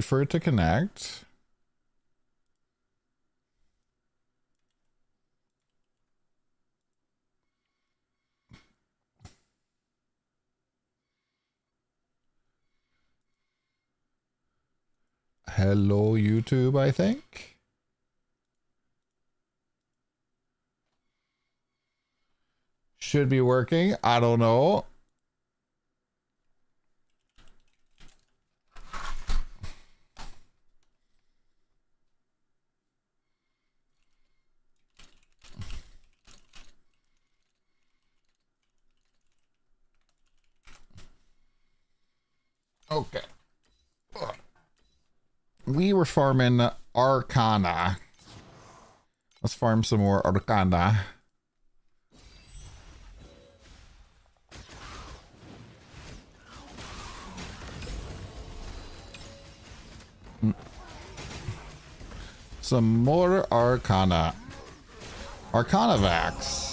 wait for it to connect. Hello, YouTube, I think. Should be working. I don't know. Okay. We were farming Arcana. Let's farm some more Arcana. Some more Arcana. Arcanavax.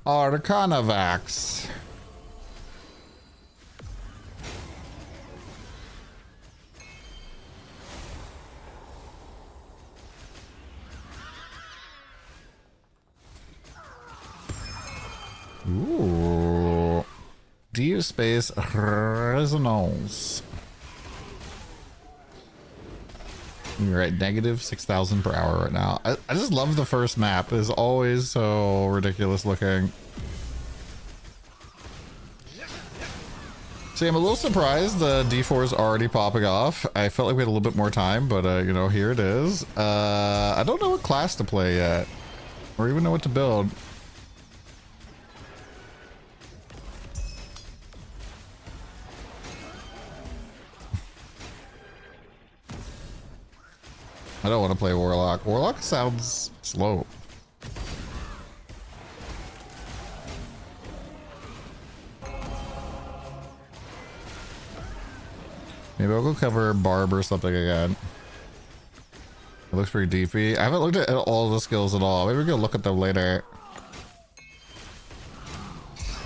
Arcanavax. Ooh. Deep space resonance. You're at negative 6,000 per hour right now. I just love the first map. It's always so ridiculous looking. See, I'm a little surprised the D4 is already popping off. I felt like we had a little bit more time, but you know, here it is. I don't know what class to play yet, or even know what to build. I don't want to play Warlock. Warlock sounds slow. Maybe I'll go cover Barb or something again. It looks pretty deepy. I haven't looked at all the skills at all. Maybe we can look at them later.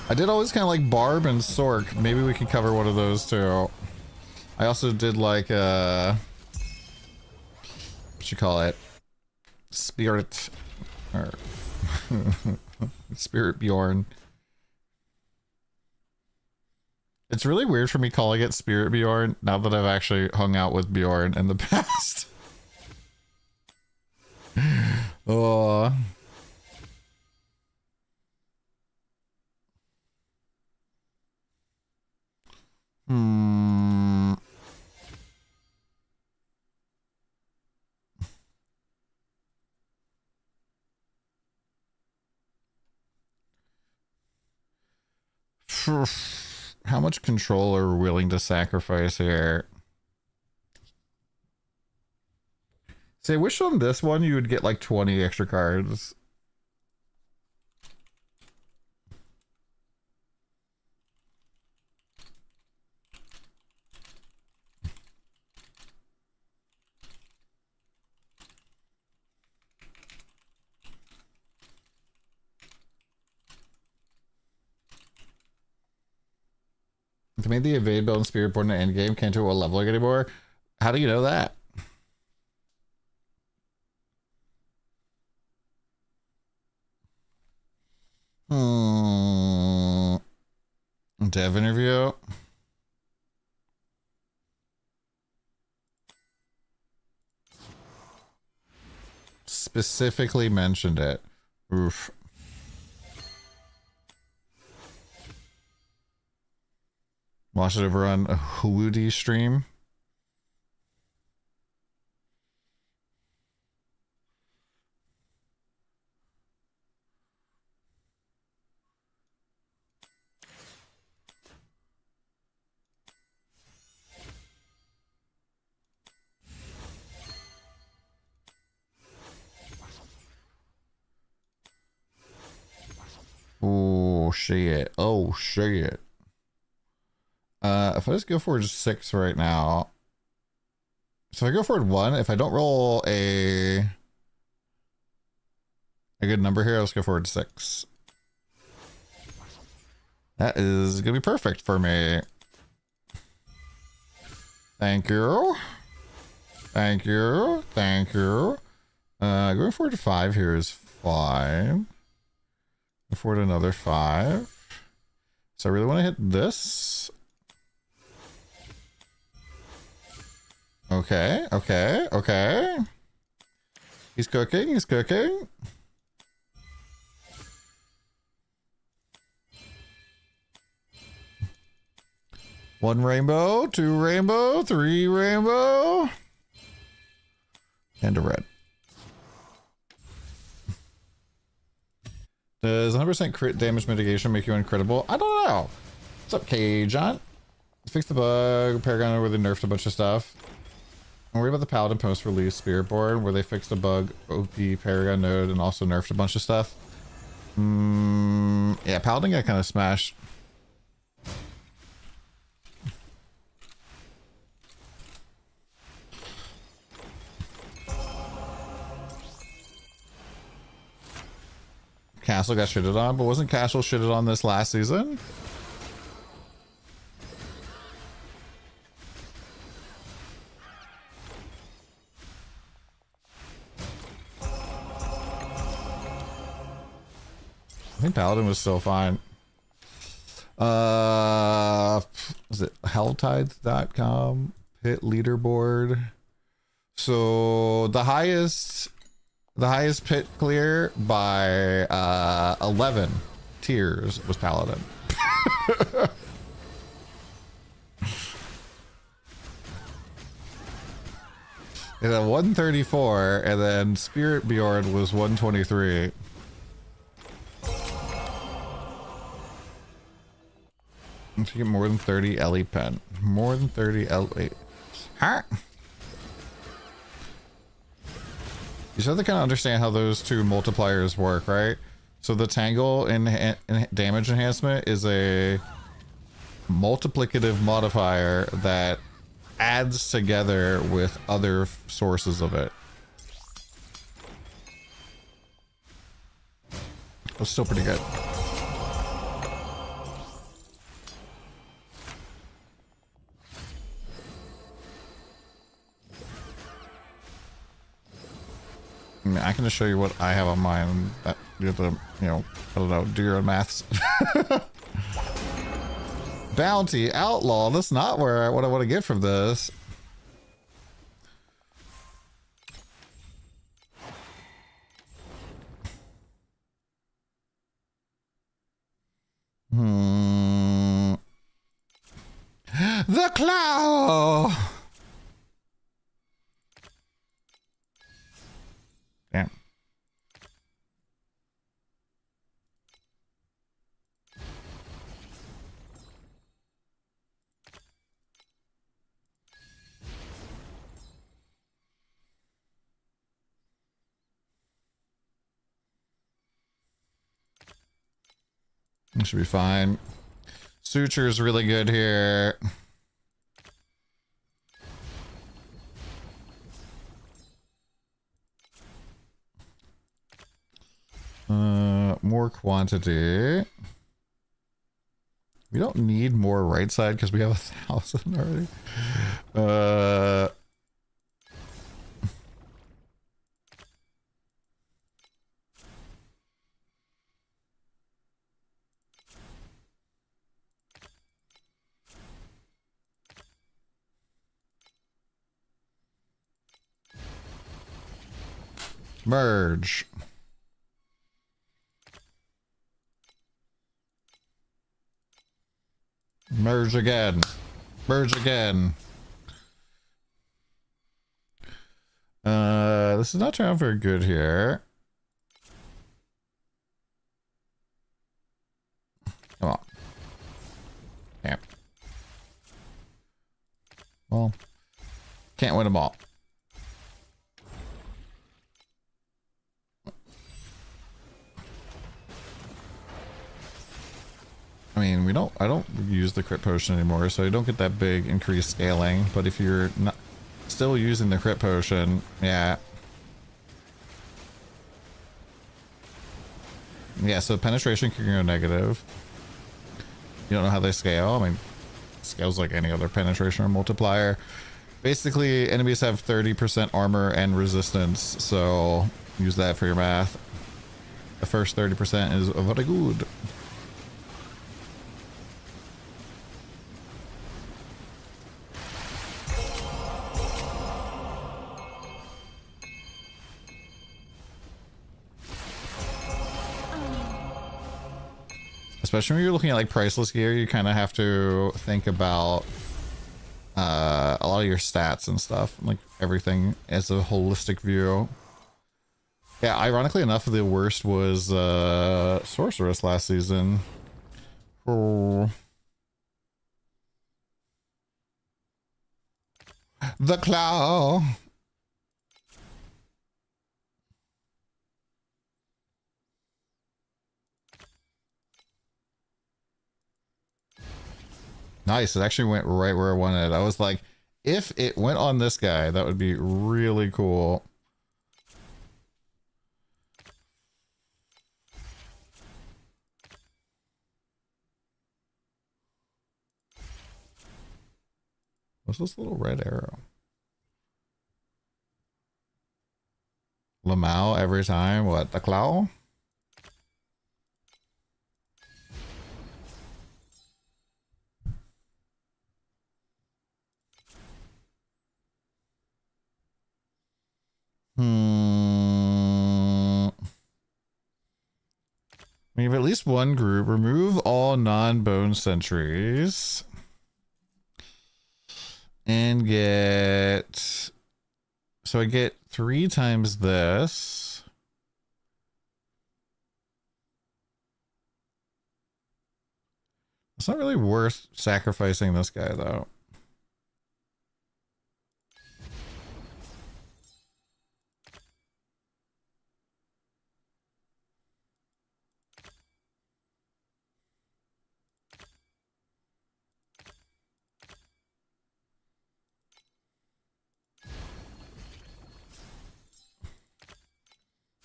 I did always kind of like Barb and Sork. Maybe we can cover one of those too. I also did like what you call it? Spirit or Spirit Bjorn. It's really weird for me calling it Spirit Bjorn now that I've actually hung out with Bjorn in the past. Oh. How much control are we willing to sacrifice here? Say, wish on this one you would get like 20 extra cards. If made the evade build and spirit born in endgame can't do a leveling anymore. How do you know that? Dev interview. Specifically mentioned it. Oof. Watch it over on a Huudi stream. Oh shit. Oh shit. If I just go for just 6 right now. So if I go forward 1, if I don't roll a good number here, let's go forward 6. That is gonna be perfect for me. Thank you. Thank you. Thank you. Going forward to 5 here is fine. Go forward another 5. So I really want to hit this. Okay, okay, okay. He's cooking, he's cooking. One rainbow, 2 rainbow, 3 rainbow. And a red. Does 100% crit damage mitigation make you uncrittable? I don't know. What's up, K-John? Fix the bug. Paragon where they nerfed a bunch of stuff. I'm worried about the Paladin post-release Spiritborn where they fixed a bug OP Paragon node and also nerfed a bunch of stuff. Yeah, Paladin got kind of smashed. Castle got shitted on, but wasn't Castle shitted on this last season? I think Paladin was still fine. Was it helltides.com hit leaderboard? So the highest pit clear by 11 tiers was Paladin. And then 134, and then Spirit Bjorn was 123. You get more than 30 LE pen. More than 30 LE. Huh? You just have to kind of understand how those two multipliers work, right? So the Tangle in damage enhancement is a multiplicative modifier that adds together with other sources of it. It's still pretty good. I mean, I can just show you what I have on mine. That you have to, you know, I don't know, do your own maths. Bounty, outlaw. That's not what I want to get from this. The Cloud. Damn. It should be fine. Suture is really good here. More quantity. We don't need more right side because we have 1,000 already. Merge. Merge again. Merge again. This is not turning out very good here. Come on. Damn. Well, can't win them all. I mean, I don't use the crit potion anymore, so you don't get that big increased scaling, but if you're not still using the crit potion. Yeah. Yeah, so penetration can go negative. You don't know how they scale. I mean, it scales like any other penetration or multiplier. Basically, enemies have 30% armor and resistance, so use that for your math. The first 30% is very good. Especially when you're looking at like priceless gear, you kind of have to think about a lot of your stats and stuff, like everything as a holistic view. Yeah, ironically enough, the worst was Sorceress last season. Oh. The Claw. Nice, it actually went right where I wanted. I was like, if it went on this guy, that would be really cool. What's this little red arrow? Lamau every time? What, the claw? We have at least one group. Remove all non-bone sentries. And get... So I get 3 times this. It's not really worth sacrificing this guy, though.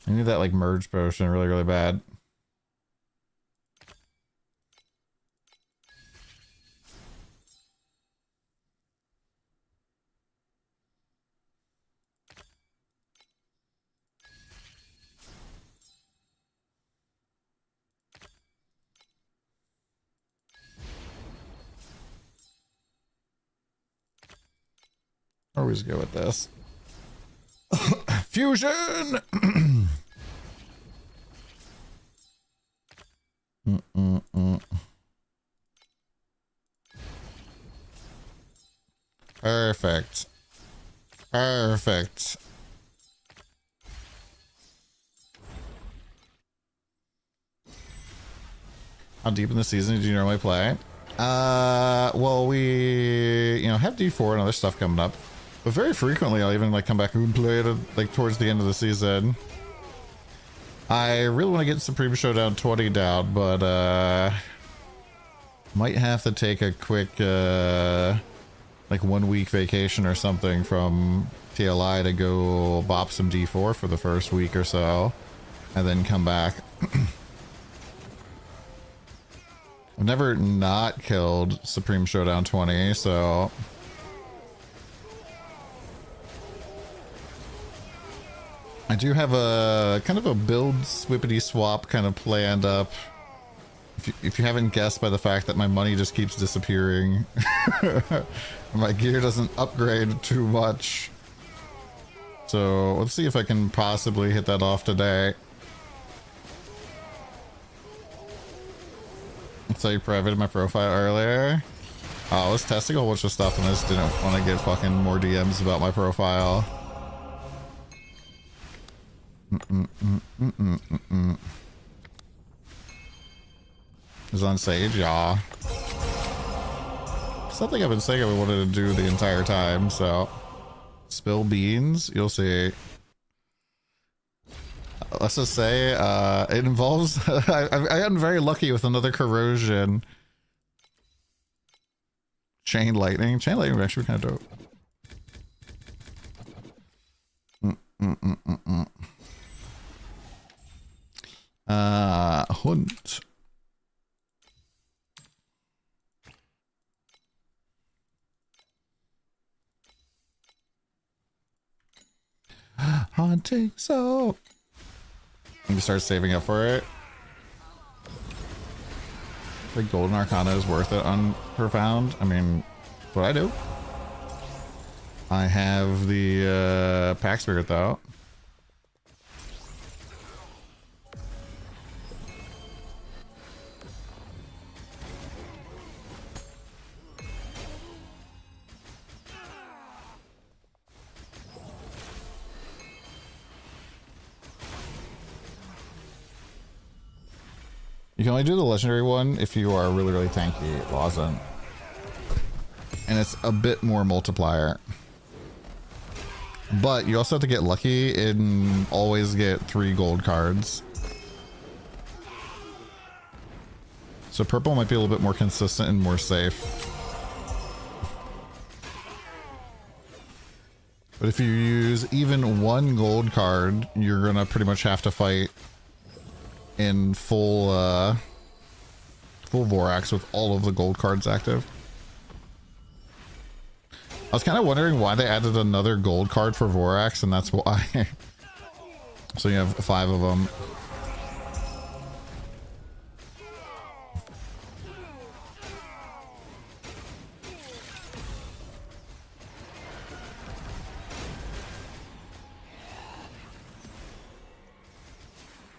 I need that like merge potion really, really bad. Always go with this. Fusion! Perfect. Perfect. How deep in the season do you normally play? Well, we, have D4 and other stuff coming up. But very frequently, I'll even, like, come back and play it, like, towards the end of the season. I really want to get Supreme Showdown 20 down, but, might have to take a quick, like, 1 week vacation or something from TLI to go bop some D4 for the first week or so, and then come back. I've never not killed Supreme Showdown 20, so... I do have a kind of a build swippity swap kind of planned up. If you haven't guessed by the fact that my money just keeps disappearing. My gear doesn't upgrade too much. So let's see if I can possibly hit that off today. So you privated my profile earlier. I was testing a whole bunch of stuff and I just didn't want to get fucking more DMs about my profile. Is on Sage, yeah. Something I've been saying I wanted to do the entire time, so... Spill beans, you'll see. Let's just say, it involves... I got very lucky with another corrosion. Chain lightning. Chain lightning would actually be kind of dope. wanting so. You start saving up for it. The Golden Arcana is worth it on Profound. I mean, that's what I do. I have the Pack Spirit though. You can only do the legendary one if you are really, really tanky, Lawson. And it's a bit more multiplier. But you also have to get lucky and always get 3 gold cards. So purple might be a little bit more consistent and more safe. But if you use even 1 gold card, you're gonna pretty much have to fight in full Vorax with all of the gold cards active. I was kind of wondering why they added another gold card for Vorax, and that's why. So you have 5 of them.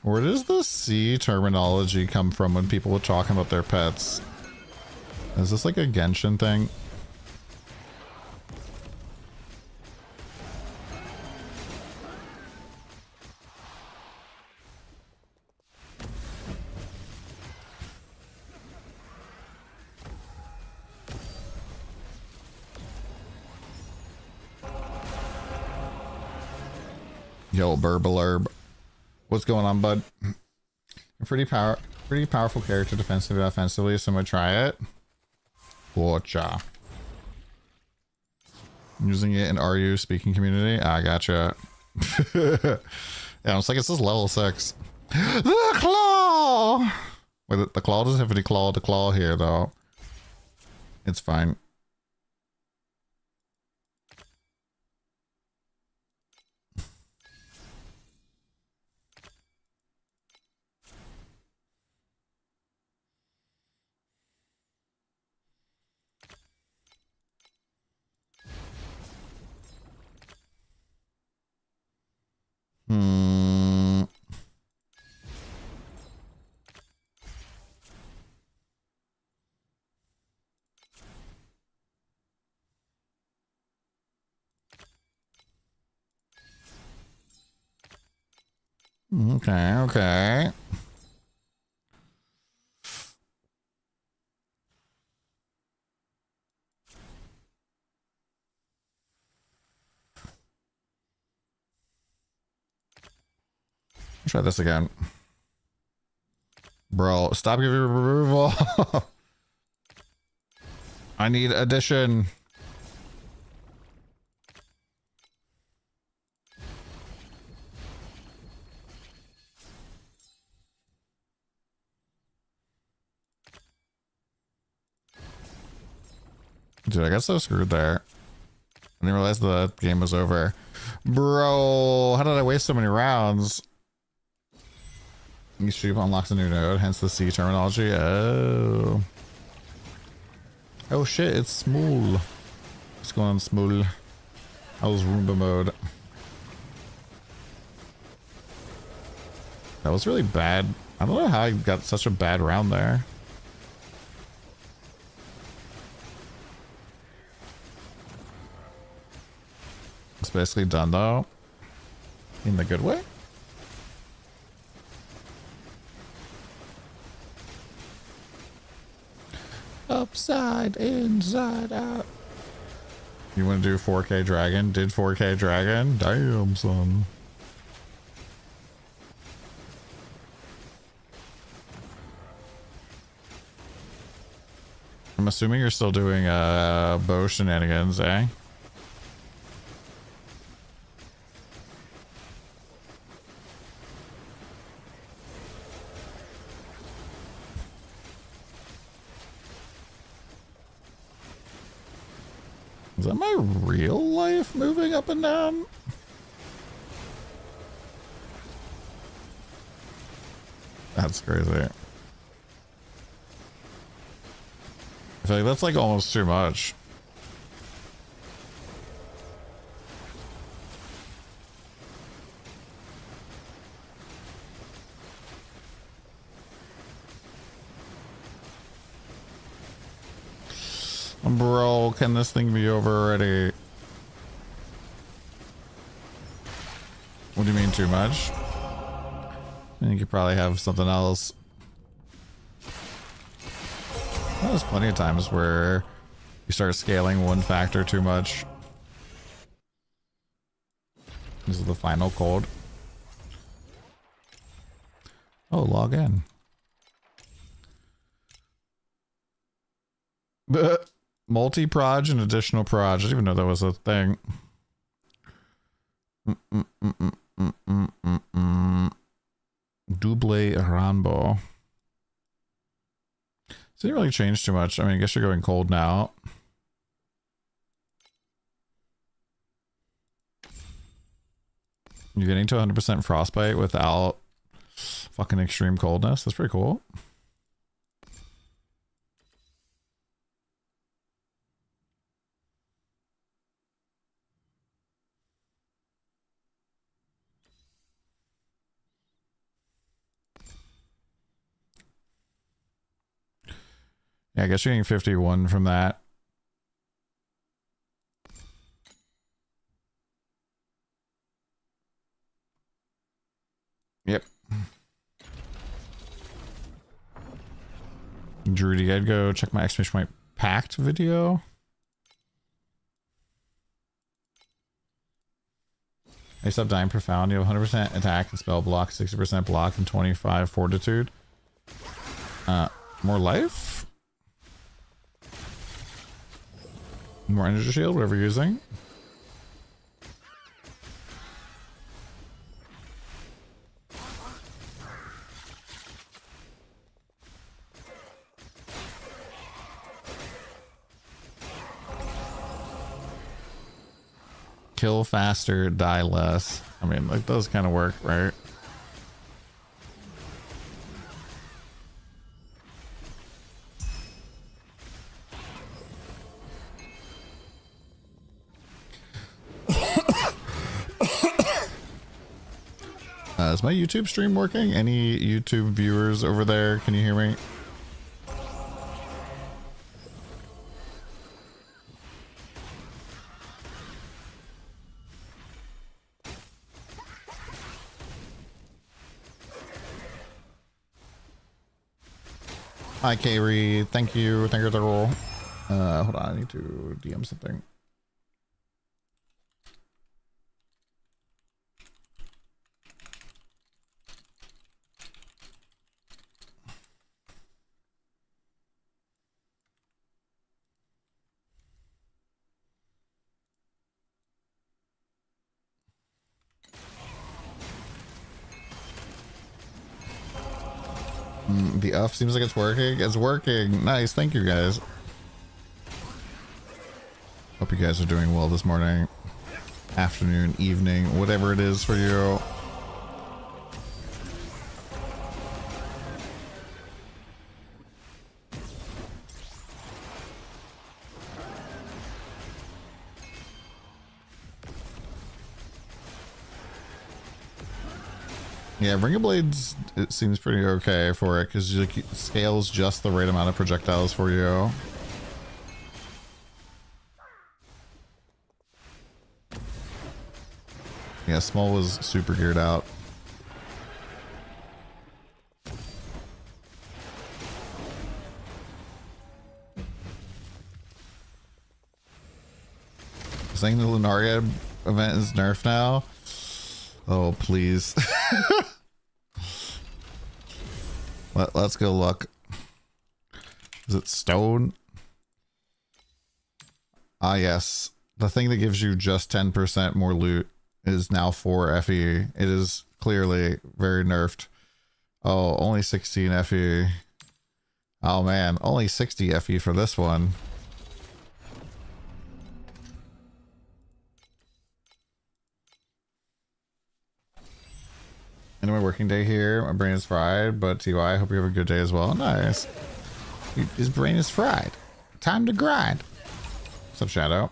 Where does the C terminology come from when people are talking about their pets? Is this like a Genshin thing? Yo, Burbalurb. What's going on, bud? A pretty powerful character defensively, offensively, so I'm gonna try it. Gotcha. I'm using it in RU speaking community. I gotcha. Yeah, it's like it says level 6. The claw! Wait, the claw doesn't have any claw to claw here, though. It's fine. Okay, okay. Try this again. Bro, stop giving removal. I need addition. Dude, I got so screwed there. I didn't realize the game was over. Bro, how did I waste so many rounds? Each stream unlocks a new node, hence the C terminology. Oh. Oh shit, it's Smool. What's going on, Smool? How's Roomba mode? That was really bad. I don't know how I got such a bad round there. It's basically done though. In the good way. Upside, inside, out. You want to do 4K Dragon? Did 4K Dragon? Damn, son. I'm assuming you're still doing bow shenanigans, eh? Is that my real life moving up and down? That's crazy. I feel like that's like almost too much. Bro, can this thing be over already? What do you mean too much? I think you probably have something else. Well, there's plenty of times where you start scaling one factor too much. This is the final code. Oh, log in. Multi-proj and additional proj. I didn't even know that was a thing. Double Rambo. So didn't really change too much. I mean, I guess you're going cold now. You're getting to 100% frostbite without fucking extreme coldness. That's pretty cool. Yeah, I guess you're getting 51 from that. Yep. Drudy, I'd go check my exclamation point packed video. I stopped dying profound. You have 100% attack and spell block, 60% block, and 25 fortitude. More life? More energy shield, whatever you're using. Kill faster, die less. I mean, like, those kind of work, right? Is my YouTube stream working? Any YouTube viewers over there? Can you hear me? Hi, Kayri. Thank you. Thank you for the roll. Hold on. I need to DM something. The UF seems like it's working. It's working. Nice. Thank you, guys. Hope you guys are doing well this morning, afternoon, evening, whatever it is for you. Yeah, Ring of Blades, it seems pretty okay for it because like, it scales just the right amount of projectiles for you. Yeah, Small was super geared out. Saying the Lunaria event is nerfed now. Oh, please. Let's go look. Is it stone? Ah, yes. The thing that gives you just 10% more loot is now 4 FE. It is clearly very nerfed. Oh, only 16 FE. Oh, man. Only 60 FE for this one. Anyway, working day here. My brain is fried, but TY, I hope you have a good day as well. Nice. His brain is fried. Time to grind. What's up, Shadow?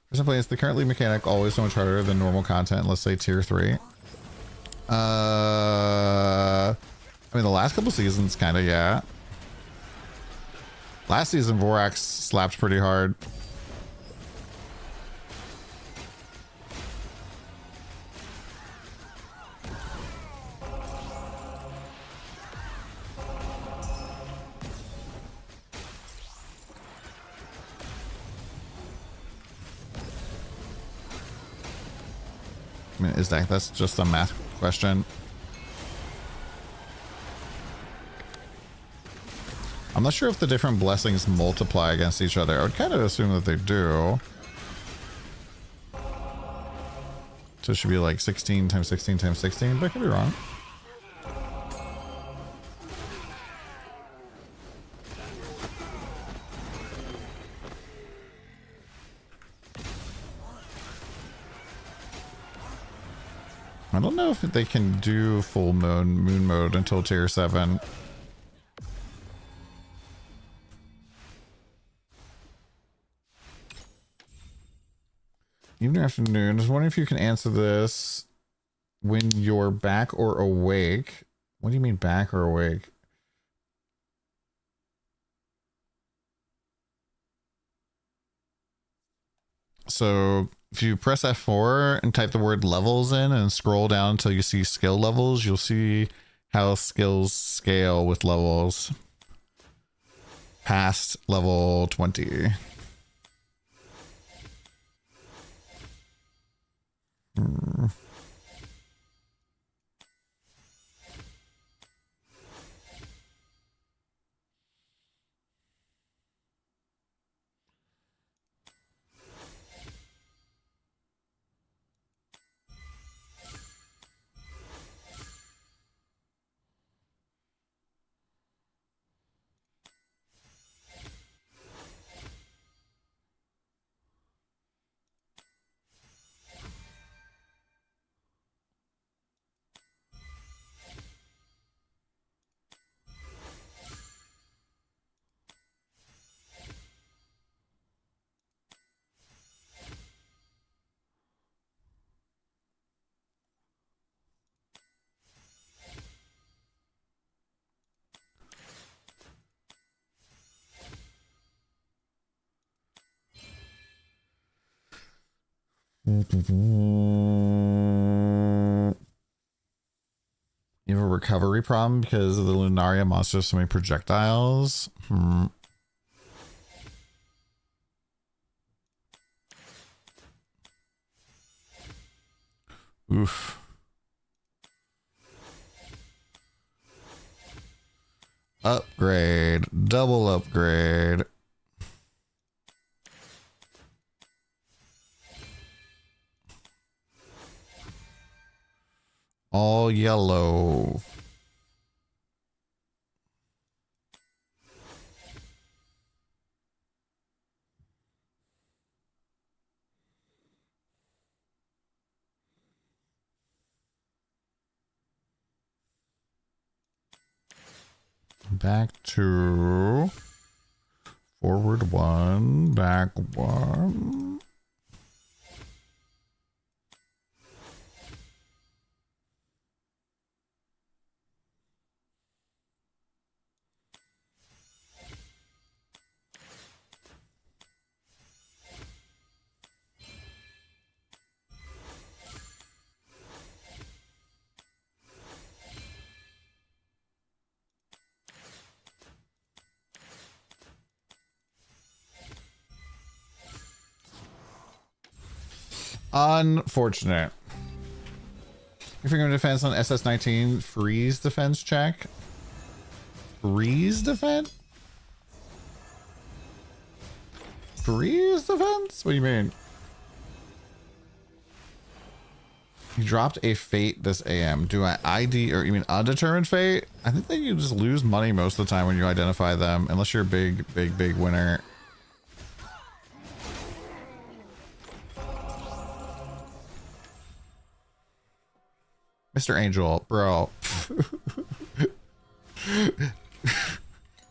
For some players, the current league mechanic always so much harder than normal content, let's say tier 3. I mean, the last couple seasons, kind of, yeah. Last season, Vorax slapped pretty hard. I mean, that's just a math question. I'm not sure if the different blessings multiply against each other. I would kind of assume that they do. So it should be like 16 times 16 times 16, but I could be wrong. I don't know if they can do full moon mode until tier 7. Evening, afternoon. I was wondering if you can answer this when you're back or awake. What do you mean back or awake? So if you press F4 and type the word levels in and scroll down until you see skill levels, you'll see how skills scale with levels past level 20. You have a recovery problem because of the Lunaria monster has so many projectiles. Oof. Upgrade. Double upgrade. All yellow. Back to forward 1, back 1. Unfortunate. If you're going to defense on SS19, freeze defense check. Freeze defense? Freeze defense? What do you mean? You dropped a fate this AM. Do I ID, or you mean undetermined fate? I think that you just lose money most of the time when you identify them, unless you're a big winner. Mr. Angel, bro.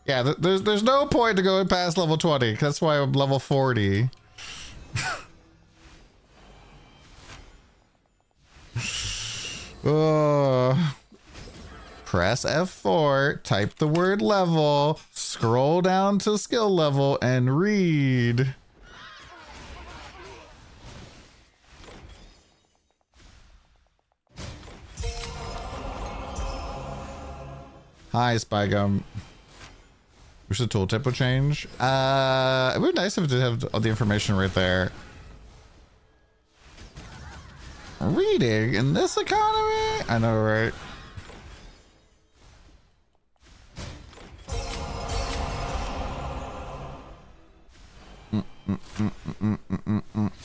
Yeah, there's no point to going past level 20. That's why I'm level 40. Press F4, type the word level, scroll down to skill level, and read. Hi, Spygum. Wish the tooltip would change. It would be nice if it did have all the information right there. Reading in this economy? I know, right?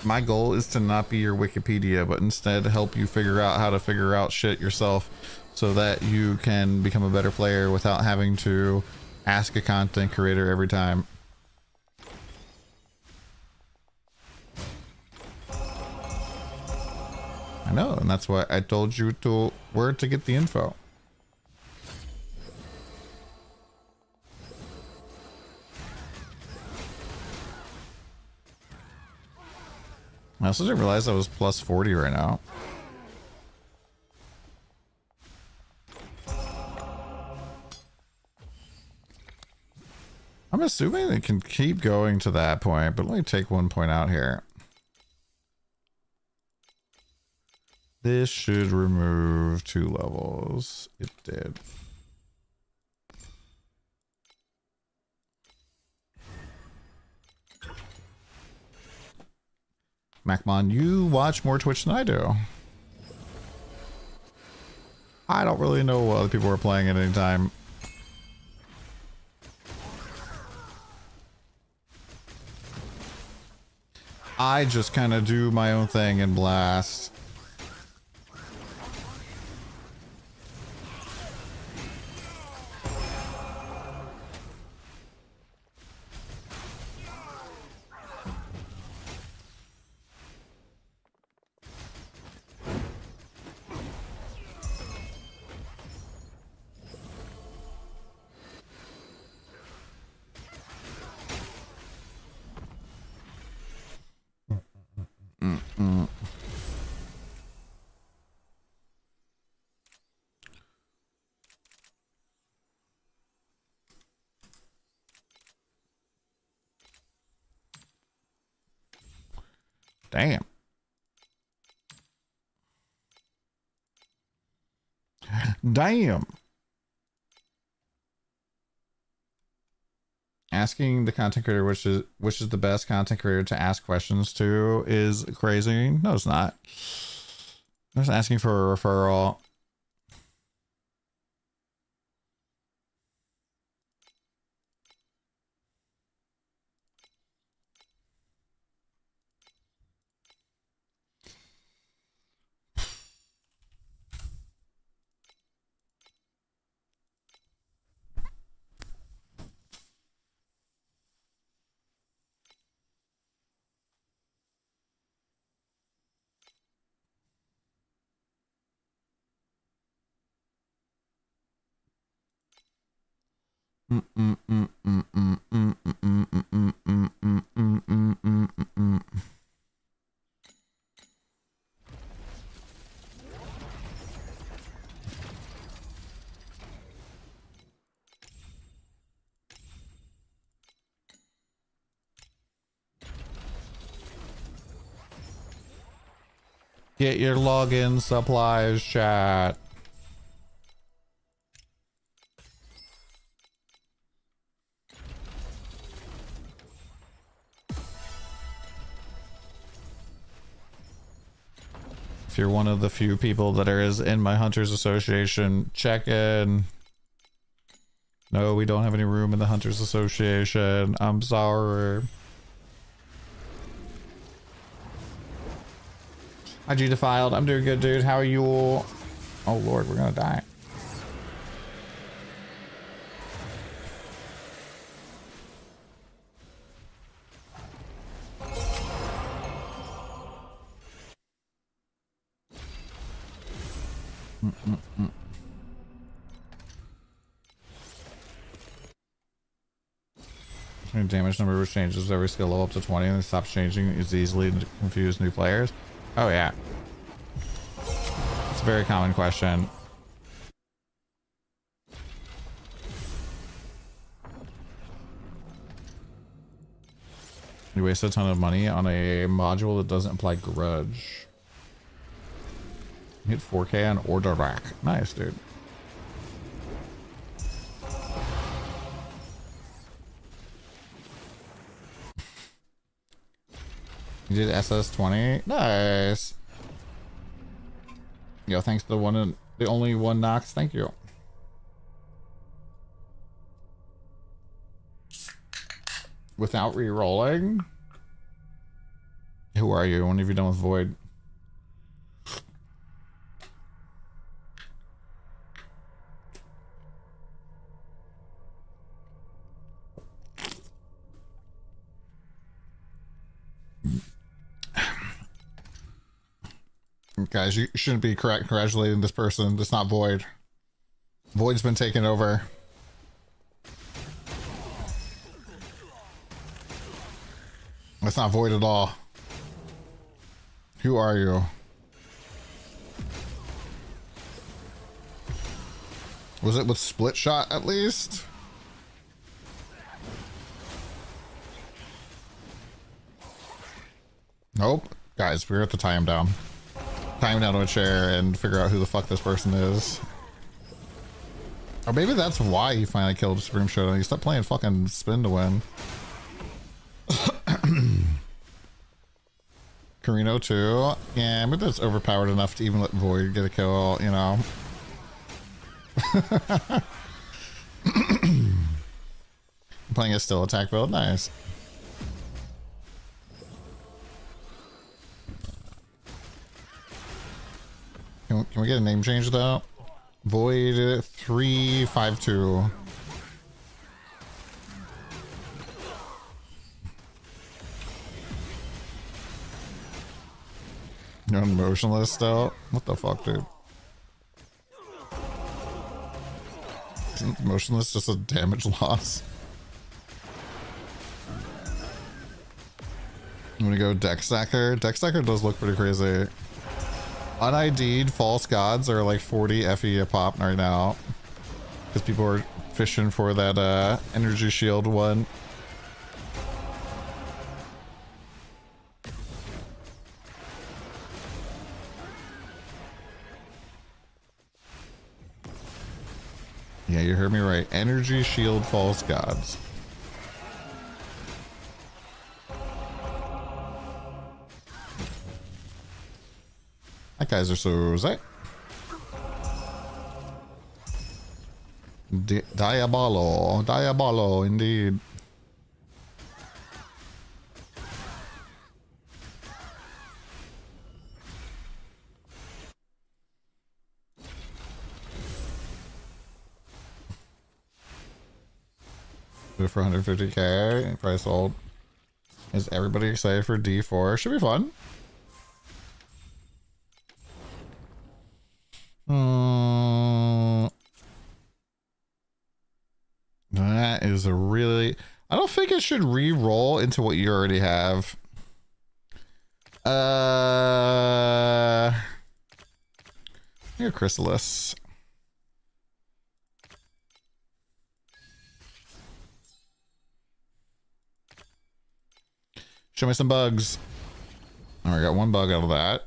My goal is to not be your Wikipedia, but instead help you figure out how to figure out shit yourself so that you can become a better player without having to ask a content creator every time. I know, and that's why I told you to where to get the info. I also didn't realize I was plus 40 right now. I'm assuming they can keep going to that point, but let me take 1 point out here. This should remove 2 levels. It did. Macmon, you watch more Twitch than I do. I don't really know what other people are playing at any time. I just kind of do my own thing and blast. Damn. Damn. Asking the content creator which is the best content creator to ask questions to is crazy. No, it's not. I'm just asking for a referral. Get your login supplies, chat. If you're one of the few people that is in my Hunters Association, check in. No, we don't have any room in the Hunters Association. I'm sorry. IG Defiled. I'm doing good, dude. How are you all? Oh, Lord, we're gonna die. Damage number changes every skill level up to 20 and it stops changing. It's easily to confuse new players. Oh yeah. It's a very common question. You waste a ton of money on a module that doesn't apply grudge. Hit 4K on order rack. Nice, dude. You did SS20? Nice. Yo, thanks to the only one Nox. Thank you. Without re-rolling? Who are you? When have you done with Void? Guys, you shouldn't be congratulating this person. That's not Void. Void's been taken over. That's not Void at all. Who are you? Was it with split shot at least? Nope. Guys, we're gonna have to tie him down. Tie him down to a chair and figure out who the fuck this person is. Or maybe that's why he finally killed Supreme Showdown. He stopped playing fucking spin to win. Carino too. Yeah, maybe that's overpowered enough to even let Void get a kill, you know. I'm playing a still attack build. Nice. Can we get a name change though? Void 352. You're motionless still? What the fuck, dude? Isn't motionless just a damage loss? I'm gonna go Deck Stacker. Deck Stacker does look pretty crazy. UnID'd false gods are like 40 FE a pop right now. Because people are fishing for that energy shield one. Yeah, you heard me right. Energy shield false gods. That guys are so sick. Diablo. Diablo, indeed. For 150k, price sold. Is everybody excited for D4? Should be fun. That is a really... I don't think it should re-roll into what you already have. Here, Chrysalis. Show me some bugs. Alright, got one bug out of that.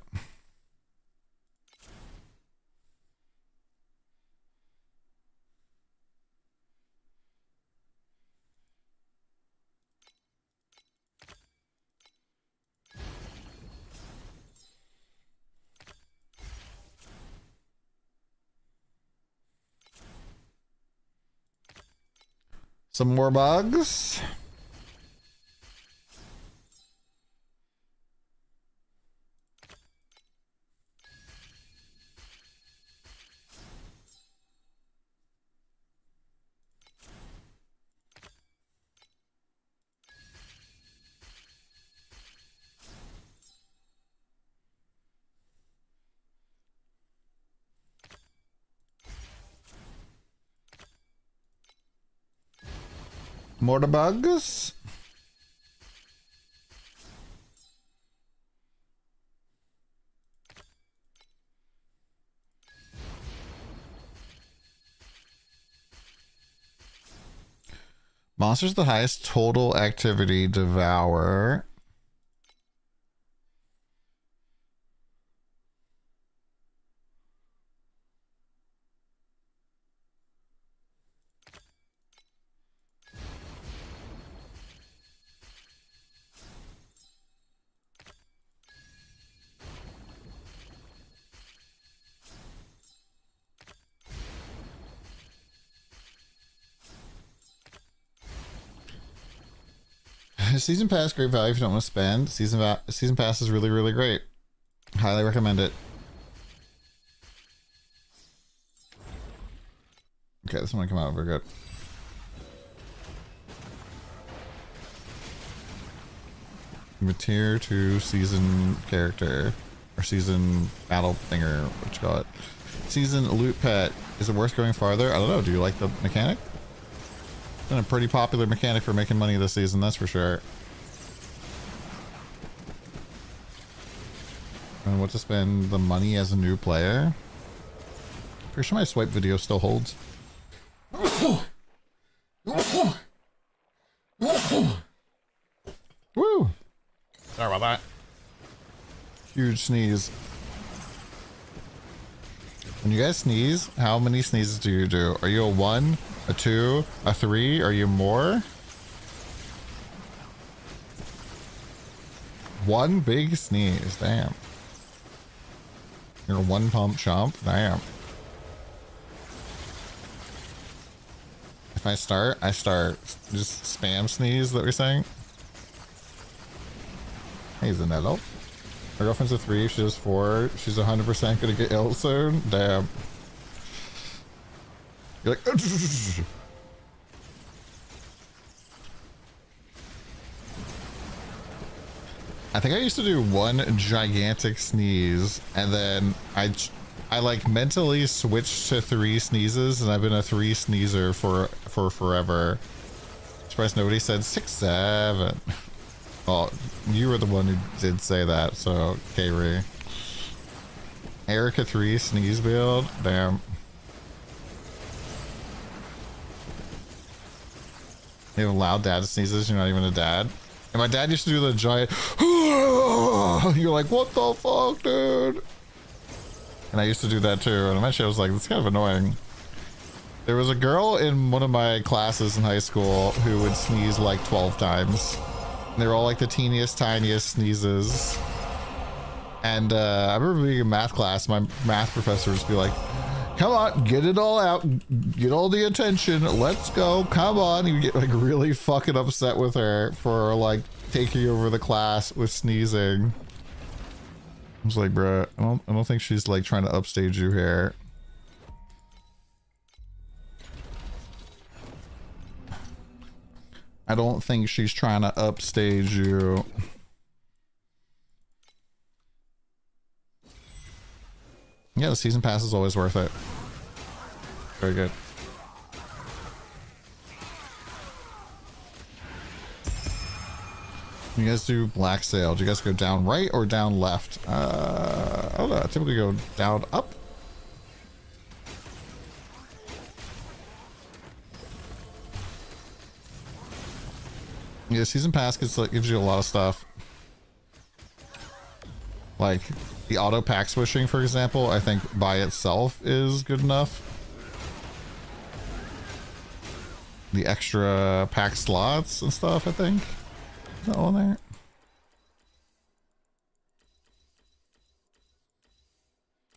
Some more bugs. More the bugs. Monsters the highest total activity devour. Season pass, great value if you don't want to spend. Season pass is really, really great. Highly recommend it. Okay, this one come out very good. Tier 2 season character or season battle thinger, what you call it. Season loot pet. Is it worth going farther? I don't know. Do you like the mechanic? It's been a pretty popular mechanic for making money this season, that's for sure. And what to spend the money as a new player? Pretty sure my swipe video still holds. Woo! Sorry about that. Huge sneeze. When you guys sneeze, how many sneezes do you do? Are you a 1, a 2, a 3? Are you more? One big sneeze, damn. You're a one pump chump, damn. If I start, I start. Just spam sneeze that we're saying. Hey, Zanello. Her girlfriend's a 3, she does 4. She's 100% gonna get ill soon. Damn. You're like, I think I used to do one gigantic sneeze, and then I like mentally switched to 3 sneezes, and I've been a 3 sneezer for forever. Surprised nobody said 6, 7. Well, you were the one who did say that, so K-Ree. Erica 3 sneeze build? Damn. You have loud dad sneezes, you're not even a dad. And my dad used to do the giant you're like, what the fuck, dude? And I used to do that too, and eventually I was like, it's kind of annoying. There was a girl in one of my classes in high school who would sneeze like 12 times. They were all like the teeniest, tiniest sneezes. And I remember being in math class, my math professor would just be like, come on, get it all out, get all the attention, let's go, come on. He would get like really fucking upset with her for like taking over the class with sneezing. I was like, bruh, I don't think she's like trying to upstage you here. I don't think she's trying to upstage you. Yeah, the season pass is always worth it. Very good. You guys do black sail. Do you guys go down right or down left? I don't know. I typically go down up. Yeah, season pass gives you a lot of stuff. Like the auto pack swishing, for example, I think by itself is good enough. The extra pack slots and stuff, I think. Is that all in there?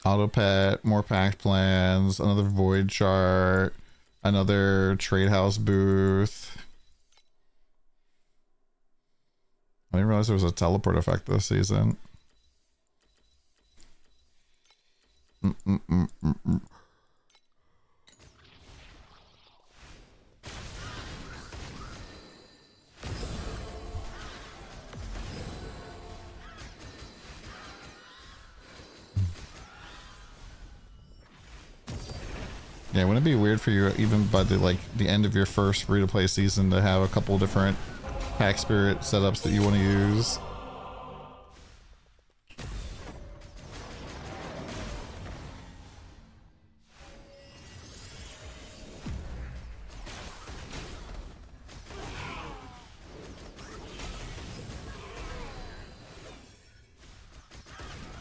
Auto pet, more pack plans, another void chart, another trade house booth. I didn't realize there was a teleport effect this season. Yeah, wouldn't it be weird for you even by the end of your first free-to-play season to have a couple different pack spirit setups that you want to use?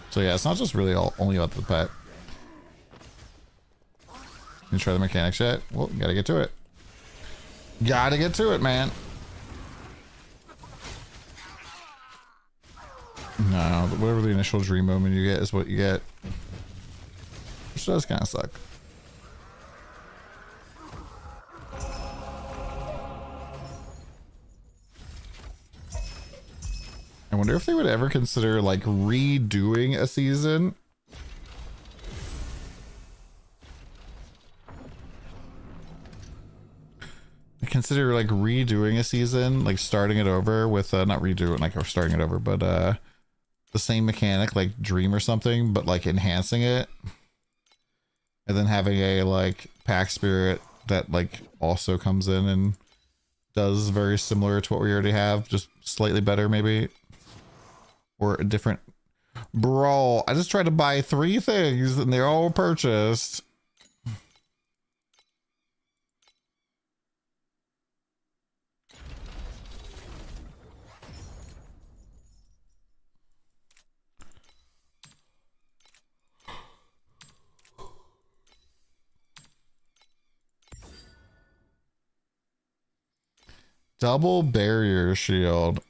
So yeah, it's not just really only about the pet. You try the mechanics yet? Well, gotta get to it. Gotta get to it, man. No, whatever the initial dream moment you get is what you get. Which does kind of suck. I wonder if they would ever consider like redoing a season. Consider like redoing a season, like starting it over with not redoing like or starting it over, but the same mechanic like dream or something, but like enhancing it, and then having a like pack spirit that like also comes in and does very similar to what we already have, just slightly better maybe, or a different. Bro, I just tried to buy 3 things and they're all purchased. Double barrier shield.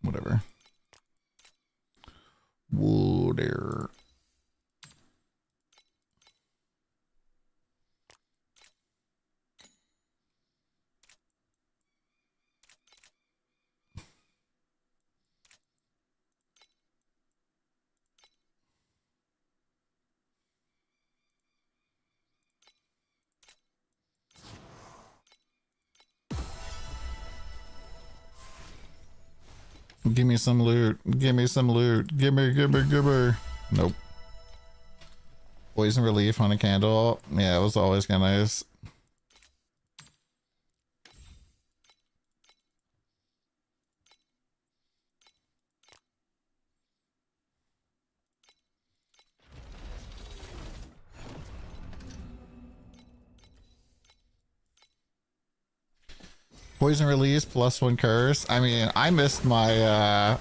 Whatever. Whoa there. Give me some loot. Give me some loot. Give me. Nope. Poison relief on a candle. Yeah, it was always kind of nice. Poison release +1 curse. I mean, I missed my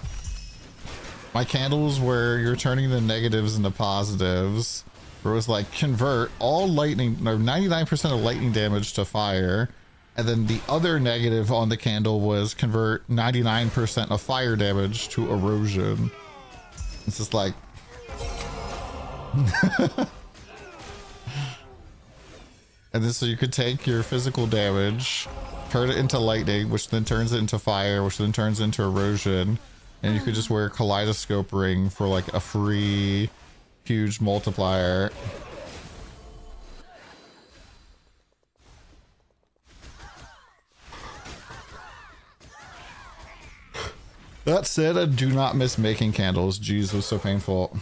my candles where you're turning the negatives into positives. Where it was like convert all lightning or 99% of lightning damage to fire, and then the other negative on the candle was convert 99% of fire damage to erosion. It's just like and then so you could take your physical damage, turn it into lightning, which then turns it into fire, which then turns into erosion, and you could just wear a kaleidoscope ring for like a free huge multiplier. That said, I do not miss making candles. Jeez, it was so painful.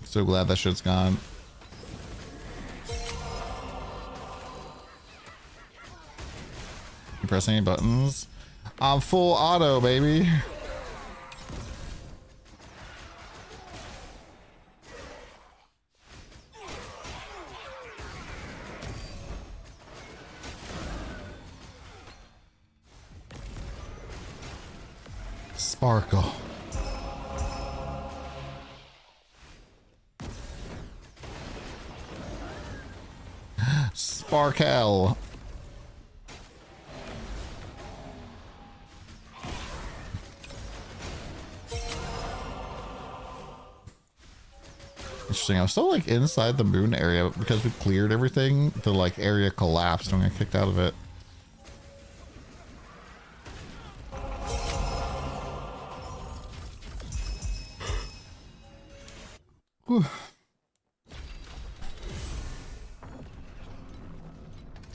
So glad that shit's gone. You press any buttons? I'm full auto, baby. Sparkle. Sparkle. Interesting. I was still like inside the moon area, but because we cleared everything, the like area collapsed and I got kicked out of it. Whew.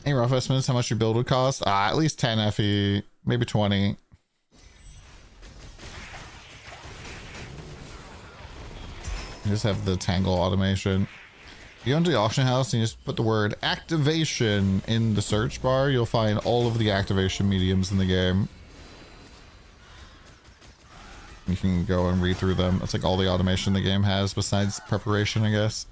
Any rough estimates how much your build would cost? At least 10 FE, maybe 20. You just have the tangle automation. You go into the auction house and you just put the word activation in the search bar. You'll find all of the activation mediums in the game. You can go and read through them. That's like all the automation the game has besides preparation, I guess.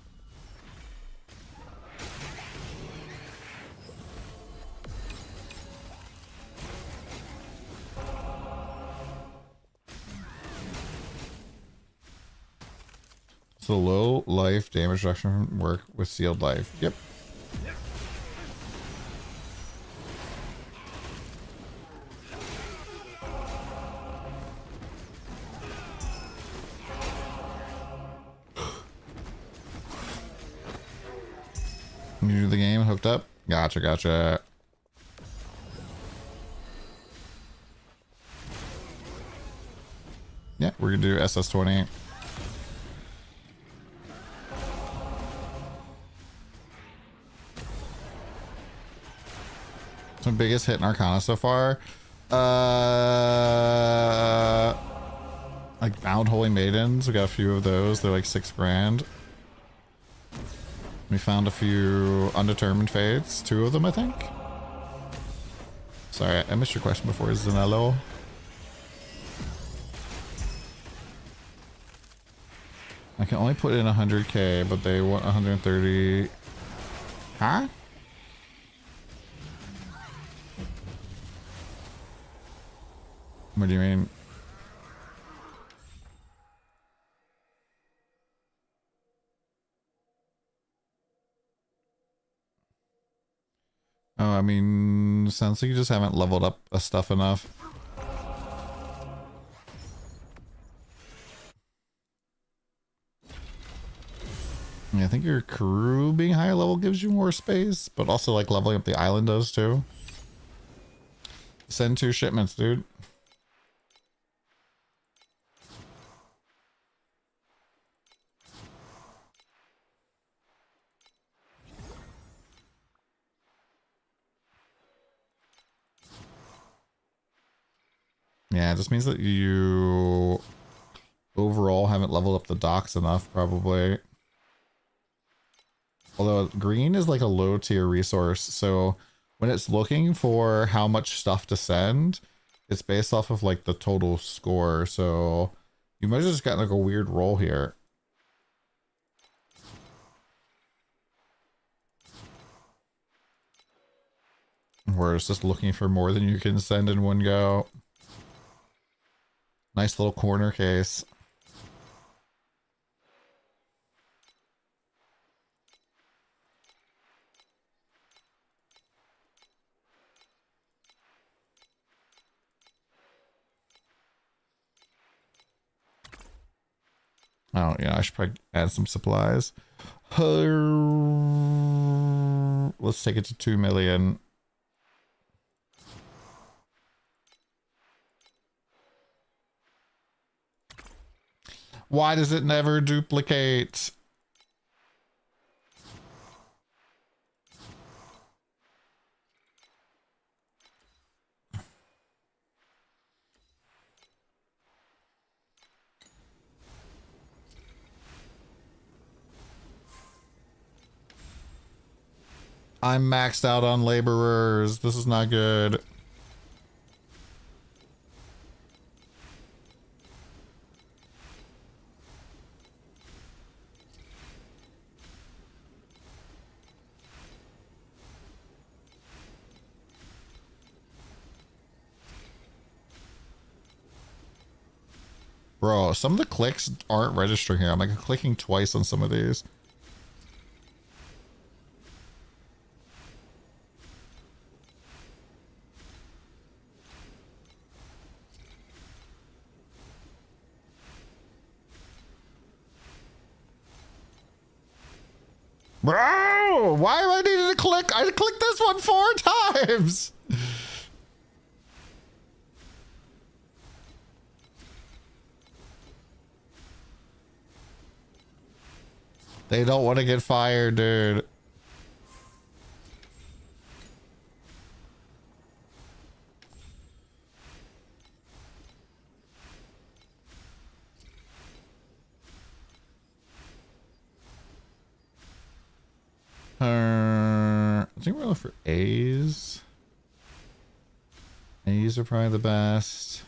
So low life damage reduction work with sealed life. Yep. You do the game hooked up? Gotcha, gotcha. Yeah, we're gonna do SS20. So biggest hit in Arcana so far. Like Bound Holy Maidens. We got a few of those. They're like 6 grand. We found a few Undetermined Fates. 2 of them, I think. Sorry, I missed your question before, Zanello. I can only put in 100k, but they want 130. Huh? What do you mean? Oh, I mean, sounds like you just haven't leveled up stuff enough. I mean, I think your crew being higher level gives you more space, but also like leveling up the island does too. Send 2 shipments, dude. Yeah, it just means that you overall haven't leveled up the docks enough, probably. Although green is like a low tier resource, so when it's looking for how much stuff to send, it's based off of like the total score. So you might have just gotten like a weird roll here. Where it's just looking for more than you can send in one go. Nice little corner case. Oh, yeah, I should probably add some supplies. Let's take it to 2 million. Why does it never duplicate? I'm maxed out on laborers. This is not good. Bro, some of the clicks aren't registering here. I'm like clicking twice on some of these. Bro, why am I needing to click? I clicked this one 4 times. They don't want to get fired, dude. I think we're looking for A's. A's are probably the best.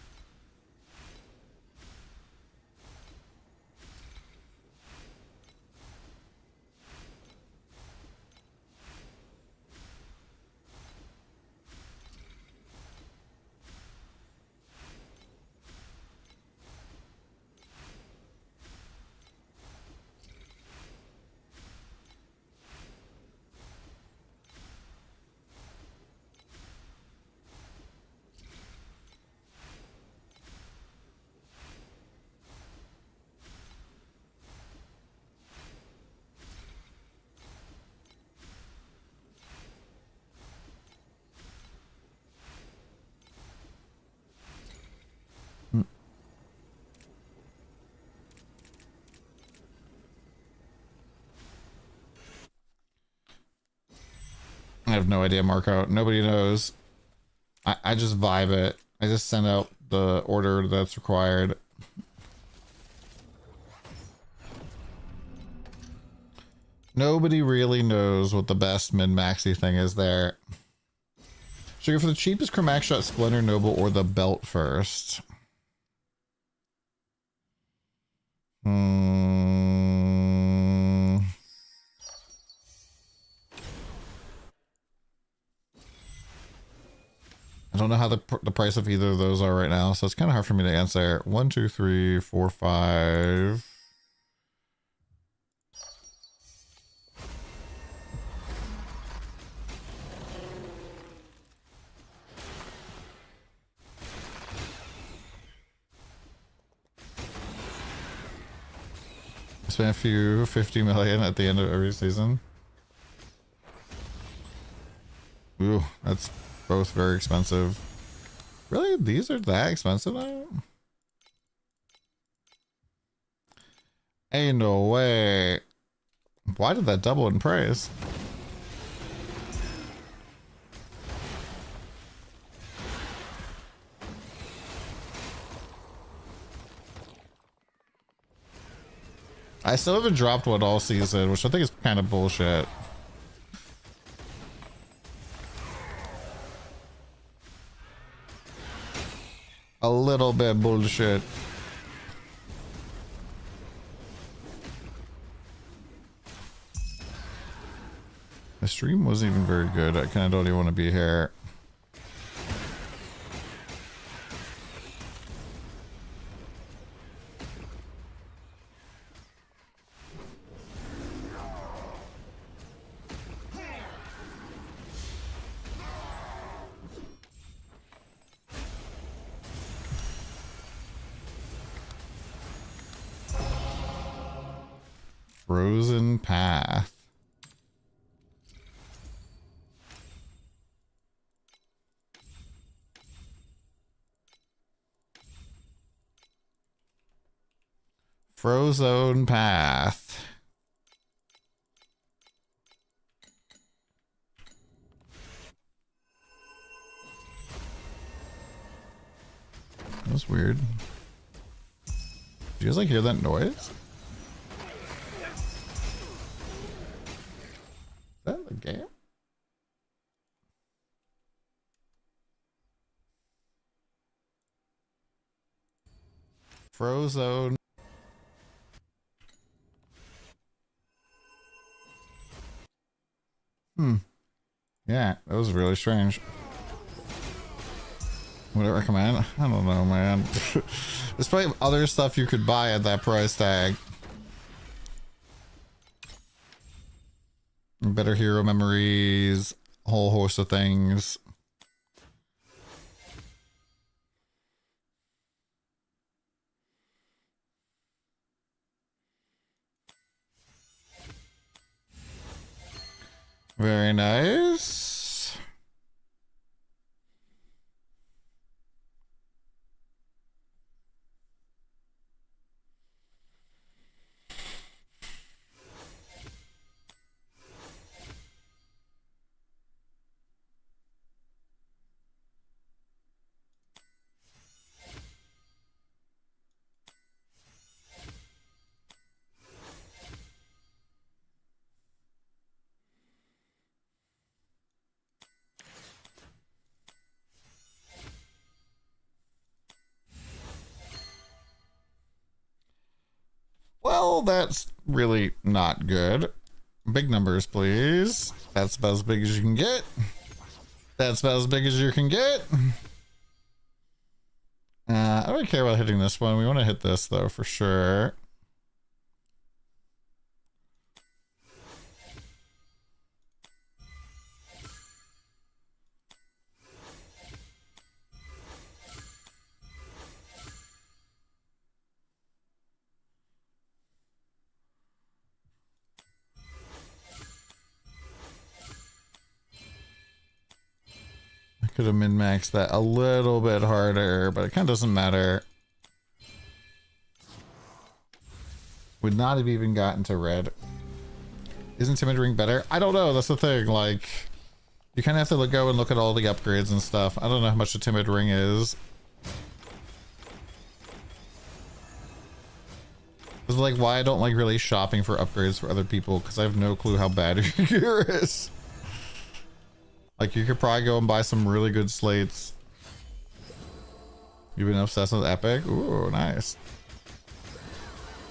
I have no idea, Marco. Nobody knows. I just vibe it. I just send out the order that's required. Nobody really knows what the best min-maxi thing is there. Should I go for the cheapest Chromax Shot, Splendor, Noble, or the belt first? I don't know how the price of either of those are right now, so it's kind of hard for me to answer. 1, 2, 3, 4, 5. Spend a few 50 million at the end of every season. Ooh, that's both very expensive. Really? These are that expensive now? Ain't no way. Why did that double in price? I still haven't dropped one all season, which I think is kind of bullshit. A little bit bullshit. The stream wasn't even very good. I kind of don't even want to be here. Frozen Path. Frozone Path. That's weird. Do you guys like hear that noise? Is that the game? Frozone. Yeah, that was really strange. Would I recommend? I don't know, man. There's probably other stuff you could buy at that price tag. Better hero memories, a whole host of things. Very nice. Well, that's really not good. Big numbers, please. That's about as big as you can get. That's about as big as you can get. I don't care about hitting this one. We want to hit this, though, for sure. Could have min-maxed that a little bit harder, but it kind of doesn't matter. Would not have even gotten to red. Isn't Timid Ring better? I don't know. That's the thing. Like, you kind of have to go and look at all the upgrades and stuff. I don't know how much a Timid Ring is. It's like why I don't like really shopping for upgrades for other people, because I have no clue how bad your gear is. Like, you could probably go and buy some really good slates. You've been obsessed with Epic? Ooh, nice.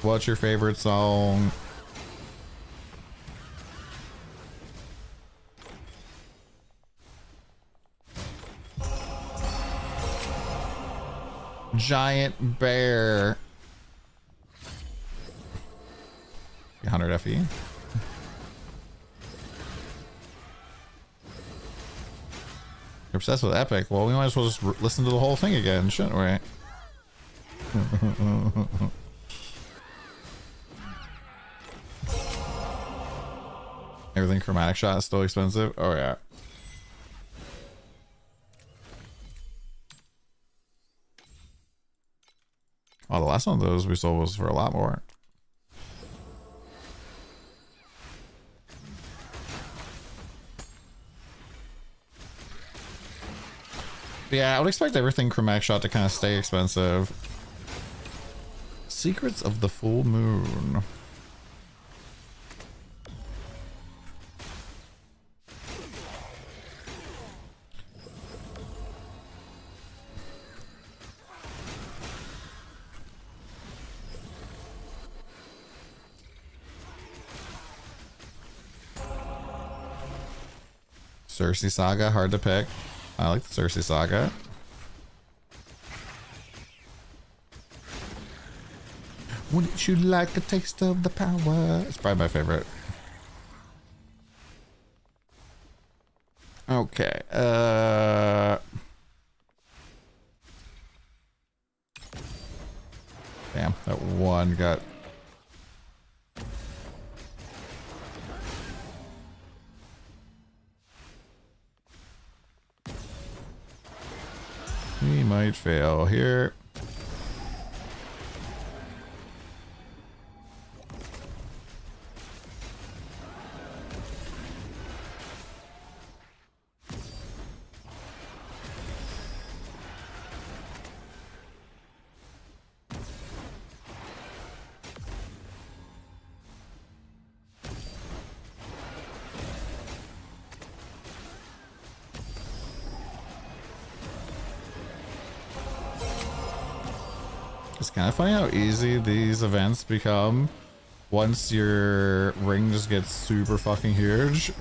What's your favorite song? Giant bear. 100 FE. You're obsessed with Epic. Well, we might as well just listen to the whole thing again, shouldn't we? Everything chromatic shot is still expensive. Oh yeah. Oh, the last one of those we sold was for a lot more. Yeah, I would expect everything chromatic shot to kind of stay expensive. Secrets of the Full Moon. Cersei Saga, hard to pick. I like the Cersei Saga. Wouldn't you like a taste of the power? It's probably my favorite. Okay. Damn, that one got... We might fail here. It's kind of funny how easy these events become once your ring just gets super fucking huge.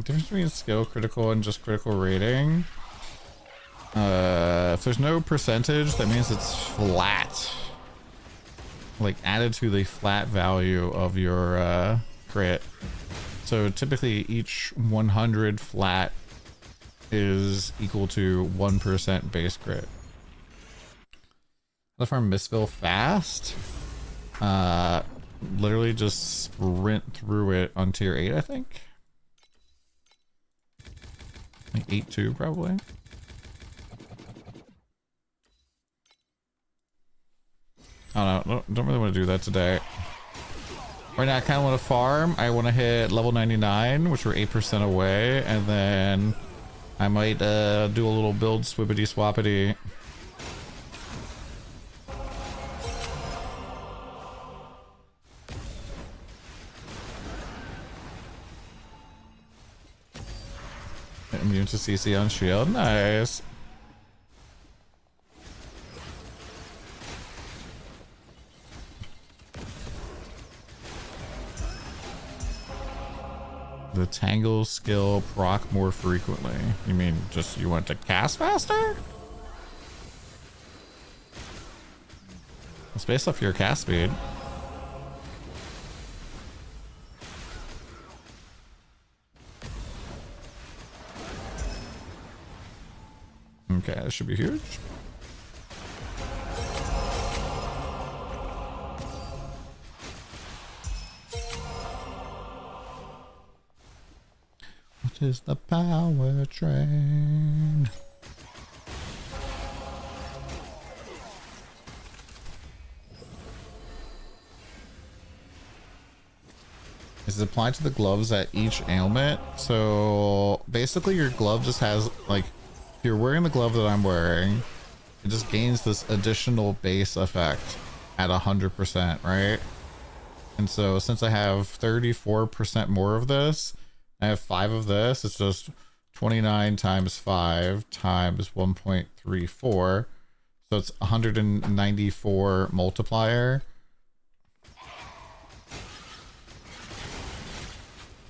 Difference between skill critical and just critical rating. If there's no percentage, that means it's flat. Like added to the flat value of your crit. So typically each 100 flat is equal to 1% base crit. How to farm Mistville fast? Literally just sprint through it on tier 8, I think. Like 8-2 probably. I don't know. Don't really want to do that today. Right now I kind of want to farm. I want to hit level 99, which we're 8% away, and then I might do a little build swippity swappity. Immune to CC on shield. Nice. The tangle skill proc more frequently. You mean just you want to cast faster? It's based off your cast speed. Okay, this should be huge. What is the power train? Is it applied to the gloves at each ailment? So basically your glove just has, like, if you're wearing the glove that I'm wearing, it just gains this additional base effect at 100%, right? And so since I have 34% more of this, I have 5 of this, it's just 29 times 5 times 1.34. So it's 194 multiplier.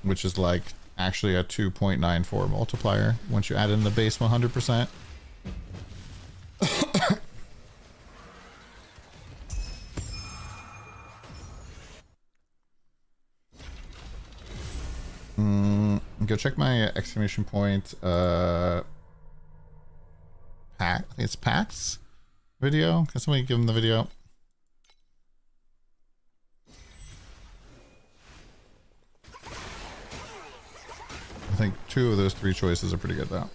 Which is like actually a 2.94 multiplier once you add in the base 100%. Go check my exclamation point pack. I think it's Pat's video. Can somebody give him the video? I think 2 of those 3 choices are pretty good though.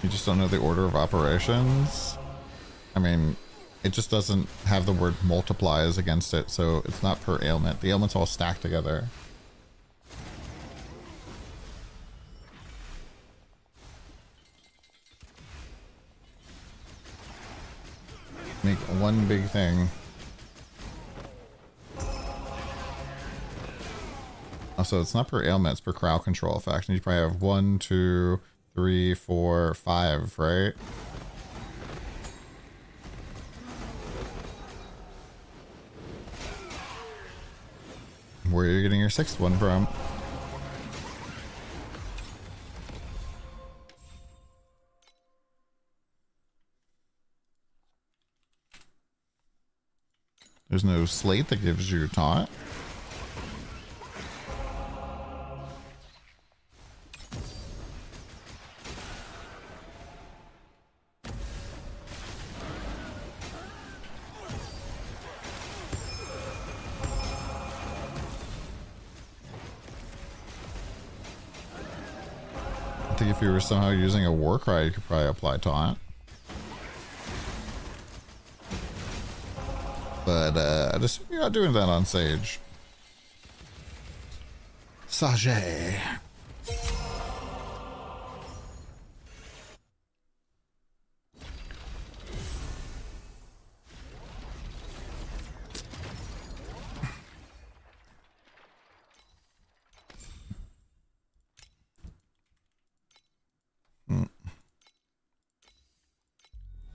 You just don't know the order of operations. I mean, it just doesn't have the word multiplies against it, so it's not per ailment. The ailments all stacked together. Make one big thing. Also, it's not per ailment, it's per crowd control effect. And you probably have 1, 2, 3, 4, 5, right? Where are you getting your 6th one from? There's no slate that gives you taunt. I think if you were somehow using a war cry, you could probably apply taunt. But I just, you're not doing that on Sage. Sage.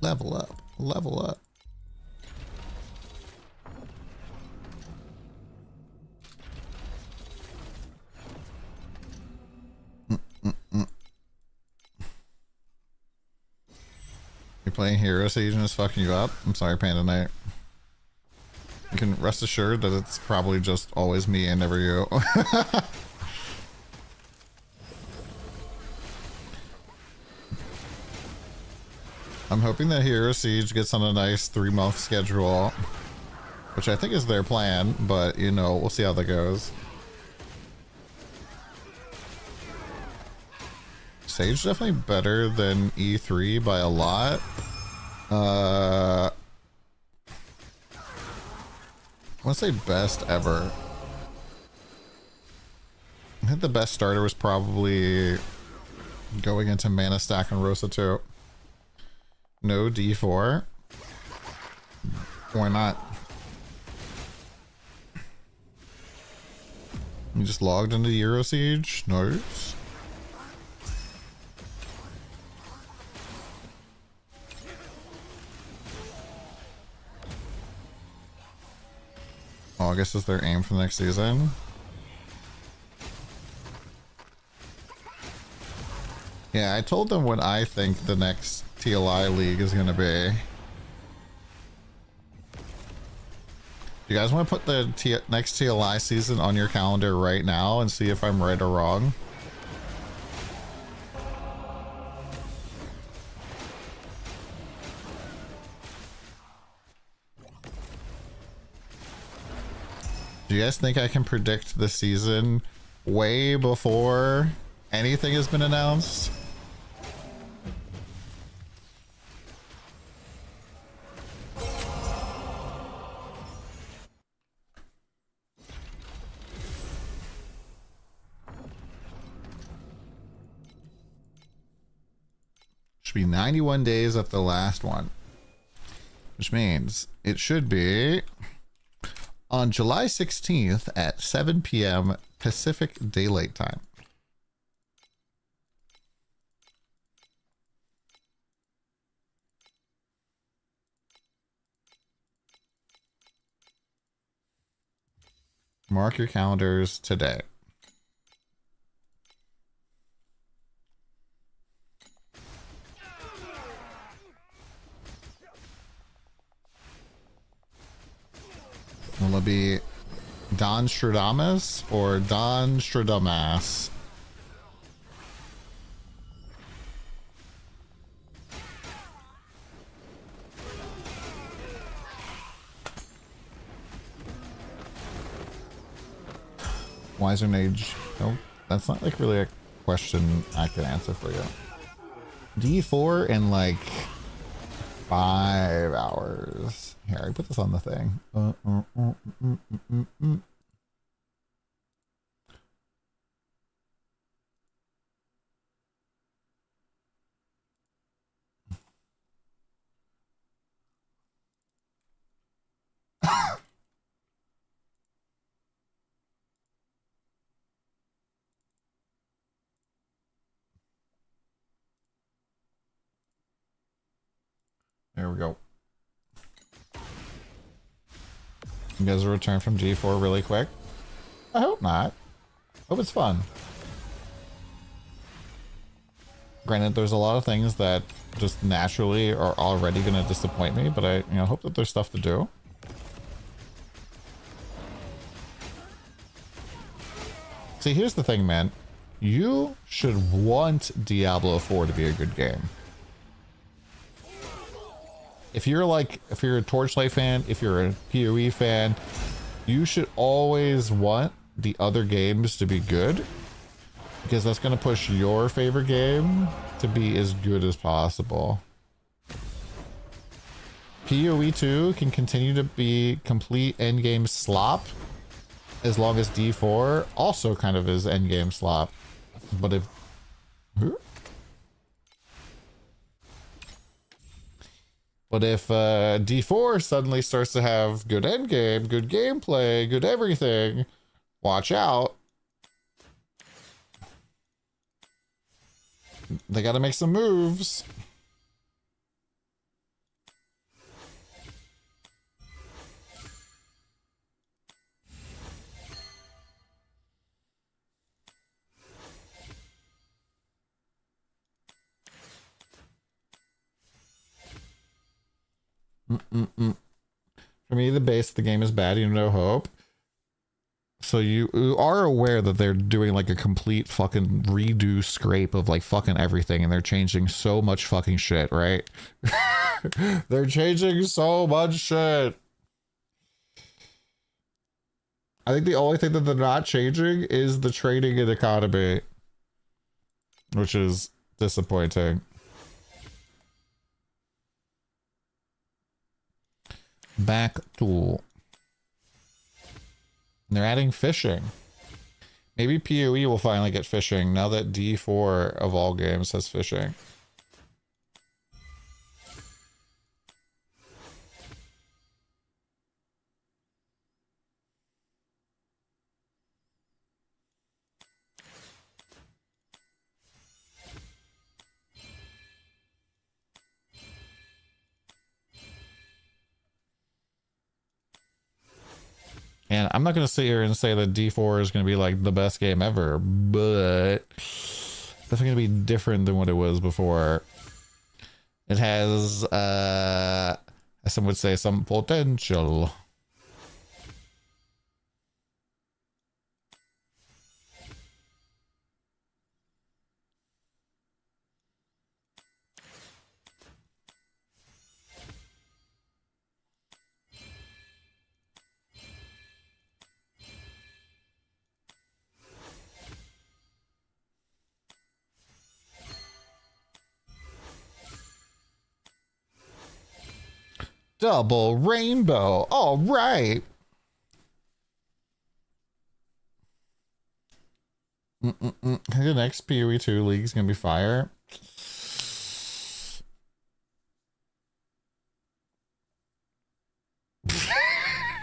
Level up, level up. You're playing Hero Siege and it's fucking you up? I'm sorry, Panda Knight. You can rest assured that it's probably just always me and never you. I'm hoping that Hero Siege gets on a nice 3-month schedule which I think is their plan, but you know, we'll see how that goes. Sage definitely better than E3 by a lot. I want to say best ever. I think the best starter was probably going into Mana Stack and Rosa 2. No D4. Why not? You just logged into Euro Siege. Nice. August is their aim for the next season. Yeah, I told them what I think the next TLI league is going to be. You guys want to put the next TLI season on your calendar right now and see if I'm right or wrong? Do you guys think I can predict the season way before anything has been announced? Should be 91 days of the last one, which means it should be on July 16th at 7 p.m. Pacific Daylight Time. Mark your calendars today. Will it be Don Stradamus or Don Stradamas? Wiser Mage. No, that's not like really a question I can answer for you. D4 in like 5 hours. Here, I put this on the thing. There we go. You guys will return from G4 really quick? I hope not. Hope it's fun. Granted, there's a lot of things that just naturally are already going to disappoint me, but I hope that there's stuff to do. See, here's the thing, man. You should want Diablo 4 to be a good game. If you're a Torchlight fan, if you're a PoE fan, you should always want the other games to be good, because that's going to push your favorite game to be as good as possible. PoE 2 can continue to be complete endgame slop as long as D4 also kind of is endgame slop. But if... But if D4 suddenly starts to have good endgame, good gameplay, good everything, watch out. They got to make some moves. For me, the base of the game is bad. You know, hope. So you are aware that they're doing like a complete fucking redo scrape of like fucking everything, and they're changing so much fucking shit, right? They're changing so much shit. I think the only thing that they're not changing is the trading and economy, which is disappointing. Back to. They're adding fishing. Maybe PoE will finally get fishing now that D4 of all games has fishing. And I'm not going to sit here and say that D4 is going to be like the best game ever, but it's definitely going to be different than what it was before. It has, as some would say, some potential. Double rainbow. All right. The next PoE 2 league is going to be fire.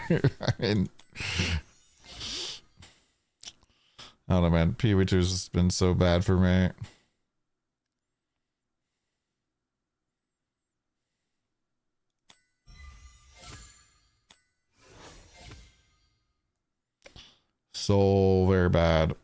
I mean, I don't know, man. PoE 2 has been so bad for me. So very bad.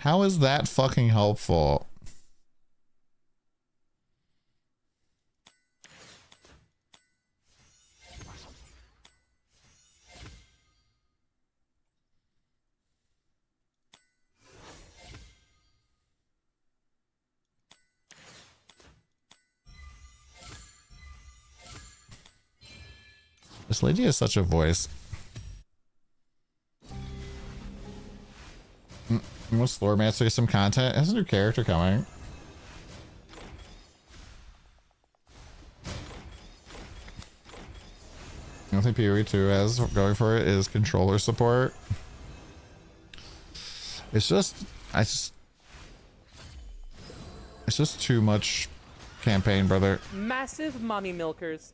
How is that fucking helpful? This lady has such a voice. Most lore master some content. Has a new character coming. I think PoE 2 has going for it is controller support. It's just it's just too much campaign, brother. Massive mommy milkers.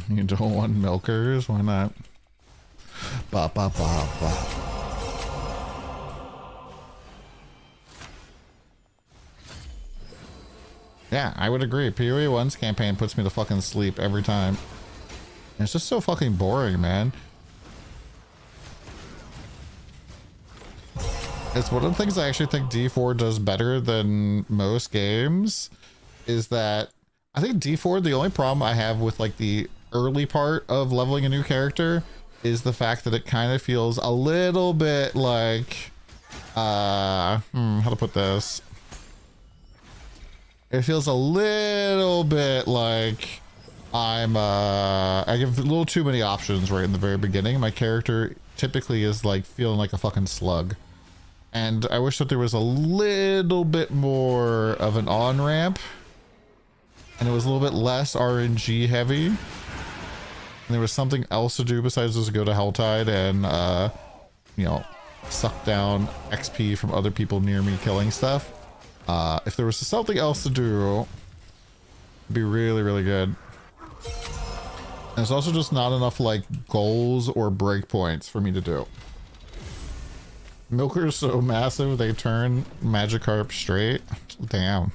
You don't want milkers? Why not? Ba ba ba ba. Yeah, I would agree. PoE 1's campaign puts me to fucking sleep every time. And it's just so fucking boring, man. It's one of the things I actually think D4 does better than most games is that I think D4, the only problem I have with like the early part of leveling a new character is the fact that it kind of feels a little bit like how to put this, it feels a little bit like I give a little too many options right in the very beginning. My character typically is like feeling like a fucking slug. And I wish that there was a little bit more of an on-ramp. And it was a little bit less RNG heavy. And there was something else to do besides just go to Helltide and, you know, suck down XP from other people near me killing stuff. If there was something else to do, it'd be really, really good. And there's also just not enough, like, goals or breakpoints for me to do. Milker's so massive, they turn Magikarp straight. Damn.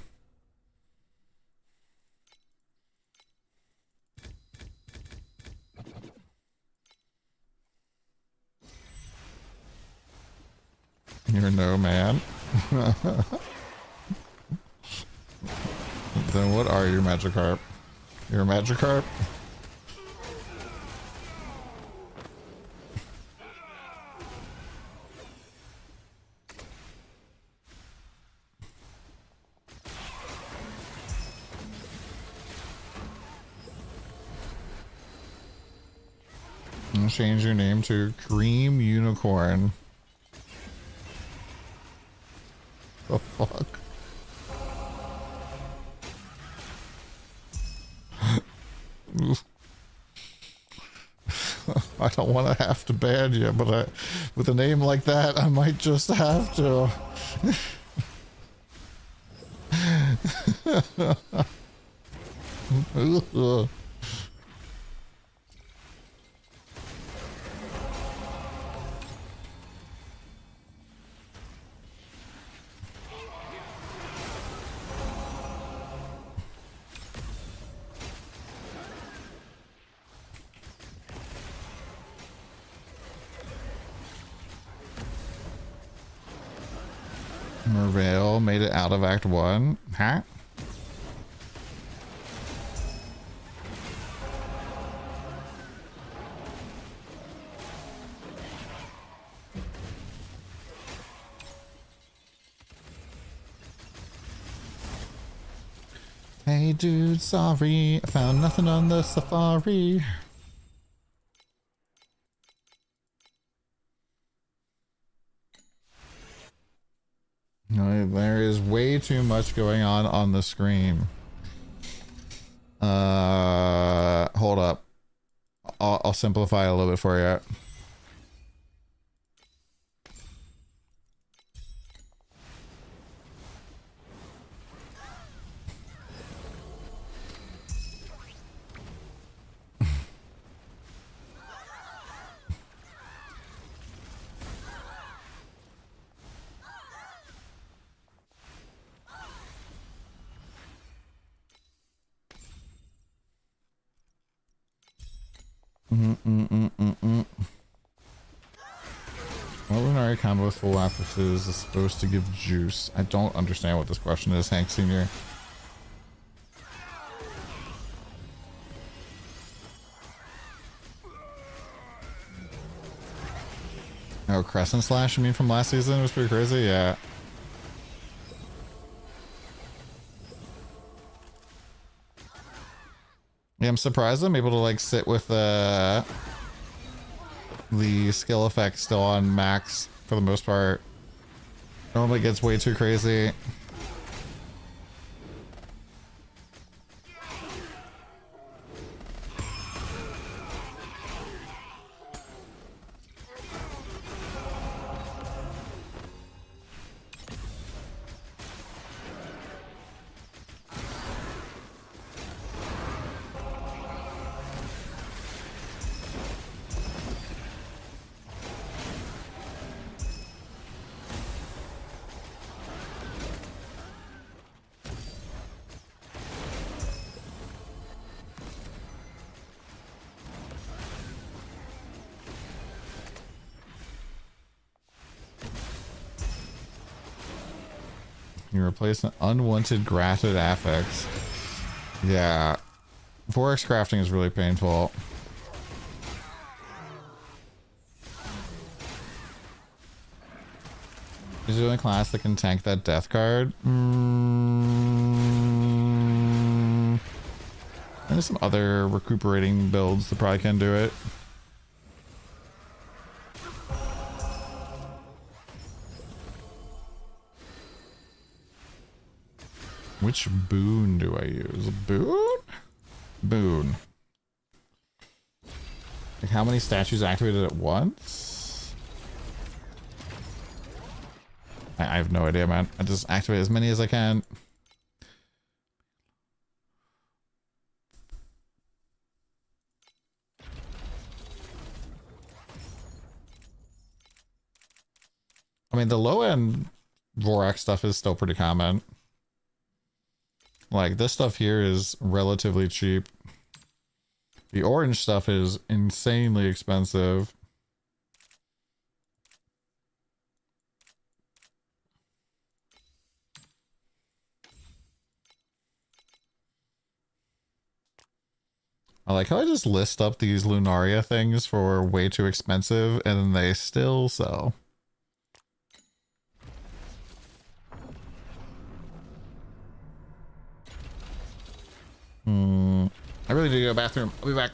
You're no man. Then what are you, Magikarp? You're a Magikarp? And change your name to Cream Unicorn. The fuck? I don't want to have to ban you, but with a name like that, I might just have to. Merveil made it out of Act 1. Huh? Hey dude, sorry, I found nothing on the safari. No, there is way too much going on the screen. Hold up. I'll simplify a little bit for you. What Lunari combo with full actresses is supposed to give juice? I don't understand what this question is, Hank Sr. Oh, Crescent Slash, you mean from last season? It was pretty crazy, yeah. Yeah, I'm surprised I'm able to like sit with the skill effect still on max for the most part. Normally it gets way too crazy. You replace an unwanted grafted affix. Yeah. 4x crafting is really painful. Is the only class that can tank that death card? There's some other recuperating builds that probably can do it. Which boon do I use? Boon? Boon. Like how many statues activated at once? I have no idea, man. I just activate as many as I can. I mean, the low end Vorax stuff is still pretty common. Like, this stuff here is relatively cheap. The orange stuff is insanely expensive. I like how I just list up these Lunaria things for way too expensive, and then they still sell. I really need to go to the bathroom. I'll be back.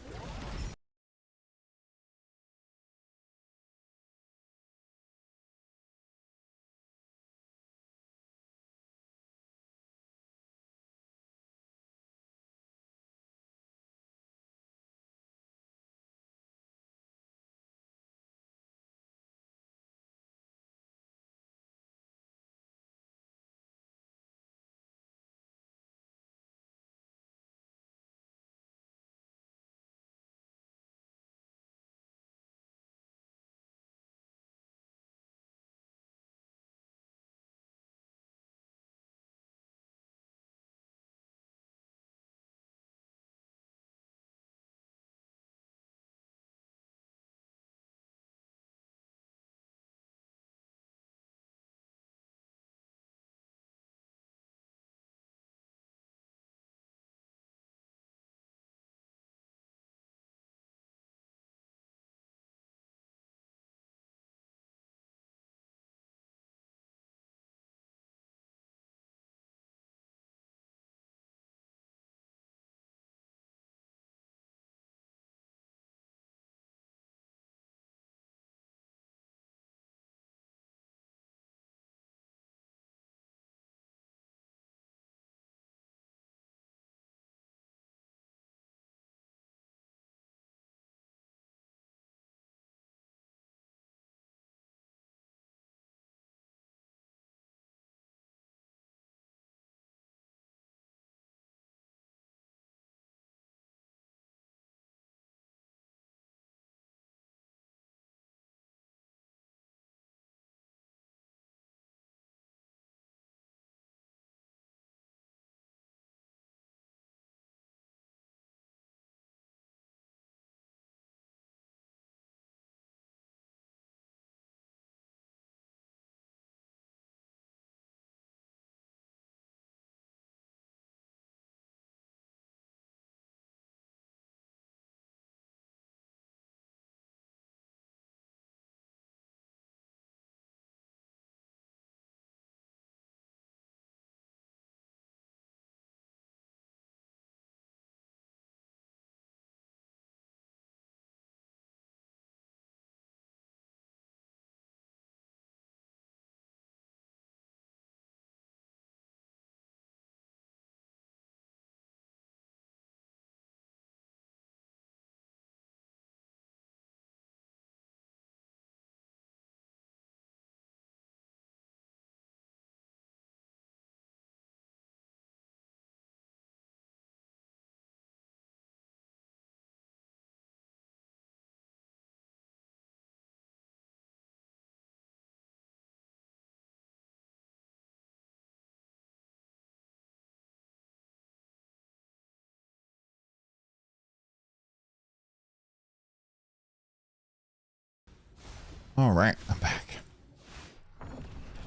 All right, I'm back.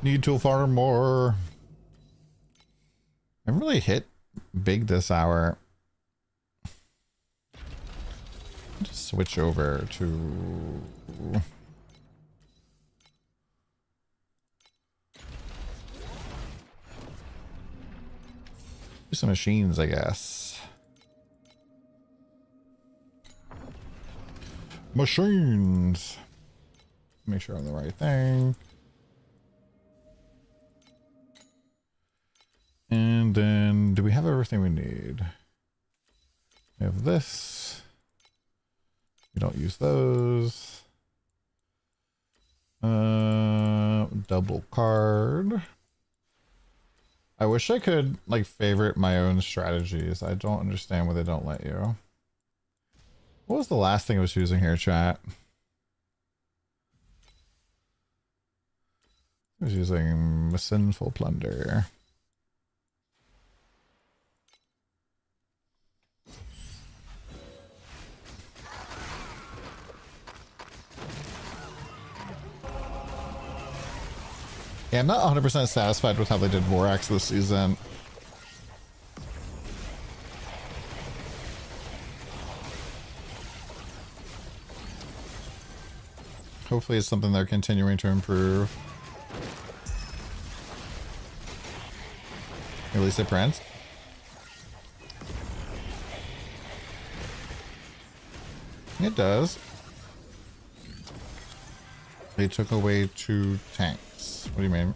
Need to farm more. I really hit big this hour. Just switch over to... do some machines, I guess. Machines. Make sure I'm the right thing. And then, do we have everything we need? We have this. We don't use those. Double card. I wish I could, like, favorite my own strategies. I don't understand why they don't let you. What was the last thing I was using here, chat? I was using Sinful Plunder. Yeah, I'm not 100% satisfied with how they did Vorax this season. Hopefully it's something they're continuing to improve. At least it prints. It does. They took away 2 tanks. What do you mean?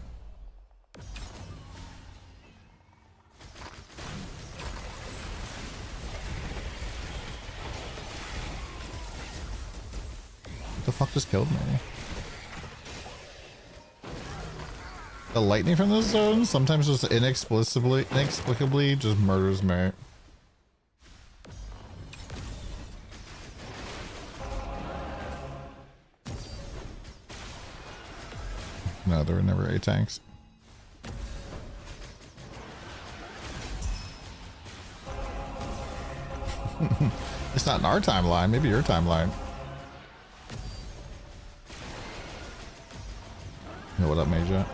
What the fuck just killed me? The lightning from this zone sometimes just inexplicably just murders me. No, there were never 8 tanks. It's not in our timeline, maybe your timeline. Yo, what up, Major?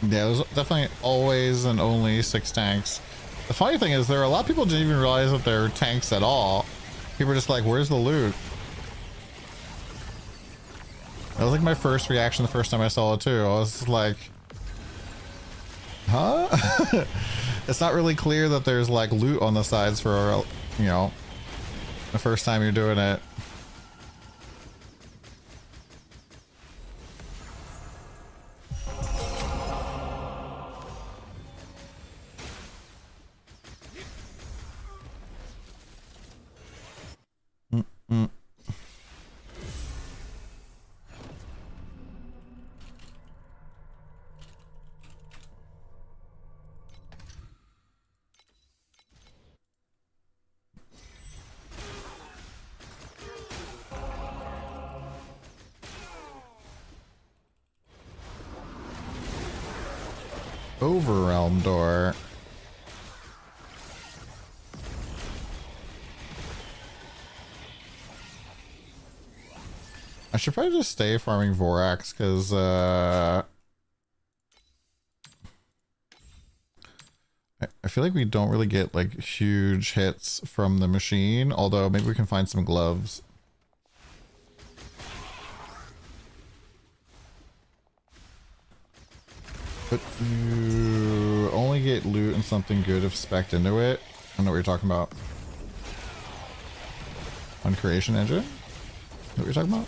Yeah, there's definitely always and only 6 tanks. The funny thing is, there are a lot of people who didn't even realize that they're tanks at all. People are just like, where's the loot? That was like my first reaction the first time I saw it too. I was just like, huh? It's not really clear that there's like loot on the sides for, you know, the first time you're doing it. Overrealm door. I should probably just stay farming Vorax because I feel like we don't really get like huge hits from the machine, although maybe we can find some gloves. But you only get loot and something good if spec'd into it. I don't know what you're talking about. On creation engine? What you're talking about?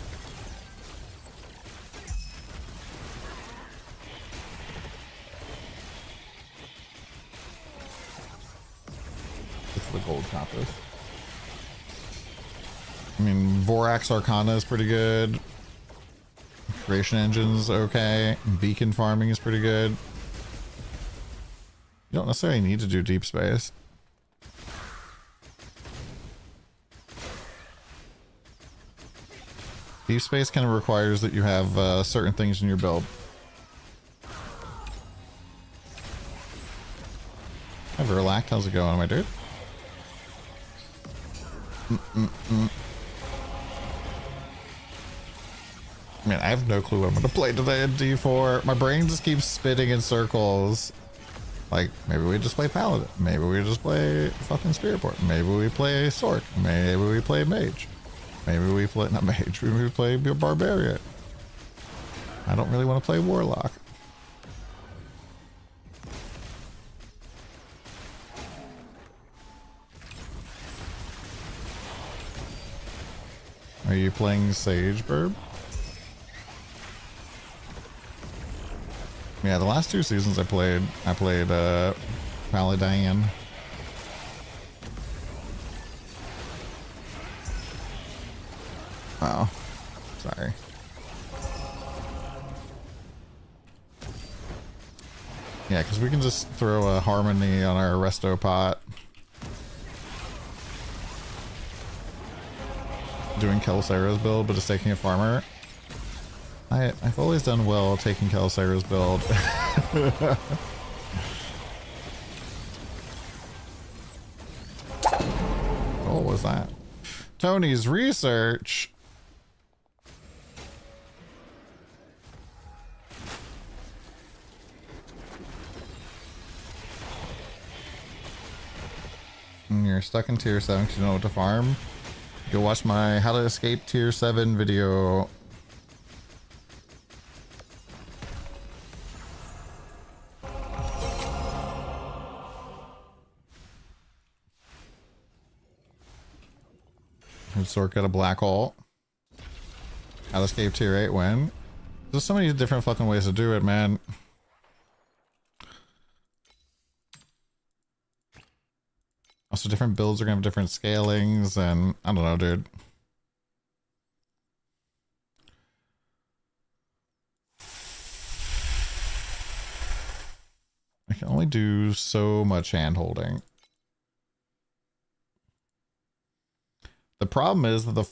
It's the gold compass. I mean, Vorax Arcana is pretty good. Creation engine's okay. Beacon farming is pretty good. You don't necessarily need to do deep space. Deep space kind of requires that you have certain things in your build. Urlac, how's it going, my dude? Man, I have no clue what I'm gonna play today in D4. My brain just keeps spinning in circles. Like, maybe we just play Paladin. Maybe we just play fucking Spirit Port. Maybe we play Sork. Maybe we play Mage. Maybe we play, not Mage, maybe we play Barbarian. I don't really want to play Warlock. Are you playing Sage, Burb? Yeah, the last 2 seasons I played Paladin. Oh, sorry. Yeah, because we can just throw a Harmony on our resto pot. Doing Kelcera's build, but just taking a farmer. I've always done well taking Kelcera's build. What was that? Tony's research. You're stuck in tier 7 because you don't know what to farm. Go watch my how to escape tier 7 video. Sork got a black hole. How to escape tier 8 win. There's so many different fucking ways to do it, man. Also, different builds are gonna have different scalings, and I don't know, dude. I can only do so much hand holding. The problem is that the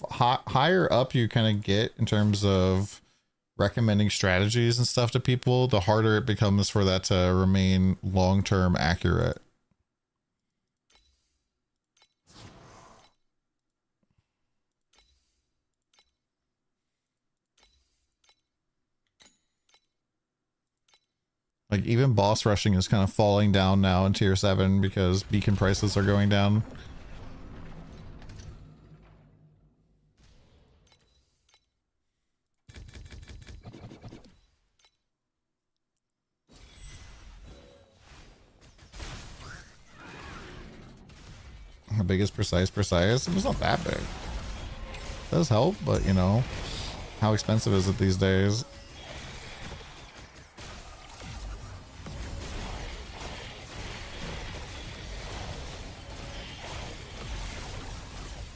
higher up you kind of get in terms of recommending strategies and stuff to people, the harder it becomes for that to remain long-term accurate. Like, even boss rushing is kind of falling down now in tier 7 because beacon prices are going down. How big is precise? It's not that big. It does help, but you know, how expensive is it these days?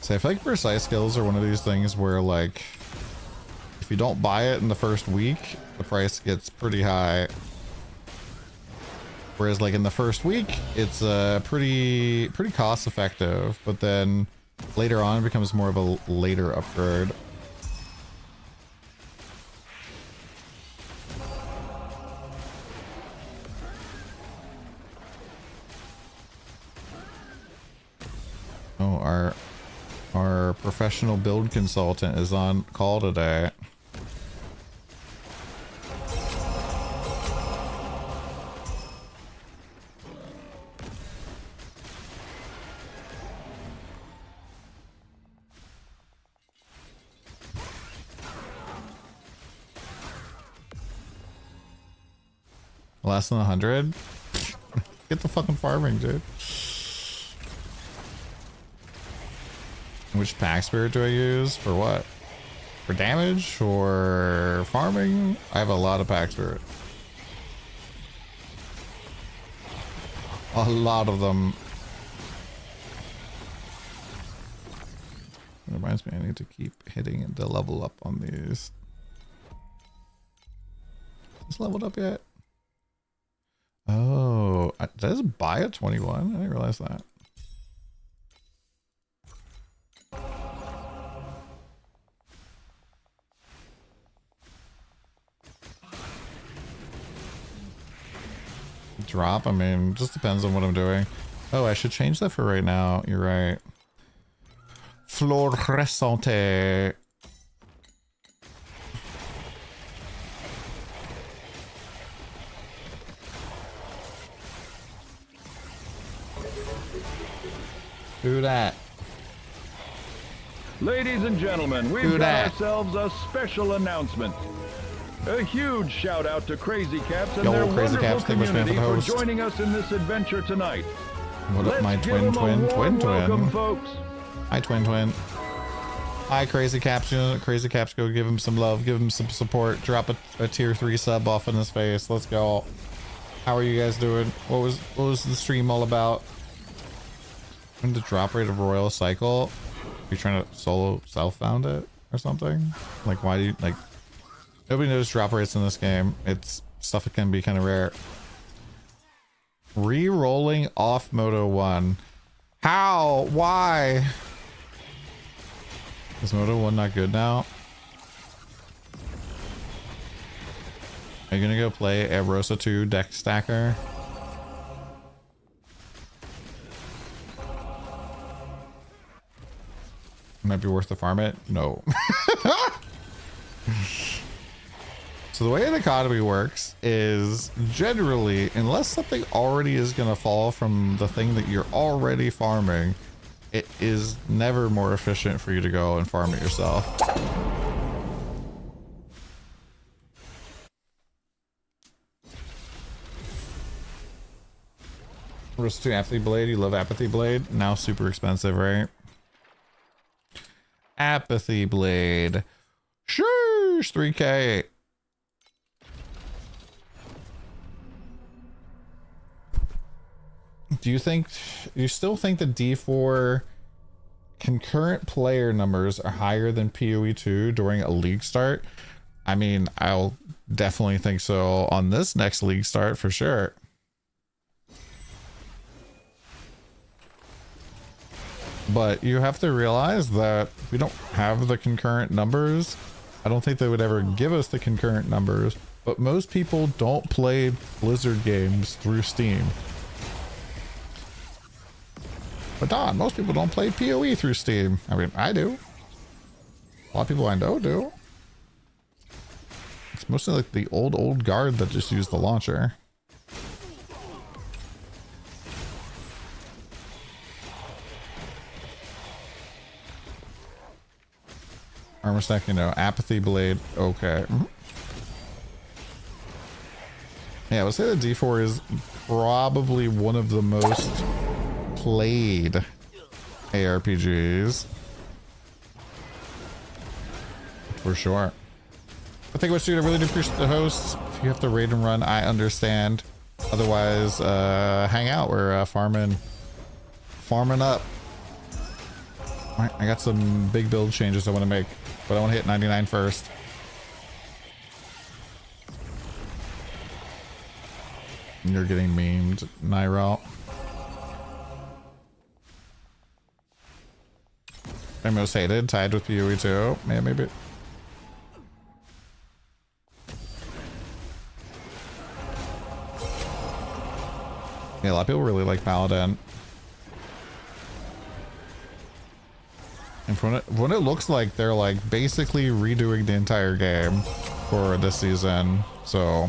So I feel like precise skills are one of these things where, like, if you don't buy it in the first week, the price gets pretty high. Whereas, like, in the first week, it's pretty cost effective, but then later on it becomes more of a later upgrade. Oh, our professional build consultant is on call today. Less than 100? Get the fucking farming, dude. Which pack spirit do I use? For what? For damage or farming? I have a lot of pack spirit. A lot of them. It reminds me I need to keep hitting the level up on these. Is this leveled up yet? Oh, did I just buy a 21? I didn't realize that. drop. I mean, just depends on what I'm doing. Oh, I should change that for right now. You're right. Fluorescente. Do that. Ladies and gentlemen, we've got ourselves a special announcement. A huge shout out to Crazy Caps and their wonderful community for joining us in this adventure tonight. What up, my twin? Welcome, folks. Hi, twin. Hi, Crazy Caps. Crazy Caps, go give him some love, give him some support. Drop a tier 3 sub off in his face. Let's go. How are you guys doing? What was the stream all about? And the drop rate of Royal Cycle? You're trying to solo self-found it or something? Like, why do you, like, nobody knows drop rates in this game. It's stuff that can be kind of rare. Re-rolling off Moto 1. How? Why? Is Moto 1 not good now? Are you gonna go play a Rosa 2 deck stacker? Might be worth to farm it? No. So the way an economy works is generally, unless something already is going to fall from the thing that you're already farming, it is never more efficient for you to go and farm it yourself. Roast to Apathy Blade. You love Apathy Blade? Now super expensive, right? Apathy Blade. Shush, 3K. Do you still think the D4 concurrent player numbers are higher than PoE 2 during a league start? I mean, I'll definitely think so on this next league start for sure. But you have to realize that we don't have the concurrent numbers. I don't think they would ever give us the concurrent numbers, but most people don't play Blizzard games through Steam. But Don, most people don't play PoE through Steam. I mean, I do. A lot of people I know do. It's mostly like the old guard that just use the launcher. Armor stack, you know, Apathy Blade. Okay. Yeah, I would say the D4 is probably one of the most played ARPGs. For sure. I think what I really do appreciate the hosts. If you have to raid and run, I understand. Otherwise, hang out. We're farming up. All right, I got some big build changes I want to make, but I want to hit 99 first. You're getting memed, Nyrel. I'm most hated, tied with PoE 2. Yeah, maybe. Yeah, a lot of people really like Paladin. And when it looks like they're like basically redoing the entire game for this season, so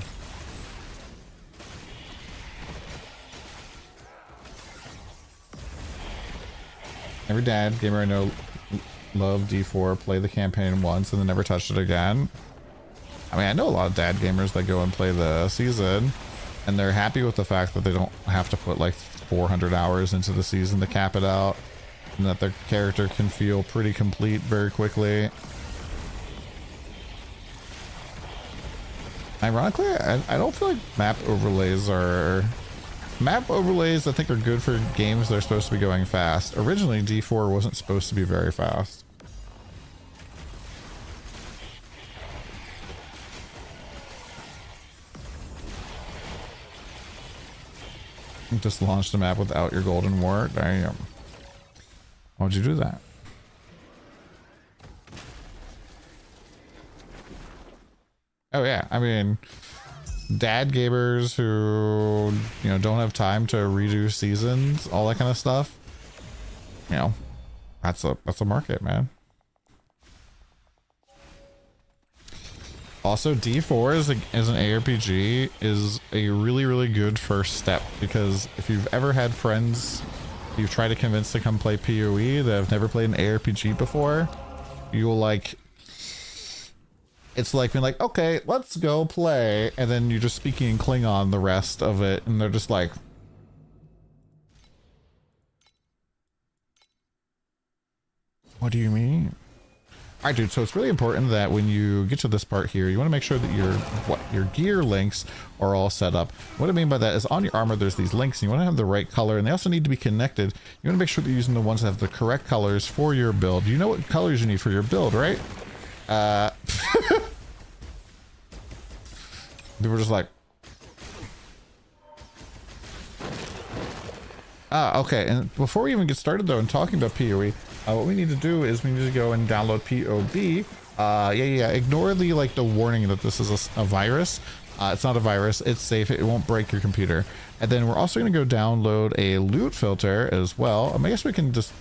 every dad gamer I know loved D4, play the campaign once and then never touched it again. I mean, I know a lot of dad gamers that go and play the season and they're happy with the fact that they don't have to put like 400 hours into the season to cap it out, and that their character can feel pretty complete very quickly. Ironically, I don't feel like map overlays I think are good for games that are supposed to be going fast. Originally, D4 wasn't supposed to be very fast. You just launched a map without your golden war. Damn. Why'd you do that? Oh yeah, I mean, dad gamers who, you know, don't have time to redo seasons, all that kind of stuff, you know, that's a market, man. Also, D4 as an ARPG is a really, really good first step, because if you've ever had friends you've tried to convince to come play PoE that have never played an ARPG before, you'll like, it's like being like, okay, let's go play, and then you're just speaking in Klingon the rest of it, and they're just like, what do you mean? All right, dude, so it's really important that when you get to this part here, you want to make sure that your gear links are all set up. What I mean by that is on your armor, there's these links, and you want to have the right color, and they also need to be connected. You want to make sure that you're using the ones that have the correct colors for your build. You know what colors you need for your build, right? People are just like, okay. And before we even get started though, and talking about PoE, what we need to do is we need to go and download POB. Yeah. Ignore the the warning that this is a virus. It's not a virus. It's safe. It won't break your computer. And then we're also going to go download a loot filter as well. I guess we can just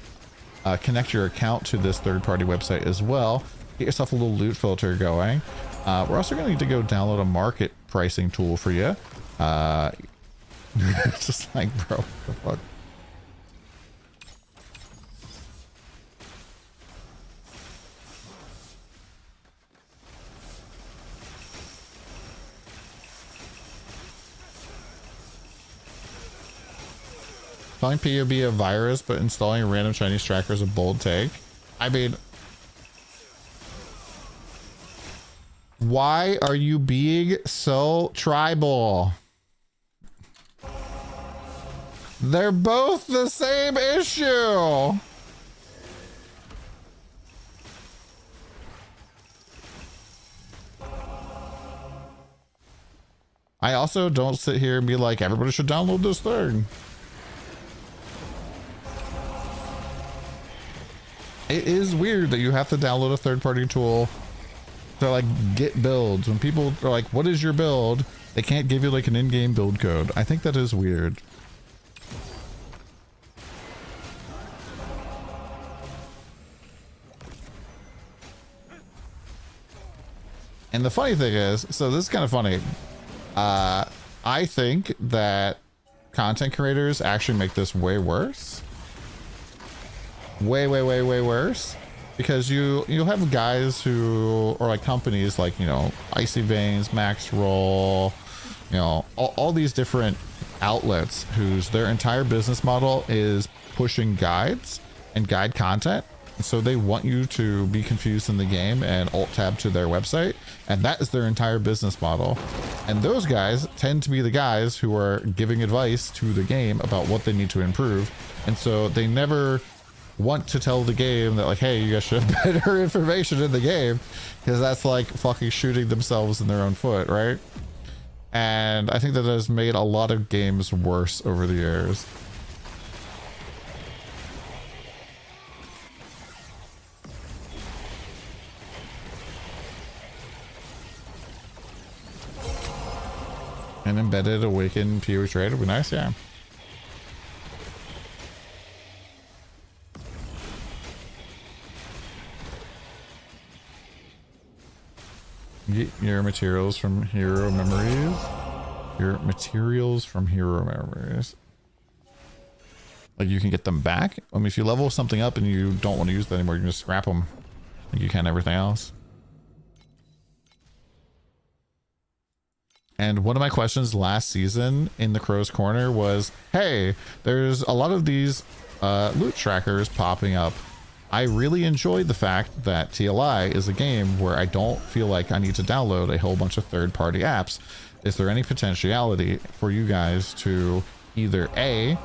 connect your account to this third-party website as well. Get yourself a little loot filter going. We're also going to need to go download a market pricing tool for you. It's just like, bro, what the fuck? Calling POB a virus, but installing a random Chinese tracker is a bold take. I mean, why are you being so tribal? They're both the same issue. I also don't sit here and be like, everybody should download this thing. It is weird that you have to download a third-party tool to like get builds. When people are like, what is your build? They can't give you like an in-game build code. I think that is weird. And the funny thing is, so this is kind of funny. I think that content creators actually make this way worse. Way worse, because you'll have guys who, or like companies like, you know, Icy Veins, Max Roll, you know, all these different outlets whose their entire business model is pushing guides and guide content. So they want you to be confused in the game and alt tab to their website, and that is their entire business model. And those guys tend to be the guys who are giving advice to the game about what they need to improve, and so they never want to tell the game that like, hey, you guys should have better information in the game, because that's like fucking shooting themselves in their own foot, right? And I think that has made a lot of games worse over the years. An embedded awakened PoE trade would be nice, yeah. Get your materials from hero memories. Your materials from hero memories. Like you can get them back. I mean, if you level something up and you don't want to use that anymore, you can just scrap them. Like you can everything else. And one of my questions last season in the Crow's Corner was, hey, there's a lot of these loot trackers popping up. I really enjoyed the fact that TLI is a game where I don't feel like I need to download a whole bunch of third-party apps. Is there any potentiality for you guys to either A,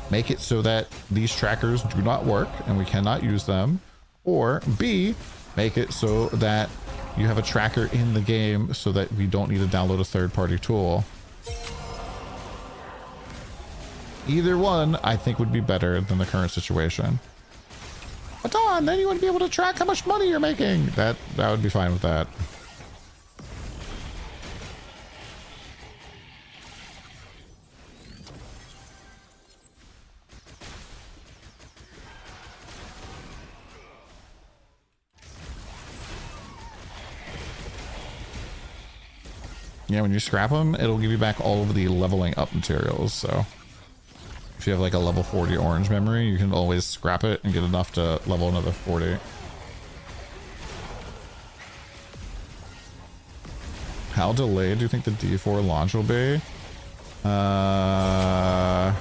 make it so that these trackers do not work and we cannot use them, or B, make it so that you have a tracker in the game so that we don't need to download a third-party tool? Either one, I think, would be better than the current situation. But Don, then you would be able to track how much money you're making. That would be fine with that. Yeah, when you scrap them, it'll give you back all of the leveling up materials. So if you have like a level 40 orange memory, you can always scrap it and get enough to level another 40. How delayed do you think the D4 launch will be? I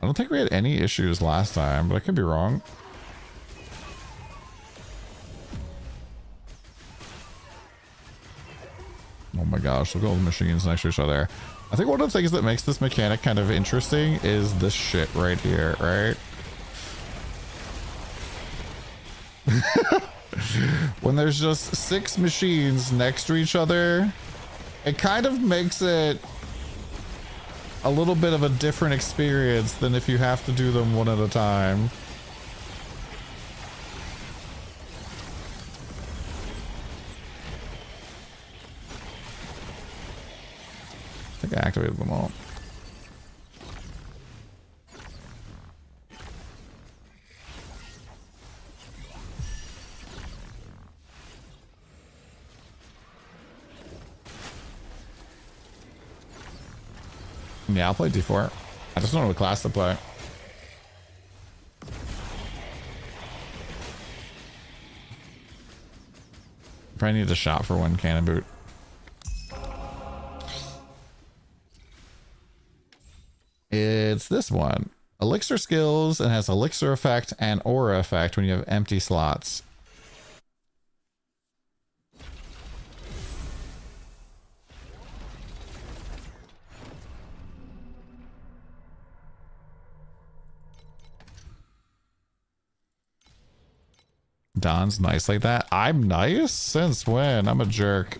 don't think we had any issues last time, but I could be wrong. Oh my gosh, look at all the machines next to each other. I think one of the things that makes this mechanic kind of interesting is this shit right here, right? When there's just 6 machines next to each other, it kind of makes it a little bit of a different experience than if you have to do them one at a time. I think I activated them all. Yeah, I'll play D4. I just don't know what class to play. Probably need a shot for 1 cannon boot. It's this one. Elixir skills and has elixir effect and aura effect when you have empty slots. Don's nice like that. I'm nice? Since when? I'm a jerk.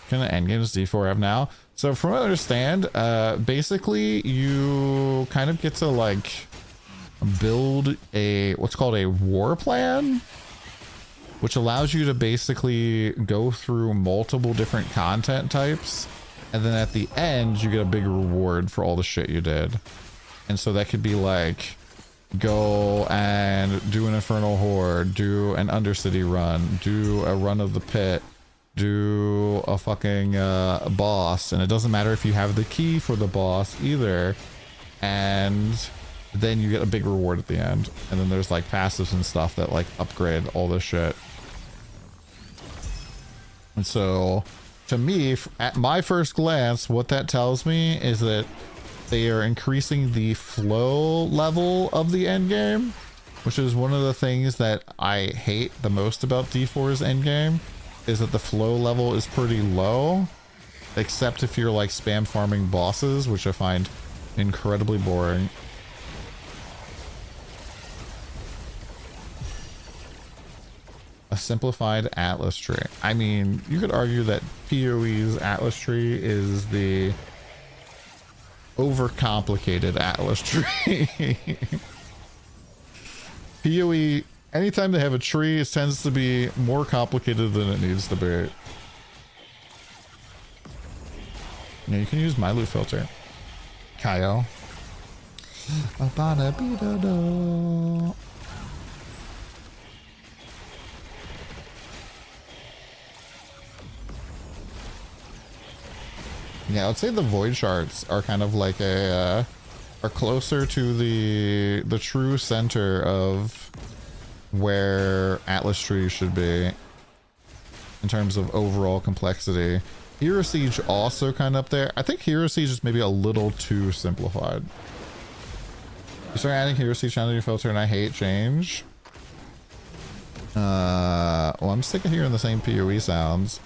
Kind of endgames D4 have now. So from what I understand, basically you kind of get to like build a what's called a war plan, which allows you to basically go through multiple different content types, and then at the end you get a big reward for all the shit you did. And so that could be like, go and do an Infernal Horde, do an Undercity run, do a run of the pit, do a fucking boss. And it doesn't matter if you have the key for the boss either. And then you get a big reward at the end. And then there's like passives and stuff that like upgrade all this shit. And so to me, at my first glance, what that tells me is that they are increasing the flow level of the end game, which is one of the things that I hate the most about D4's end game, is that the flow level is pretty low, except if you're like spam farming bosses, which I find incredibly boring. A simplified Atlas tree. I mean, you could argue that PoE's Atlas tree is the overcomplicated Atlas tree. PoE, anytime they have a tree, it tends to be more complicated than it needs to be. Yeah, you can use my loot filter. Kyle. Yeah, I would say the void shards are kind of like a are closer to the true center of where Atlas Tree should be in terms of overall complexity. Hero Siege also kind of up there. I think Hero Siege is maybe a little too simplified. You start adding Hero Siege onto your filter and I hate change. Well, I'm sick of hearing the same PoE sounds.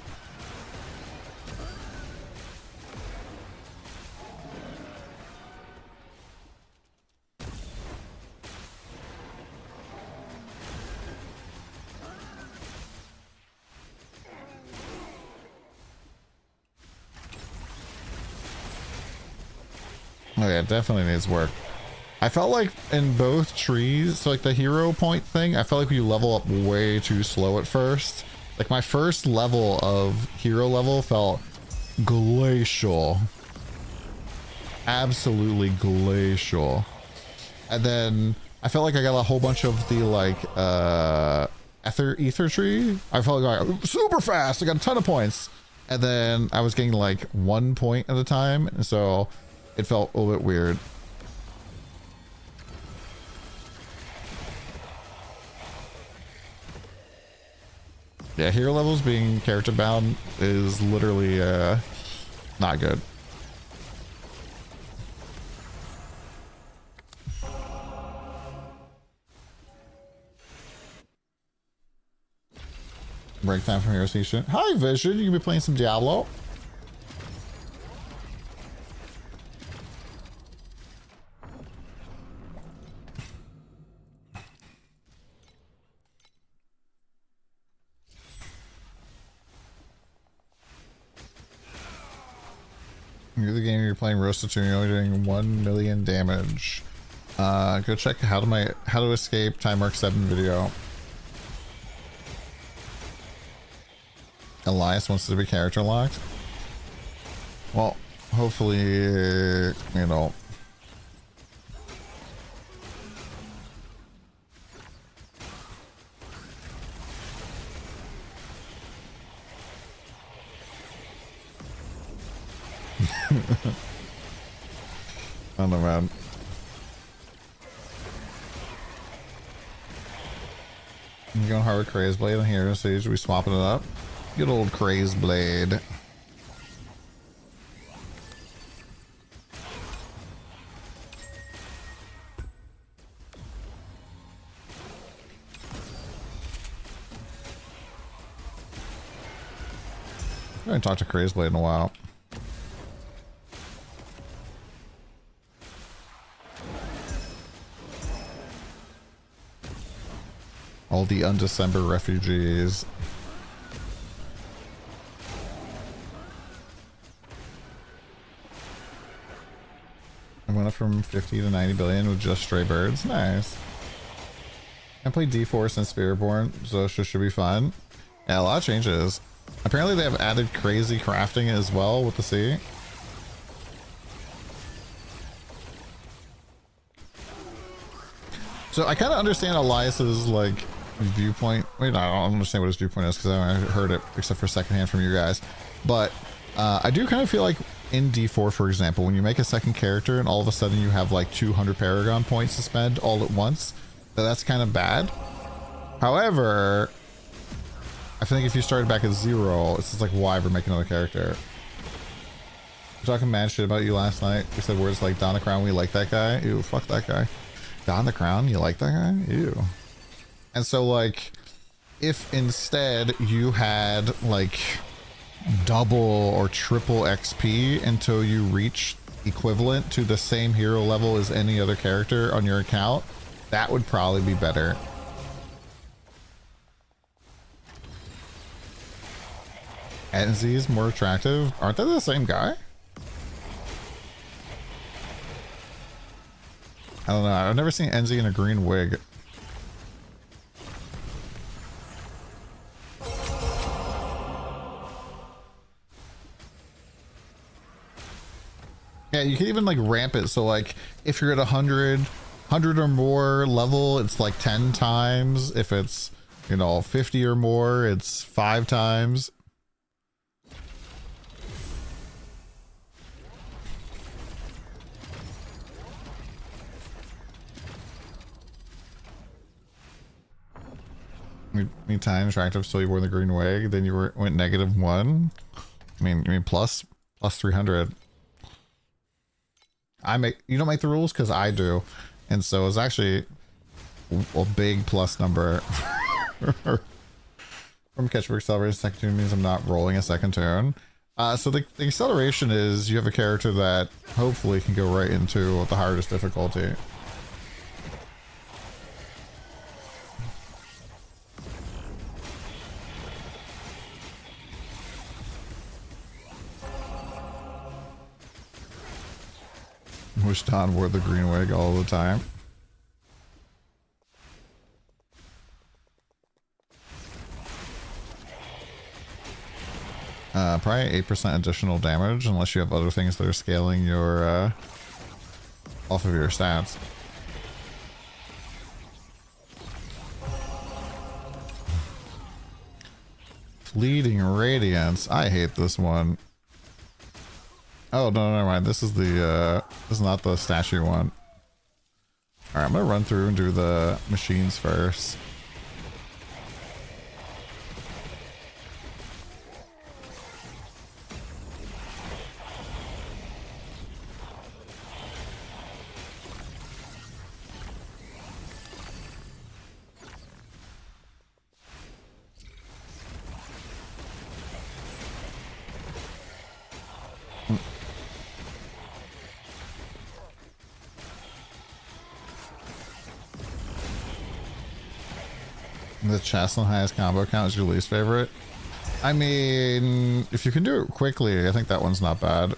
Oh yeah, it definitely needs work. I felt like in both trees, so like the hero point thing, I felt like you level up way too slow at first. Like my first level of hero level felt glacial. Absolutely glacial. And then I felt like I got a whole bunch of the like ether tree. I felt like super fast. I got a ton of points. And then I was getting like 1 point at a time. And so it felt a little bit weird. Yeah, hero levels being character bound is literally not good. Break time from Hero Station. Hi Vision, you can be playing some Diablo. You're the game you're playing Roasted to, you're only doing 1 million damage. Go check how to escape time mark 7 video. Elias wants to be character locked. Well, hopefully, you know. I don't know, man. I'm going hard with Craze Blade on here, so usually we swapping it up. Good old Craze Blade. I haven't talked to Craze Blade in a while. All the Undecember refugees. I went up from 50 to 90 billion with just stray birds. Nice. I played D4 since Spiritborn, so it should be fun. Yeah, a lot of changes. Apparently they have added crazy crafting as well with the sea. So I kind of understand Elias's like viewpoint. Wait, I don't understand what his viewpoint is because I haven't heard it except for secondhand from you guys. But I do kind of feel like in D4, for example, when you make a second character and all of a sudden you have like 200 Paragon points to spend all at once, that's kind of bad. However, I think if you started back at 0, it's just like, why ever make another character? We're talking mad shit about you last night. We said words like DonTheCrown, we like that guy. Ew, fuck that guy. DonTheCrown, you like that guy? Ew. And so like, if instead you had like double or triple XP until you reach equivalent to the same hero level as any other character on your account, that would probably be better. Enzy is more attractive. Aren't they the same guy? I don't know. I've never seen Enzy in a green wig. Yeah, you can even like ramp it. So like if you're at 100 or more level, it's like 10 times. If it's, you know, 50 or more, it's 5 times. Many times attractive, so you wore the green wig, then you went -1. I mean plus 300. You don't make the rules because I do, and so it's actually a big plus number. From catch for acceleration, second tune means I'm not rolling a second turn. So the acceleration is you have a character that hopefully can go right into the hardest difficulty. Wish Don wore the green wig all the time. Probably 8% additional damage unless you have other things that are scaling your off of your stats. Fleeting Radiance. I hate this one. Oh, no, never mind. This is the, this is not the statue one. Alright, I'm gonna run through and do the machines first. The chest on highest combo count is your least favorite. I mean, if you can do it quickly, I think that one's not bad.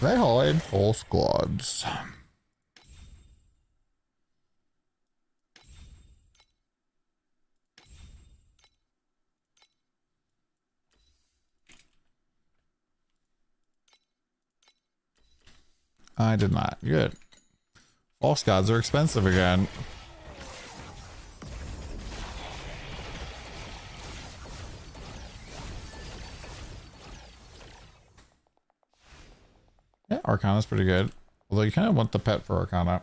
They hide full squads. I did not. Good. False gods are expensive again. Yeah, Arcana's pretty good. Although you kind of want the pet for Arcana.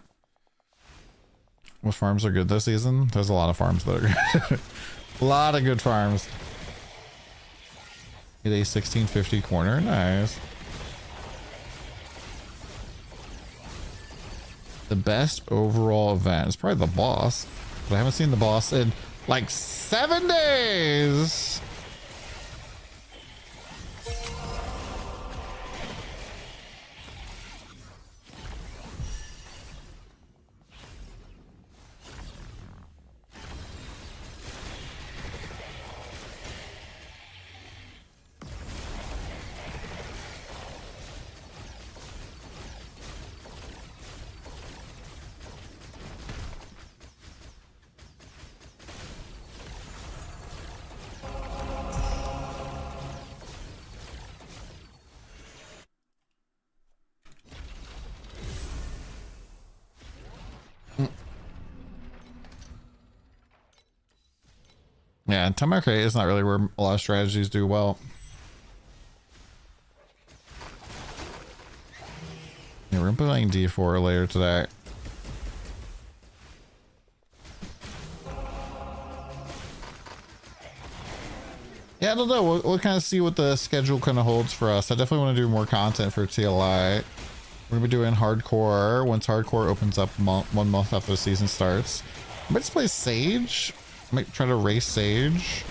What farms are good this season? There's a lot of farms that are good. A lot of good farms. Get a 1650 corner. Nice. The best overall event is probably the boss. But I haven't seen the boss in like 7 days. Yeah, and Time Arcade is not really where a lot of strategies do well. Yeah, we're playing D4 later today. Yeah, I don't know. We'll kind of see what the schedule kind of holds for us. I definitely want to do more content for TLI. We're going to be doing hardcore once hardcore opens up 1 month after the season starts. I might just play Sage. I might try to race Sage.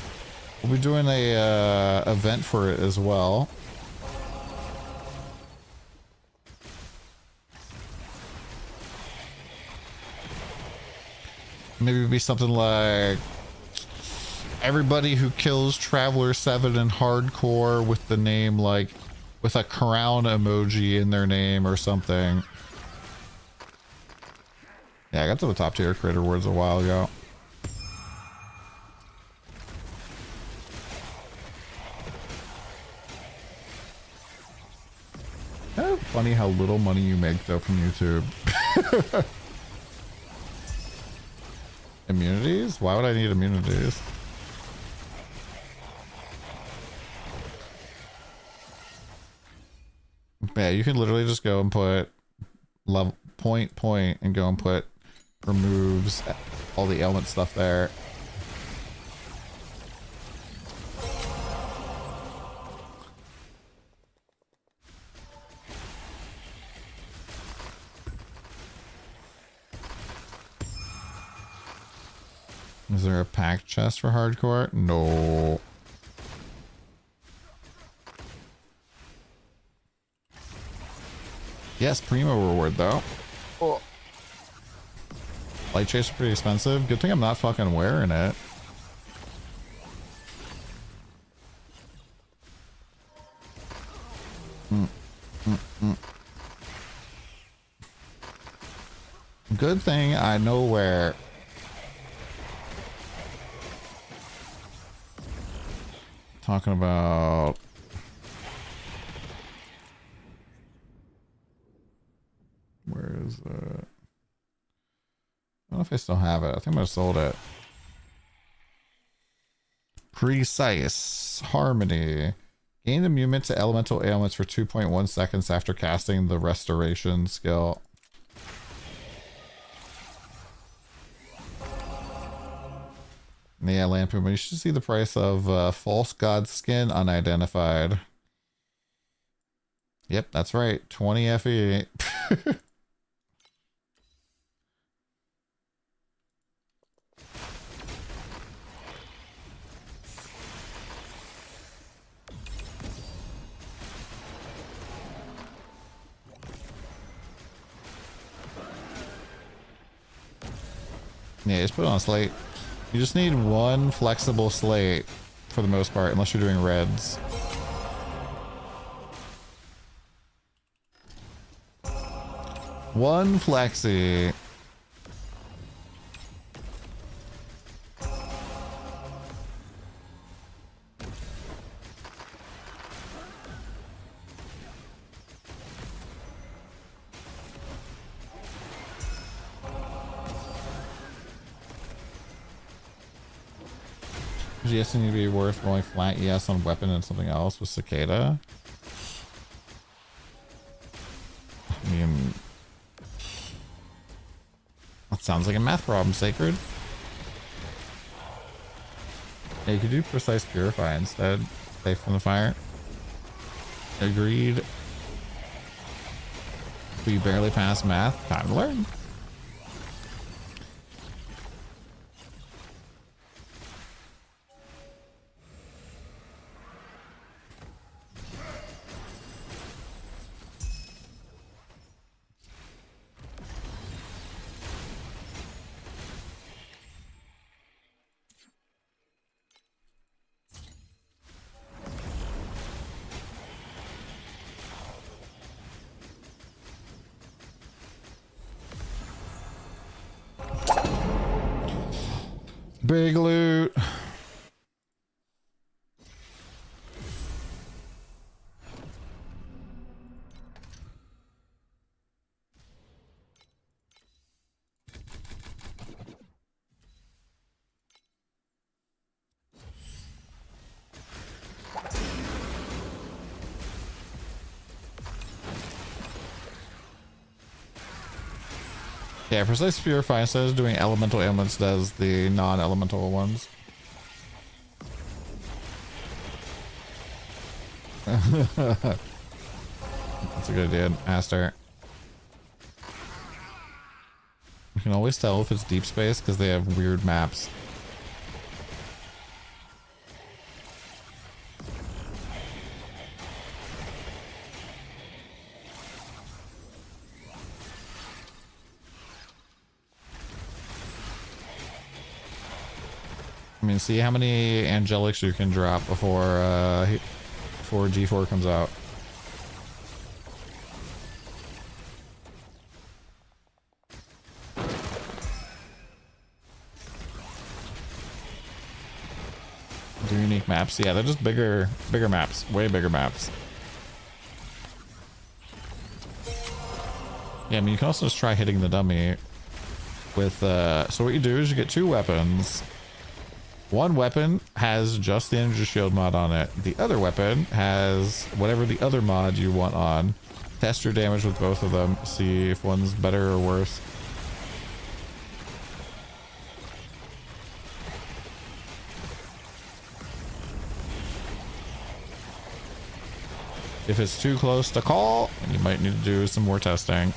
We'll be doing a event for it as well. Maybe it'd be something like everybody who kills Traveler 7 in hardcore with the name, like with a crown emoji in their name or something. Yeah, I got to the top tier creator awards a while ago. Kind of funny how little money you make though from YouTube. Immunities? Why would I need immunities? Yeah, you can literally just go and put level point and go and put removes all the ailment stuff there. Is there a pack chest for hardcore? No. Yes, primo reward though. Oh. Light chase are pretty expensive. Good thing I'm not fucking wearing it. Good thing I know where. Talking about. Where is it? I don't know if I still have it. I think I might have sold it. Precise Harmony. Gain immunity to elemental ailments for 2.1 seconds after casting the restoration skill. Yeah, Lampoon, but you should see the price of False God Skin unidentified. Yep, that's right. 20 FE. Yeah, just put it on a slate. You just need one flexible slate for the most part, unless you're doing reds. One flexi. GS need to be worth rolling flat ES on weapon and something else with Cicada. I mean, that sounds like a math problem, Sacred. Yeah, you could do Precise Purify instead. Safe from the fire. Agreed. We barely passed math. Time to learn. Big loot. Yeah, Precise Purify instead of doing elemental ailments does the non-elemental ones. That's a good idea, Aster. You can always tell if it's deep space because they have weird maps. I mean, see how many angelics you can drop before G4 comes out. Do unique maps? Yeah, they're just bigger maps, way bigger maps. Yeah, I mean, you can also just try hitting the dummy with. So what you do is you get two weapons. One weapon has just the energy shield mod on it. The other weapon has whatever the other mod you want on. Test your damage with both of them. See if one's better or worse. If it's too close to call, you might need to do some more testing.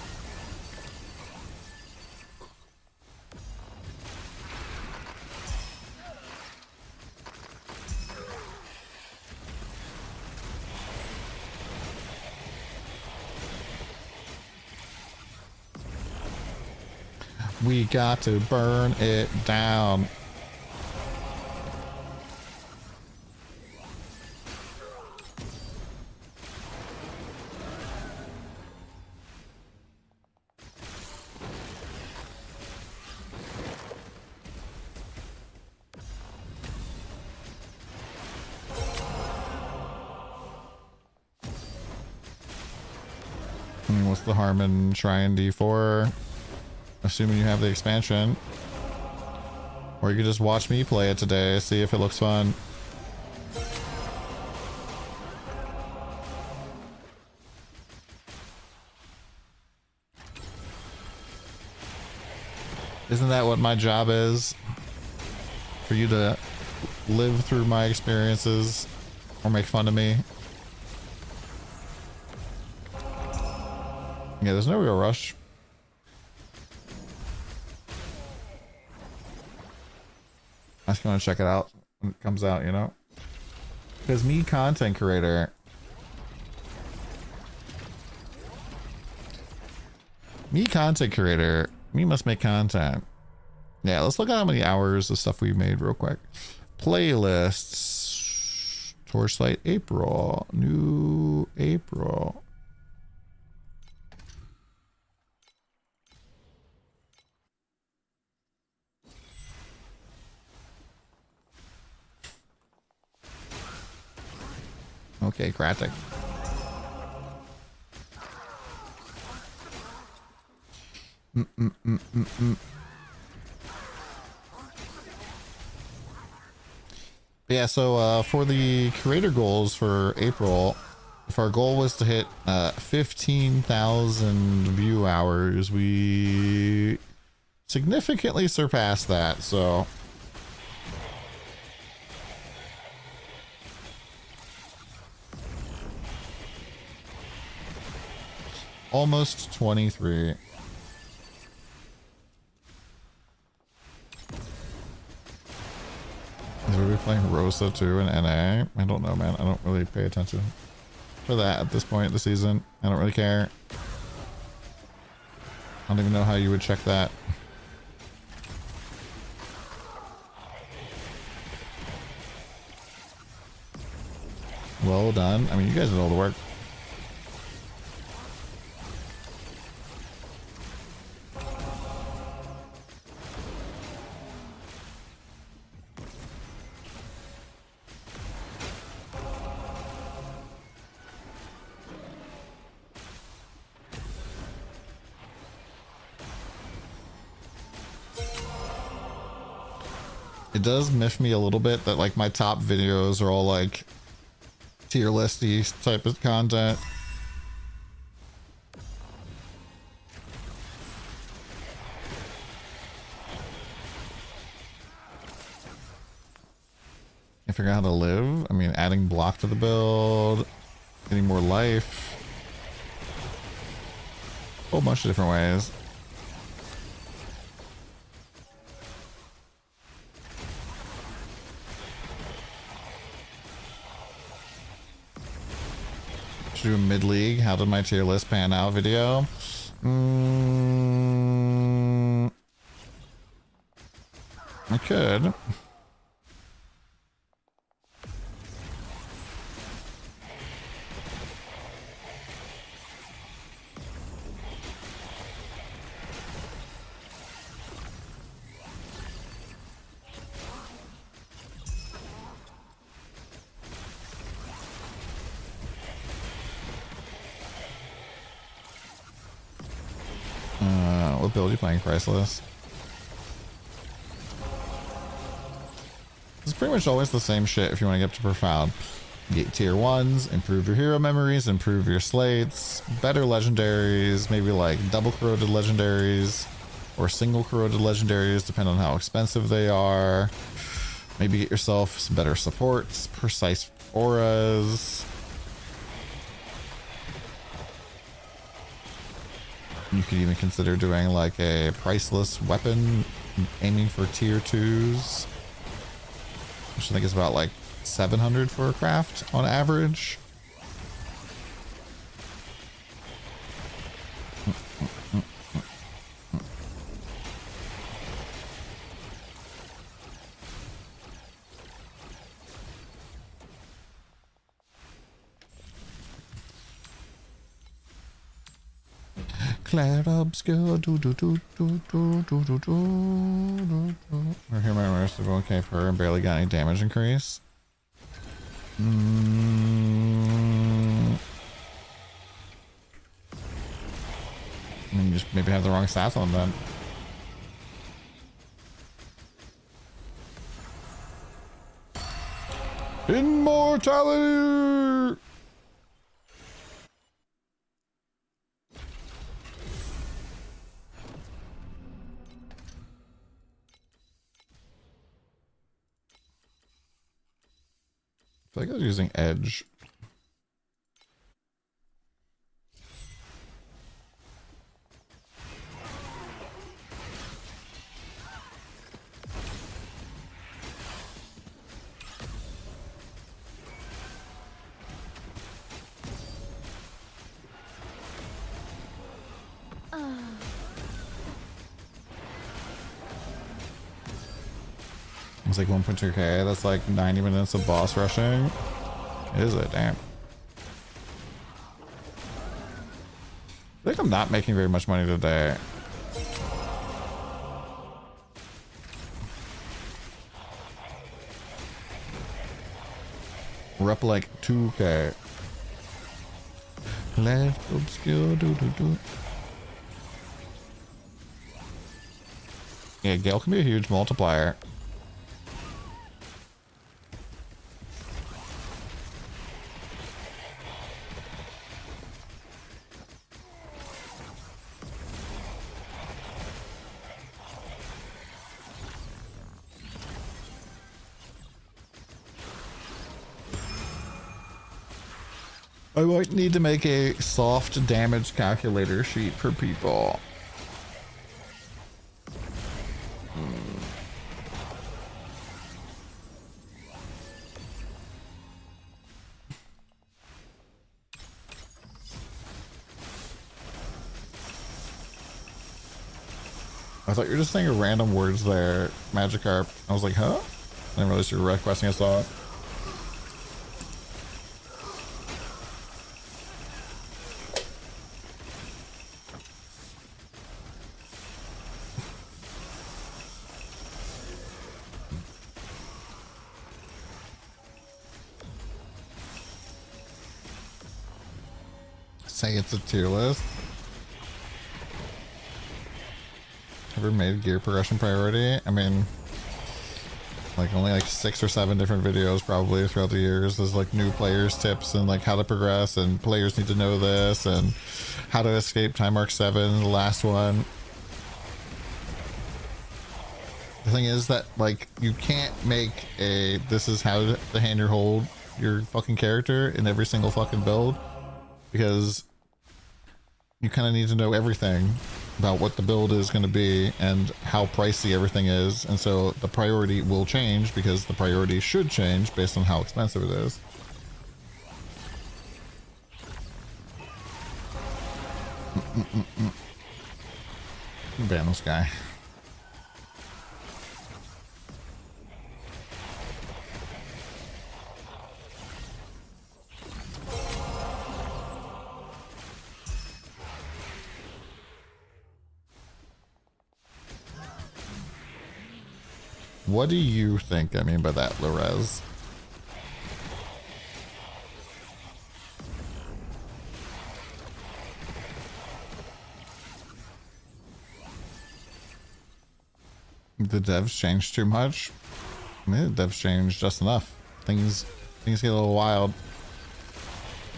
We got to burn it down. What's the harm in trying D4? Assuming you have the expansion. Or you could just watch me play it today, see if it looks fun. Isn't that what my job is? For you to live through my experiences or make fun of me? Yeah, there's no real rush. I just want to check it out when it comes out, you know? Because me, content creator. Me, content creator. Me must make content. Yeah, let's look at how many hours of stuff we made real quick. Playlists. Torchlight April. New April. Okay, Kratic. Yeah, so for the creator goals for April, if our goal was to hit 15,000 view hours, we significantly surpassed that, so... Almost 23. Are we playing Rosa too in NA? I don't know, man. I don't really pay attention for that at this point in the season. I don't really care. I don't even know how you would check that. Well done. I mean, you guys did all the work. It does miff me a little bit that like my top videos are all like tier listy type of content. I figure out how to live. I mean, adding block to the build, getting more life, a whole bunch of different ways. Do a mid-league, how did my tier list pan out video? I could. What build are you playing, Priceless? It's pretty much always the same shit if you want to get up to Profound. Get tier 1s, improve your hero memories, improve your slates, better legendaries, maybe like double corroded legendaries or single corroded legendaries, depending on how expensive they are. Maybe get yourself some better supports, precise auras. You could even consider doing like a priceless weapon, aiming for tier 2s, which I think is about like 700 for a craft on average. Cloud obscure. We're here, my rest of okay for her and barely got any damage increase. You just maybe have the wrong stats on them. Immortality! I feel like I was using Edge. It's like 1.2k. That's like 90 minutes of boss rushing. Is it? Damn. I think I'm not making very much money today. We're up like 2k. Left obscure. Yeah, Gale can be a huge multiplier. I might need to make a soft damage calculator sheet for people. I thought you were just saying random words there, Magikarp. I was like, huh? I didn't realize you were requesting a song. Say it's a tier list. Ever made gear progression priority? I mean, like only like 6 or 7 different videos probably throughout the years. There's like new players tips and like how to progress and players need to know this and how to escape time mark 7, the last one. The thing is that like you can't make a this is how to hand your hold your fucking character in every single fucking build, because you kind of need to know everything about what the build is going to be and how pricey everything is, and so the priority will change because the priority should change based on how expensive it is. Ban this guy. What do you think I mean by that, Lorez? The devs changed too much? I mean, the devs changed just enough. Things get a little wild.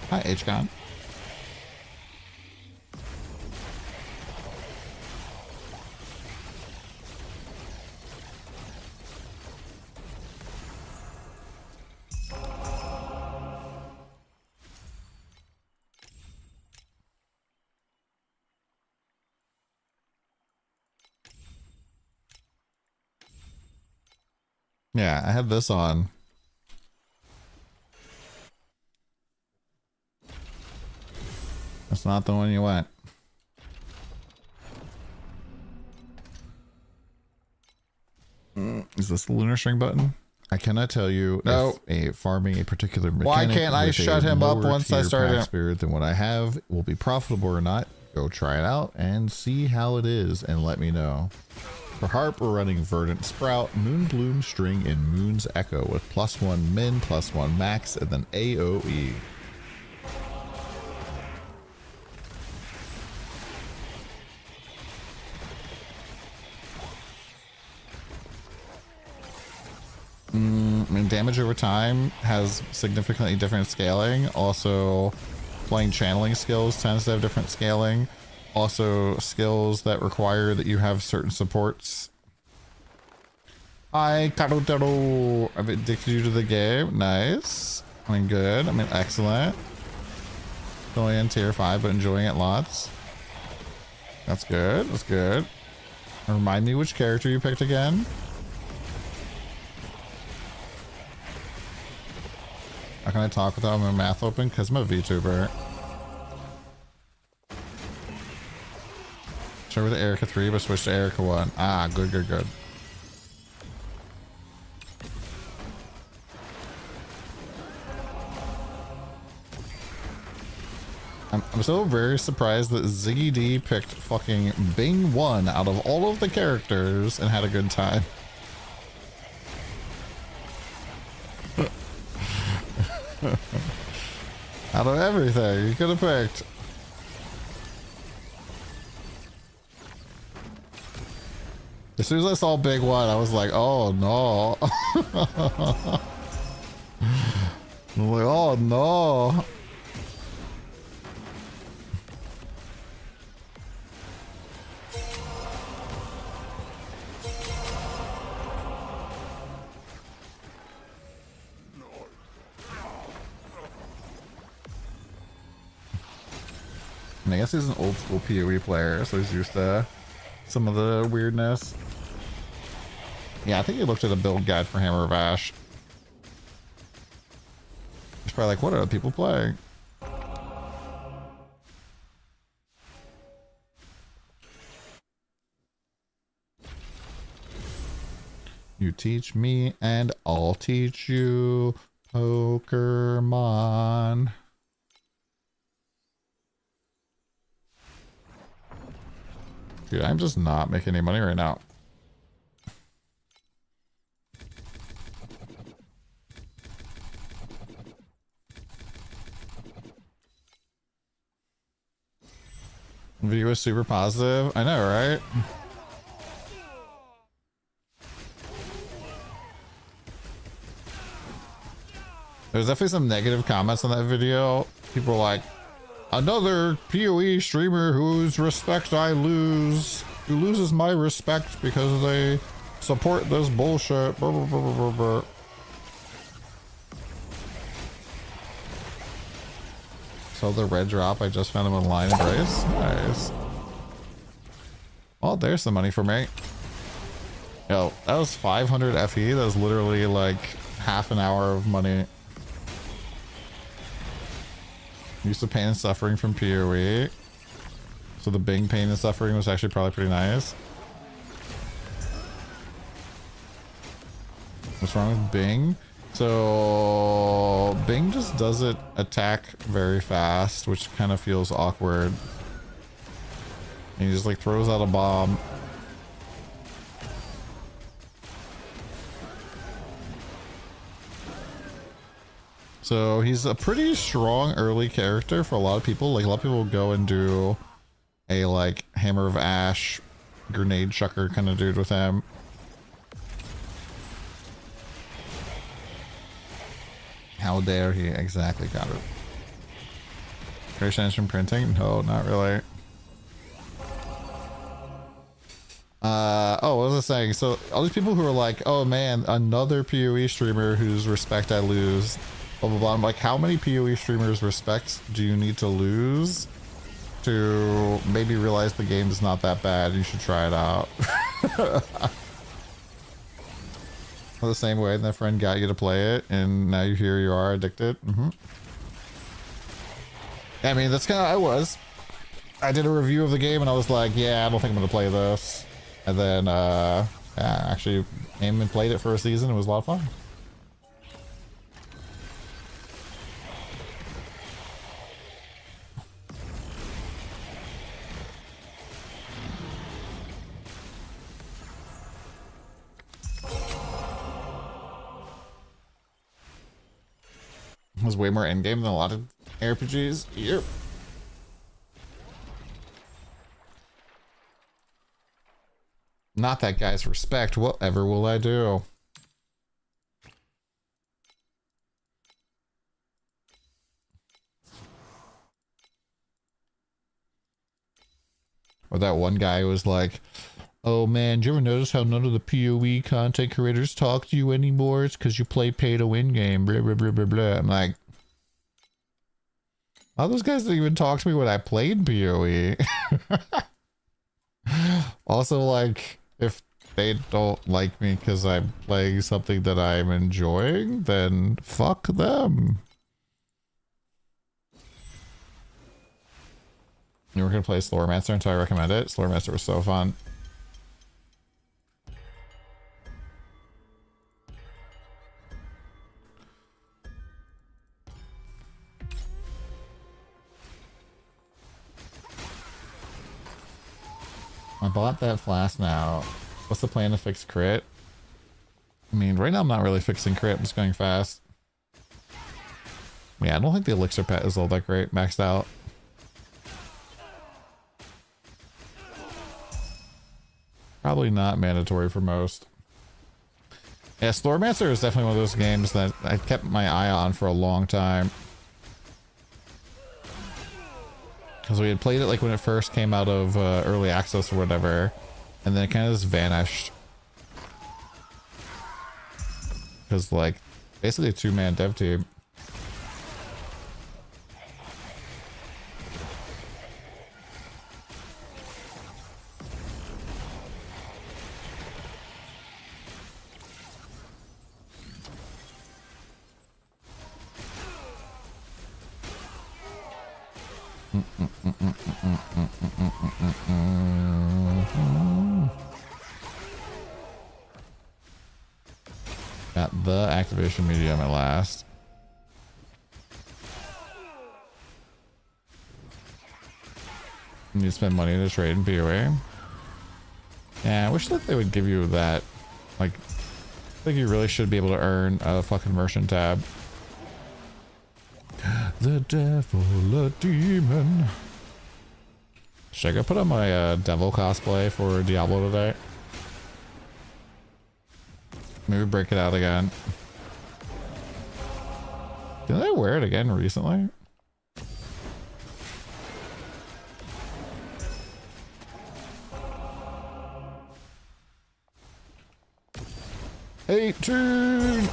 Hi, HCon. Yeah, I had this on. That's not the one you want. Is this the lunar string button? I cannot tell you if farming a particular mechanic. Why can't I shut him up once I start him? Spirit than what I have will be profitable or not. Go try it out and see how it is and let me know. For harp, we're running Verdant Sprout, Moonbloom String, and Moon's Echo with +1 min, +1 max, and then AoE. I mean, damage over time has significantly different scaling. Also, playing channeling skills tends to have different scaling. Also, skills that require that you have certain supports. Hi, Karotero. I've addicted you to the game. Nice. I mean, good. I mean, excellent. Going in tier 5, but enjoying it lots. That's good. That's good. Remind me which character you picked again. How can I talk without my mouth open? Because I'm a VTuber. Start with Erica 3, but switch to Erica 1. Ah, good, good, good. I'm so very surprised that Ziggy D picked fucking Bing 1 out of all of the characters and had a good time. Out of everything you could have picked. As soon as I saw Big 1, I was like, oh no. I'm like, oh no. And I guess he's an old school PoE player, so he's used to some of the weirdness. Yeah, I think he looked at a build guide for Hammer of Ash. He's probably like, what are people playing? You teach me and I'll teach you Pokemon. Dude, I'm just not making any money right now. Video is super positive. I know, right? There's definitely some negative comments on that video. People are like, another PoE streamer whose respect I lose. Who loses my respect because they support this bullshit. Brr, brr, brr, brr, brr. So the red drop, I just found him online. Embrace. Nice. Well, there's some money for me. Yo, that was 500 FE. That was literally like half an hour of money. Used to pain and suffering from PoE. So the Bing pain and suffering was actually probably pretty nice. What's wrong with Bing? So Bing just doesn't attack very fast, which kind of feels awkward. And he just like throws out a bomb. So he's a pretty strong early character for a lot of people. Like a lot of people will go and do a like Hammer of Ash, grenade chucker kind of dude with him. How dare he? Exactly, got it. Creation engine printing? No, not really. Oh, what was I saying? So all these people who are like, oh man, another PoE streamer whose respect I lose. Blah, blah, blah. I'm like, how many PoE streamers' respect do you need to lose to maybe realize the game is not that bad and you should try it out? The same way that friend got you to play it and now here you are addicted. I mean, that's kind of I was. I did a review of the game and I was like, yeah, I don't think I'm going to play this. And then, yeah, actually came and played it for a season. It was a lot of fun. was way more endgame than a lot of RPGs. Yep. Not that guy's respect. Whatever will I do? Or that one guy was like, oh man, do you ever notice how none of the PoE content creators talk to you anymore? It's because you play pay to win game. Blah, blah, blah, blah, blah. I'm like, all those guys didn't even talk to me when I played PoE. Also, like, if they don't like me because I'm playing something that I'm enjoying, then fuck them. You were gonna play Sloremaster until I recommend it. Sloremaster was so fun. I bought that flask now. What's the plan to fix crit? I mean, right now I'm not really fixing crit. I'm just going fast. Yeah, I don't think the elixir pet is all that great. Maxed out. Probably not mandatory for most. Yeah, Sloremaster is definitely one of those games that I kept my eye on for a long time. Because we had played it like when it first came out of early access or whatever. And then it kind of just vanished. Because like, basically a two-man dev team. Got the activation medium at last. You need to spend money to trade in PoE. Yeah, I wish that they would give you that. Like, I think you really should be able to earn a fucking merchant tab. The devil, a demon. Should I go put on my devil cosplay for Diablo today? Maybe break it out again. Did I wear it again recently? '18.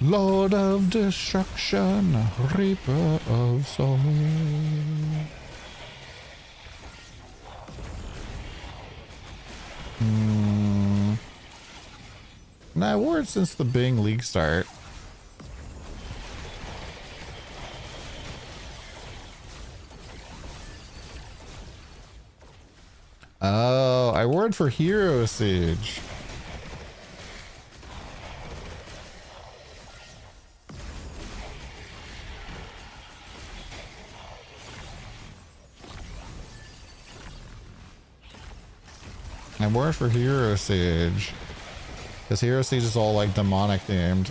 Lord of Destruction, Reaper of Soul. And I wore it since the Bing League start. Oh, I wore it for Hero Siege. I wore it for Hero Siege. Because Hero Siege is all like demonic themed.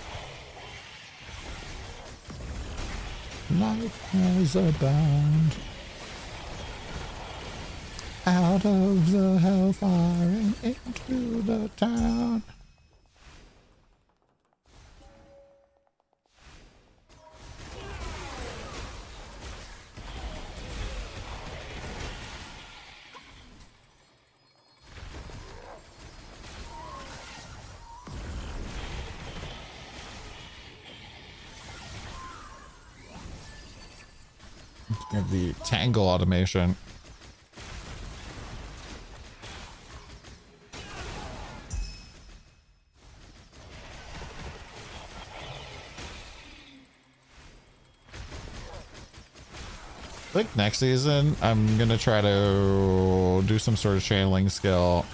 Life has abound. Out of the hellfire and into the town. Have the tangle automation. I think next season I'm gonna try to do some sort of channeling skill.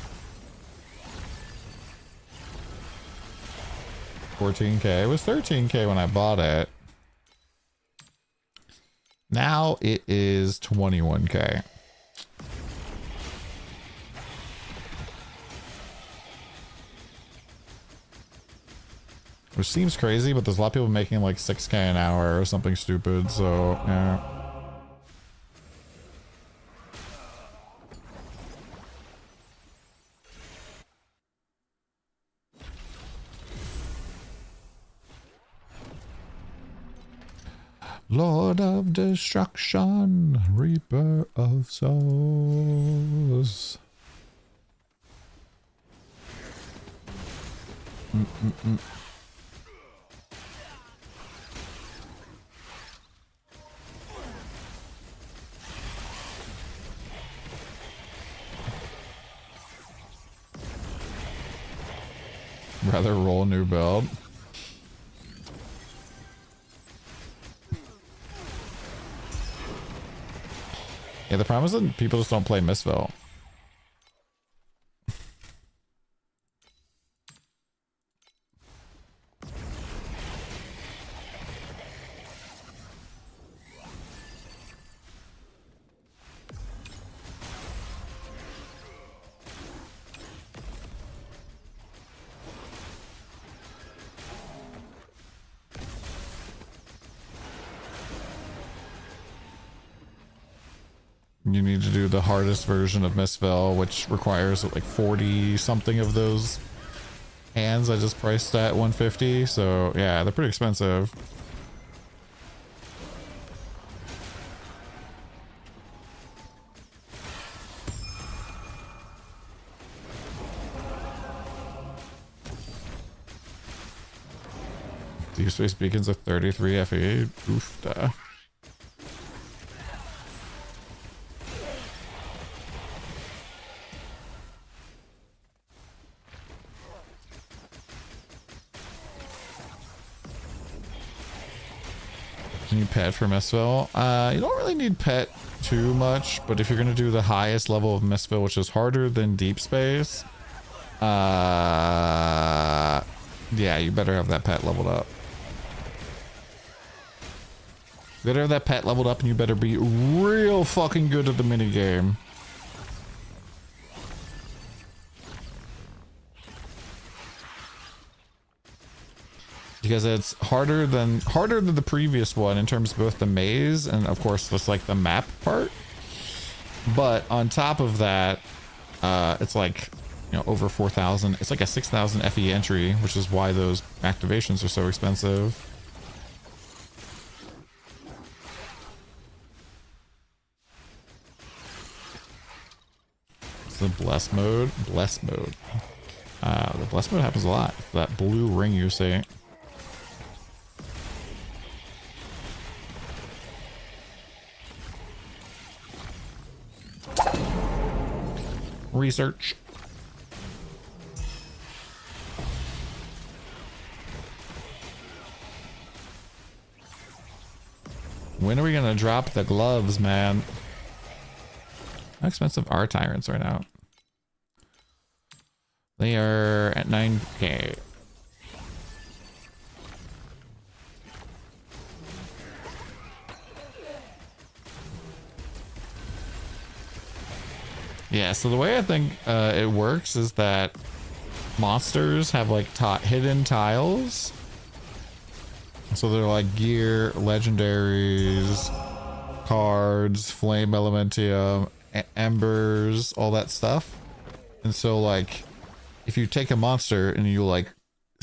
14k. It was 13k when I bought it. Now it is 21k. Which seems crazy, but there's a lot of people making like 6K an hour or something stupid, so yeah. Lord of Destruction, Reaper of Souls. Rather roll a new build. Yeah, the problem is that people just don't play Mistville. You need to do the hardest version of Mistville, which requires like 40 something of those hands. I just priced at 150, so yeah, they're pretty expensive. Deep Space Beacons are 33 FE. Oof, duh. Can you pet for Mistville? You don't really need pet too much, but if you're going to do the highest level of Mistville, which is harder than Deep Space, yeah, you better have that pet leveled up. You better have that pet leveled up, and you better be real fucking good at the minigame. Because it's harder than the previous one in terms of both the maze and of course just like the map part. But on top of that, it's like, you know, over 4,000. It's like a 6,000 FE entry, which is why those activations are so expensive. It's the bless mode. Bless mode. The bless mode happens a lot. That blue ring you see. Research. When are we gonna drop the gloves, man? How expensive are tyrants right now? They are at 9K. Yeah, so the way I think it works is that monsters have like hidden tiles. So they're like gear, legendaries, cards, flame elementium, embers, all that stuff. And so like if you take a monster and you like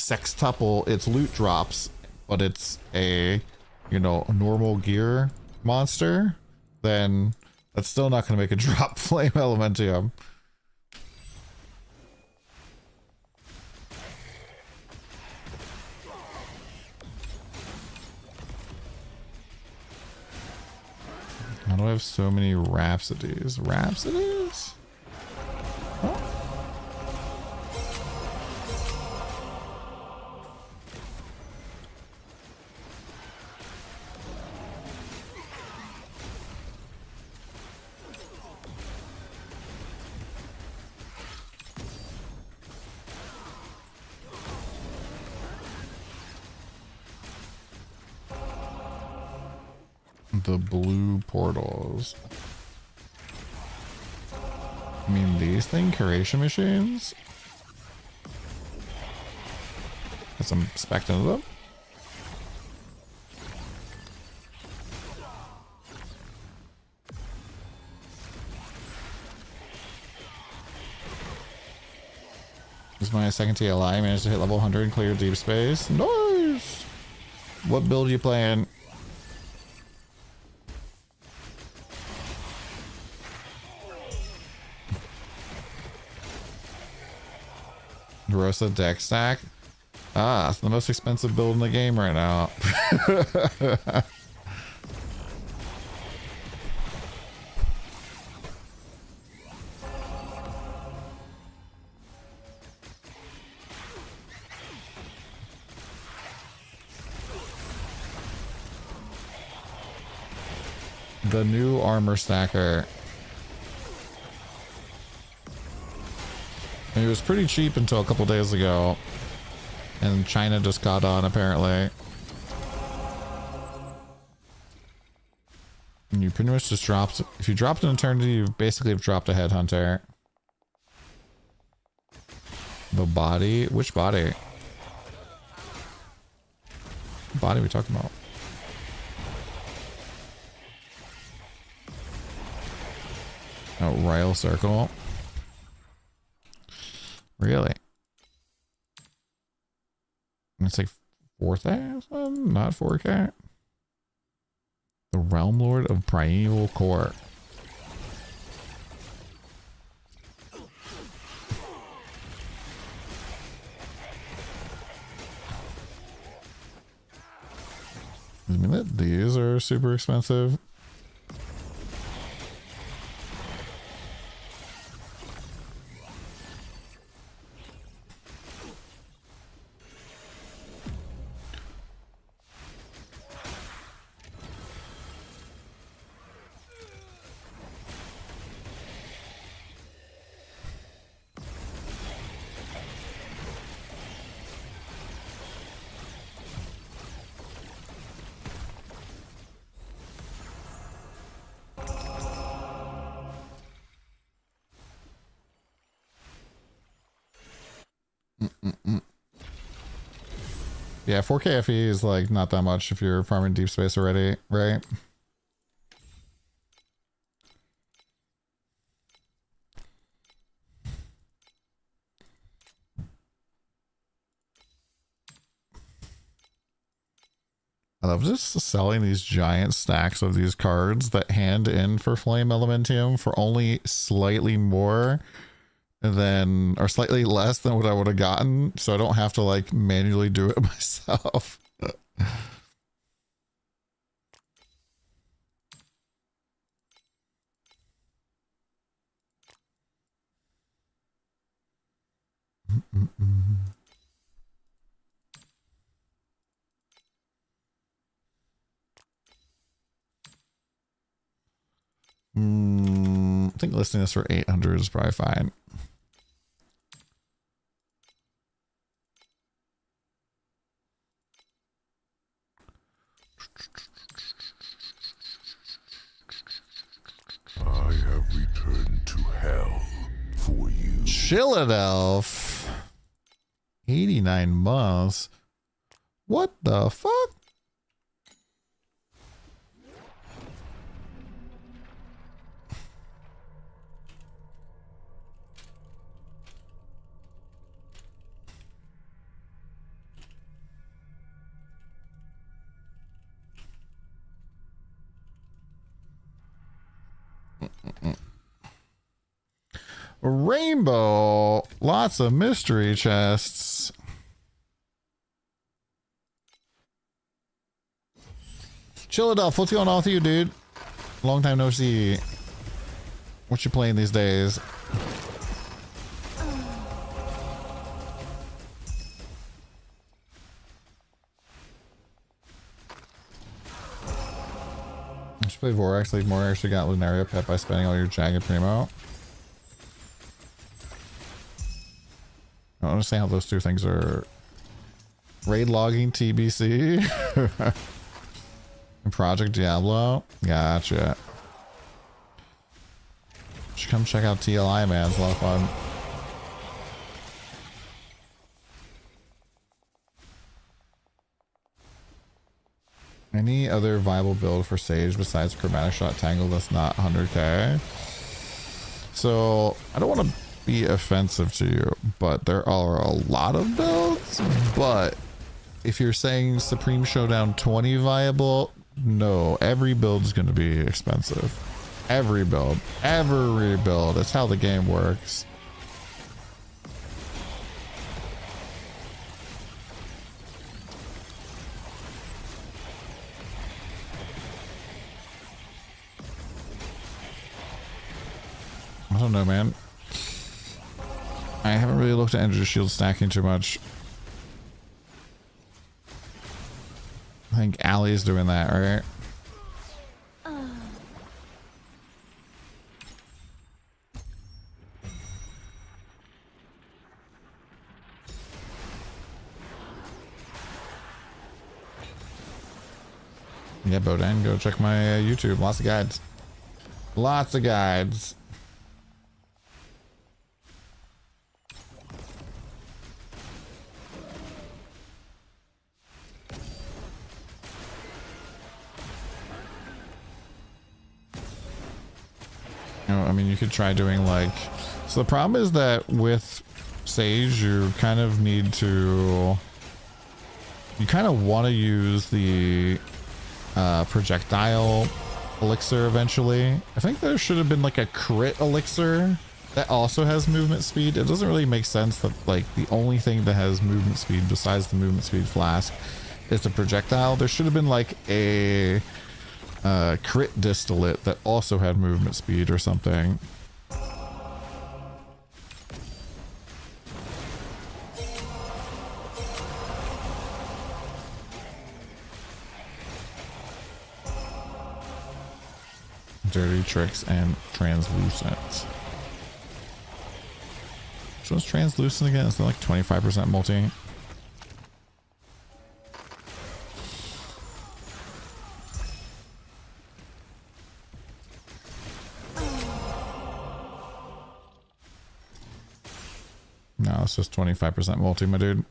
sextuple its loot drops, but it's a, you know, normal gear monster, then that's still not going to make it drop flame elementium. How do I have so many rhapsodies? Rhapsodies? Oh. The blue portals. I mean, these thing curation machines. Get some spec into them. This is my second TLI. Managed to hit level 100 and clear deep space. Nice! What build you playing? Rosa deck stack. Ah, it's the most expensive build in the game right now. The new armor stacker. It was pretty cheap until a couple days ago. And China just got on, apparently. And you pretty much just dropped... If you dropped an Eternity, you basically have dropped a Headhunter. The body? Which body? What body are we talking about? Oh, Royal Circle. Really? It's like 4,000, not 4K. The Realm Lord of Primeval Court. I mean that these are super expensive. Yeah, 4K FE is like not that much if you're farming deep space already, right? I love just selling these giant stacks of these cards that hand in for Flame Elementium for only slightly more than, or slightly less than what I would have gotten, so I don't have to like manually do it myself. I think listing this for 800 is probably fine. I have returned to hell for you. Chilladelph. 89 months. What the fuck? Rainbow. Lots of mystery chests. Chilladelph, what's going on with you, dude? Long time no see. What you playing these days? I should play Vorax. Like more actually got Lunaria pet by spending all your Jagged Primo. I don't understand how those two things are. Raid logging TBC. And Project Diablo. Gotcha. Should come check out TLI, man. It's a lot of fun. Any other viable build for Sage besides Chromatic Shot Tangle that's not 100k? So, I don't want to be offensive to you, but there are a lot of builds. But if you're saying Supreme Showdown 20 viable, no, every build is going to be expensive. Every build. Every build. That's how the game works. I don't know, man. I haven't really looked at energy shield stacking too much. I think Allie's doing that, right? Yeah, Bodan, go check my YouTube. Lots of guides. Lots of guides. I mean, you could try doing like... So the problem is that with Sage, you kind of need to... You kind of want to use the projectile elixir eventually. I think there should have been like a crit elixir that also has movement speed. It doesn't really make sense that like the only thing that has movement speed besides the movement speed flask is the projectile. There should have been like a crit distillate that also had movement speed or something. Dirty Tricks and Translucent. Which one's Translucent again? Is that like 25% multi? No, it's just 25% multi, my dude.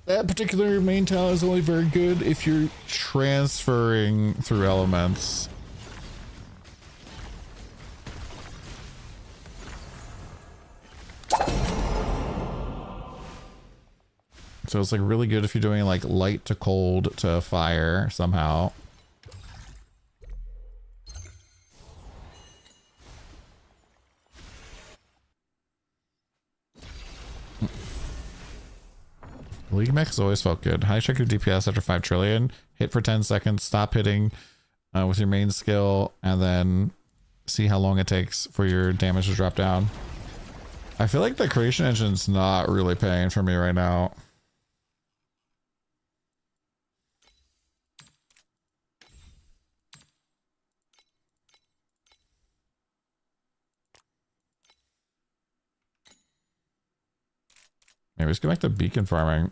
That particular main talent is only very good if you're transferring through elements. So it's like really good if you're doing like light to cold to fire somehow. League mechs always felt good. How do you check your DPS after 5 trillion? Hit for 10 seconds, stop hitting with your main skill, and then see how long it takes for your damage to drop down. I feel like the creation engine's not really paying for me right now. Maybe let's go back to beacon farming.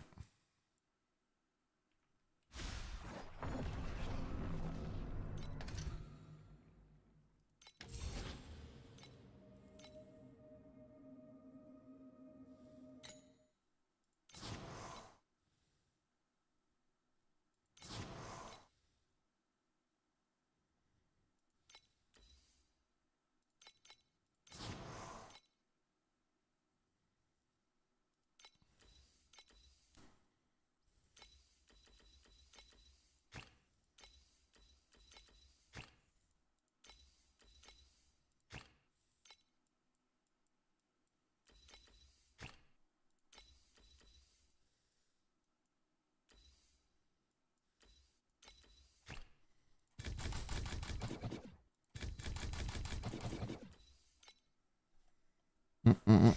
I'm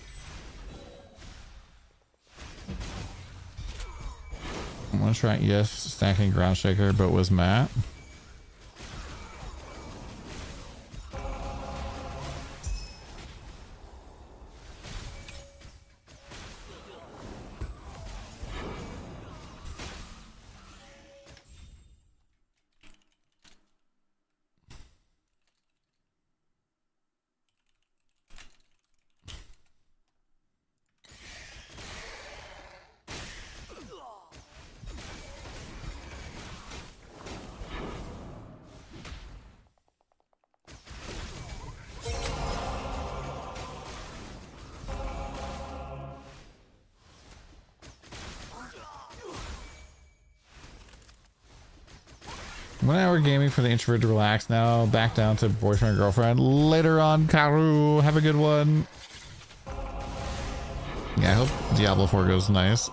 gonna try yes stacking ground shaker, but was Matt. 1 hour gaming for the introvert to relax. Now back down to boyfriend and girlfriend. Later on, Karu. Have a good one. Yeah, I hope Diablo 4 goes nice.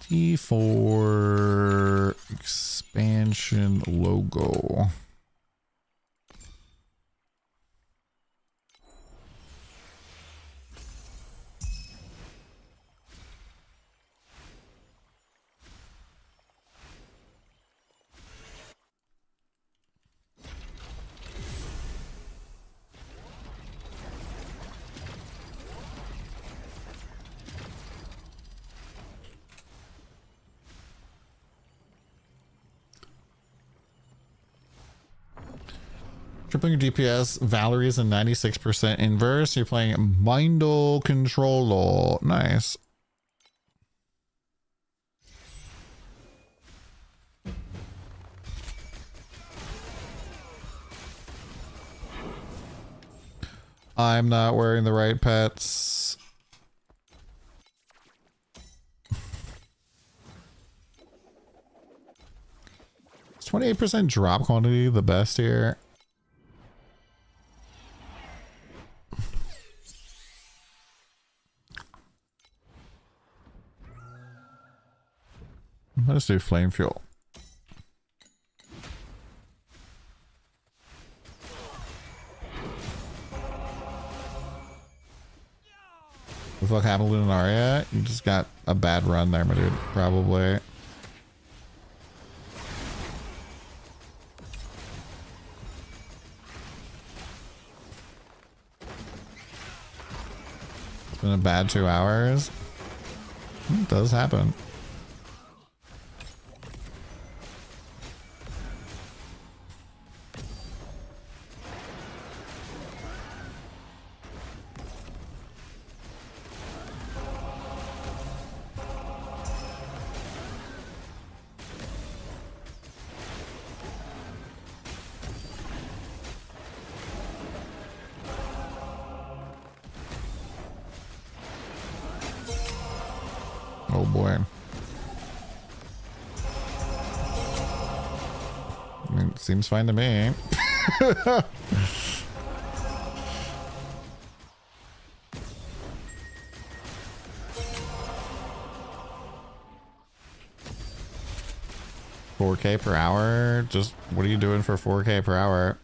D4 expansion logo. Tripling your DPS, Valerie's a 96% inverse. You're playing Mindle Controller. Nice. I'm not wearing the right pets. Is 28% drop quantity the best here? Let's do flame fuel. What the fuck happened to Lunaria? You just got a bad run there, my dude. Probably. It's been a bad 2 hours. It does happen. Oh boy. I mean, it seems fine to me. 4K per hour? Just what are you doing for 4K per hour?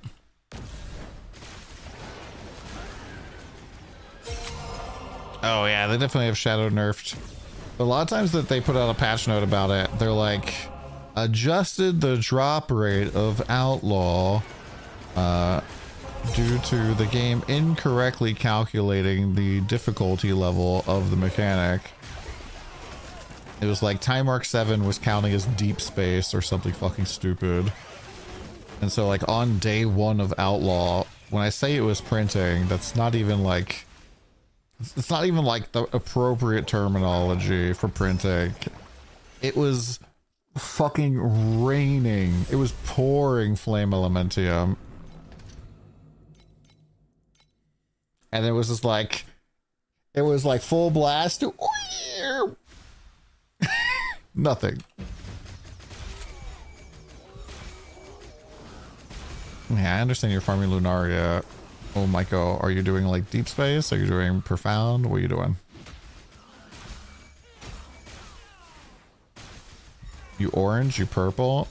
Oh yeah, they definitely have shadow nerfed. But a lot of times that they put out a patch note about it, they're like, adjusted the drop rate of Outlaw due to the game incorrectly calculating the difficulty level of the mechanic. It was like Time Arc 7 was counting as deep space or something fucking stupid. And so like on day 1 of Outlaw, when I say it was printing, that's not even like... It's not even like the appropriate terminology for printing. It was fucking raining. It was pouring flame elementium. And it was just like... It was like full blast. Nothing. Yeah, I understand you're farming Lunaria. Oh, Michael, are you doing like deep space? Are you doing profound? What are you doing? You orange, you purple.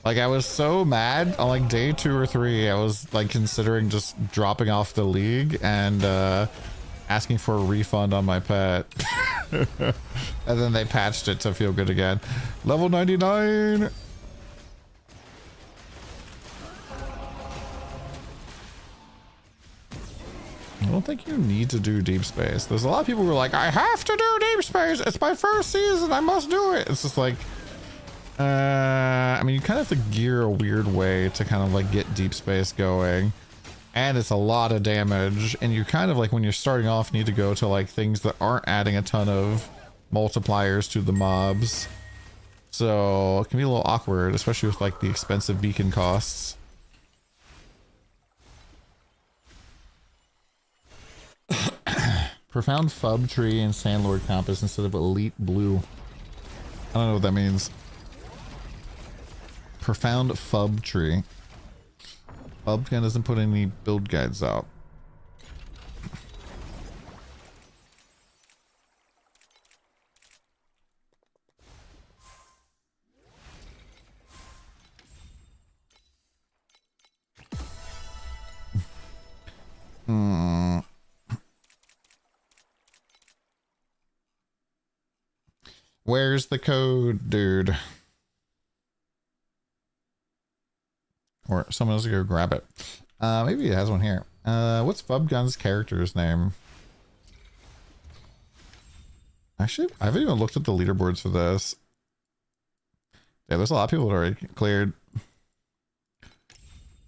Like, I was so mad on like day 2 or 3. I was like considering just dropping off the league and asking for a refund on my pet. And then they patched it to feel good again. Level 99. I don't think you need to do deep space. There's a lot of people who are like, I have to do deep space. It's my first season. I must do it. It's just like, I mean, you kind of have to gear a weird way to kind of like get deep space going. And it's a lot of damage. And you kind of like, when you're starting off, need to go to like things that aren't adding a ton of multipliers to the mobs. So it can be a little awkward, especially with like the expensive beacon costs. Profound Fub Tree and Sandlord Compass instead of Elite Blue. I don't know what that means. Profound Fub Tree. Fubcan doesn't put any build guides out. Where's the code, dude? Or someone else go grab it. Maybe it has one here. What's Fubgun's character's name? Actually, I haven't even looked at the leaderboards for this. Yeah, there's a lot of people that already cleared.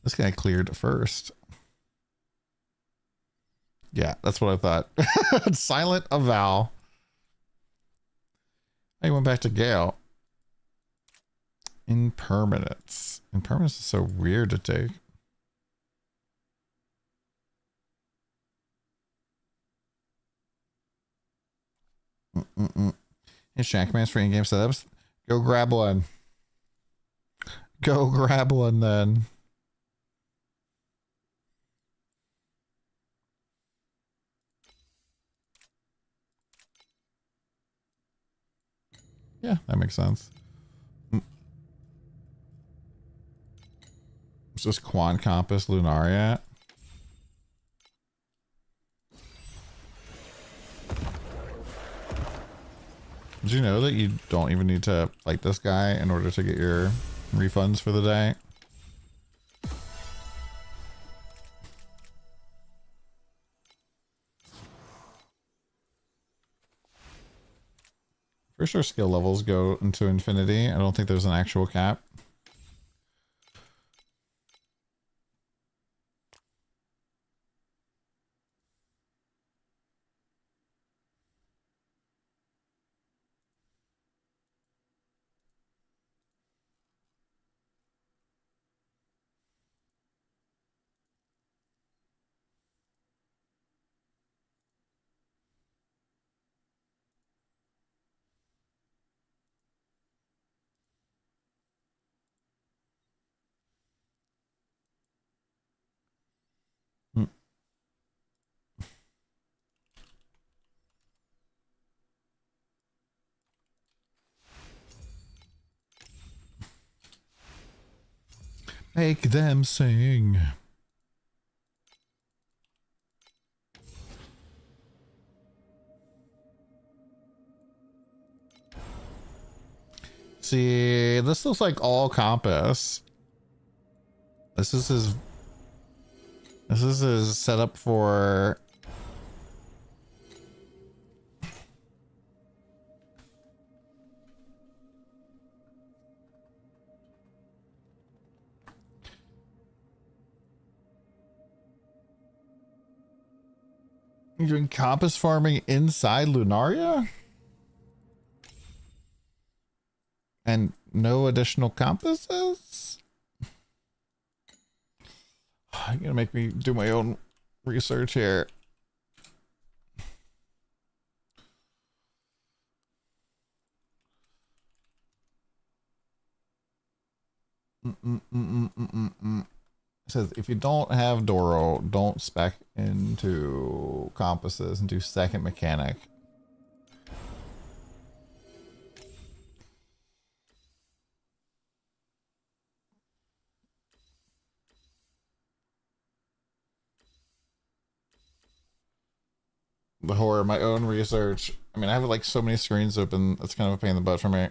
This guy cleared first. Yeah, that's what I thought. Silent Avow. I went back to Gale. Impermanence. Impermanence is so weird to take. Is Shackman's for in-game setups? Go grab one. Go grab one then. Yeah, that makes sense. Is this Quan Compass Lunaria? Did you know that you don't even need to fight this guy in order to get your refunds for the day? For sure skill levels go into infinity. I don't think there's an actual cap. Make them sing. See, this looks like all compass. This is his setup for you're doing compass farming inside Lunaria? And no additional compasses? You're gonna make me do my own research here. It says if you don't have Doro, don't spec into compasses and do second mechanic. the horror, my own research. I mean, I have like so many screens open. That's kind of a pain in the butt for me.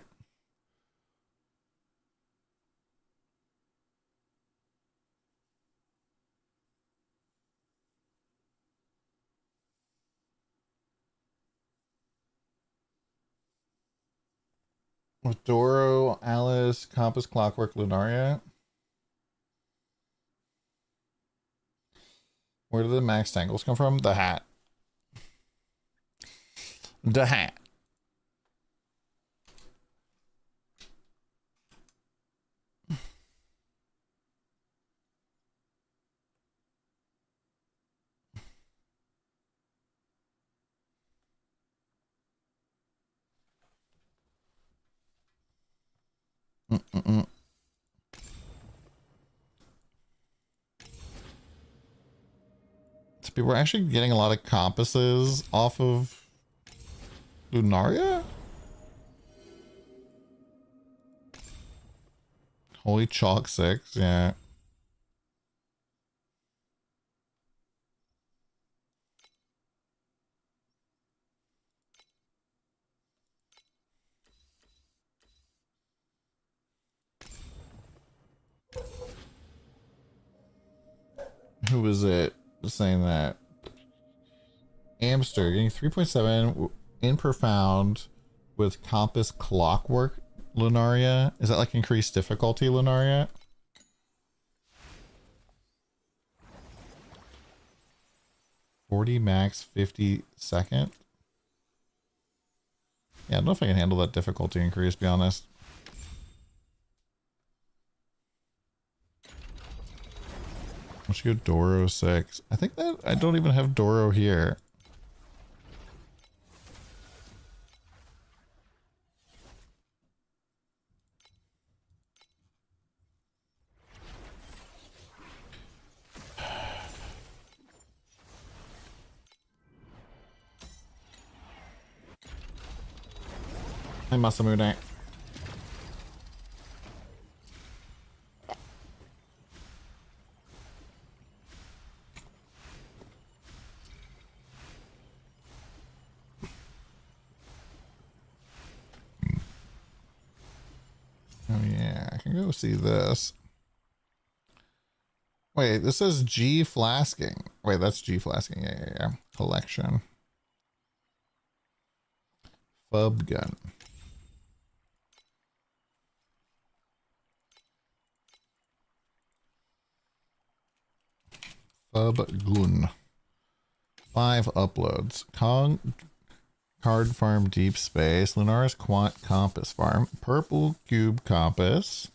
With Doro, Alice, Compass, Clockwork, Lunaria. Where do the max tangles come from? The hat. The hat. Mm-mm-mm. So people are actually getting a lot of compasses off of Lunaria? Holy chalk 6, yeah. Who was it saying that? Amster getting 3.7 in profound with compass clockwork Lunaria. Is that like increased difficulty Lunaria? $40 max 50 second. Yeah, I don't know if I can handle that difficulty increase, to be honest. Let's go Doro 6. I think that I don't even have Doro here. Hi, Masamune. Oh yeah, I can go see this. Wait, this says G flasking. Wait, that's G flasking. Yeah. Collection. Fub gun. Fub gun. 5 uploads. Card farm deep space. Lunara's quant compass farm. Purple cube compass.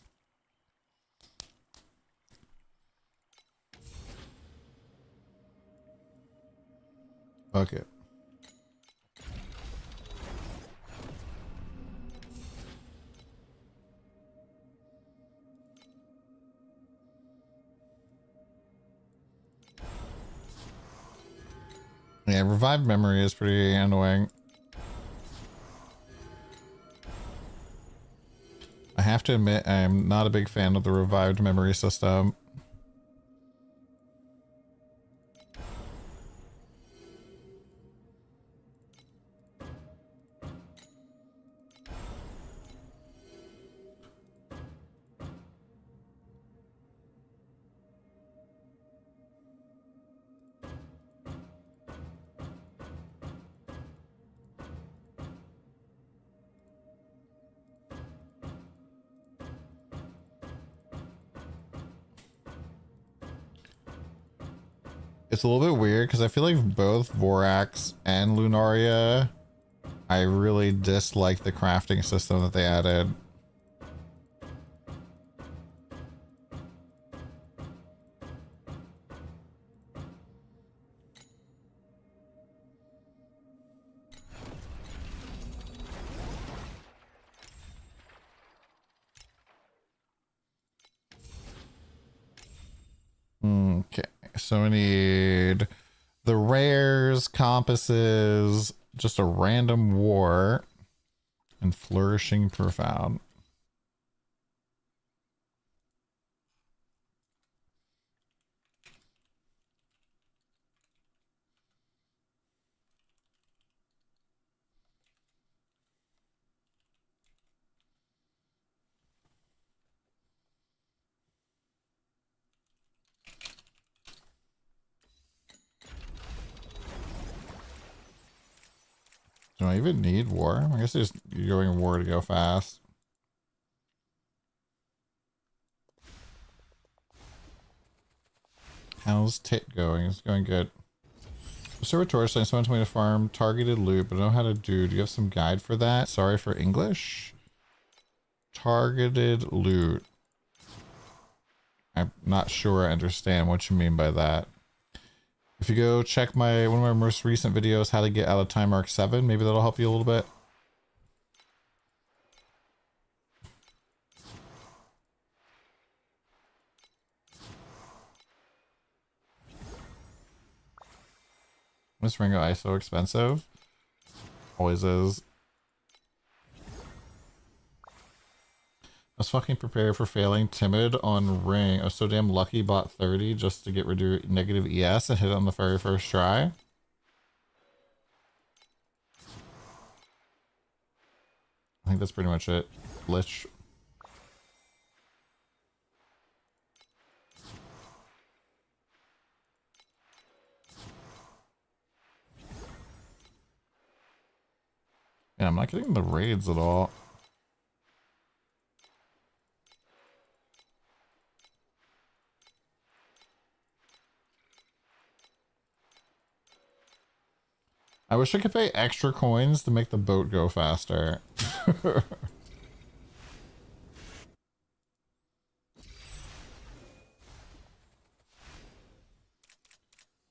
Okay. Yeah, revived memory is pretty annoying. I have to admit, I'm not a big fan of the revived memory system. It's a little bit weird because I feel like both Vorax and Lunaria, I really dislike the crafting system that they added. Okay, so we need the rares, compasses, just a random war, and flourishing profound. I even need war? I guess just you're going war to go fast. How's Tit going? It's going good. Observatory saying someone told me to farm targeted loot, but I don't know how to do. Do you have some guide for that? Sorry for English. Targeted loot. I'm not sure I understand what you mean by that. If you go check one of my most recent videos, how to get out of Time Arc 7, maybe that'll help you a little bit. This Ringo Ice so expensive? Always is. I was fucking prepared for failing timid on Ring. I was so damn lucky, bought 30 just to get rid of negative ES and hit it on the very first try. I think that's pretty much it. Lich. Yeah, I'm not getting the raids at all. I wish I could pay extra coins to make the boat go faster.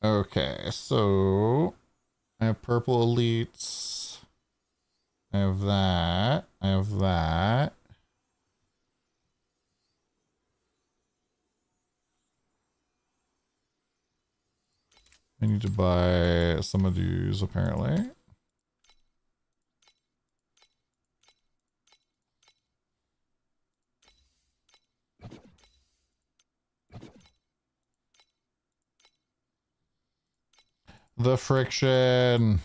Okay, so I have purple elites. I have that. I have that. I need to buy some of these apparently. The friction.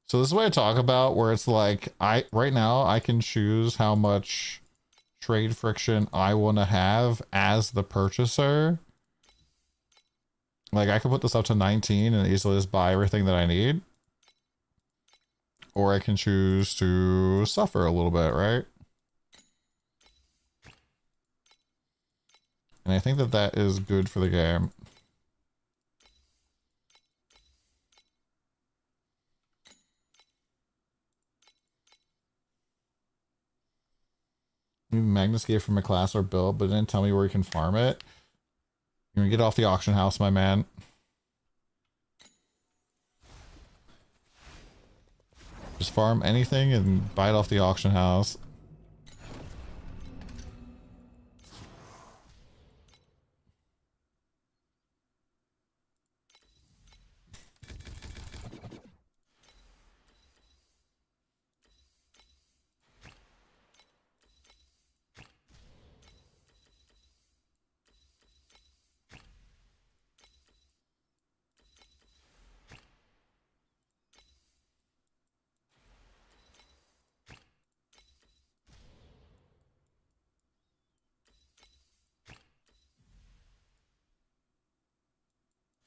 So this is what I talk about, where it's like, right now I can choose how much trade friction I want to have as the purchaser. Like I could put this up to 19 and easily just buy everything that I need. Or I can choose to suffer a little bit, right? And I think that that is good for the game. Magnus gave from a class or build, but didn't tell me where you can farm it. You're gonna get off the auction house, my man. Just farm anything and buy it off the auction house.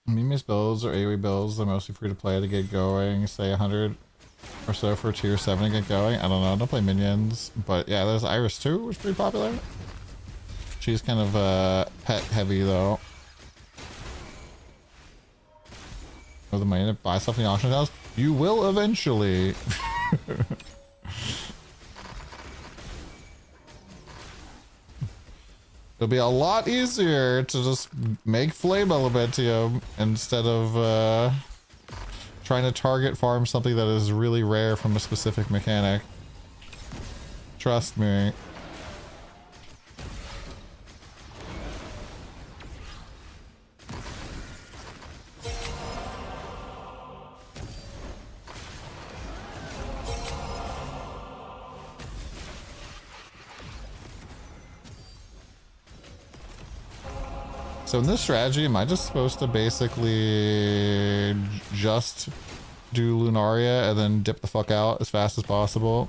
Memes builds or AoE builds, they're mostly free to play to get going. Say 100 or so for tier 7 to get going. I don't know, I don't play minions. But yeah, there's Iris too, which is pretty popular. She's kind of pet heavy though. With the money to buy stuff in the auction house, you will eventually. It'll be a lot easier to just make Flame Elementium instead of trying to target farm something that is really rare from a specific mechanic. Trust me. So in this strategy, am I just supposed to basically just do Lunaria and then dip the fuck out as fast as possible?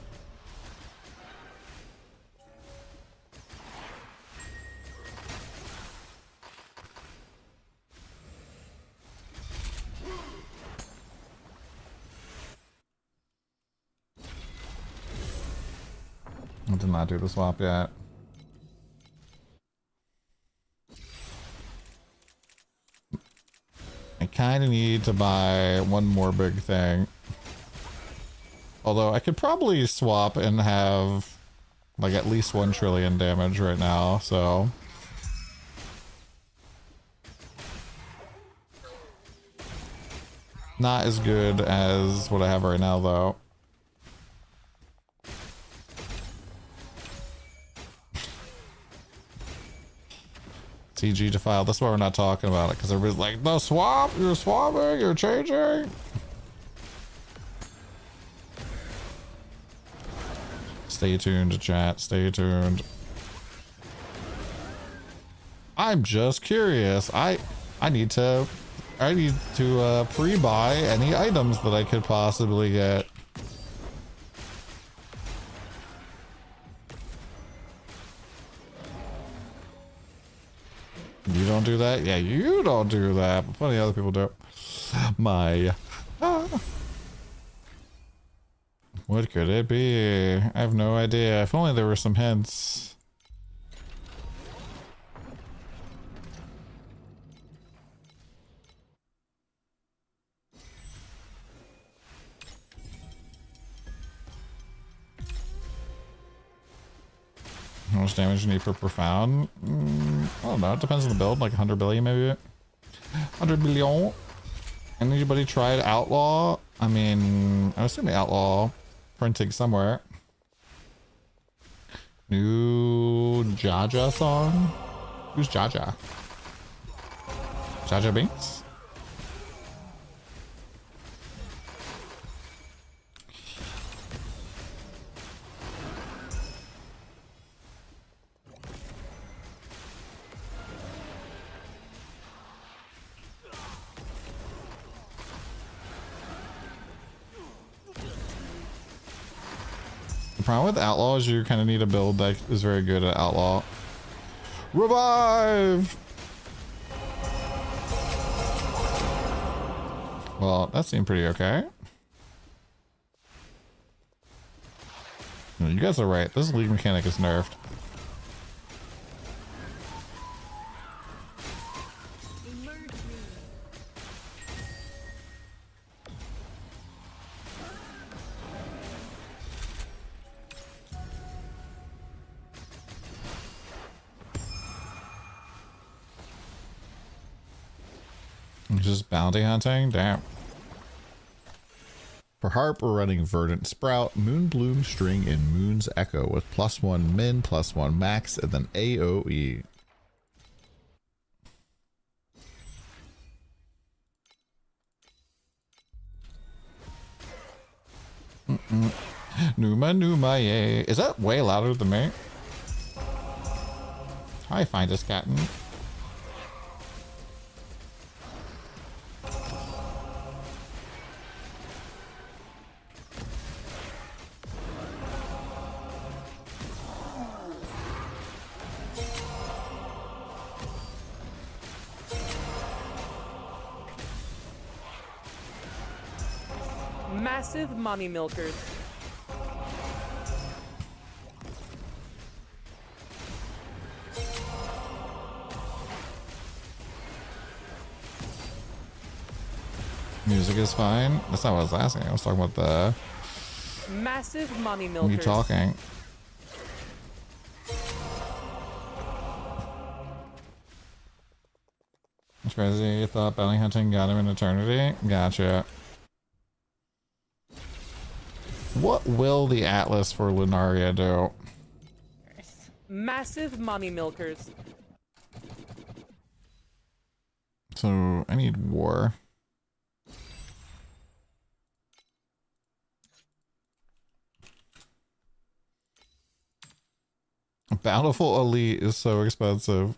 I did not do the swap yet. I kind of need to buy one more big thing. Although I could probably swap and have like at least 1 trillion damage right now, so. Not as good as what I have right now though. CG to file. That's why we're not talking about it, because everybody's like, the swap, you're swapping, you're changing. Stay tuned, chat. Stay tuned. I'm just curious. I need to pre-buy any items that I could possibly get. You don't do that? Yeah, you don't do that, but plenty of other people do. What could it be? I have no idea. If only there were some hints. How much damage you need for profound? I don't know. It depends on the build. Like 100 billion, maybe. 100 billion. Anybody tried Outlaw? I mean, I assume Outlaw printing somewhere. New Jaja song? Who's Jaja? Jaja Binks? The problem with Outlaw is you kind of need a build that is very good at Outlaw. Revive! Well, that seemed pretty okay. No, you guys are right. This league mechanic is nerfed. Just bounty hunting? Damn. For Harp, we're running Verdant Sprout, Moonbloom String, and Moon's Echo with +1 min, +1 max, and then AoE. Numa, yay. Is that way louder than me? Hi, Findus Captain. Massive mommy milkers. Music is fine. That's not what I was asking. I was talking about the massive mommy milkers. you talking. It's crazy. You thought bounty hunting got him in eternity? Gotcha. What will the Atlas for Lunaria do? Massive mommy milkers. So I need war. Bountiful Elite is so expensive.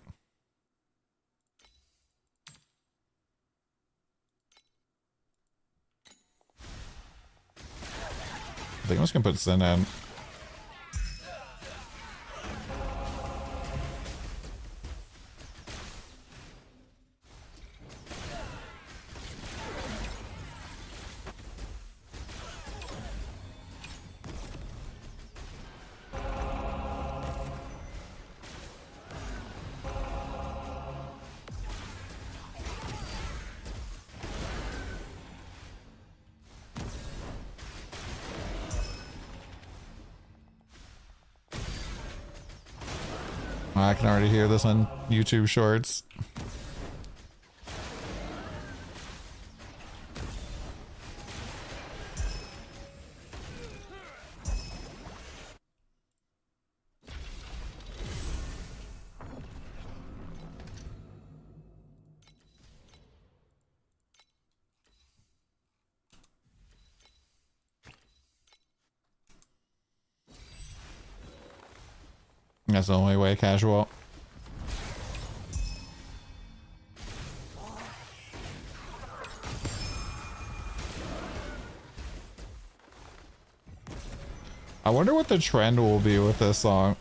I think I'm just gonna put Sin in. I can already hear this on YouTube Shorts. That's the only way, casual. I wonder what the trend will be with this song.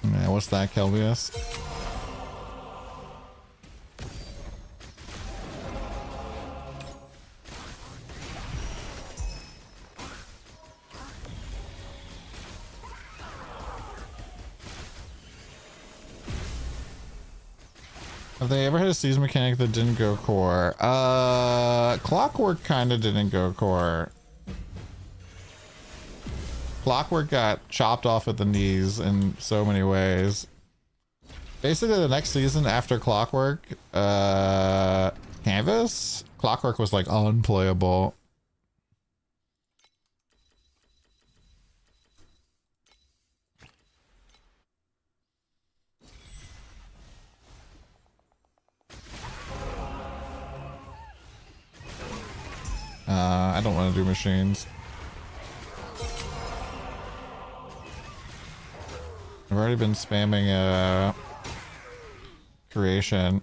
Yeah, what's that, Kelvius? Have they ever had a season mechanic that didn't go core? Clockwork kind of didn't go core. Clockwork got chopped off at the knees in so many ways. Basically, the next season after Clockwork, Canvas, Clockwork was like unplayable. I don't want to do machines. I've already been spamming creation.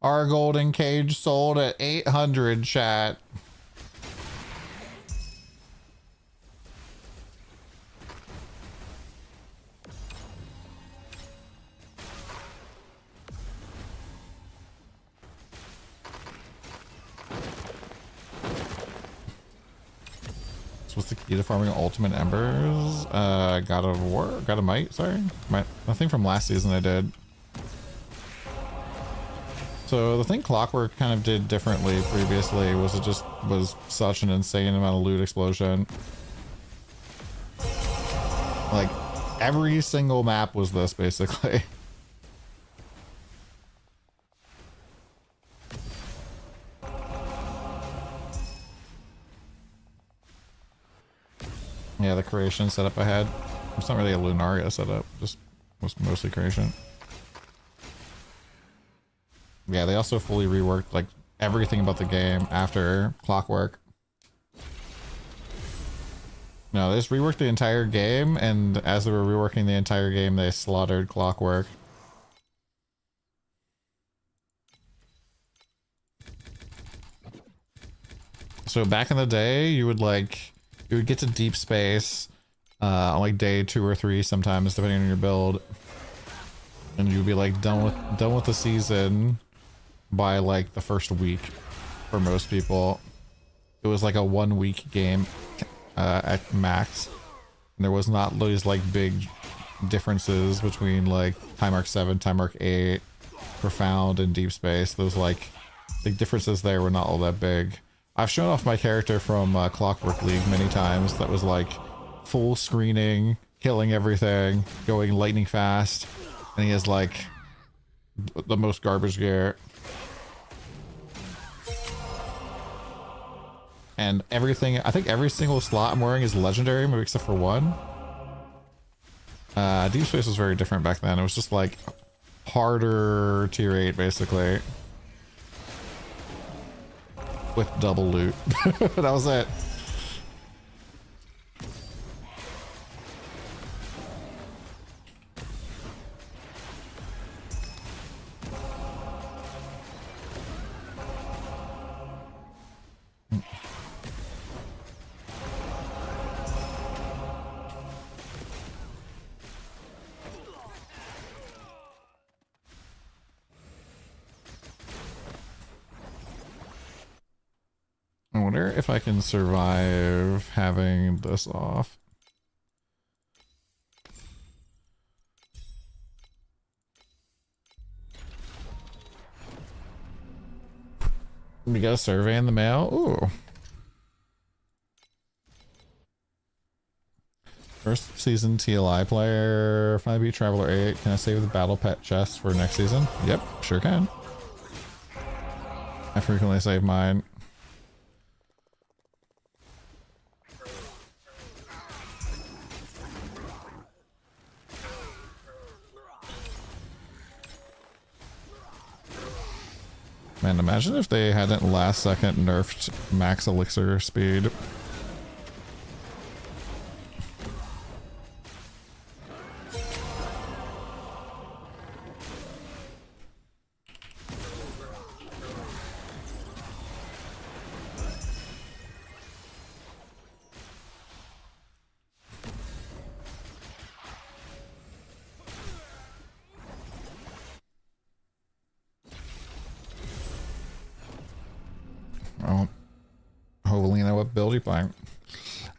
Our golden cage sold at 800, chat. So what's the key to farming ultimate embers? God of War? God of Might, sorry. Nothing from last season I did. So the thing Clockwork kind of did differently previously was it just was such an insane amount of loot explosion. Like every single map was this basically. Yeah, the creation setup I had. It's not really a Lunaria setup, just was mostly creation. Yeah, they also fully reworked like everything about the game after Clockwork. No, they just reworked the entire game, and as they were reworking the entire game, they slaughtered Clockwork. So back in the day, you would get to deep space on like day 2 or 3 sometimes, depending on your build, and you'd be like done with the season by like the first week. For most people it was like a 1-week game at max, and there was not these like big differences between like time arc 7, time arc 8, profound in Deep Space. Those like the differences there were not all that big. I've shown off my character from Clockwork League many times. That was like full screening, killing everything, going lightning fast, and he has like the most garbage gear. And everything, I think every single slot I'm wearing is legendary, maybe except for one. Deep Space was very different back then. It was just like harder tier 8 basically. With double loot. That was it. I wonder if I can survive having this off. We got a survey in the mail. Ooh. First season TLI player, 5B Traveler 8. Can I save the battle pet chest for next season? Yep, sure can. I frequently save mine. Man, imagine if they hadn't last second nerfed max elixir speed. Well, hopefully you know what build you're playing.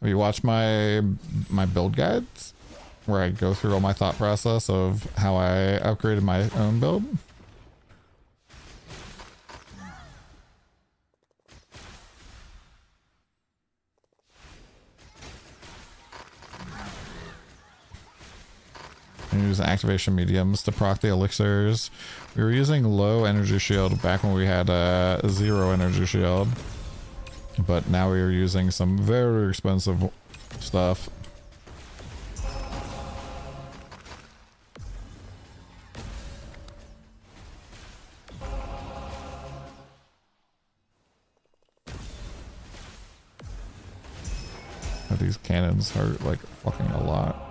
Have you watched my build guides? Where I go through all my thought process of how I upgraded my own build? Use activation mediums to proc the elixirs. We were using low energy shield back when we had a 0 energy shield, but now we are using some very expensive stuff. But these cannons hurt like fucking a lot.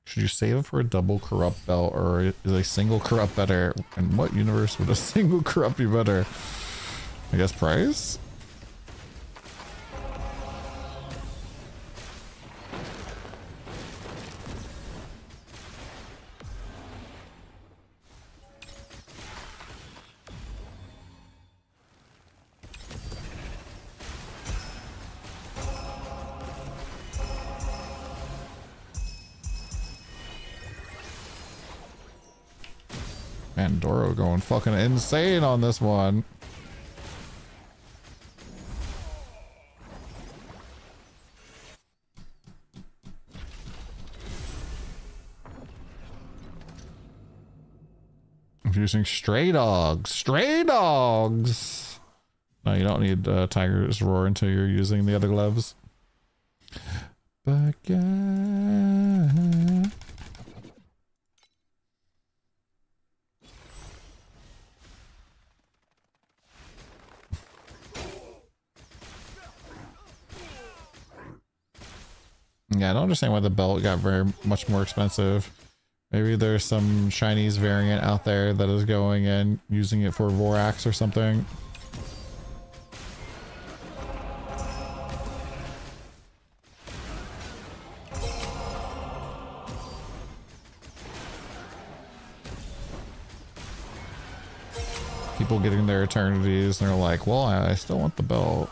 Should you save it for a double corrupt belt, or is a single corrupt better? In what universe would a single corrupt be better? I guess price? Man, Doro going fucking insane on this one. I'm using stray dogs. Stray dogs! No, you don't need Tiger's Roar until you're using the other gloves. But yeah. Yeah, I don't understand why the belt got very much more expensive. Maybe there's some Chinese variant out there that is going and using it for Vorax or something. people getting their eternities and they're like, well, I still want the belt.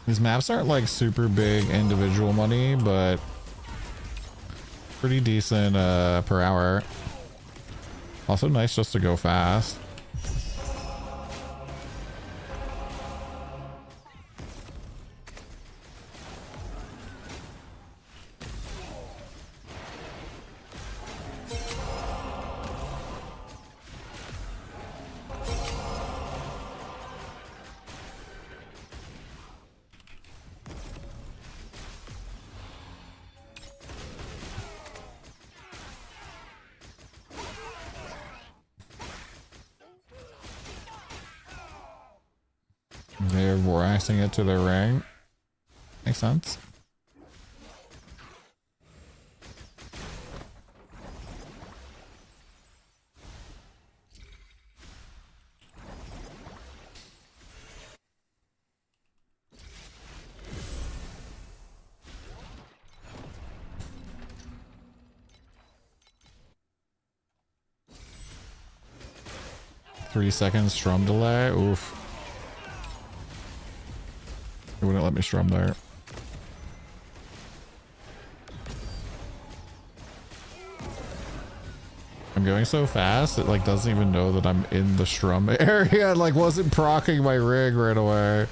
These maps aren't like super big individual money, but pretty decent per hour. Also nice just to go fast. They're voicing it to their ring. Makes sense. Three seconds strum delay. Oof. It wouldn't let me strum there. I'm going so fast, it like doesn't even know that I'm in the strum area. It like wasn't proccing my rig right away.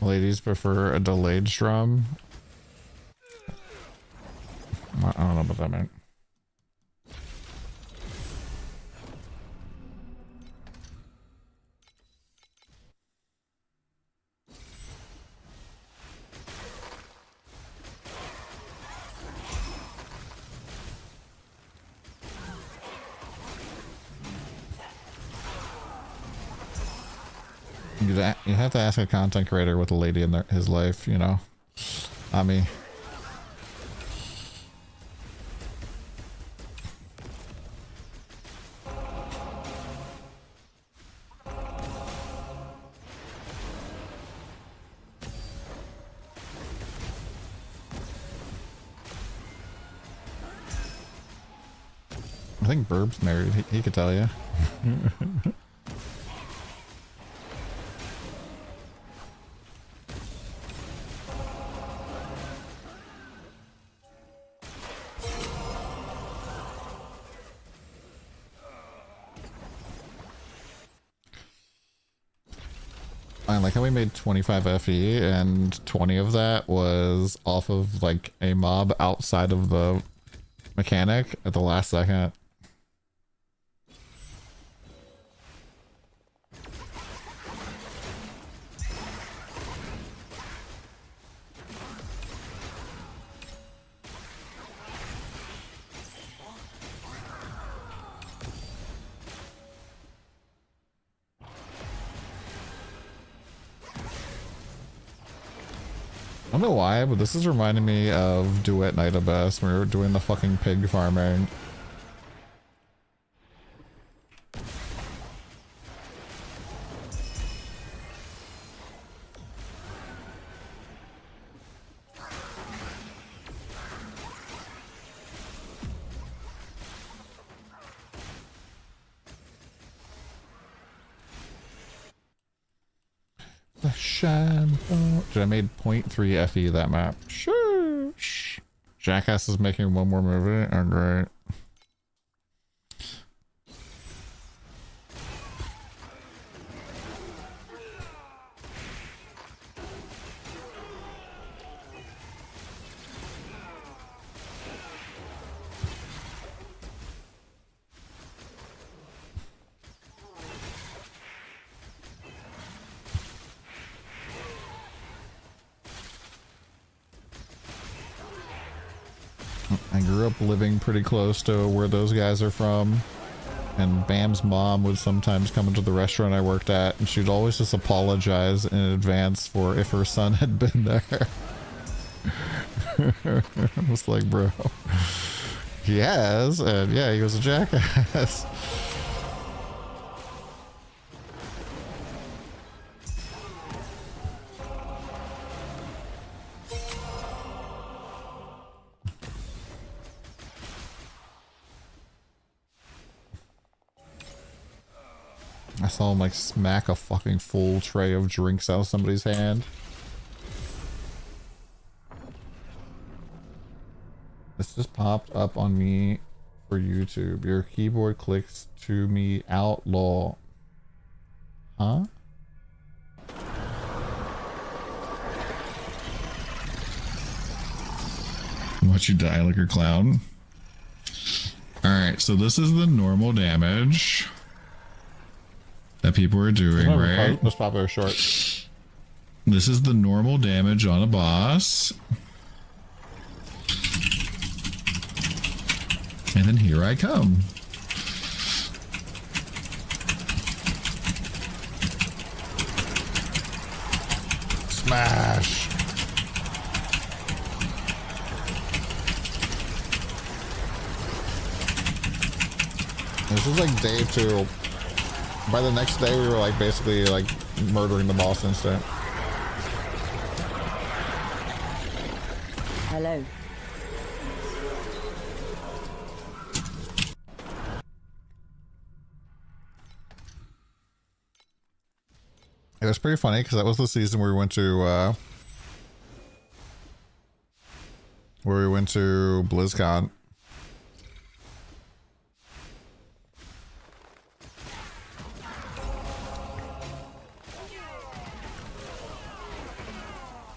Ladies prefer a delayed strum. I don't know what that meant. You have to ask a content creator with a lady in his life, you know. Not me. I think Burb's married. He could tell you. I like how we made 25 FE and 20 of that was off of like a mob outside of the mechanic at the last second. I don't know why, but this is reminding me of Duet Night of Best when we were doing the fucking pig farming. The shampoo. Dude, I made 0.3 FE that map. Sure. Jackass is making one more movie. Oh, great. I grew up living pretty close to where those guys are from. And Bam's mom would sometimes come into the restaurant I worked at, and she'd always just apologize in advance for if her son had been there. I was like, bro, he has, and yeah, he was a jackass. I saw him like smack a fucking full tray of drinks out of somebody's hand. This just popped up on me for YouTube. Your keyboard clicks to me outlaw. Huh? Watch you die like a clown. Alright, so this is the normal damage that people are doing, right? Let's pop it short. This is the normal damage on a boss. And then here I come. Smash. This is like day 2. By the next day, we were like basically like murdering the boss instant. Hello. It was pretty funny because that was the season where we went to BlizzCon.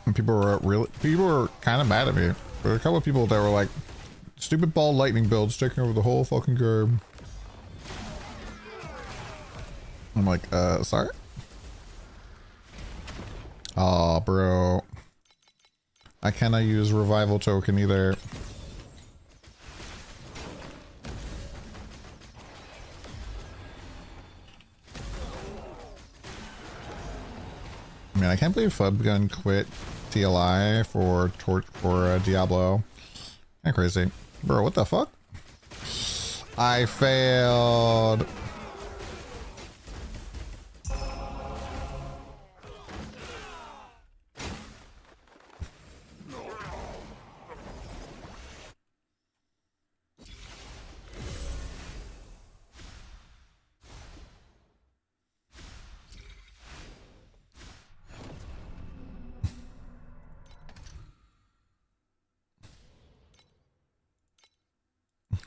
And people were kind of mad at me. There were a couple of people that were like, stupid ball lightning builds taking over the whole fucking game. I'm like, sorry? Aw, bro. I cannot use revival token either. I mean, I can't believe Fubgun quit TLI for Diablo. Kinda crazy. Bro, what the fuck? I failed.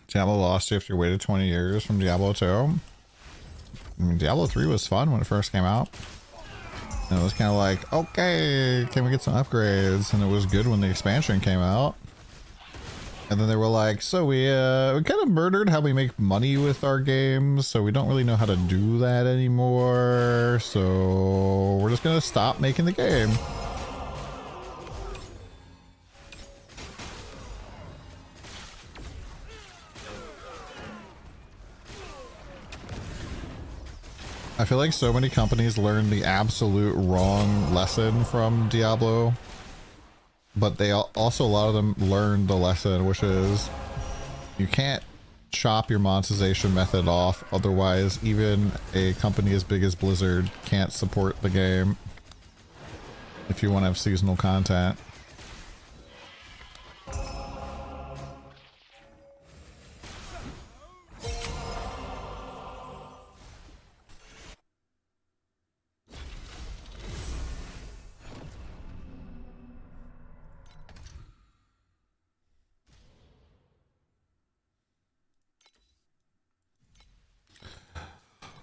Diablo lost you after you waited 20 years from Diablo 2. I mean, Diablo 3 was fun when it first came out. And it was kind of like, okay, can we get some upgrades? And it was good when the expansion came out. And then they were like, so we kind of murdered how we make money with our games, so we don't really know how to do that anymore. So we're just gonna stop making the game. I feel like so many companies learned the absolute wrong lesson from Diablo, but they also, a lot of them learned the lesson, which is you can't chop your monetization method off, otherwise even a company as big as Blizzard can't support the game if you want to have seasonal content.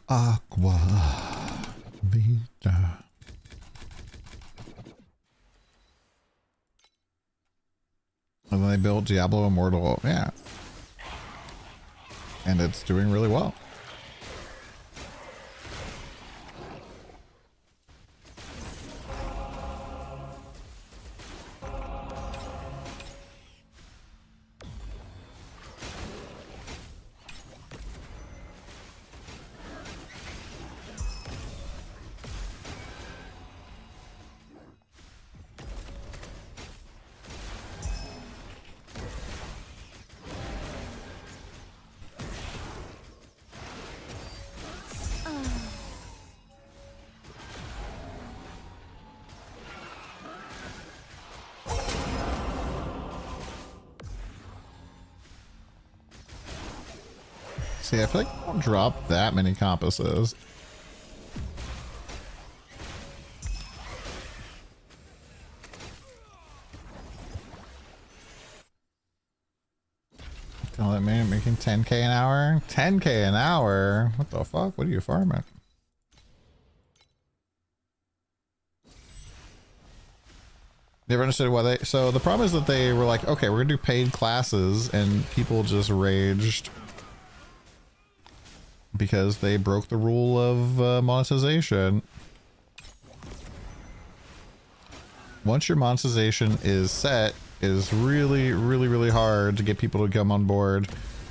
Aqua Vita. And then they built Diablo Immortal, yeah. And it's doing really well. See, I feel like I don't drop that many compasses. Tell that man making 10k an hour? 10k an hour? What the fuck? What are you farming? Never understood why they... So the problem is that they were like, okay, we're gonna do paid classes, and people just raged because they broke the rule of monetization. Once your monetization is set, it is really, really, really hard to get people to come on board.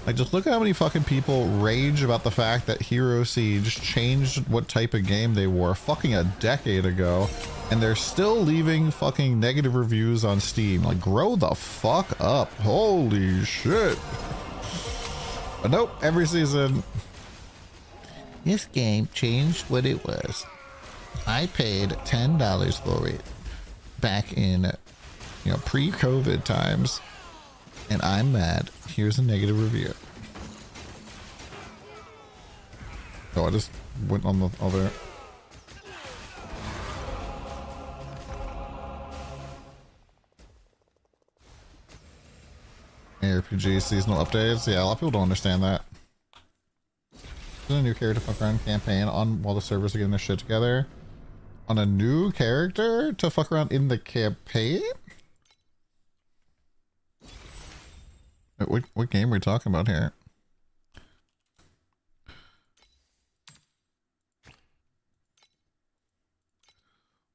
Like, just look at how many fucking people rage about the fact that Hero Siege changed what type of game they were fucking a decade ago, and they're still leaving fucking negative reviews on Steam. Like, grow the fuck up. Holy shit. But nope, every season. This game changed what it was. I paid $10 for it back in, you know, pre-COVID times, and I'm mad. Here's a negative review. Oh, I just went on the other. ARPG seasonal updates. Yeah, a lot of people don't understand that. There's a new character fuck around campaign on while the servers are getting their shit together. On a new character to fuck around in the campaign? Wait, what game are we talking about here?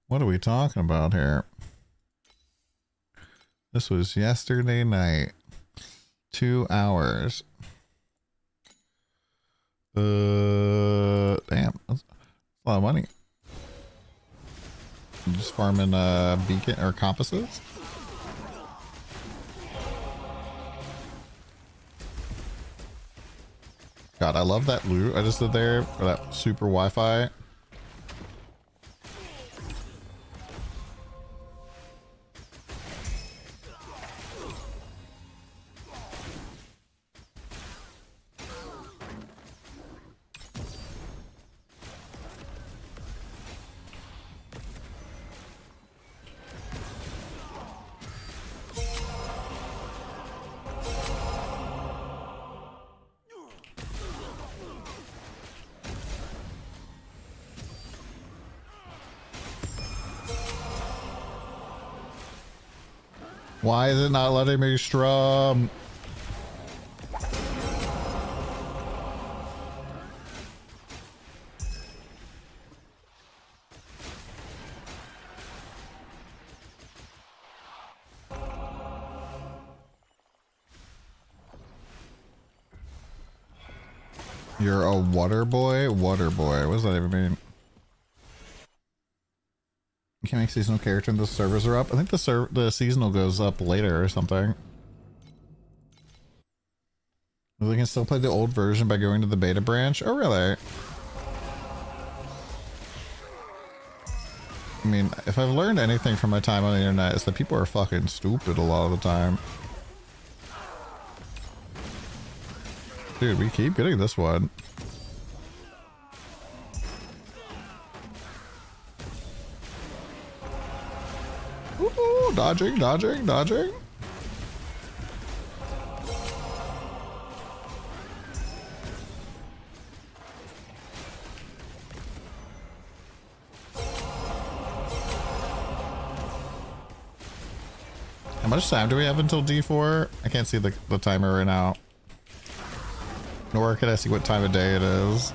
What are we talking about here? This was yesterday night. 2 hours. Damn, that's a lot of money. I'm just farming beacon or compasses. God, I love that loot I just did there for that super Wi-Fi. Why is it not letting me strum? You're a water boy? Water boy. What does that even mean? You can't make seasonal character and the servers are up. I think the seasonal goes up later or something. We can still play the old version by going to the beta branch. Oh, really? I mean, if I've learned anything from my time on the internet, it's that people are fucking stupid a lot of the time. Dude, we keep getting this one. Ooh, dodging, dodging, dodging. How much time do we have until D4? I can't see the timer right now. Nor can I see what time of day it is.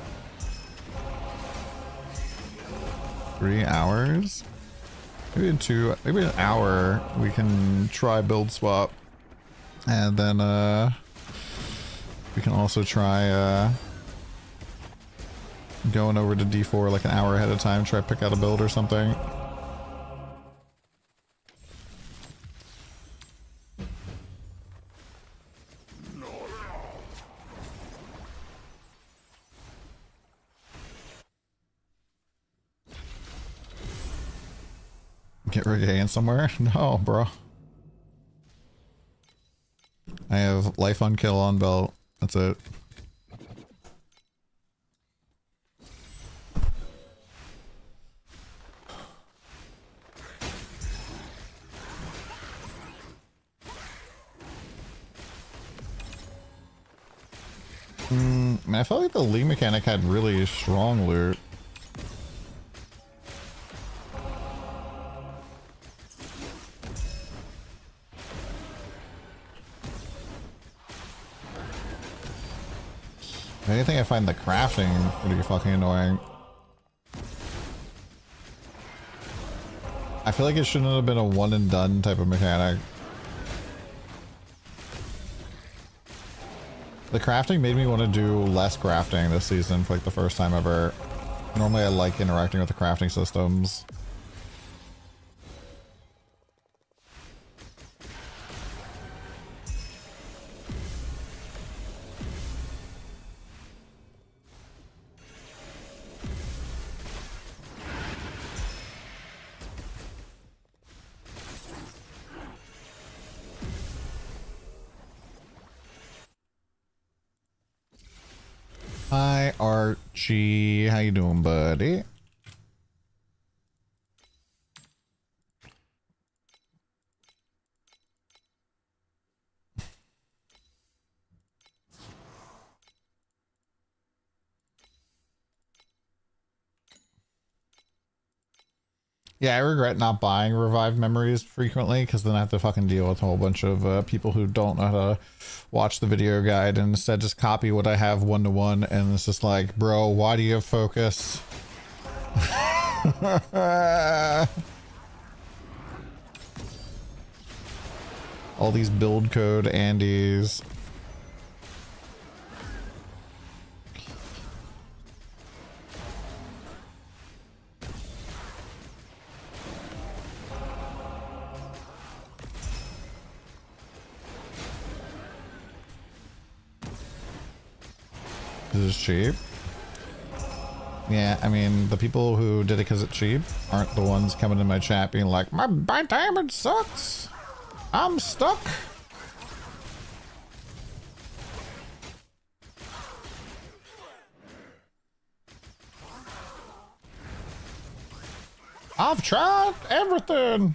3 hours? Maybe maybe an hour we can try build swap. And then we can also try going over to D4 like an hour ahead of time, try to pick out a build or something. Get regained somewhere? No, bro. I have life on kill on belt. That's it. Man, I felt like the league mechanic had really strong loot. If anything, I find the crafting pretty fucking annoying. I feel like it shouldn't have been a one and done type of mechanic. The crafting made me want to do less crafting this season for like the first time ever. Normally I like interacting with the crafting systems. Hi Archie, how you doing, buddy? Yeah, I regret not buying revived memories frequently because then I have to fucking deal with a whole bunch of people who don't know how to watch the video guide and instead just copy what I have one-to-one, and it's just like, bro, why do you have focus? All these build code Andes. This is cheap. Yeah, I mean, the people who did it because it's cheap aren't the ones coming in my chat being like, my damage sucks. I'm stuck. I've tried everything.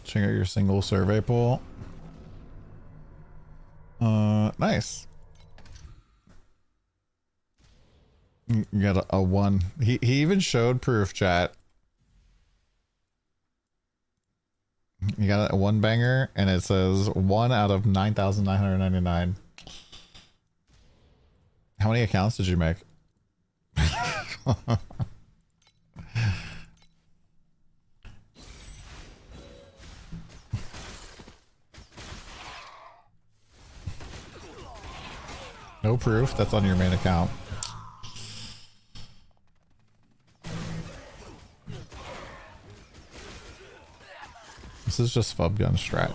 Check out your single survey pool. Nice. You got a 1. He even showed proof, chat. You got a 1 banger, and it says 1 out of 9,999. How many accounts did you make? No proof. That's on your main account. This is just FUB gun strat.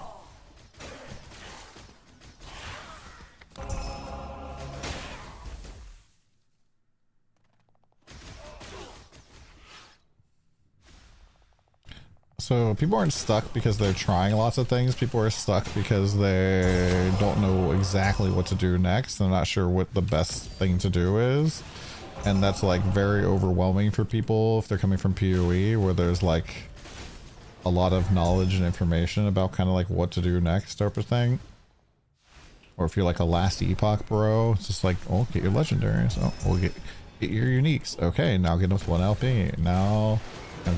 So people aren't stuck because they're trying lots of things. People are stuck because they don't know exactly what to do next. They're not sure what the best thing to do is. And that's like very overwhelming for people if they're coming from PoE, where there's like a lot of knowledge and information about kind of like what to do next type of thing. Or if you're like a last epoch bro, it's just like, oh, get your legendaries. Oh, we'll get your uniques. Okay, now get them with 1 LP. Now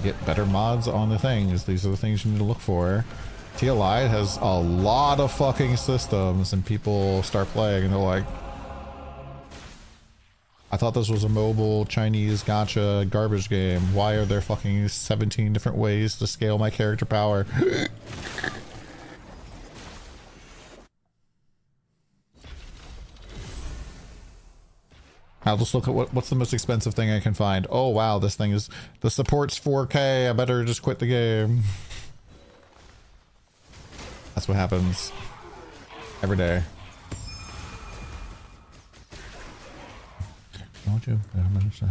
get better mods on the things. These are the things you need to look for. TLI has a lot of fucking systems, and people start playing and they're like, I thought this was a mobile Chinese gacha garbage game. Why are there fucking 17 different ways to scale my character power? I'll just look at what's the most expensive thing I can find. Oh wow, this thing is, the support's 4K. I better just quit the game. That's what happens every day. Don't you ever say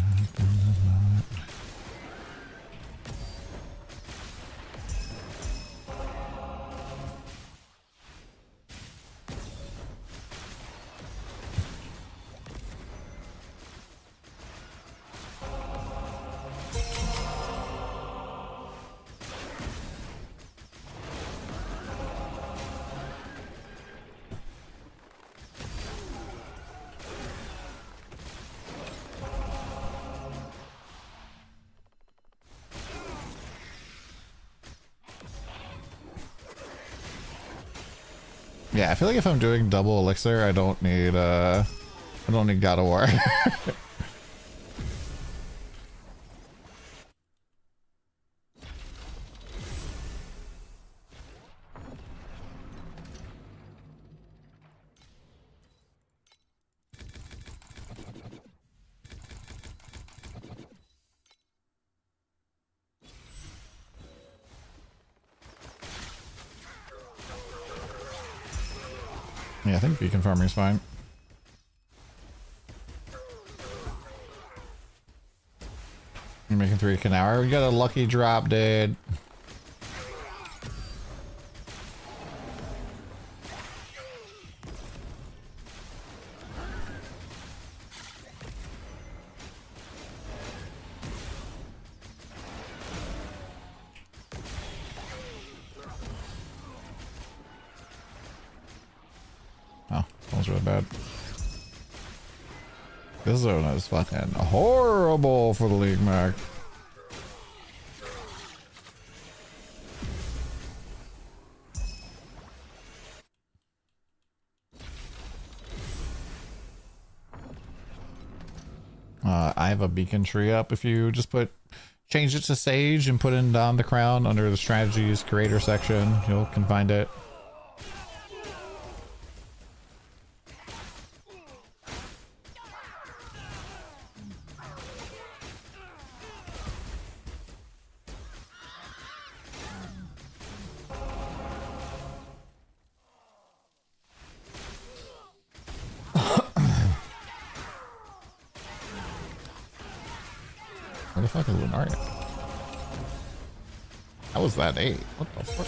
Yeah, I feel like if I'm doing double elixir, I don't need God of War. Yeah, I think beacon farming is fine. You're making 3 an hour. We got a lucky drop, dude. Oh, that was really bad. This zone is fucking horrible for the League Mac. I have a beacon tree up. If you just change it to Sage and put in DonTheCrown under the strategies creator section, you can find it. Where the fuck is Lunaria? How was that 8? What the fuck?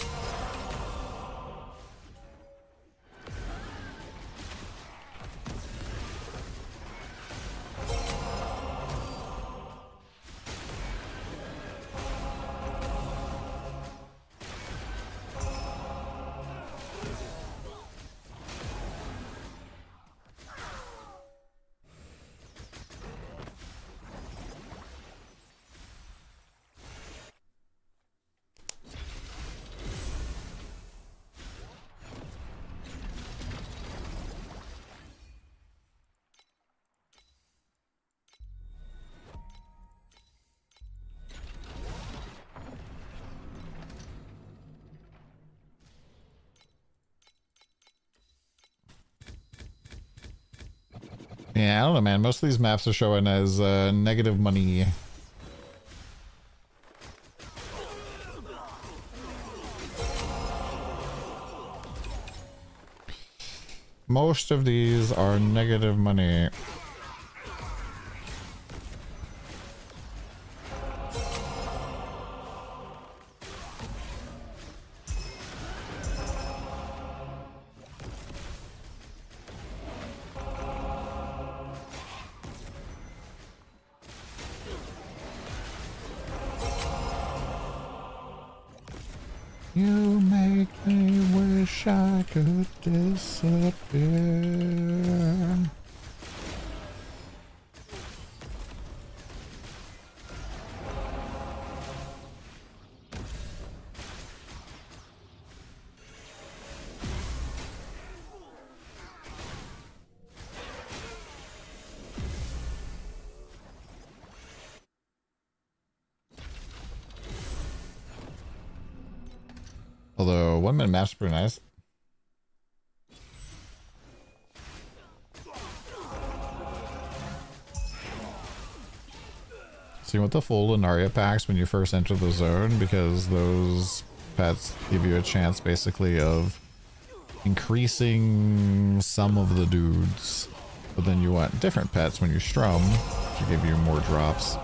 Yeah, I don't know, man. Most of these maps are showing as negative money. Most of these are negative money. You make me wish I could disappear. Although 1 minute maps are pretty nice. So you want the full Lunaria packs when you first enter the zone, because those pets give you a chance basically of increasing some of the dudes. But then you want different pets when you strum to give you more drops.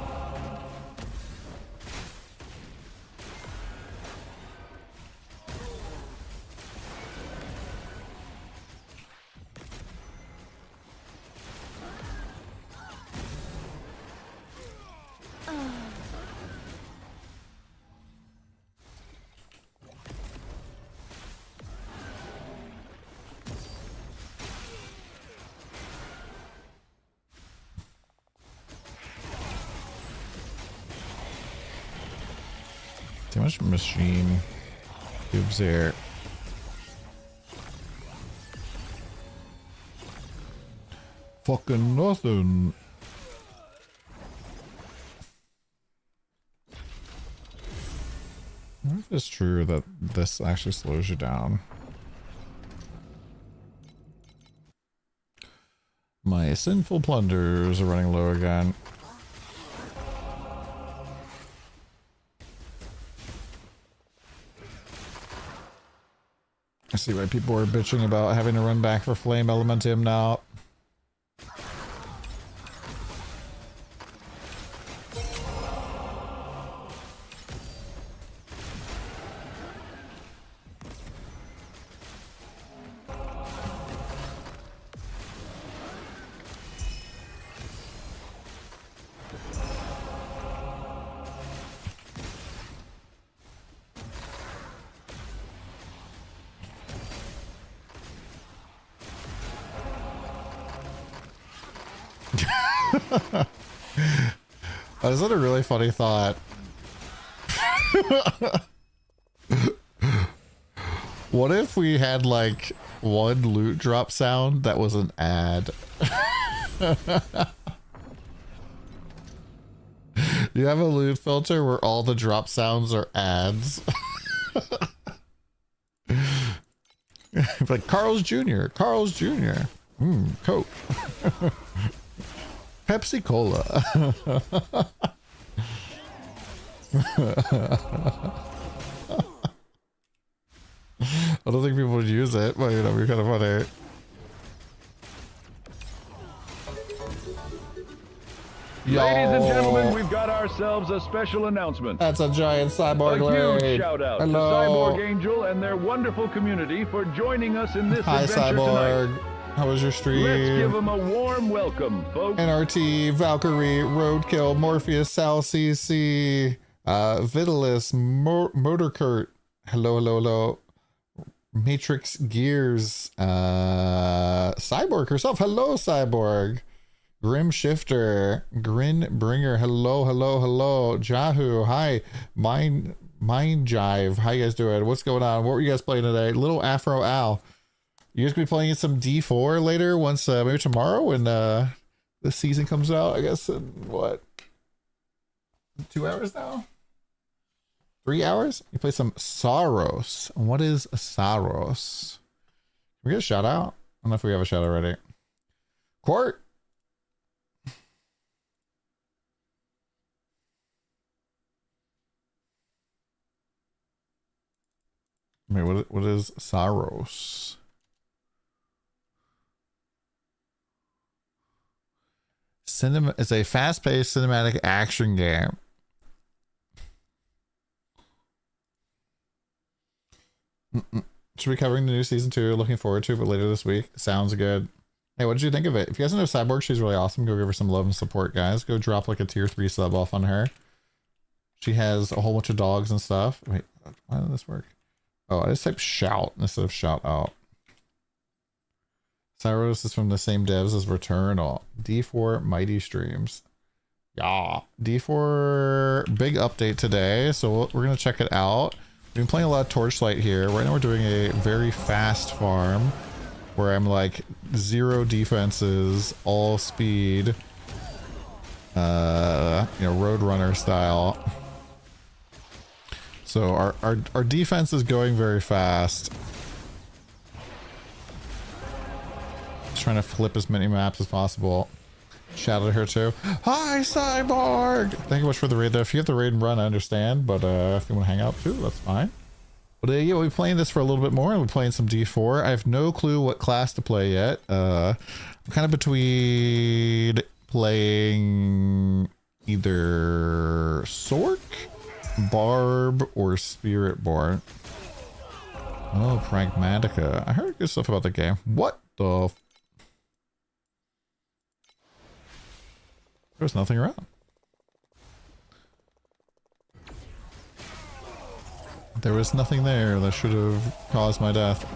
Too much machine cubes here. Fucking nothing. I wonder if it's true that this actually slows you down. My sinful plunders are running low again. I see why people are bitching about having to run back for Flame Elementium now. I just had a really funny thought. What if we had like one loot drop sound that was an ad? You have a loot filter where all the drop sounds are ads. Like Carl's Jr. Carl's Jr. Coke. Pepsi Cola. I don't think people would use it, but you know, it'd be kind of funny. Ladies and gentlemen, we've got ourselves a special announcement. That's a giant cyborg A raid. huge shout out Hello. to Cyborg Angel and their wonderful community for joining us in this Hi, adventure Cyborg. tonight. How was your stream? Let's give them a warm welcome, folks. NRT, Valkyrie, Roadkill, Morpheus, Sal CC, Vitalis, Motorkurt. Hello, hello, hello. Matrix Gears, Cyborg herself. Hello, Cyborg. Grim Shifter, Grin Bringer. Hello, hello, hello. Jahu, hi. Mind Jive. How you guys doing? What's going on? What were you guys playing today? Little Afro Al. You guys gonna be playing some D4 later, once maybe tomorrow when the season comes out, I guess in what? 2 hours now? 3 hours? You play some Saros. What is Saros? Can we get a shout out? I don't know if we have a shout out already. Court. Wait, what is Saros? It's a fast-paced cinematic action game. Should be covering the new season 2. Looking forward to it, but later this week. Sounds good. Hey, what did you think of it? If you guys know Cyborg, she's really awesome. Go give her some love and support, guys. Go drop like a tier 3 sub off on her. She has a whole bunch of dogs and stuff. Wait, why did this work? Oh, I just typed shout instead of shout out. Cyros is from the same devs as Returnal. D4 Mighty Streams. Yeah. D4 big update today, so we're going to check it out. We've been playing a lot of Torchlight here. Right now we're doing a very fast farm where I'm like 0 defenses, all speed, you know, Roadrunner style. So our defense is going very fast. Just trying to flip as many maps as possible. Shout out to her too. Hi, Cyborg! Thank you so much for the raid though. If you have the raid and run, I understand. But if you want to hang out too, that's fine. But yeah, we'll be playing this for a little bit more. We're playing some D4. I have no clue what class to play yet. I'm kind of between playing either Sork, Barb, or Spiritborn. Oh, Pragmatica. I heard good stuff about the game. What the... There's nothing around. There was nothing there that should have caused my death.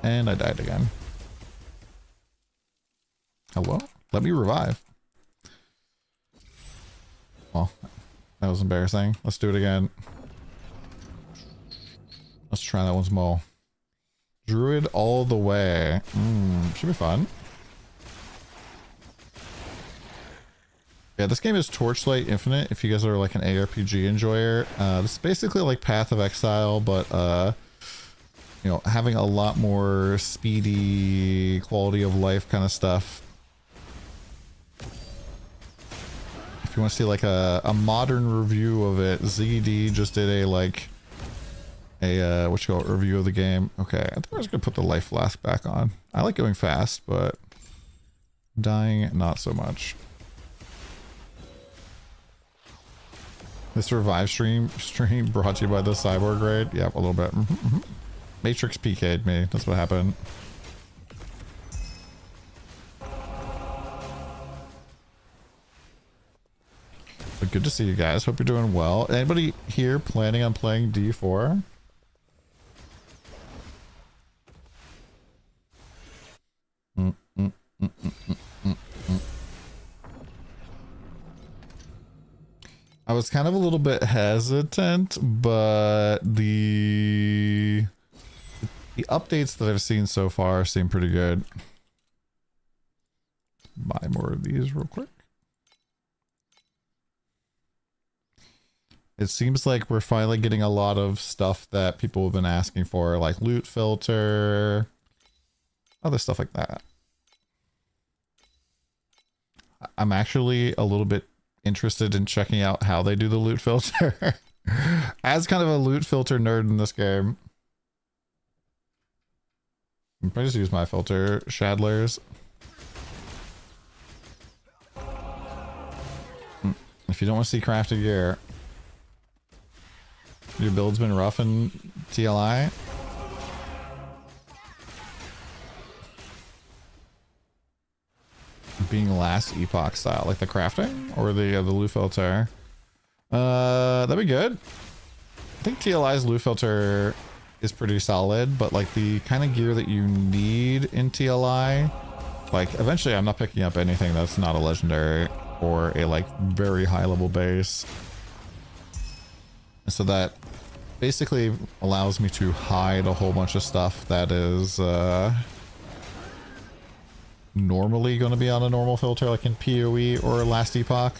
And I died again. Hello? Let me revive. Well, that was embarrassing. Let's do it again. Let's try that once more. Druid all the way. Should be fun. Yeah, this game is Torchlight Infinite. If you guys are like an ARPG enjoyer, this is basically like Path of Exile, but you know, having a lot more speedy quality of life kind of stuff. If you want to see like a modern review of it, ZD just did a like a what you call it, review of the game. Okay, I think I was gonna put the life flask back on. I like going fast, but dying not so much. This revive stream brought to you by the cyborg raid. Yep, a little bit. Matrix PK'd me. That's what happened. But good to see you guys. Hope you're doing well. Anybody here planning on playing D4? I was kind of a little bit hesitant, but the updates that I've seen so far seem pretty good. Buy more of these real quick. It seems like we're finally getting a lot of stuff that people have been asking for, like loot filter, other stuff like that. I'm actually a little bit interested in checking out how they do the loot filter. As kind of a loot filter nerd in this game, I just use my filter, Shadlers. If you don't want to see crafted gear, your build's been rough in TLI. Being last epoch style, like the crafting or the loot filter. That'd be good. I think TLI's loot filter is pretty solid, but like the kind of gear that you need in TLI, like eventually I'm not picking up anything that's not a legendary or a like very high level base. So that basically allows me to hide a whole bunch of stuff that is normally going to be on a normal filter, like in PoE or Last Epoch.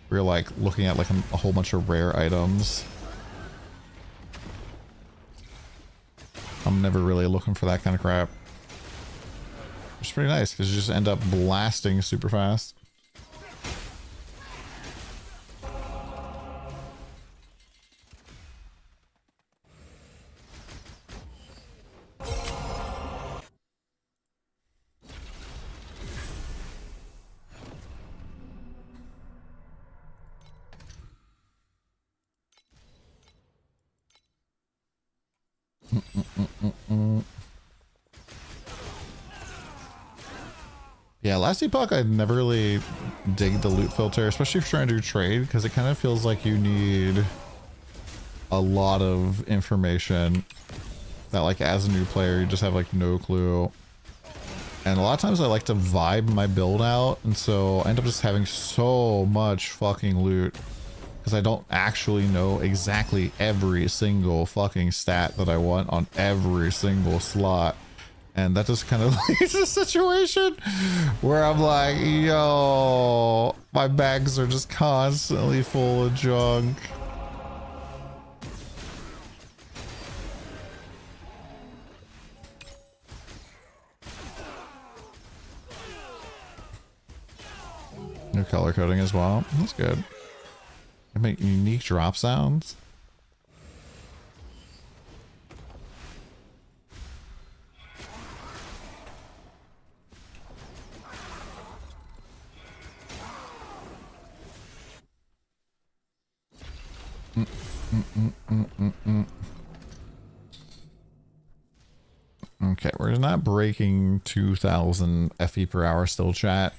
We're like looking at like a whole bunch of rare items. I'm never really looking for that kind of crap. It's pretty nice because you just end up blasting super fast. Yeah, Last Epoch I never really dig the loot filter, especially if you're trying to do trade, because it kind of feels like you need a lot of information that like as a new player you just have like no clue. And a lot of times I like to vibe my build out, and so I end up just having so much fucking loot because I don't actually know exactly every single fucking stat that I want on every single slot. And that just kind of leads to a situation where I'm like, yo, my bags are just constantly full of junk. New color coding as well. That's good. I make unique drop sounds. Okay, we're not breaking 2,000 FE per hour still, chat.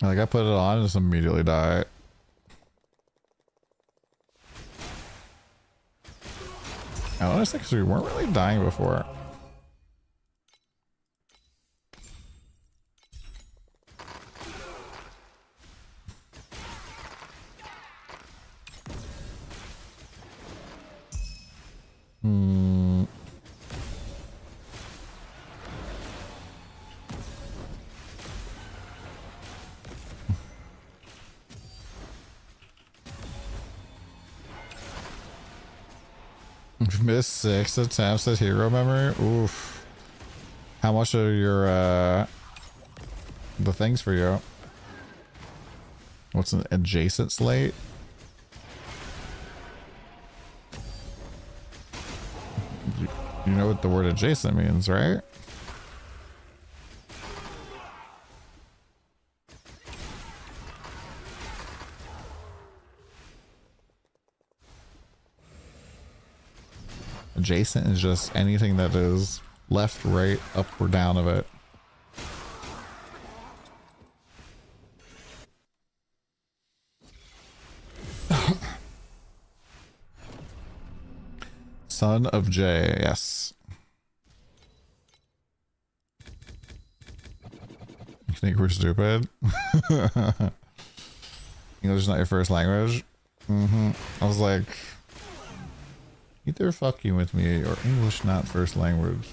Like I put it on and just immediately die. Honestly, because we weren't really dying before. Hmm. You've missed 6 attempts at hero memory. Oof. How much are your the things for you? What's an adjacent slate? You know what the word adjacent means, right? Adjacent is just anything that is left, right, up, or down of it. Son of J, yes. You think we're stupid? English is not your first language? I was like, either fucking with me or English not first language.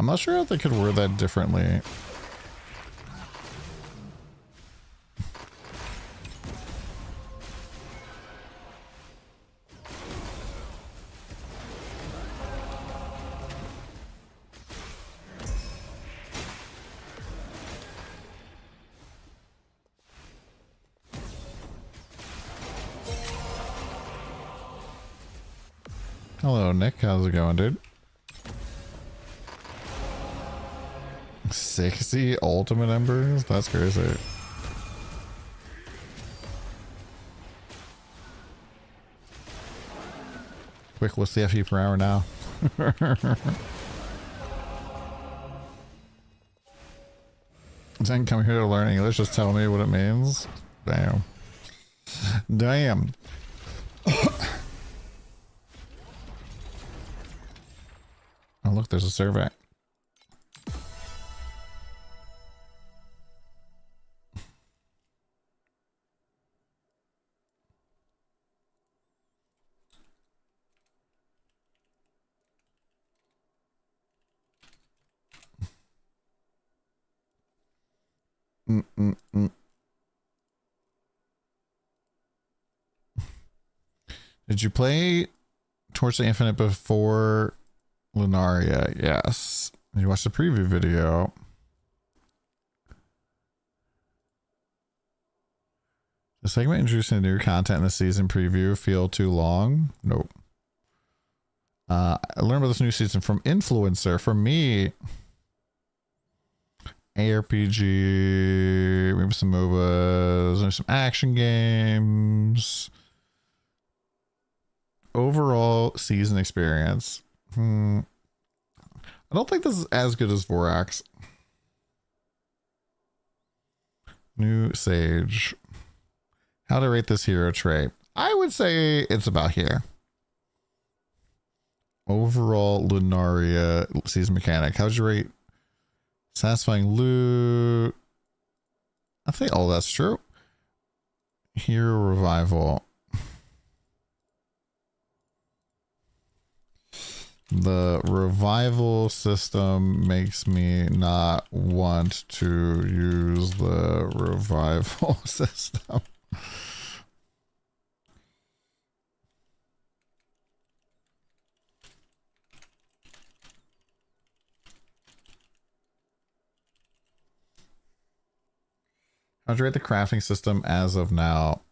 I'm not sure if they could word that differently. Hello, Nick. How's it going, dude? 60 ultimate embers? That's crazy. Quick, what's the FE per hour now? Didn't come here to learn English, just tell me what it means. Damn. Damn. Oh, look, there's a survey. Did you play Torch the Infinite before Lunaria? Yes. Did you watch the preview video? The segment introducing new content in the season preview feel too long? Nope. I learned about this new season from Influencer. For me, ARPG, maybe some MOBAs, maybe some action games. Overall season experience. I don't think this is as good as Vorax. New Sage. How to rate this hero trait? I would say it's about here. Overall Lunaria season mechanic. How'd you rate satisfying loot? I think all that's true. Hero revival. The revival system makes me not want to use the revival system. How'd you rate the crafting system as of now?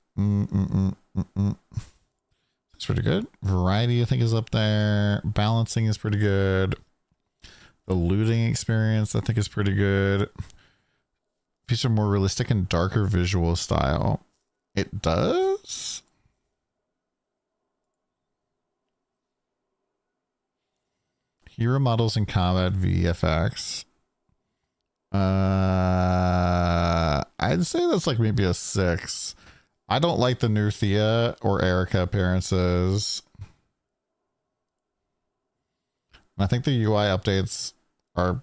It's pretty good. Variety, I think, is up there. Balancing is pretty good. The looting experience, I think, is pretty good. Feature more realistic and darker visual style. It does? Hero models in combat VFX. I'd say that's like maybe a 6. I don't like the new Thea or Erica appearances. I think the UI updates are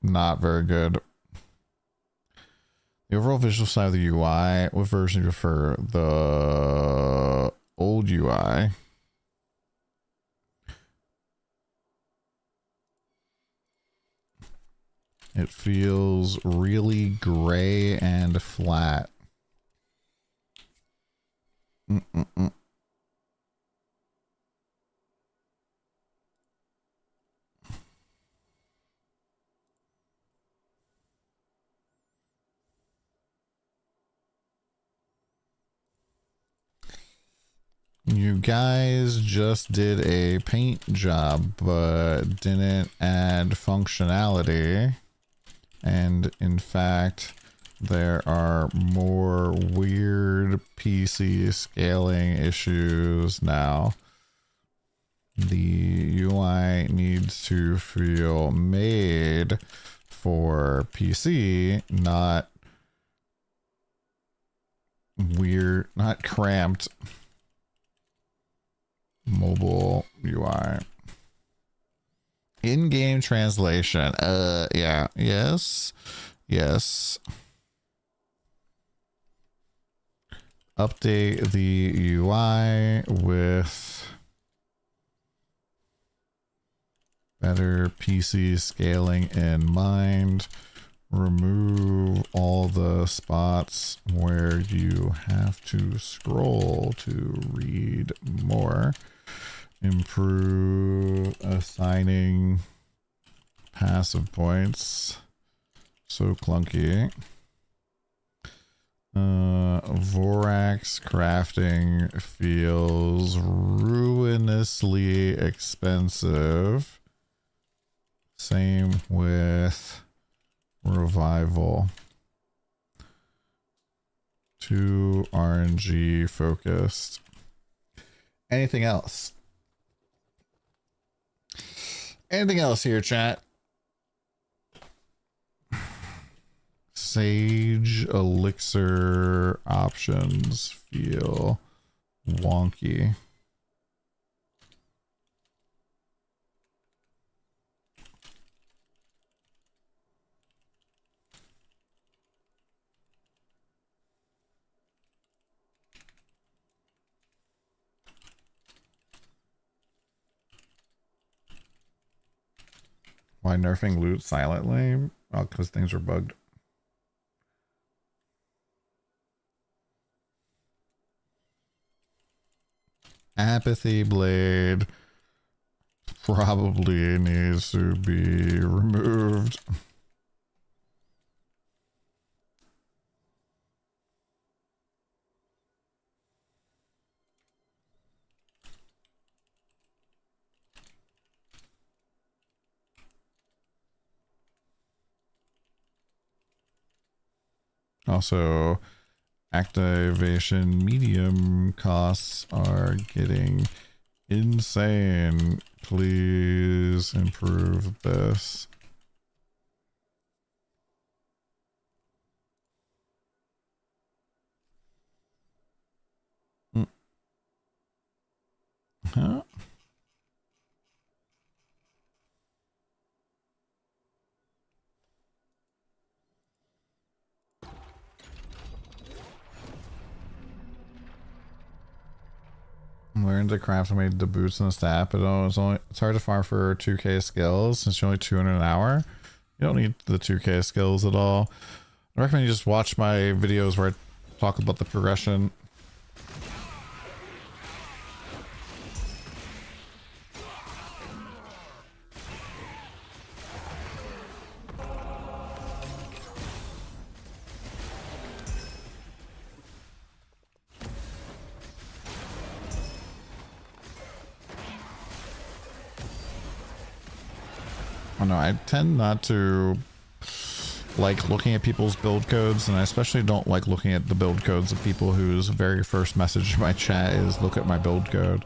not very good. The overall visual side of the UI, what version do you prefer? The old UI. It feels really gray and flat. You guys just did a paint job, but didn't add functionality. And in fact, there are more weird PC scaling issues now. The UI needs to feel made for PC, not weird, not cramped mobile UI. In-game translation. Yeah. Yes. Update the UI with better PC scaling in mind. Remove all the spots where you have to scroll to read more. Improve assigning passive points. So clunky. Vorax crafting feels ruinously expensive. Same with revival. Too RNG focused. Anything else? Anything else here, chat? Sage elixir options feel wonky. Why nerfing loot silently? Oh, because things are bugged. Apathy blade probably needs to be removed. Also, activation medium costs are getting insane. Please improve this. Huh? Learn to craft and made the boots and the staff, but it's hard to farm for 2k skills since you're only 200 an hour. You don't need the 2k skills at all. I recommend you just watch my videos where I talk about the progression. Oh no, I tend not to like looking at people's build codes, and I especially don't like looking at the build codes of people whose very first message in my chat is look at my build code.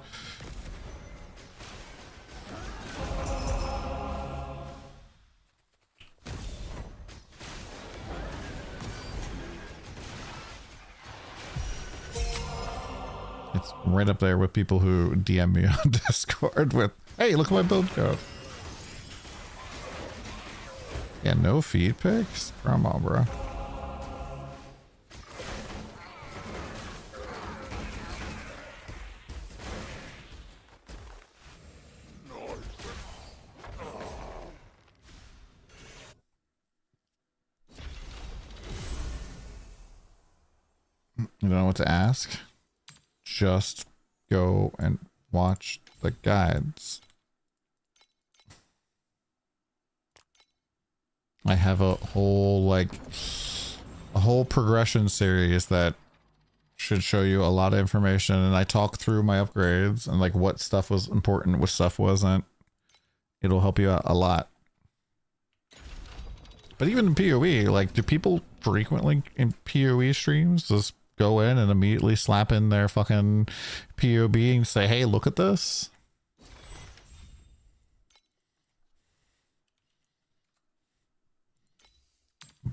It's right up there with people who DM me on Discord with, hey, look at my build code. Yeah, no feed pics? Come on, bro. You don't know what to ask? Just go and watch the guides. I have a whole progression series that should show you a lot of information, and I talk through my upgrades and like what stuff was important, what stuff wasn't. It'll help you out a lot. But even in PoE, like, do people frequently in PoE streams just go in and immediately slap in their fucking POB and say, hey, look at this?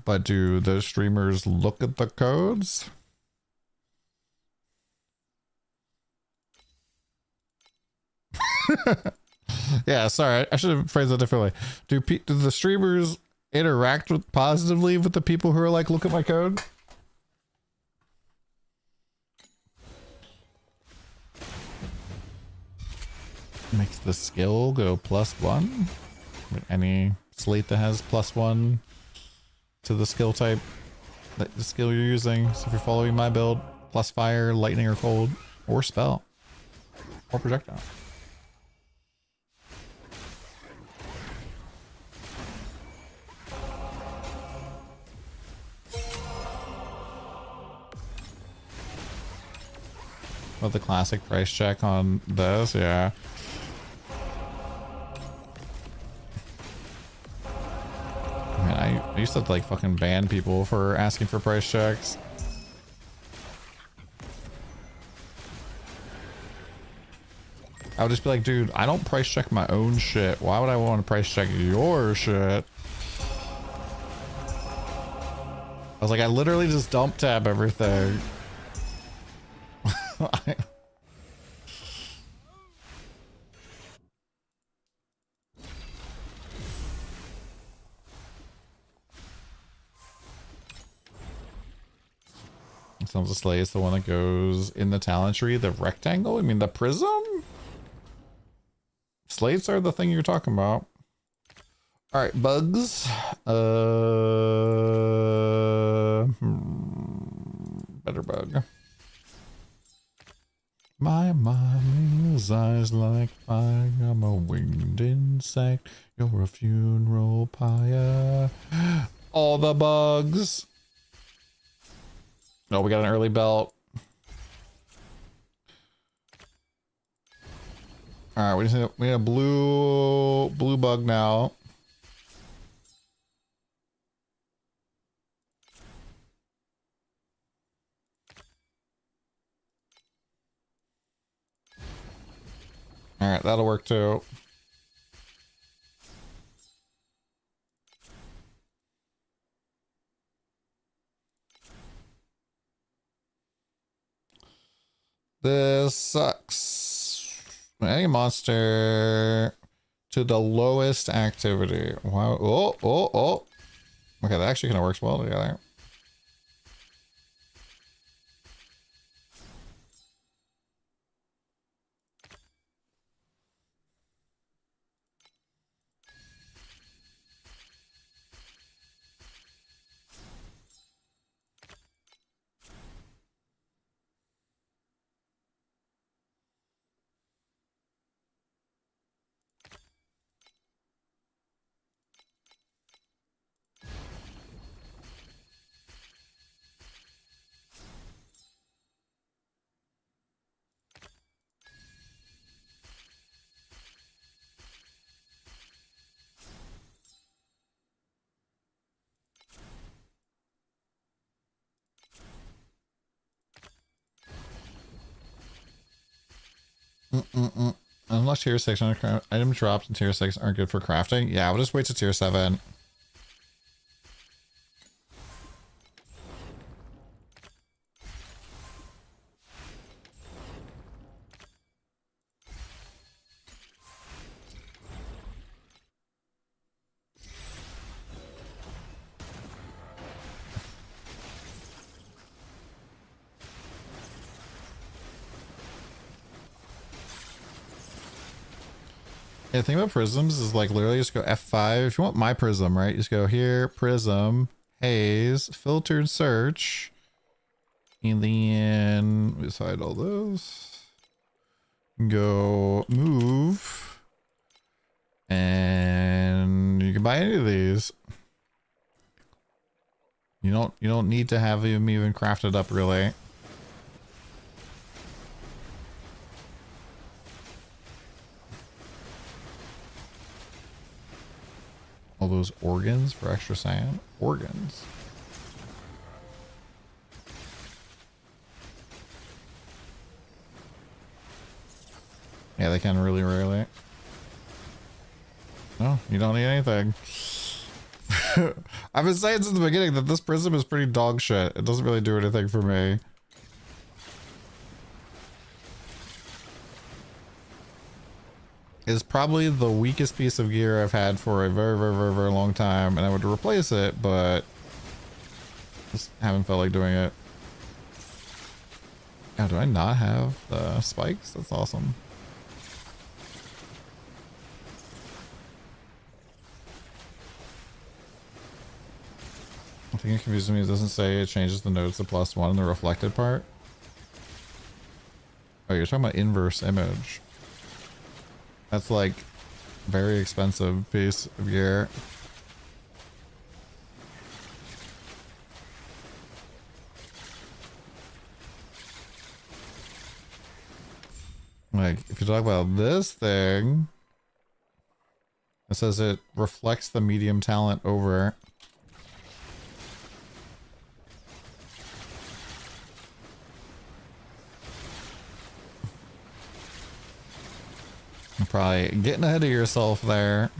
But do those streamers look at the codes? Yeah, sorry, I should have phrased that differently. Do the streamers interact positively with the people who are like, look at my code? Makes the skill go +1. Any slate that has +1 to the skill type, the skill you're using. So if you're following my build, plus fire, lightning, or cold, or spell, or projectile. Well, the classic price check on this, yeah. Man, I used to like fucking ban people for asking for price checks. I would just be like, dude, I don't price check my own shit. Why would I want to price check your shit? I was like, I literally just dump tab everything. Sounds a slay is the one that goes in the talent tree, the rectangle? I mean, the prism? Slates are the thing you're talking about. Alright, bugs. Better bug. My mommy's eyes like fire. I'm a winged insect. You're a funeral pyre. All the bugs. Oh, we got an early belt. All right, we need a blue bug now. All right, that'll work too. This sucks. Adding a monster to the lowest activity. Wow. Oh. Okay, that actually kind of works well together. Unless tier 6 item drops in tier 6 aren't good for crafting. Yeah, we'll just wait to tier 7. Yeah, the thing about prisms is like literally just go F5. If you want my prism, right? Just go here, prism, haze, filtered search. And then we hide all those. Go move. And you can buy any of these. You don't need to have them even crafted up really. All those organs for extra sand. Organs. Yeah, they can really rarely. No, you don't need anything. I've been saying since the beginning that this prism is pretty dog shit. It doesn't really do anything for me. It's probably the weakest piece of gear I've had for a very, very, very, very long time, and I would replace it, but just haven't felt like doing it. Now, do I not have the spikes? That's awesome. I think it confuses me. It doesn't say it changes the nodes to +1 in the reflected part. Oh, you're talking about inverse image. That's like very expensive piece of gear. Like, if you talk about this thing, it says it reflects the medium talent over. You're probably getting ahead of yourself there.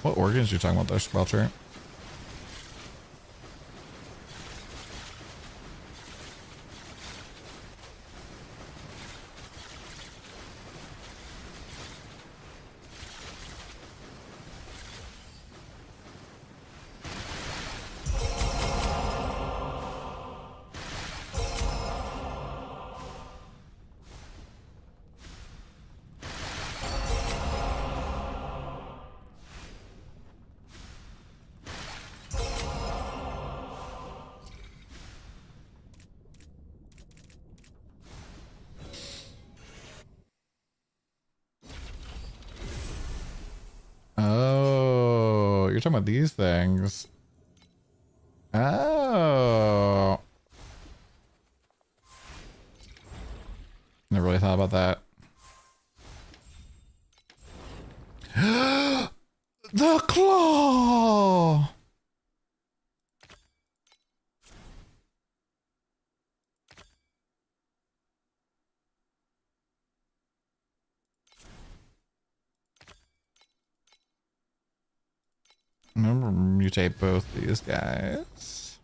What organs are you talking about there, Squelcher? Oh, you're talking about these things. Oh. Never really thought about that. The claw! I'm gonna mutate both these guys.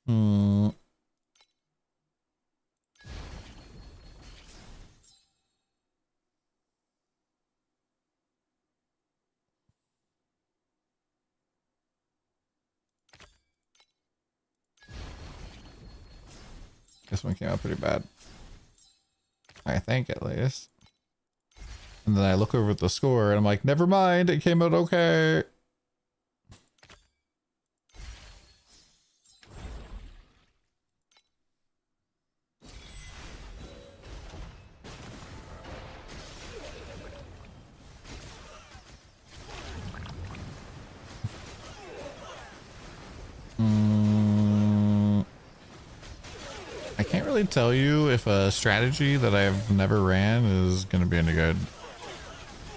Hmm. This one came out pretty bad. I think at least. And then I look over at the score and I'm like, never mind, it came out okay. I can't really tell you if a strategy that I've never ran is going to be any good.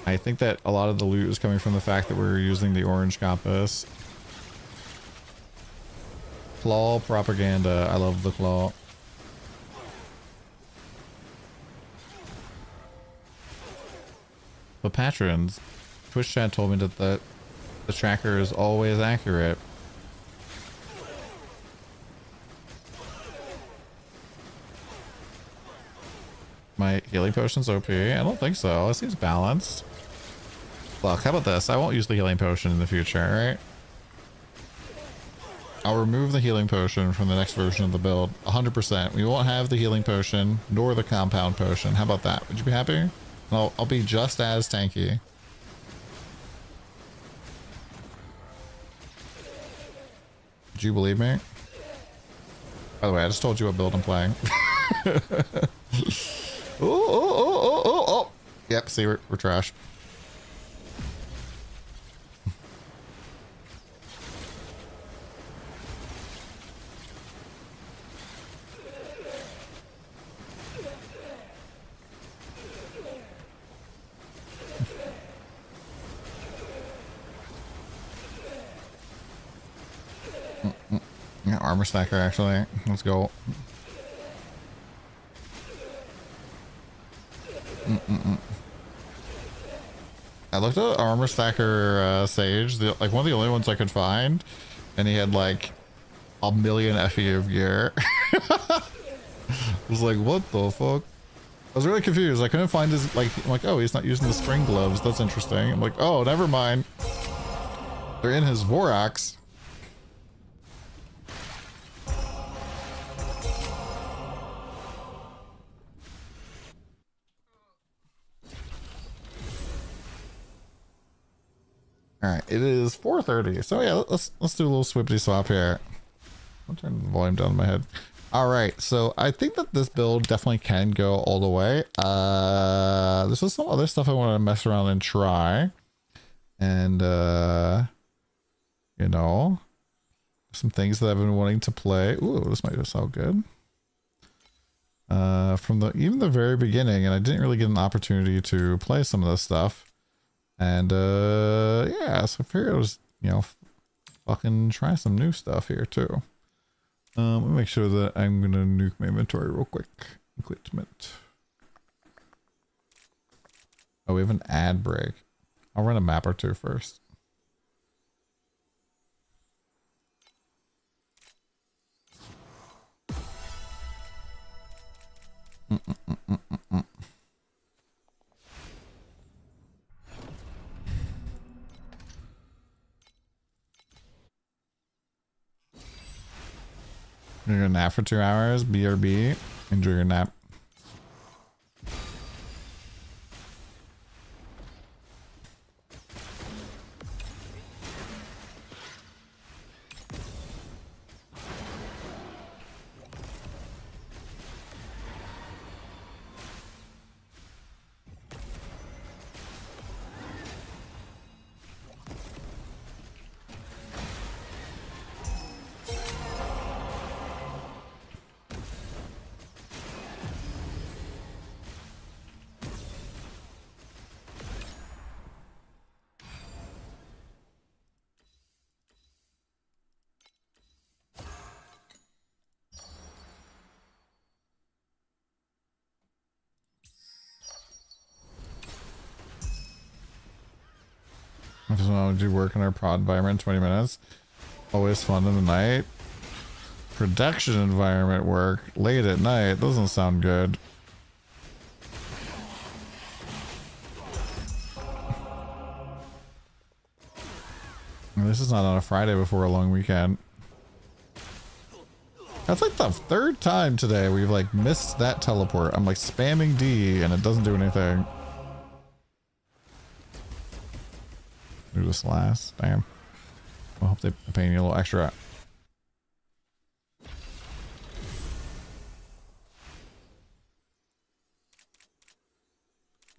I think that a lot of the loot is coming from the fact that we're using the orange compass. Claw propaganda. I love the claw. But patrons, Twitch chat told me that the tracker is always accurate. My healing potion's OP? I don't think so. It seems balanced. Look, how about this? I won't use the healing potion in the future, right? I'll remove the healing potion from the next version of the build. 100%. We won't have the healing potion, nor the compound potion. How about that? Would you be happy? I'll be just as tanky. Do you believe me? By the way, I just told you what build I'm playing. Oh. Yep, see, we're trash. Yeah, armor stacker actually. Let's go. I looked at armor stacker Sage, like one of the only ones I could find, and he had like a million FE of gear. I was like, what the fuck? I was really confused. I couldn't find his, like, I'm like, oh, he's not using the string gloves. That's interesting. I'm like, oh, never mind. They're in his Vorax. All right, it is 4:30. So yeah, let's do a little swippity swap here. I'll turn the volume down in my head. All right, so I think that this build definitely can go all the way. This is some other stuff I want to mess around and try, and you know, some things that I've been wanting to play. Ooh, this might just sound good. From even the very beginning, and I didn't really get an opportunity to play some of this stuff. And yeah, so I figured I was, you know, fucking try some new stuff here too. Let me make sure that I'm gonna nuke my inventory real quick. Equipment. Oh, we have an ad break. I'll run a map or two first. You're gonna nap for 2 hours, BRB. Enjoy your nap. I just want to do work in our prod environment in 20 minutes. Always fun in the night. Production environment work late at night doesn't sound good. This is not on a Friday before a long weekend. That's like the third time today we've like missed that teleport. I'm like spamming D and it doesn't do anything. Do this last. Damn. I hope they're paying you a little extra.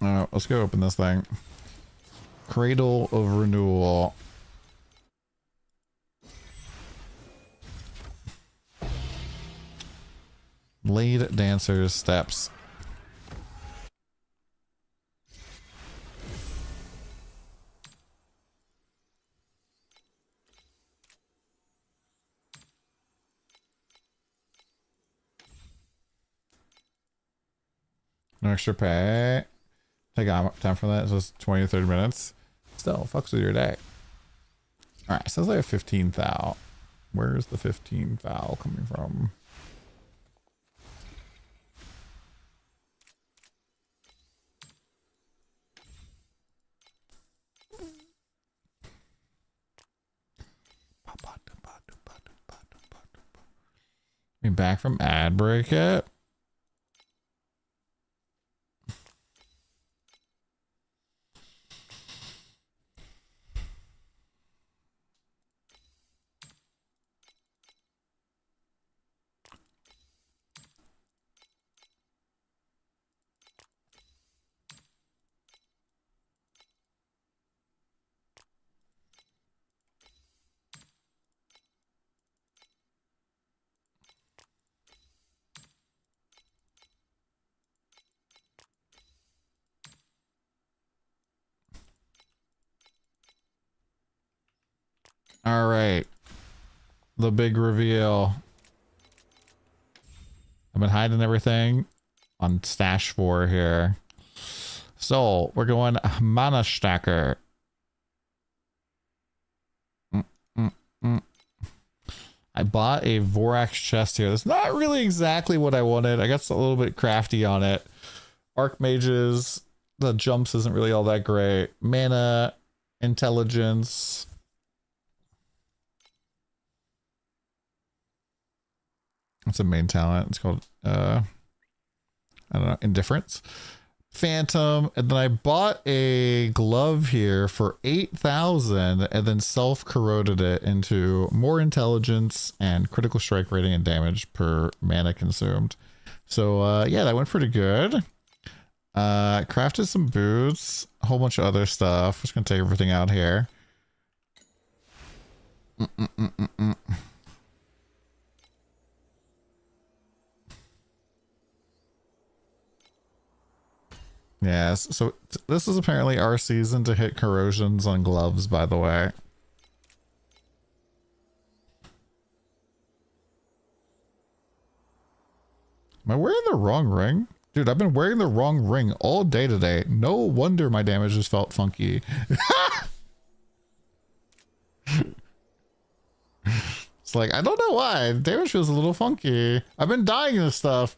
Let's go open this thing. Cradle of Renewal. Blade Dancer's Steps. No extra pay. Take time for that. So it's 20 to 30 minutes. Still, fucks with your day. Alright, so I have 15 thou. Where's the 15 thou coming from? We back from ad break yet? All right. The big reveal. I've been hiding everything on stash 4 here. So we're going mana stacker. I bought a Vorax chest here. That's not really exactly what I wanted. I got a little bit crafty on it. Archmages. The jumps isn't really all that great. Mana, intelligence. It's a main talent. It's called, I don't know, Indifference. Phantom. And then I bought a glove here for 8,000 and then self-corroded it into more intelligence and critical strike rating and damage per mana consumed. So, yeah, that went pretty good. Crafted some boots, a whole bunch of other stuff. Just gonna take everything out here. Yes, so this is apparently our season to hit corrosions on gloves, by the way. Am I wearing the wrong ring? Dude, I've been wearing the wrong ring all day today. No wonder my damage has felt funky. It's like, I don't know why. Damage feels a little funky. I've been dying this stuff.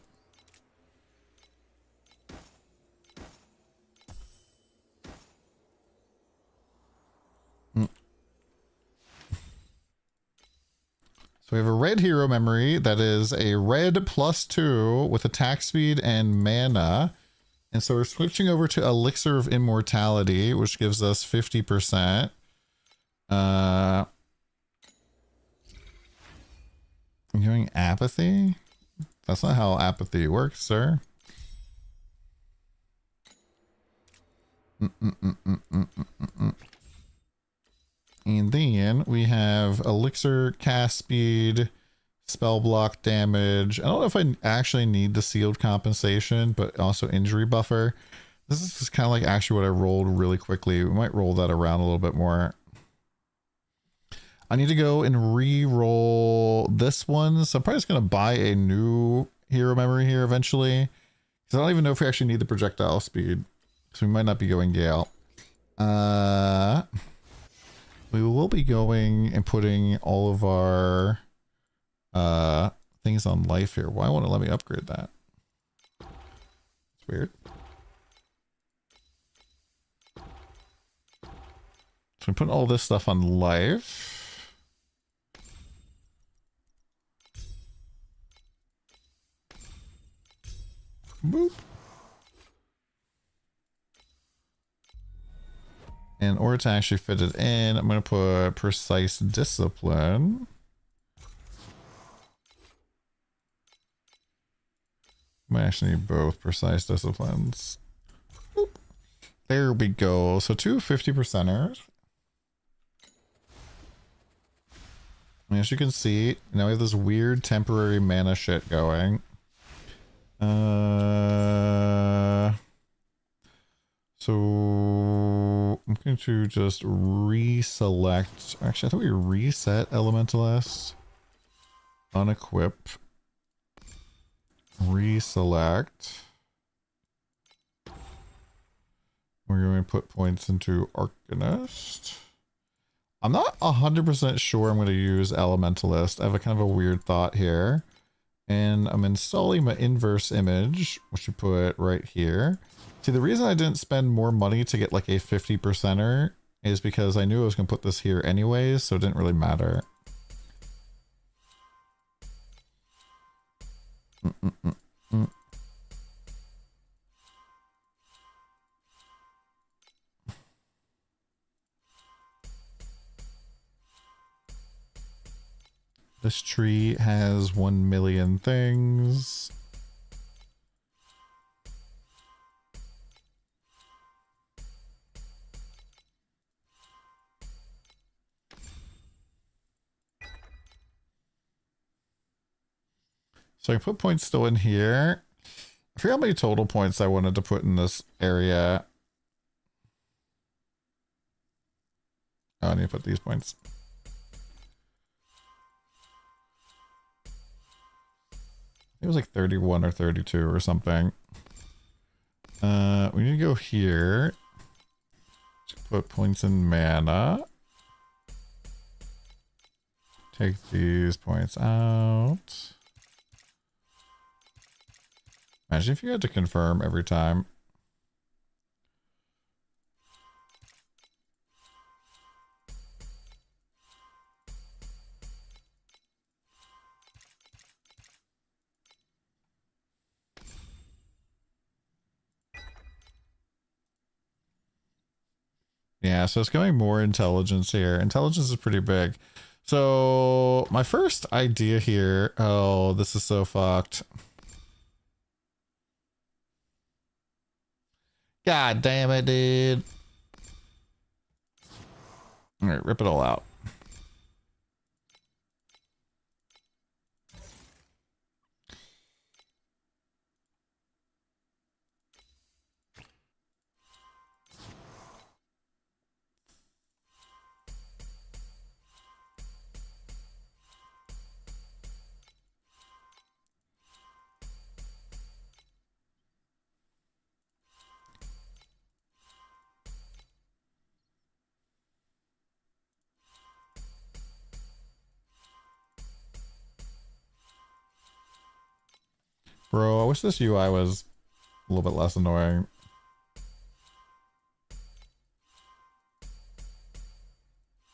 So we have a red hero memory that is a red +2 with attack speed and mana. And so we're switching over to Elixir of Immortality, which gives us 50%. Doing apathy? That's not how apathy works, sir. And then we have Elixir, cast speed, spell block damage. I don't know if I actually need the sealed compensation, but also injury buffer. This is just kind of like actually what I rolled really quickly. We might roll that around a little bit more. I need to go and re-roll this one. So I'm probably just going to buy a new hero memory here eventually. Because I don't even know if we actually need the projectile speed. So we might not be going Gale. We will be going and putting all of our things on life here. Why won't it let me upgrade that? It's weird. So I'm putting all this stuff on life. In order to actually fit it in, I'm going to put precise discipline. I might actually need both precise disciplines. Boop. There we go. So two 50%ers. And as you can see, now we have this weird temporary mana shit going. So I'm going to just reselect. Actually, I thought we reset Elementalist. Unequip. Reselect. We're going to put points into Arcanist. I'm not 100% sure I'm going to use Elementalist. I have a kind of a weird thought here. And I'm installing my inverse image, which you put right here. See, the reason I didn't spend more money to get like a 50%er is because I knew I was going to put this here anyways, so it didn't really matter. This tree has 1 million things. So I can put points still in here. I forget how many total points I wanted to put in this area. Oh, I need to put these points. It was like 31 or 32 or something. We need to go here. Just put points in mana. Take these points out. Imagine if you had to confirm every time. Yeah, so it's going more intelligence here. Intelligence is pretty big. So my first idea here, oh, this is so fucked. God damn it, dude. All right, rip it all out. Bro, I wish this UI was a little bit less annoying.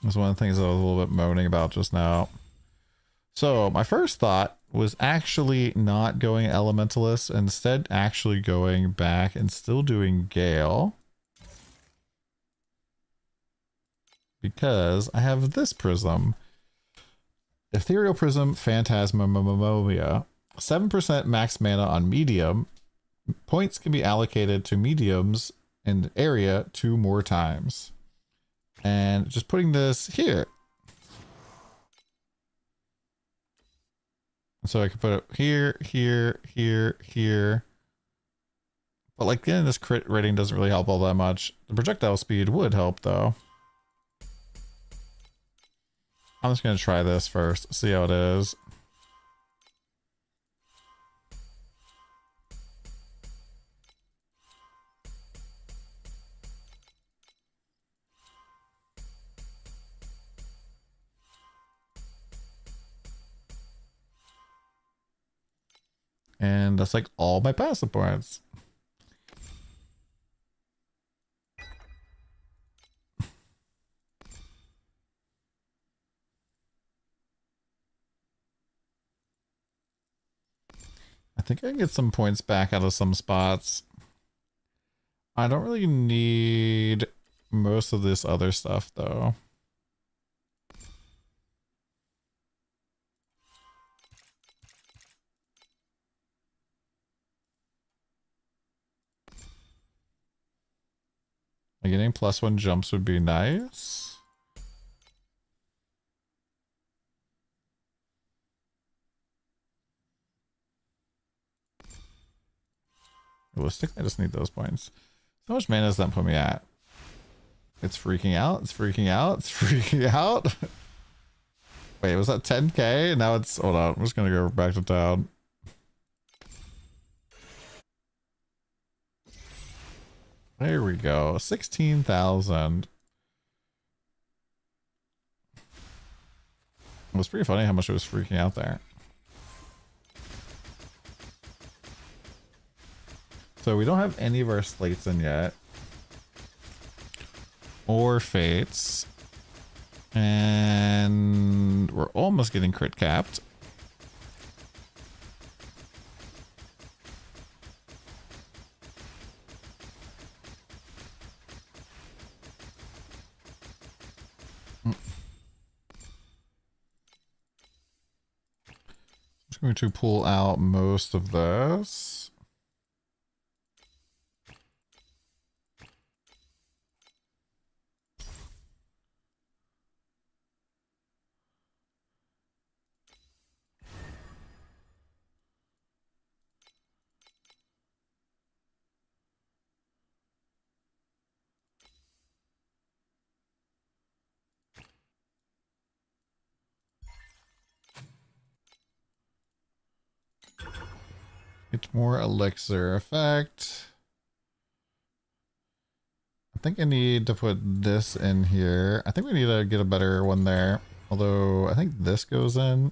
That's one of the things I was a little bit moaning about just now. So my first thought was actually not going Elementalist, instead actually going back and still doing Gale. Because I have this prism. Ethereal Prism Phantasmamomia. 7% max mana on medium. Points can be allocated to mediums and area 2 more times. And just putting this here. So I can put it here, here, here, here. But like getting this crit rating doesn't really help all that much. The projectile speed would help though. I'm just going to try this first, see how it is. And that's like all my passive points. I think I can get some points back out of some spots. I don't really need most of this other stuff though. Like getting +1 jumps would be nice. Realistically, I just need those points. So much mana does that put me at? It's freaking out. It's freaking out. It's freaking out. Wait, was that 10k? Now it's, hold on. I'm just going to go back to town. There we go. 16,000. It was pretty funny how much it was freaking out there. So we don't have any of our slates in yet. Or fates. And we're almost getting crit capped. Just going to pull out most of this. Get more elixir effect. I think I need to put this in here. I think we need to get a better one there. Although I think this goes in.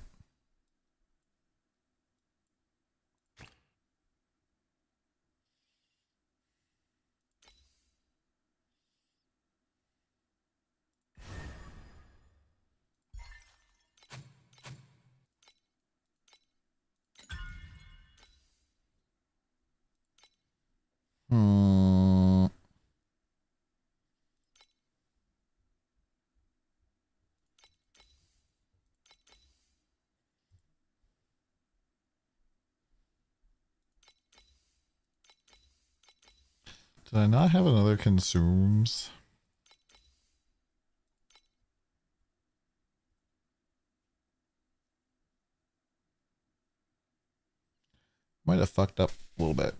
Did I not have another consumes? Might have fucked up a little bit.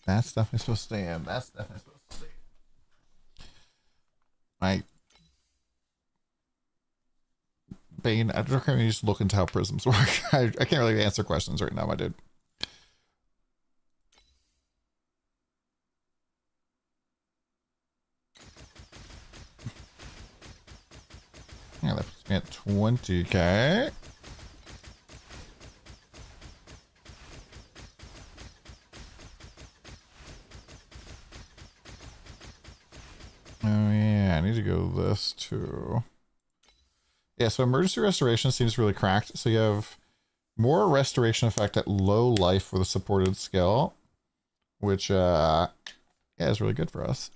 That's definitely supposed to stay in. That's definitely supposed to stay in. Right. Bane, I don't really just look into how prisms work. I can't really answer questions right now, my dude. Yeah, that puts me at 20k. Oh yeah, I need to go this too. Yeah, so emergency restoration seems really cracked. So you have more restoration effect at low life for the supported skill, which yeah, is really good for us.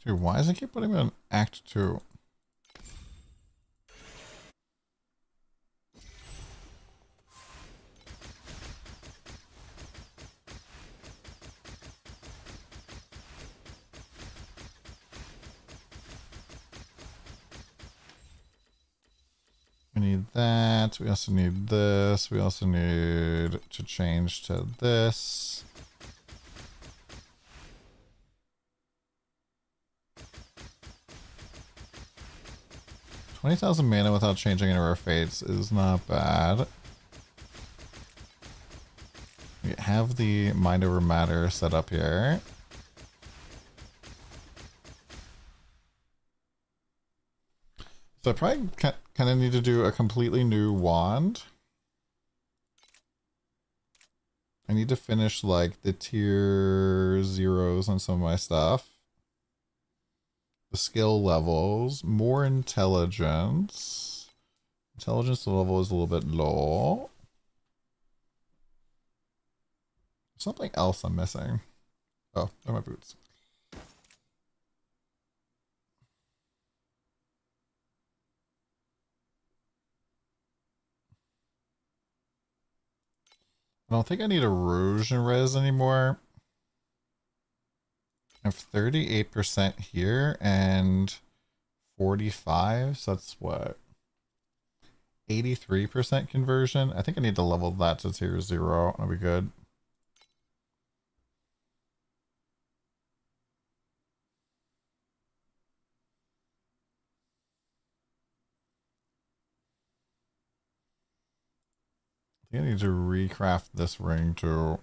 Dude, why does it keep putting me on Act 2? We need that. We also need this. We also need to change to this. $20,000 mana without changing any of our fates is not bad. We have the mind over matter set up here. So I probably kind of need to do a completely new wand. I need to finish like the tier 0s on some of my stuff. The skill levels, more intelligence. Intelligence level is a little bit low. Something else I'm missing. Oh, they're my boots. I don't think I need erosion res anymore. I have 38% here and 45, so that's what? 83% conversion. I think I need to level that to tier 0. That'll be good. I think I need to recraft this ring too.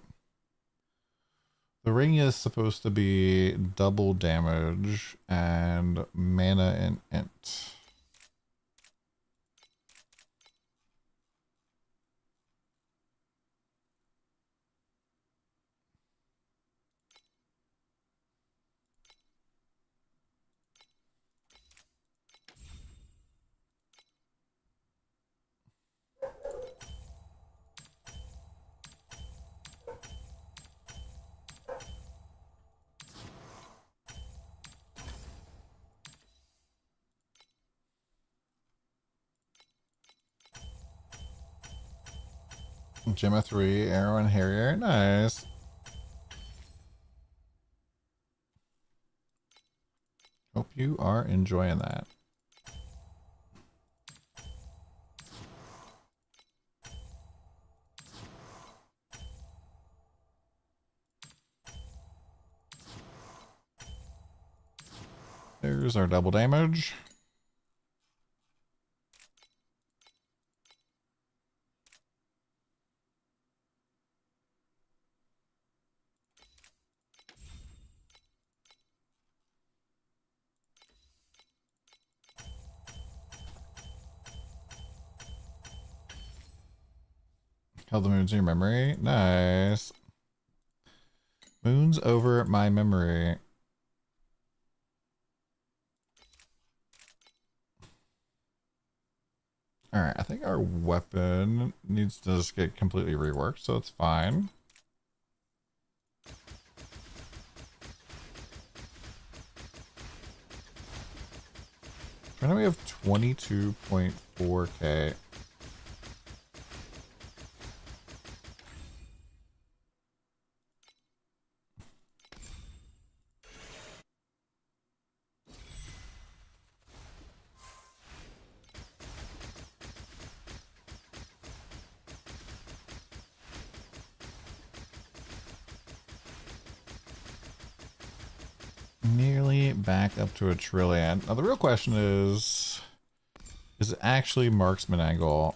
The ring is supposed to be double damage and mana and int. Gemma 3, Arrow and Harrier. Nice. Hope you are enjoying that. There's our double damage. Held the moons in your memory. Nice. Moons over my memory. Alright, I think our weapon needs to just get completely reworked, so it's fine. Right now we have 22.4k. Nearly back up to 1 trillion. Now the real question is it actually marksman angle?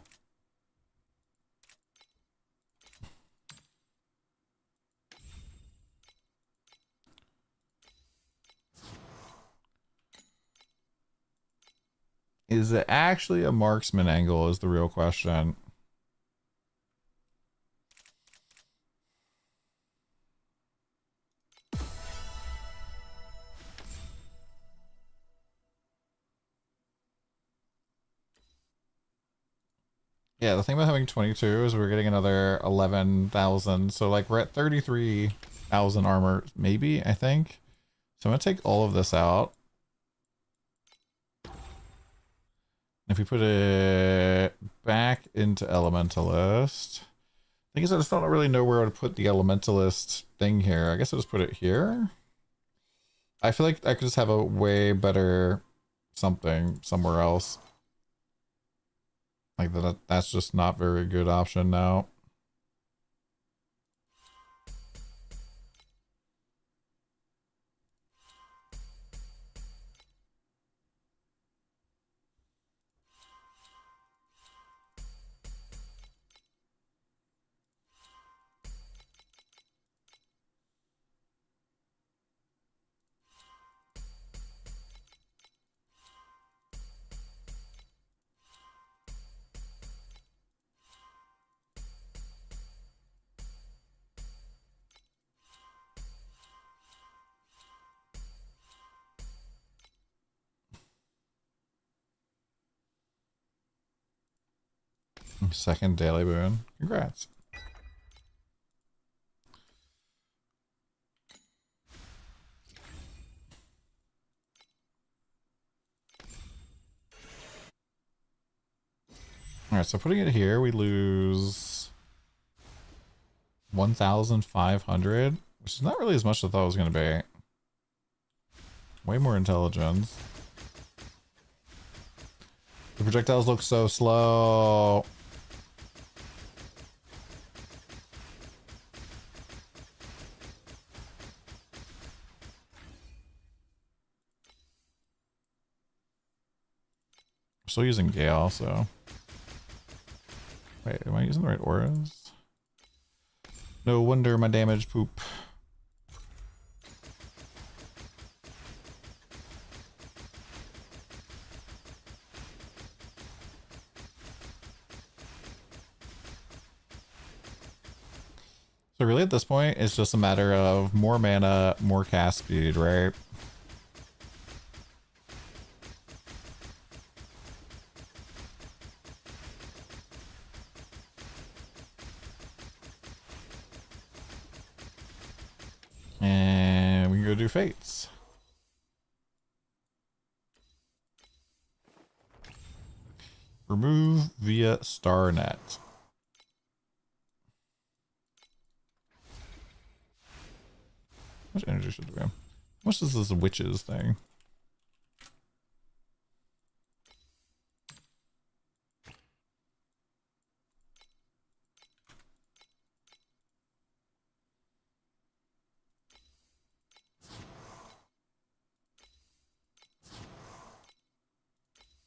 Is it actually a marksman angle is the real question. Yeah, the thing about having 22 is we're getting another 11,000. So like we're at 33,000 armor, maybe, I think. So I'm going to take all of this out. If we put it back into Elementalist, thing is I just don't really know where to put the Elementalist thing here. I guess I'll just put it here. I feel like I could just have a way better something somewhere else. Like that's just not very good option now. Second daily boon. Congrats. Alright, so putting it here, we lose 1,500, which is not really as much as I thought it was going to be. Way more intelligence. The projectiles look so slow. I'm still using Gale, so... Wait, am I using the right auras? No wonder my damage poop. So really at this point, it's just a matter of more mana, more cast speed, right? And we can go do fates. Remove via Starnet. How much energy should we have? How much is this witches thing?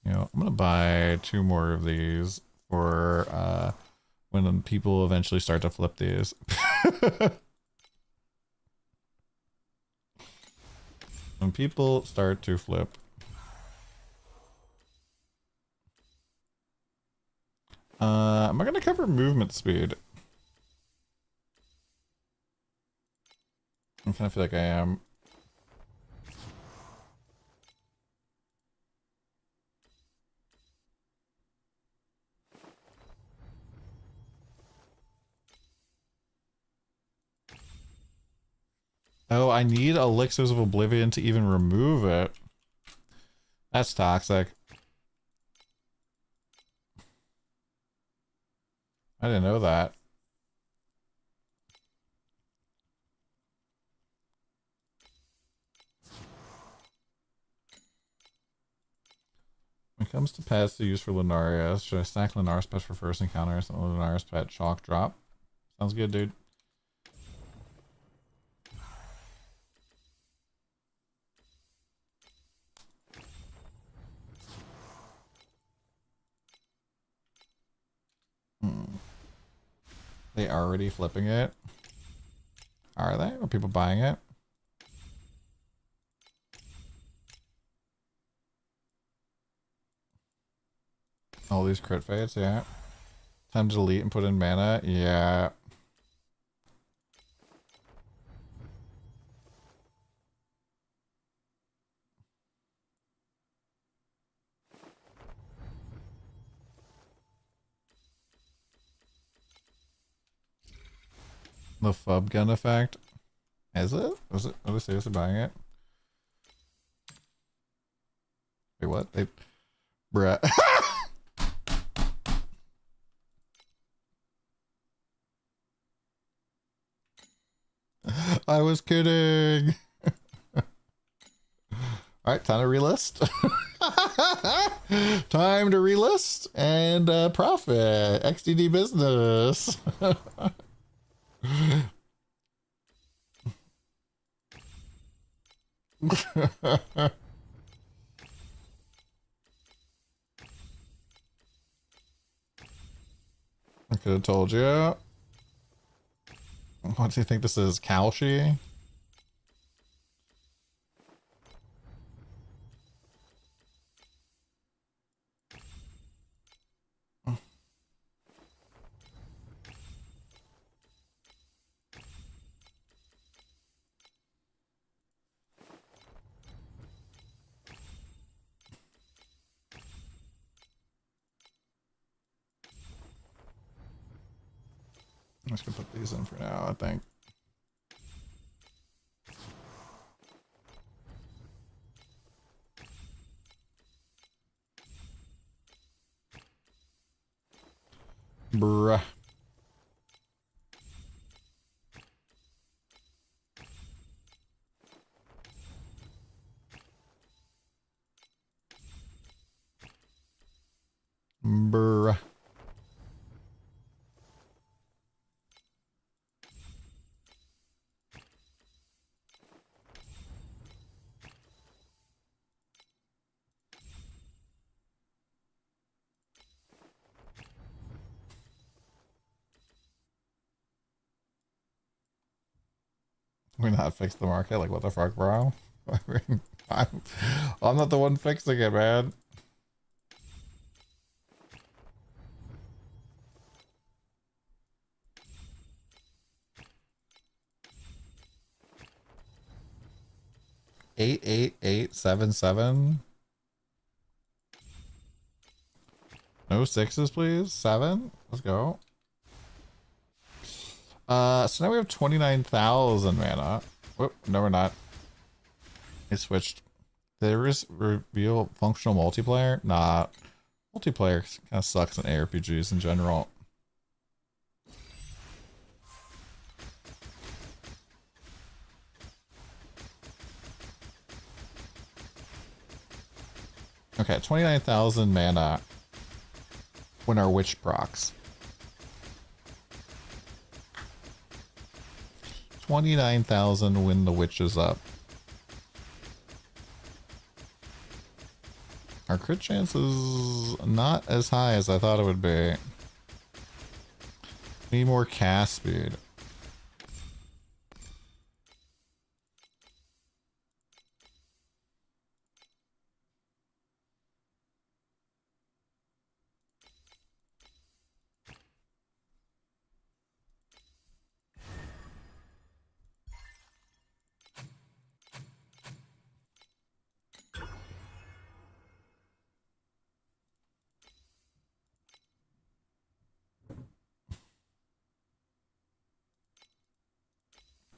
You know, I'm gonna buy 2 more of these for when people eventually start to flip these. When people start to flip. Am I gonna cover movement speed? I kind of feel like I am. Oh, I need Elixirs of Oblivion to even remove it. That's toxic. I didn't know that. When it comes to pets to use for Lunarius, should I stack Lunarius pet for first encounters and Lunarius pet chalk drop? Sounds good, dude. They already flipping it? Are they? Are people buying it? All these crit fates, yeah. Time to delete and put in mana, yeah. The Fub gun effect. Is it? Was it? Are they seriously buying it? Wait, what? They... Bruh. I was kidding. Alright, time to relist. Time to relist and profit. XDD business. I could have told you. What do you think this is? Kalshi? just gonna put these in for now, I think. Bruh. Bruh. We not fix the market? Like, what the fuck, bro? I mean, I'm not the one fixing it, man. Eight, 8, 8, 7, 7. No sixes, please. 7. Let's go. So now we have 29,000 mana. Whoop, no, we're not. It switched. There is reveal functional multiplayer. Nah, multiplayer kind of sucks in ARPGs in general. Okay, 29,000 mana when our witch procs. 29,000 when the witch is up. Our crit chance is not as high as I thought it would be. Need more cast speed.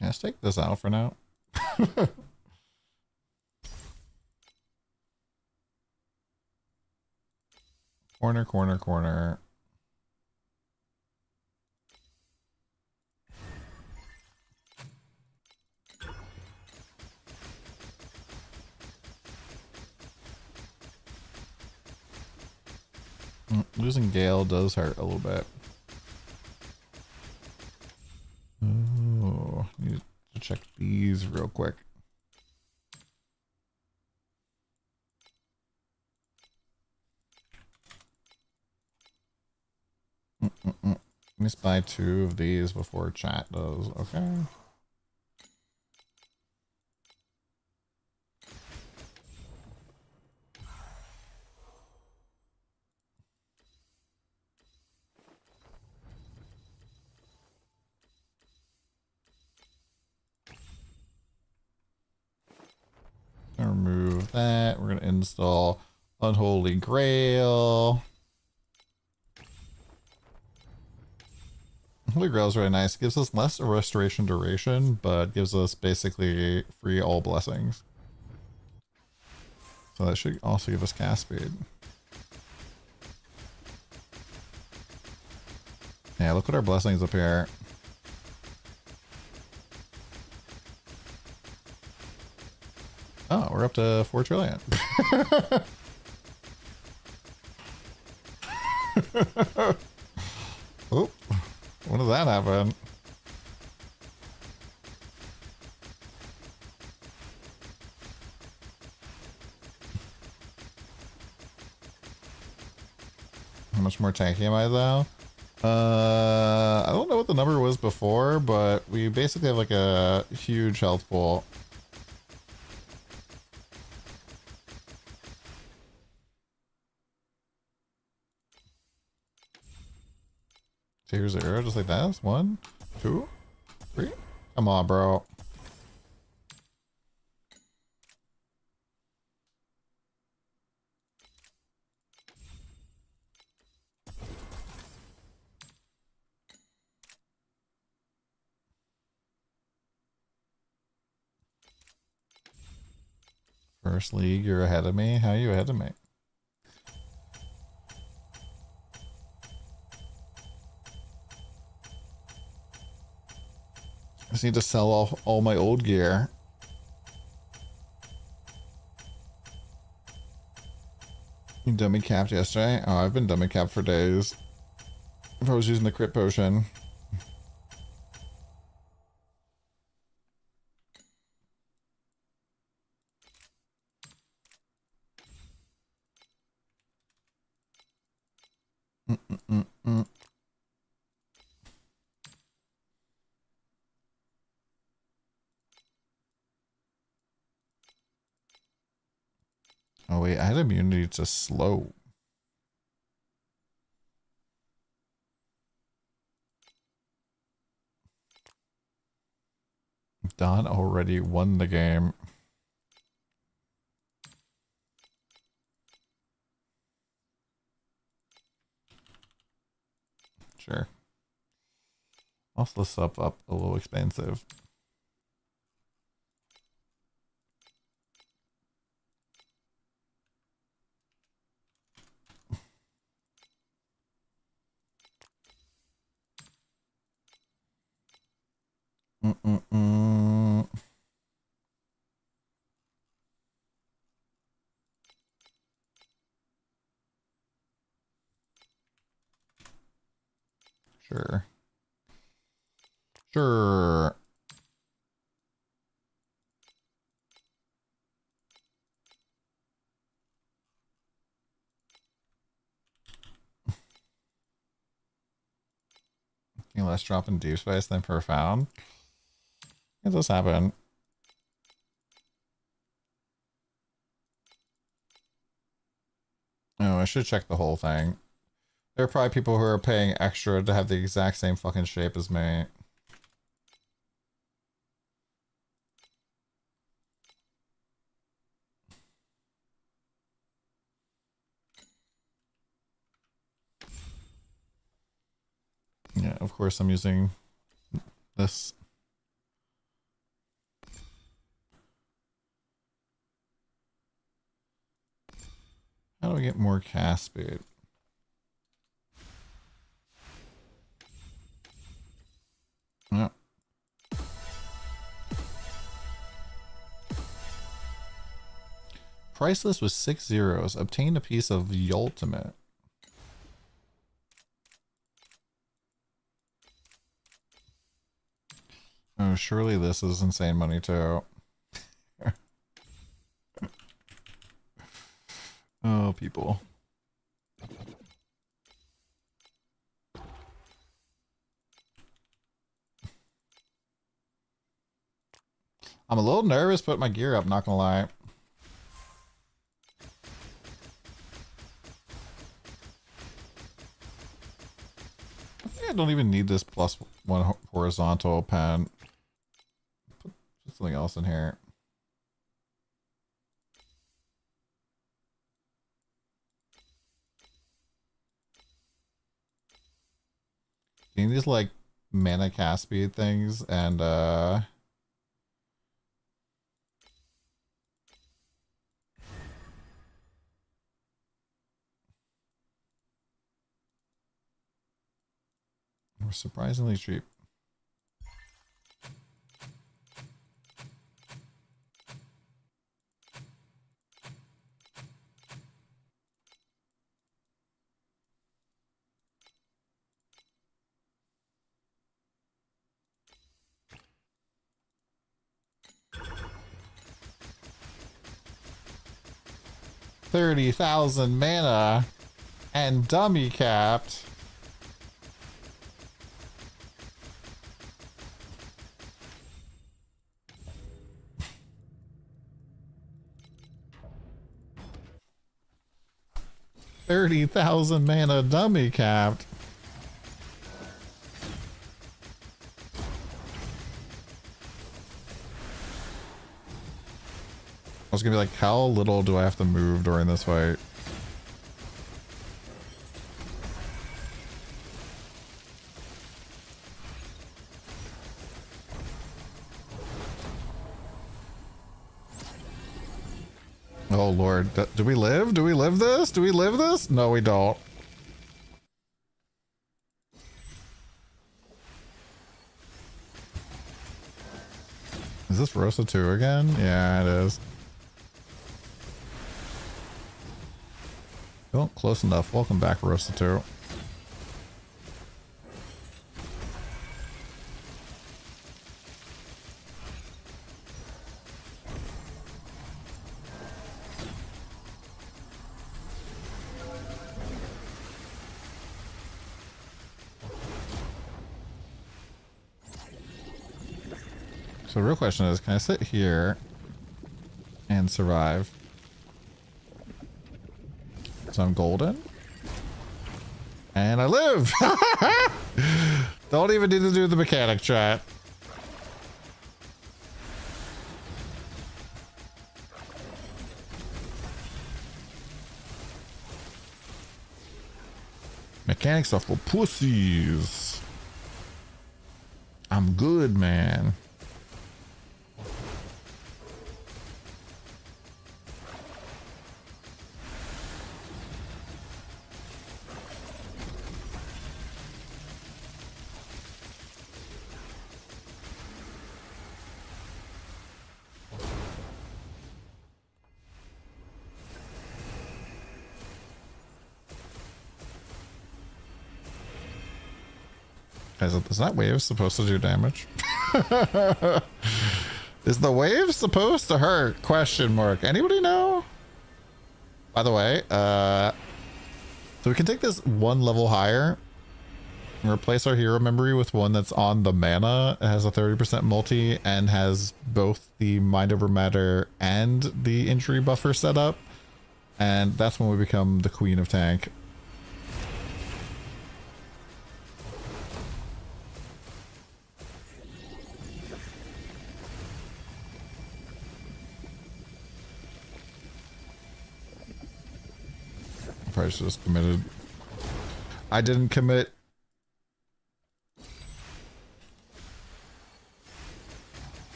Yeah, let's take this out for now. Corner, corner, corner. Losing Gale does hurt a little bit. Oh, need to check these real quick. Let's buy 2 of these before chat does. Okay. Remove that. We're going to install Unholy Grail. Holy Grail is really nice. It gives us less restoration duration, but gives us basically free all blessings. So that should also give us cast speed. Yeah, look at our blessings up here. Oh, we're up to 4 trillion. Oh, when did that happen? How much more tanky am I though? I don't know what the number was before, but we basically have like a huge health pool. Tier 0, just like that. 1, 2, 3. Come on, bro. First league, you're ahead of me? How are you ahead of me? I just need to sell off all my old gear. You dummy capped yesterday? Oh, I've been dummy capped for days. If I was using the crit potion. Mm-mm-mm-mm. Oh wait, I had immunity to slow. Don already won the game. Sure. Also, the sub up a little expensive. Mm-mm-mm. Sure. Sure. Less drop in deep space than profound. It does happen. Oh, I should check the whole thing. There are probably people who are paying extra to have the exact same fucking shape as me. Yeah, of course I'm using this. How do I get more cast speed? Yeah. Priceless with 6 zeros. Obtain a piece of the ultimate. Oh, surely this is insane money too. Oh, people. I'm a little nervous putting my gear up, not gonna lie. I think I don't even need this +1 horizontal pen. Put something else in here. Getting these like mana cast speed things and were surprisingly cheap. $30,000 mana and dummy capped. $30,000 mana dummy capped. I was gonna be like, how little do I have to move during this fight? Oh Lord, do we live? Do we live this? Do we live this? No, we don't. Is this Rosa 2 again? Yeah, it is. Oh, close enough. Welcome back, Rosa 2. So the real question is, can I sit here and survive? So I'm golden. And I live! Don't even need to do the mechanic chat. Mechanics are for pussies. I'm good, man. Is that wave supposed to do damage? Is the wave supposed to hurt? Question mark. Anybody know? By the way, so we can take this one level higher and replace our hero memory with one that's on the mana. It has a 30% multi and has both the mind over matter and the injury buffer set up. And that's when we become the queen of tank. I just committed. I didn't commit.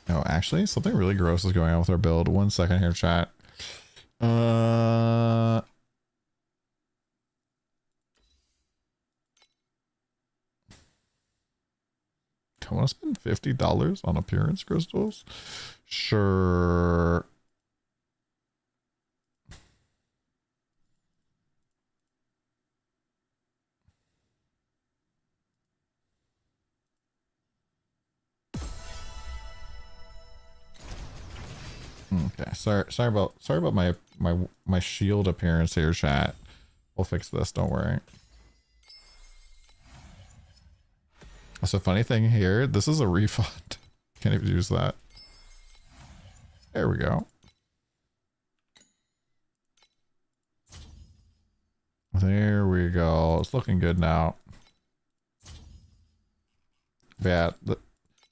No, actually, something really gross is going on with our build. 1 second here, chat. I want to spend $50 on appearance crystals. Sure. Okay, sorry about my shield appearance here, chat. We'll fix this, don't worry. So funny thing here, this is a refund. Can't even use that. There we go. There we go. It's looking good now. But yeah,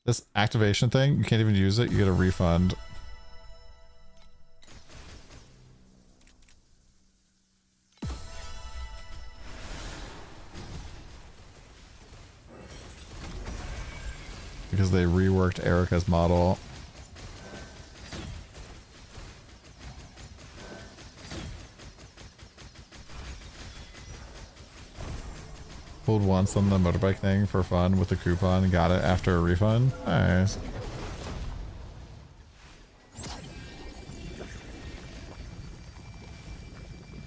this activation thing, you can't even use it. You get a refund. Because they reworked Erica's model. Pulled once on the motorbike thing for fun with the coupon and got it after a refund. Nice.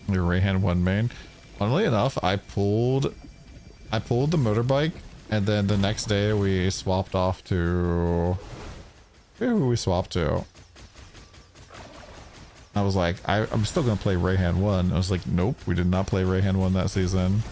Your Rayhan 1 main. Funnily enough, I pulled the motorbike. And then the next day we swapped off to... Who we swapped to? I was like, I'm still going to play Rayhan 1. I was like, nope, we did not play Rayhan 1 that season.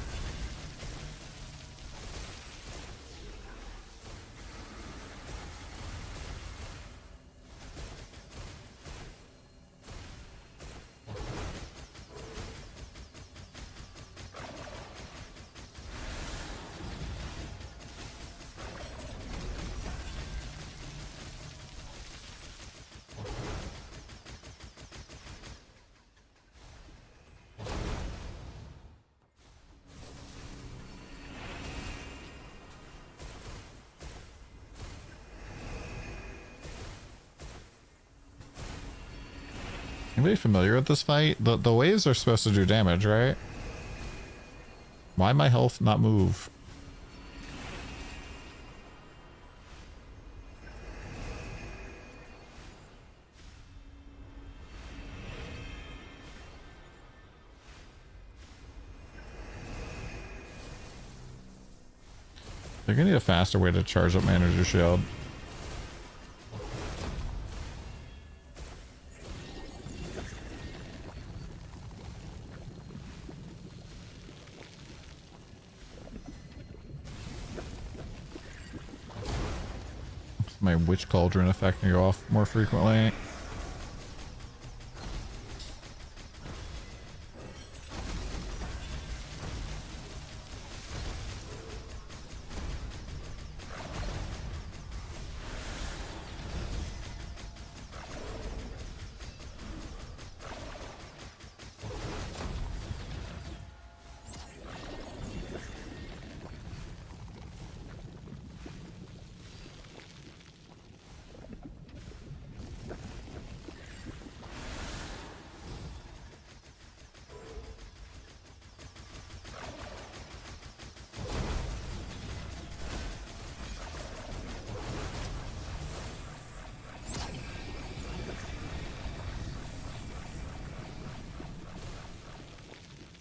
Anybody familiar with this fight? The waves are supposed to do damage, right? Why my health not move? They're gonna need a faster way to charge up my energy shield. My witch cauldron effect can go off more frequently.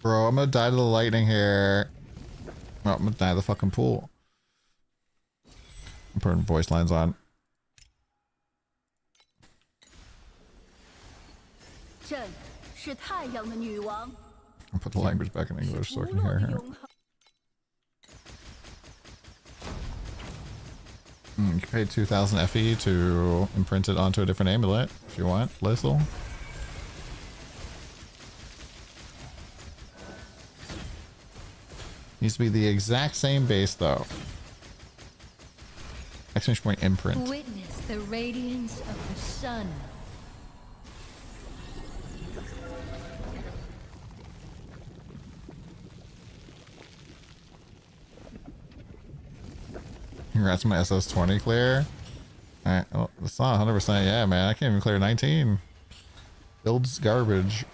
Bro, I'm gonna die to the lightning here. Oh, I'm gonna die to the fucking pool. I'm putting voice lines on. I'll put the language back in English so I can hear her. You can pay 2,000 FE to imprint it onto a different amulet if you want, Lissel. Needs to be the exact same base though. Exclamation point imprint. Witness the radiance of the sun. Congrats on my SS20 clear. Alright, well, it's not 100%. Yeah, man, I can't even clear 19. Build's garbage.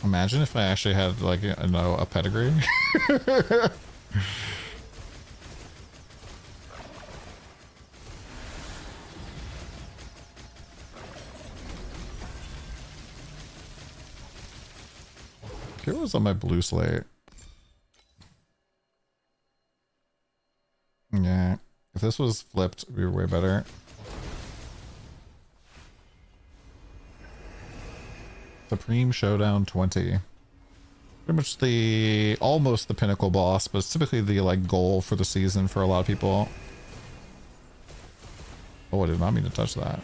Imagine if I actually had, like, you know, a pedigree. Here was on my blue slate. Yeah, if this was flipped, it'd be way better. Supreme Showdown 20. Pretty much the almost the pinnacle boss, but it's typically the like goal for the season for a lot of people. Oh, I did not mean to touch that.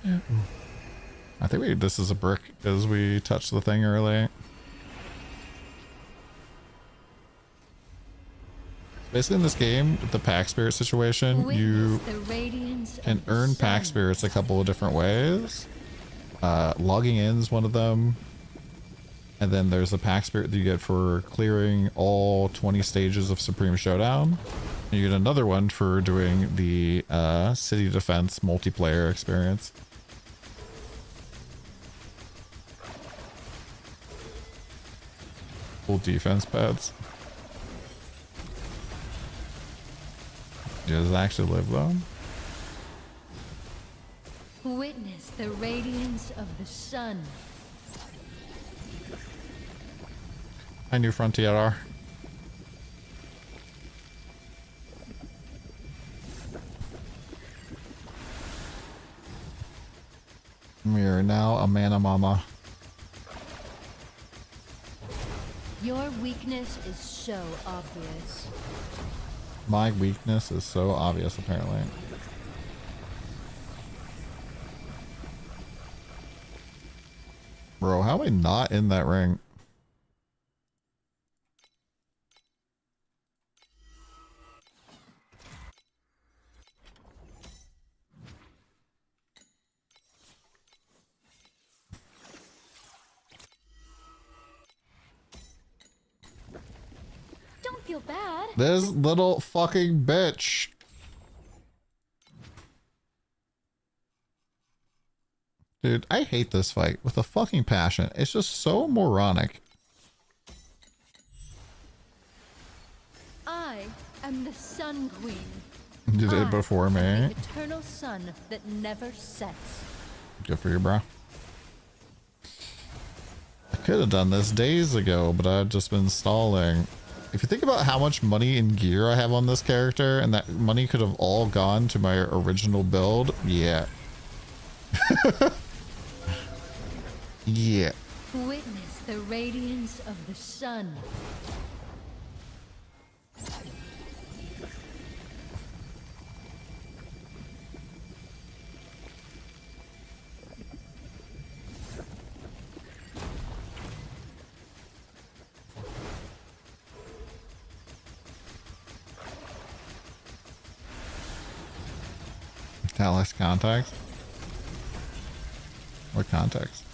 Yeah. I think this is a brick because we touched the thing early. Basically in this game, with the pack spirit situation, you can earn pack spirits a couple of different ways. Logging in is one of them. And then there's a pack spirit that you get for clearing all 20 stages of Supreme Showdown. And you get another one for doing the city defense multiplayer experience. Full defense pads. Does it actually live though? Witness the radiance of the sun. Hi, New Frontier. We are now a mana mama. Your weakness is so obvious. My weakness is so obvious, apparently. Bro, how am I not in that ring? feel bad. This little fucking bitch. Dude, I hate this fight with a fucking passion. It's just so moronic. I am the Sun Queen. You did it before me. The eternal sun that never sets. Good for you, bro. I could have done this days ago, but I've just been stalling. If you think about how much money and gear I have on this character, and that money could have all gone to my original build, yeah. Yeah. Witness the radiance of the sun. Alex context? What context?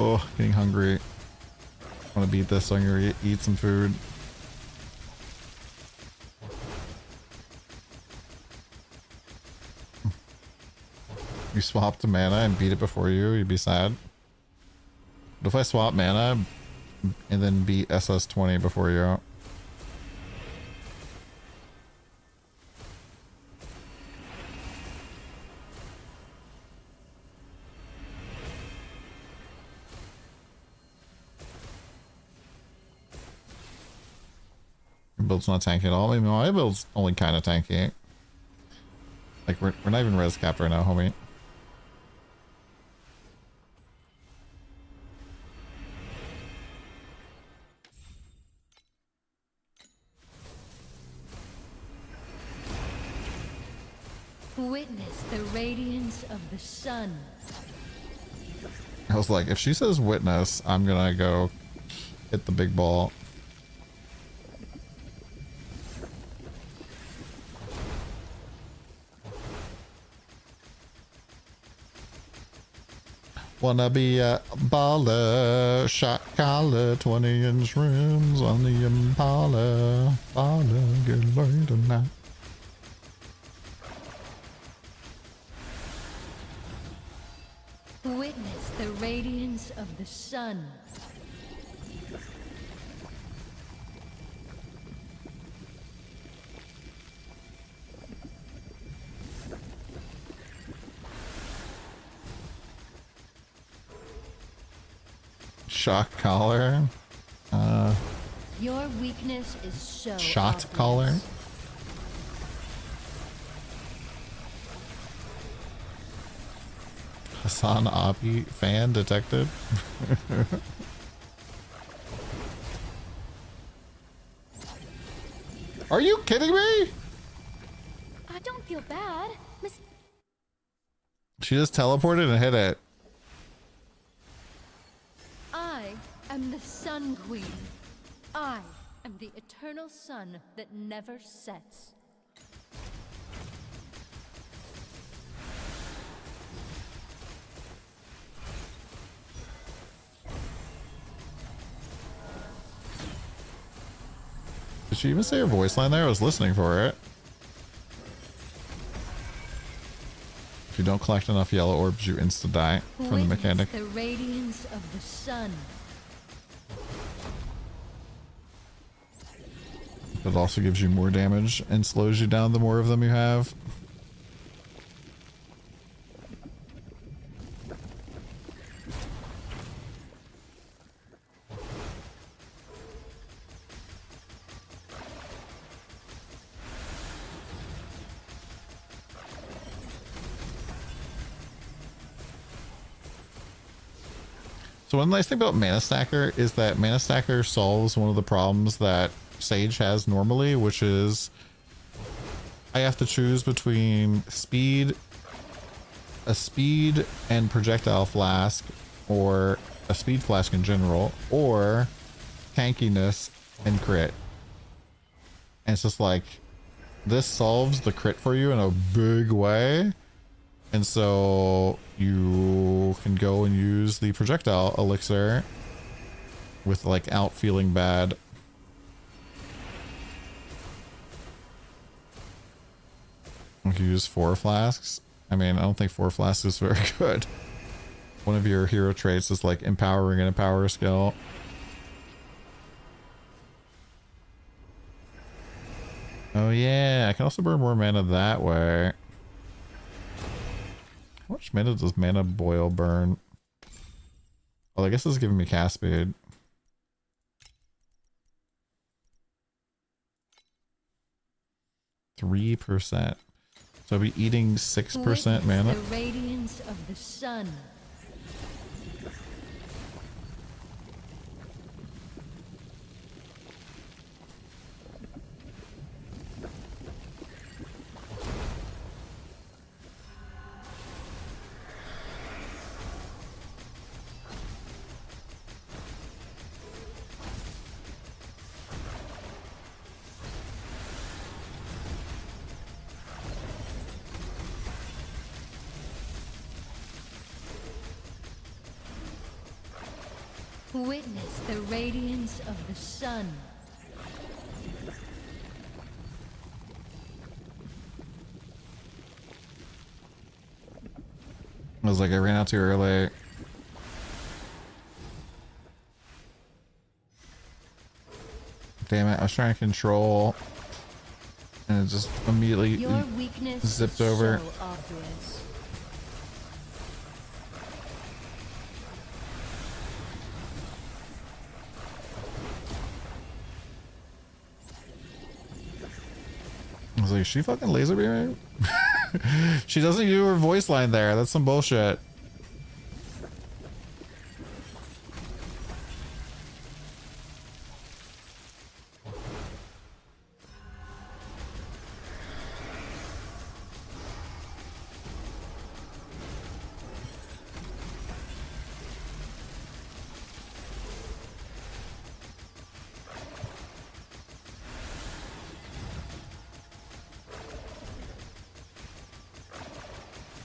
Oh, getting hungry. I want to beat this so I can eat some food. You swap the mana and beat it before you'd be sad. What if I swap mana and then beat SS20 before you? Your build's not tanky at all. Maybe my build's only kind of tanky. Like, we're not even res capped right now, homie. Witness the radiance of the sun. I was like, if she says witness, I'm gonna go hit the big ball. Wanna be a baller, shot collar, 20-inch rims on the Impala. Baller, get laid tonight. Witness the radiance of the sun. Shock collar. Your weakness is so Shot obvious. collar. Hassan Abi fan detected. Are you kidding me? I don't feel bad, Miss. She just teleported and hit it. I am the Sun Queen. I am the eternal sun that never sets. Did she even say her voice line there? I was listening for it. If you don't collect enough yellow orbs, you insta die from the Witness mechanic. the radiance of the sun. It also gives you more damage and slows you down the more of them you have. So one nice thing about Mana Stacker is that Mana Stacker solves one of the problems that Sage has normally, which is I have to choose between a speed and projectile flask, or a speed flask in general, or tankiness and crit. And it's just like, this solves the crit for you in a big way. And so you can go and use the projectile elixir with like out feeling bad. You can use 4 flasks. I mean, I don't think 4 flasks is very good. One of your hero traits is like empowering an empower skill. Oh yeah, I can also burn more mana that way. How much mana does mana boil burn? Well, I guess it's giving me cast speed. %. So I'll be eating 6% mana. The radiance of the sun. Witness the radiance of the sun. I was like, I ran out too early. Damn it, I was trying to control. And it just immediately Your weakness zipped is over. so obvious. I was like, is she fucking laser beaming? She doesn't do her voice line there. That's some bullshit.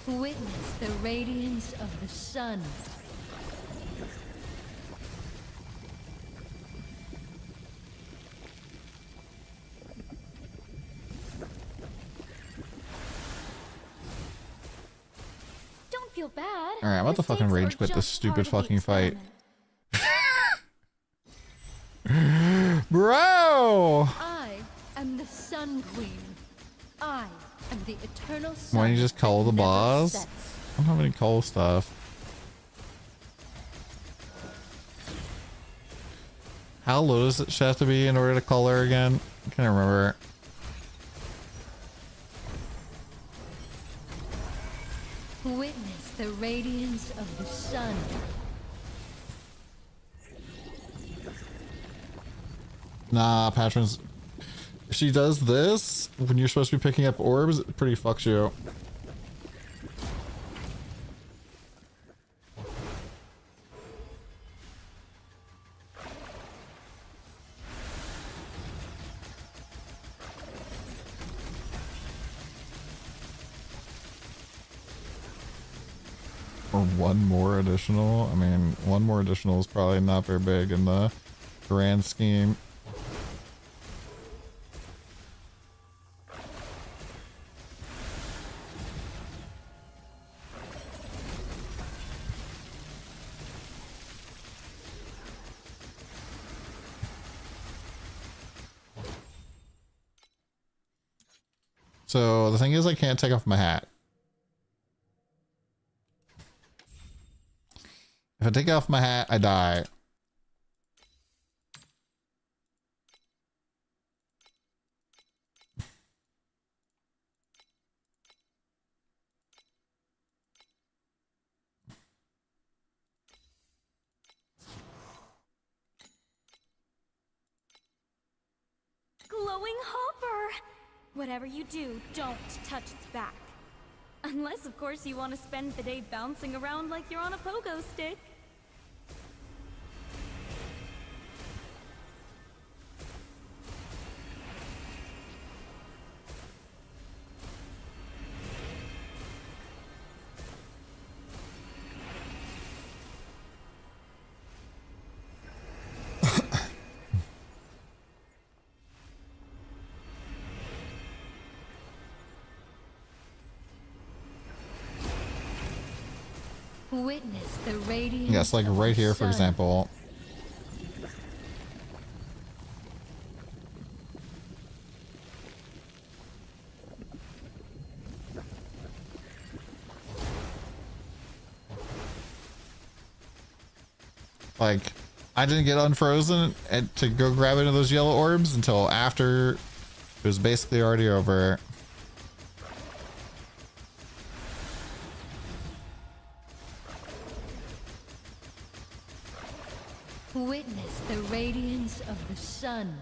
Witness the radiance of the sun. Don't feel bad. Alright, I'm about to fucking Mistakes are rage quit this just stupid part of the fucking fight. experiment. Bro! I am the Sun Queen. I am the eternal sun. Why don't you just call the that never boss? sets. I don't have any coal stuff. How low does it have to be in order to call her again? I can't remember. Witness the radiance of the sun. Nah, patrons. If she does this when you're supposed to be picking up orbs, it pretty fucks you. Or one more additional. I mean, one more additional is probably not very big in the grand scheme. So the thing is, I can't take off my hat. If I take off my hat, I die. Glowing hopper! Whatever you do, don't touch its back. Unless, of course, you want to spend the day bouncing around like you're on a pogo stick. Witness the radiance. Yes, like right here, for example. Like, I didn't get unfrozen and to go grab into those yellow orbs until after it was basically already over. Witness the radiance of the sun.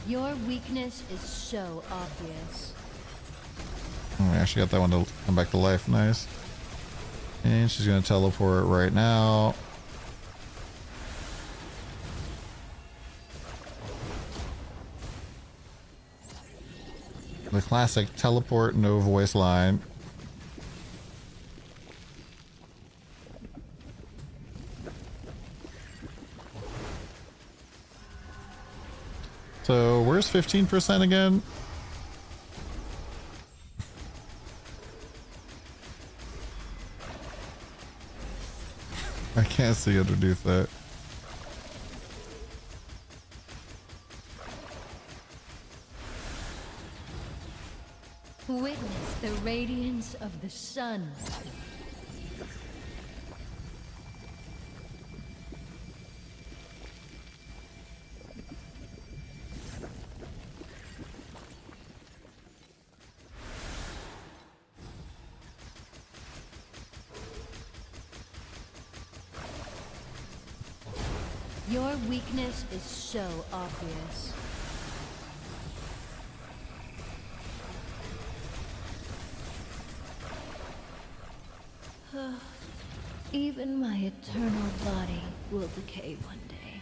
Your weakness is so obvious. Oh, I actually got that one to come back to life. Nice. And she's going to teleport right now. The classic teleport, no voice line. So where's 15% again? I can't see underneath that. Witness the radiance of the sun. Your weakness is so obvious. Even my eternal body will decay one day.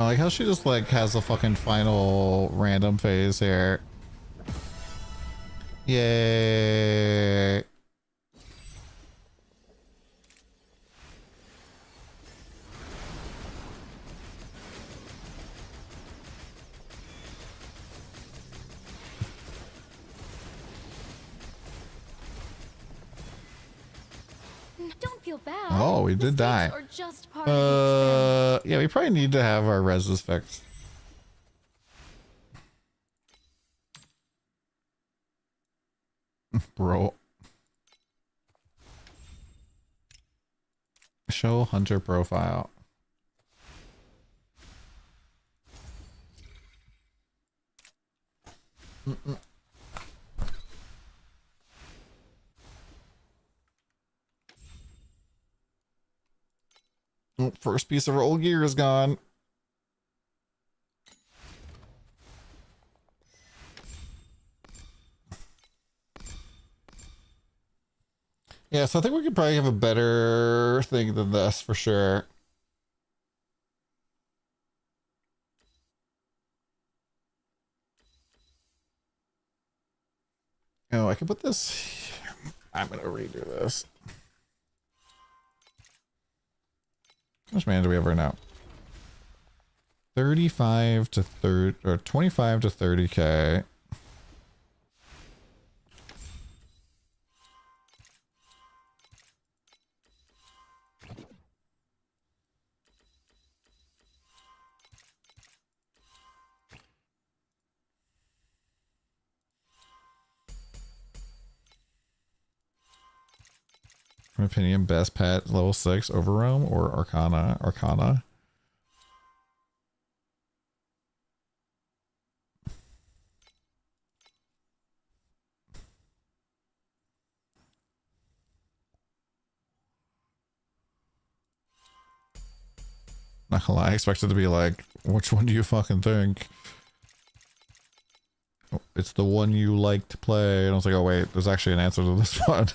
I like how she just like has a fucking final random phase here. Yay. Don't feel bad. Oh, we did die. Mistakes are just part of the experiment. Yeah, we probably need to have our reses fixed. Bro. Show hunter profile. Oh, first piece of our old gear is gone. Yeah, so I think we could probably have a better thing than this for sure. Oh, I can put this here. I'm gonna redo this. How much mana do we have right now? 35 to 30 or 25 to 30k. My opinion, best pet level 6 Overrealm or Arcana. Not gonna lie, I expected to be like, which one do you fucking think? Oh, it's the one you like to play. And I was like, oh wait, there's actually an answer to this one.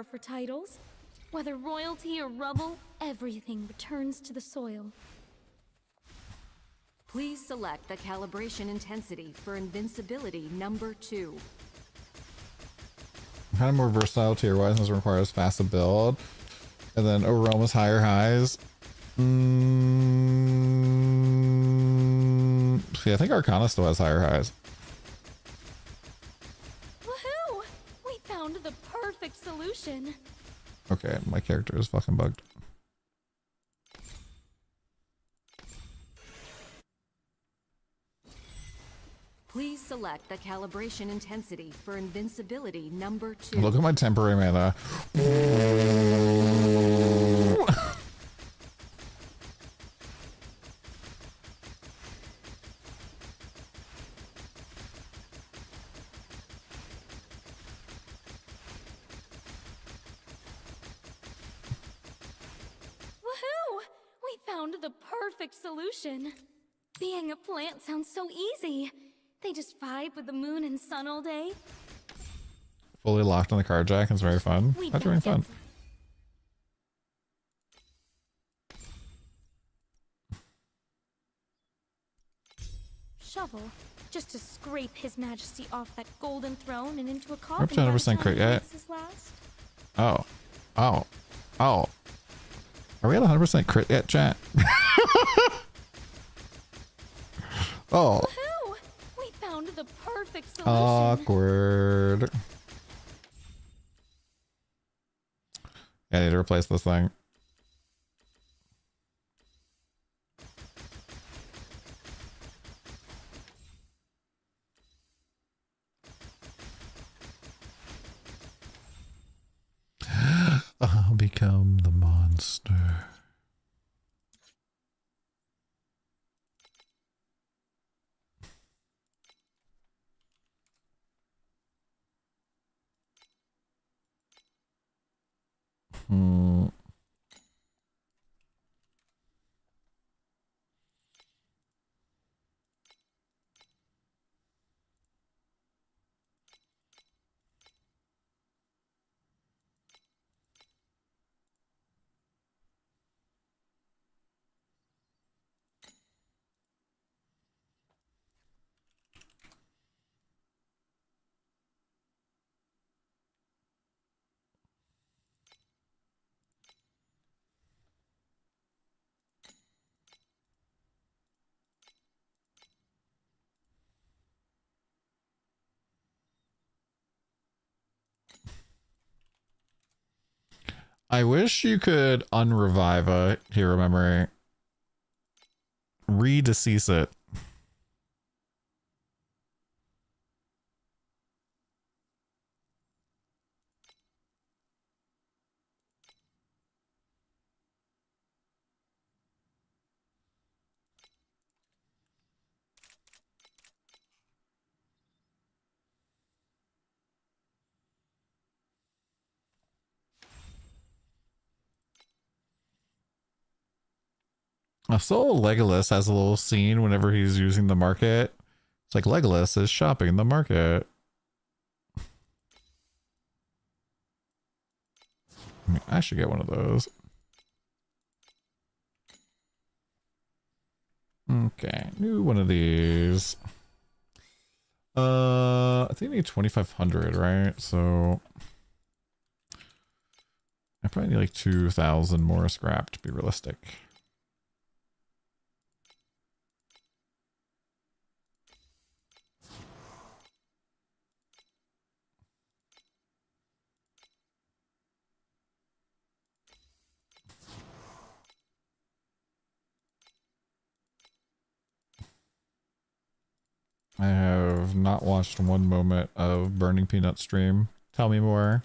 care for titles. Whether royalty or rubble, everything returns to the soil. Please select the calibration intensity for invincibility number 2. Kind of more versatile tier-wise, this requires fast to build. And then Aroma's higher highs. See, I think Arcana still has higher highs. Woohoo! We found the perfect solution. Okay, my character is fucking bugged. Please select the calibration intensity for invincibility number 2. Look at my temporary mana. Woohoo! We found the perfect solution. Being a plant sounds so easy. They just vibe with the moon and sun all day. Fully locked on the card jack is very fun. That's really fun. Shovel, just to scrape His Majesty off that golden throne and into a coffin. We're up to 100% crit yet. Oh. Oh. Oh. Are we at 100% crit yet, chat? Oh. Woohoo! We found the perfect solution. Awkward. Yeah, I need to replace this thing. I'll become the monster. I wish you could unrevive a hero memory. Redecease it. I saw Legolas has a little scene whenever he's using the market. It's like Legolas is shopping the market. I mean, I should get one of those. Okay, new one of these. I think I need 2,500, right? So I probably need like 2,000 more scrap to be realistic. I have not watched one moment of Burning Peanut stream. Tell me more.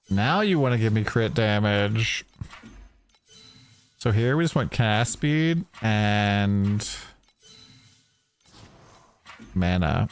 Now you want to give me crit damage. So here we just want cast speed and mana.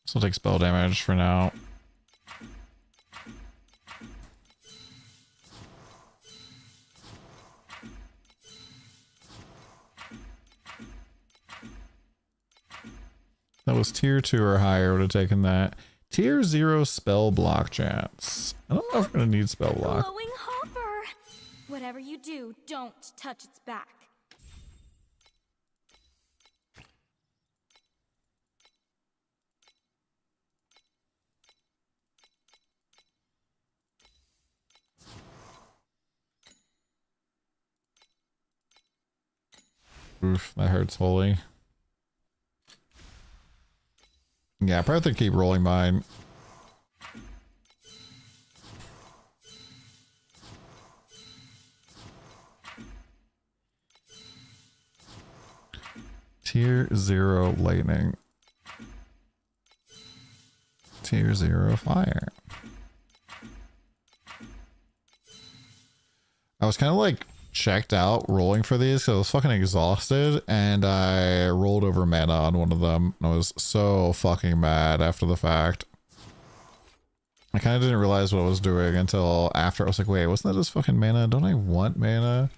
So I'll take spell damage for now. That was tier 2 or higher, would have taken that. Tier 0 spell block chance. I don't know if we're gonna need spell block. Glowing hopper! Whatever you do, don't touch its back. Oof, that hurts holy. Yeah, I probably have to keep rolling mine. Tier 0 lightning. Tier 0 fire. I was kind of like checked out rolling for these because I was fucking exhausted and I rolled over mana on one of them and I was so fucking mad after the fact. I kind of didn't realize what I was doing until after. I was like, wait, wasn't that just fucking mana? Don't I want mana?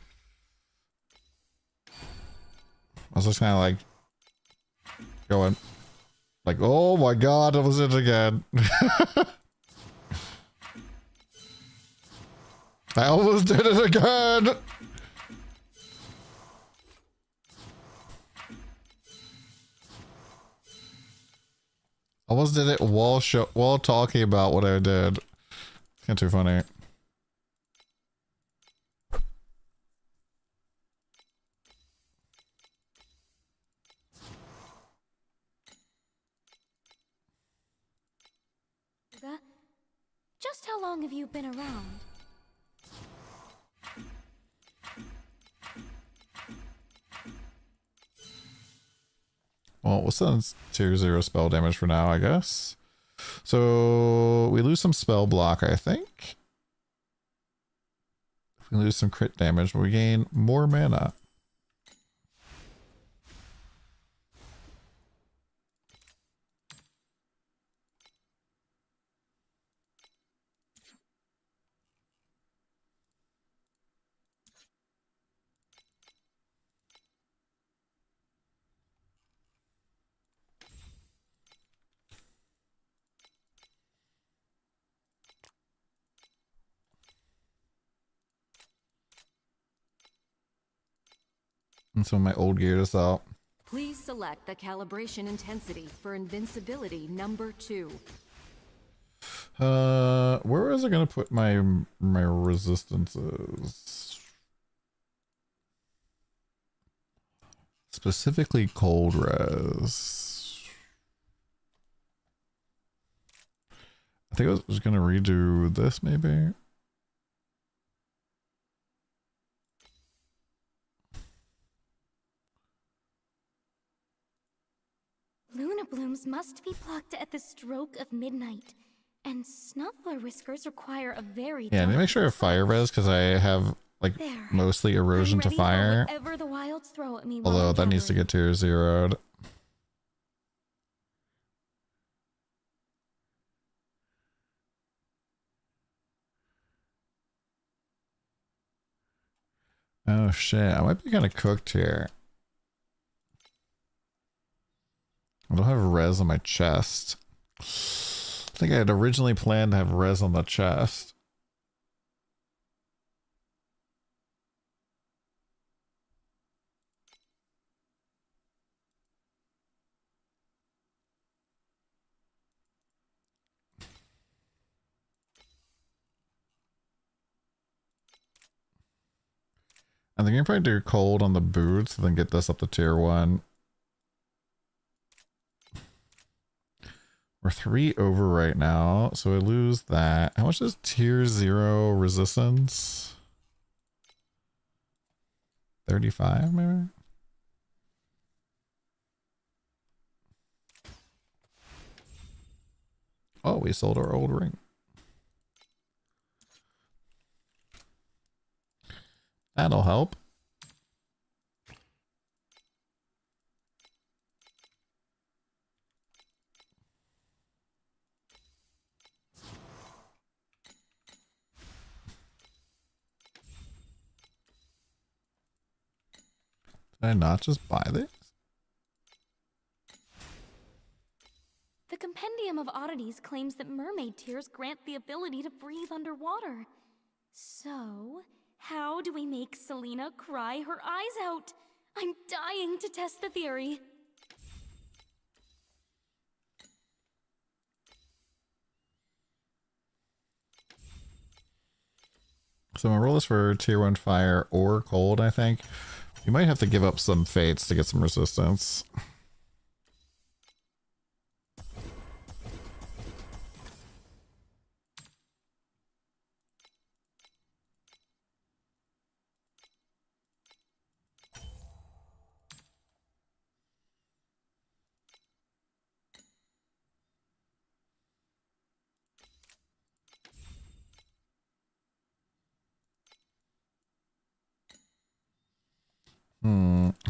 I was just kind of like going like, oh my god, that was it again. I almost did it again. Almost did it while talking about what I did. It's not too funny. Just how long have you been around? Well, we'll send tier 0 spell damage for now, I guess. So we lose some spell block, I think. If we lose some crit damage, we gain more mana. And so my old gear is out. Please select the calibration intensity for invincibility number 2. Where was I gonna put my resistances? Specifically cold res. I think I was just gonna redo this maybe. Luna blooms must be plucked at the stroke of midnight, and snuffler whiskers require a very Yeah, I need to make sure I have fire res because I have like There. mostly erosion I'm to ready for fire. whatever the wilds throw at me while Although I'm that needs to gathering. get tier 0'd. Oh shit, I might be kind of cooked here. I don't have res on my chest. I think I had originally planned to have res on the chest. I think I can probably do cold on the boots and then get this up to tier 1. We're 3 over right now, so I lose that. How much is tier 0 resistance? 35 maybe? Oh, we sold our old ring. That'll help. Did I not just buy this? The Compendium of Oddities claims that mermaid tears grant the ability to breathe underwater. So, how do we make Selena cry her eyes out? I'm dying to test the theory. So I'm gonna roll this for tier 1 fire or cold, I think. You might have to give up some fates to get some resistance.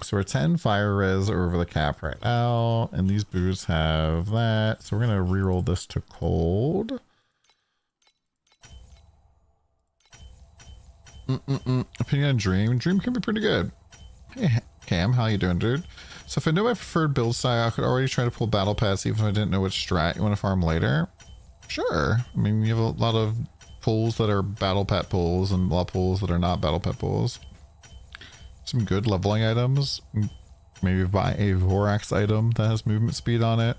So we're 10 fire res over the cap right now, and these boots have that. So we're gonna reroll this to cold. Opinion on Dream. Dream can be pretty good. Hey Cam, how you doing, dude? So if I know my preferred build style, I could already try to pull battle pass even if I didn't know which strat you want to farm later. Sure. I mean, you have a lot of pulls that are battle pet pulls and a lot of pulls that are not battle pet pulls. Some good leveling items. Maybe buy a Vorax item that has movement speed on it.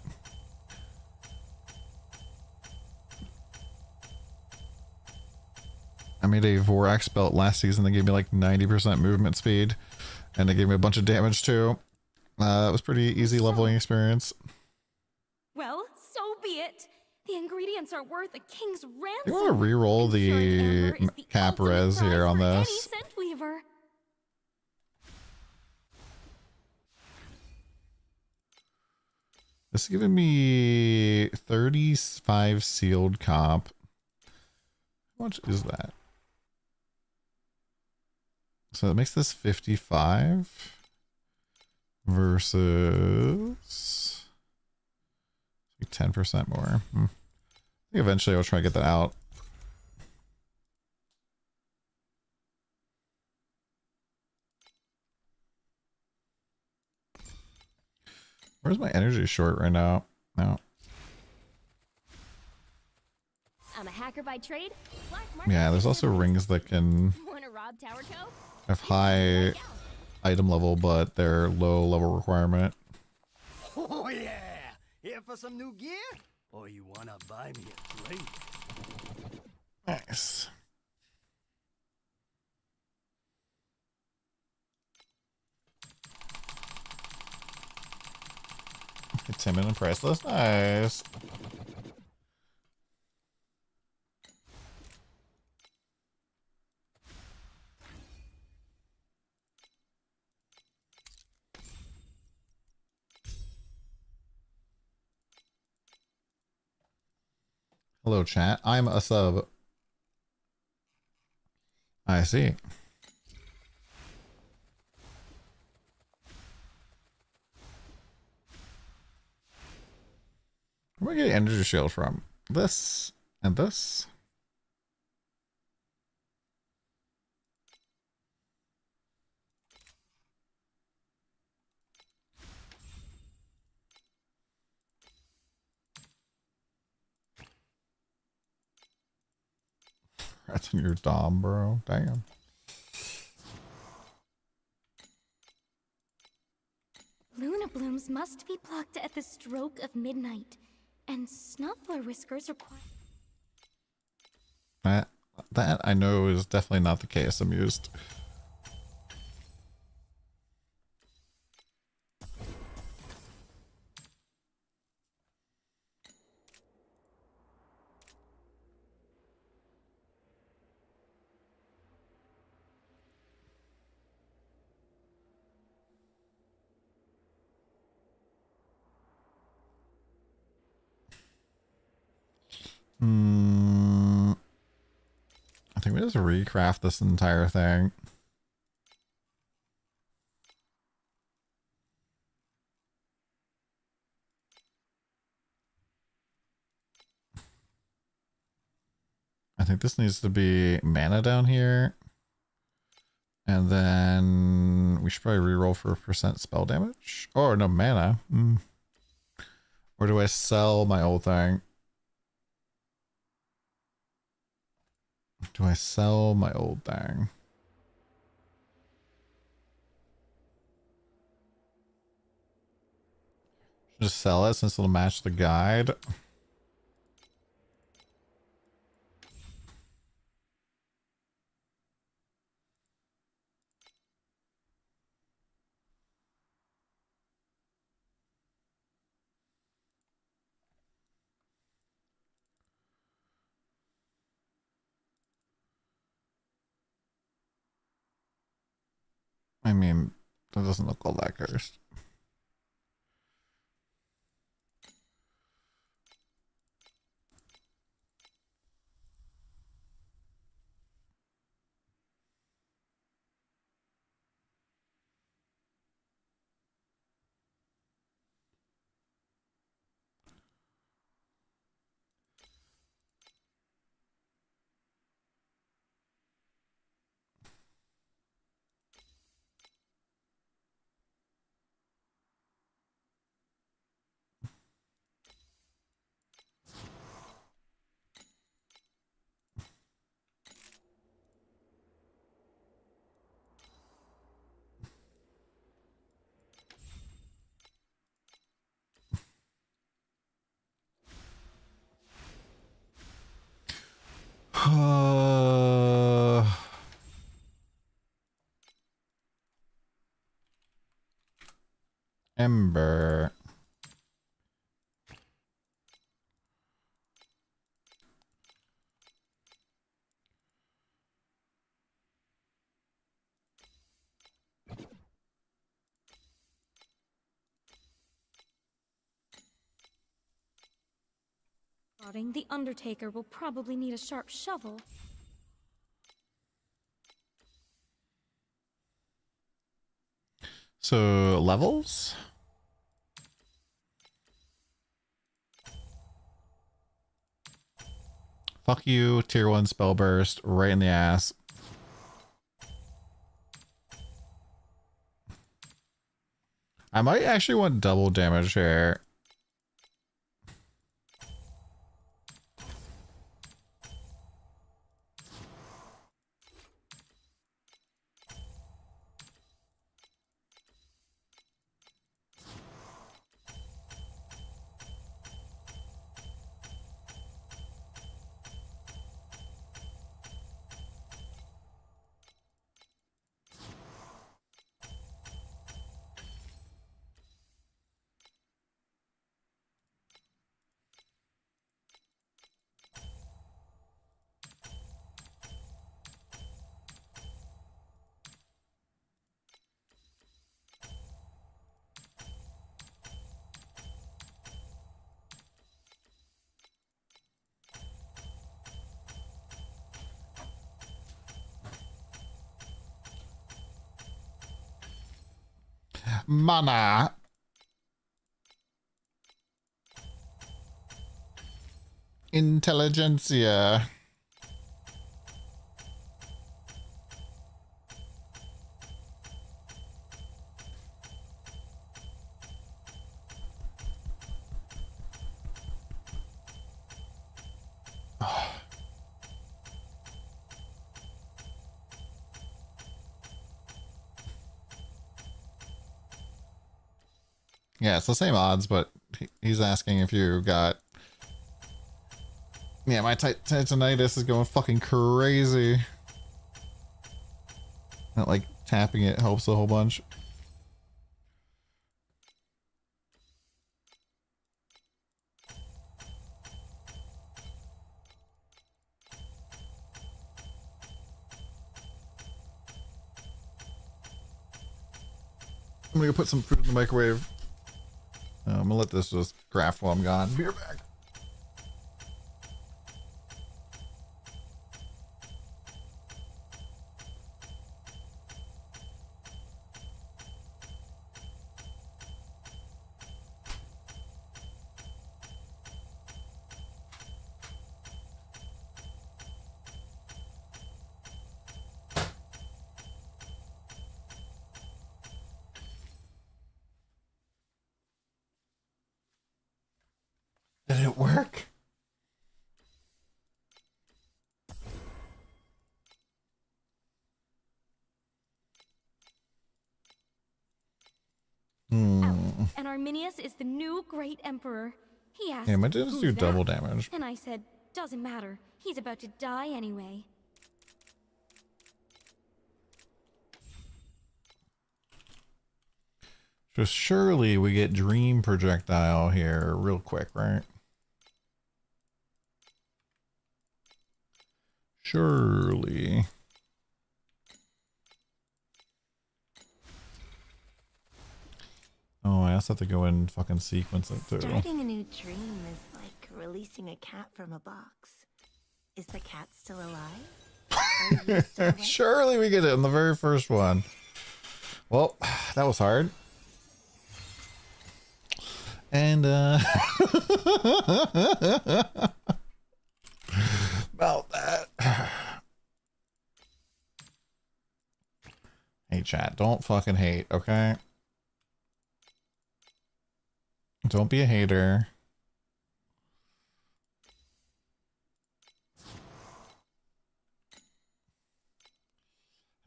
I made a Vorax belt last season that gave me like 90% movement speed, and it gave me a bunch of damage too. It was pretty easy leveling experience. Well, so be it. The ingredients are worth a king's ransom. You want to re-roll the cap res here on this? Any scent weaver. This is giving me 35 sealed comp. How much is that? So that makes this 55 versus 10% more. I think eventually I'll try to get that out. Where's my energy short right now? No. I'm a hacker by trade. Yeah, there's also rings that can have high item level, but they're low level requirement. Oh yeah! Here for some new gear? Or you wanna buy me a drink? Nice. Timid and priceless. Nice. Hello, chat. I'm a sub. I see. Where do I get energy shield from? This and this. That's in your dom, bro. Damn. Luna blooms must be plucked at the stroke of midnight, and snuffler whiskers require. That I know is definitely not the case. I'm used. I think we just recraft this entire thing. I think this needs to be mana down here. And then we should probably reroll for percent spell damage. Oh, no, mana. Or do I sell my old thing? Do I sell my old thing? Just sell it since it'll match the guide. I mean, that doesn't look all that cursed. Ember. The Undertaker will probably need a sharp shovel. So, levels? Fuck you, tier 1 spell burst, right in the ass. I might actually want double damage here. Mana. Intelligentsia. Yeah, it's the same odds, but he's asking if you got... Yeah, my titanitis is going fucking crazy. Not like tapping it helps a whole bunch. I'm gonna go put some food in the microwave. I'm gonna let this just craft while I'm gone. Be right back. Arminius is the new great emperor. He asked, Yeah, my dudes "Who's do that?" double damage. And I said, doesn't matter. He's about to die anyway. So surely we get Dream Projectile here real quick, right? Surely. Oh, I also have to go and fucking sequence it too. Starting a new dream is like releasing a cat from a box. Is the cat still alive? Are you still awake? Surely we get it in the very first one. Well, that was hard. And about that. Hey chat, don't fucking hate, okay? Don't be a hater.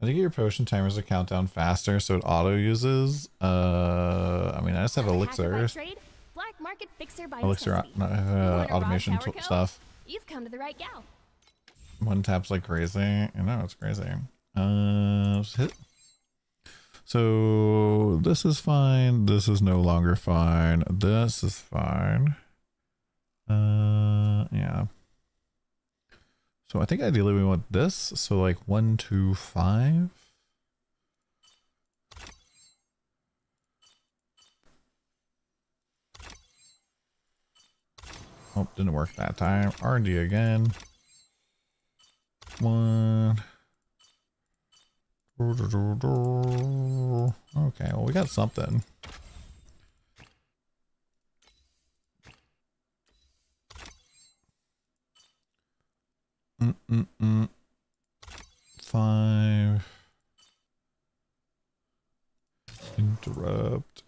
How do you get your potion timers to count down faster so it auto uses? I mean, I just have elixirs. Black market fixer by Elixir automation stuff. You've come to the right gal. One taps like crazy. I know, it's crazy. Just hit. So this is fine. This is no longer fine. This is fine. Yeah. So I think ideally we want this. So like 1, 2, 5. Oh, didn't work that time. R&D again. 1. Okay, well we got something. Mm-mm-mm. 5. Interrupt.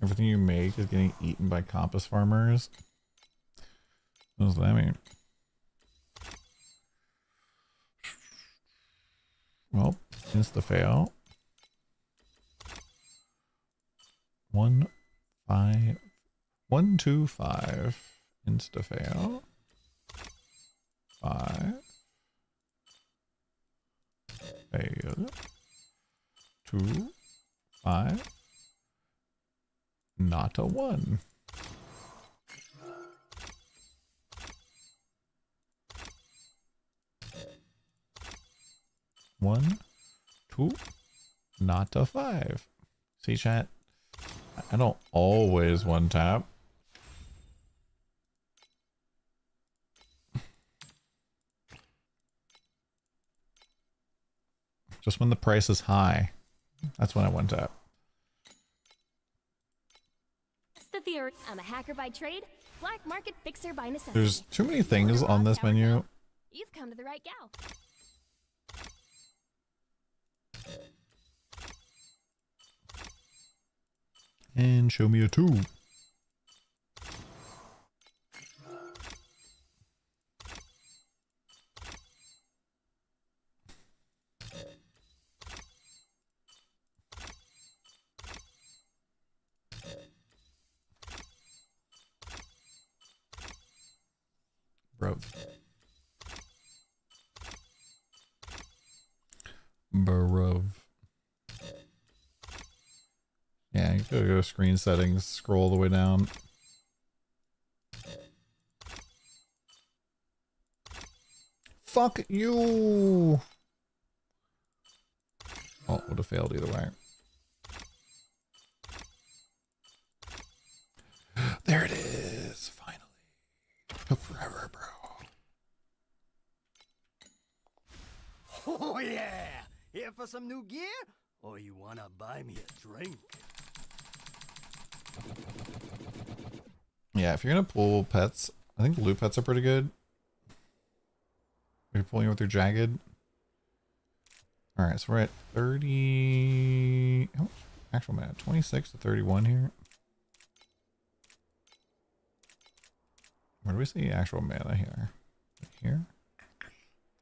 Everything you make is getting eaten by compass farmers. What does that mean? Well, insta fail. 1, 5. 1, 2, 5. Insta fail. 5. Fail. 2, 5. Not a 1. One, 2, not a 5. See chat? I don't always one tap. Just when the price is high. That's when I one tap. The theory. I'm a hacker by trade, black market fixer by necessity. There's too many things on this menu. You've come to the right gal. And show me a 2. Bruv. Yeah, you gotta go to screen settings, scroll all the way down. Fuck you! Oh, would have failed either way. There it is, finally. Took forever, bro. Oh yeah! Here for some new gear? Or you wanna buy me a drink? Yeah, if you're gonna pull pets, I think loot pets are pretty good. You're pulling with your jagged. Alright, so we're at 30. Oh, actual man, 26 to 31 here. Where do we see actual mana here? Right here?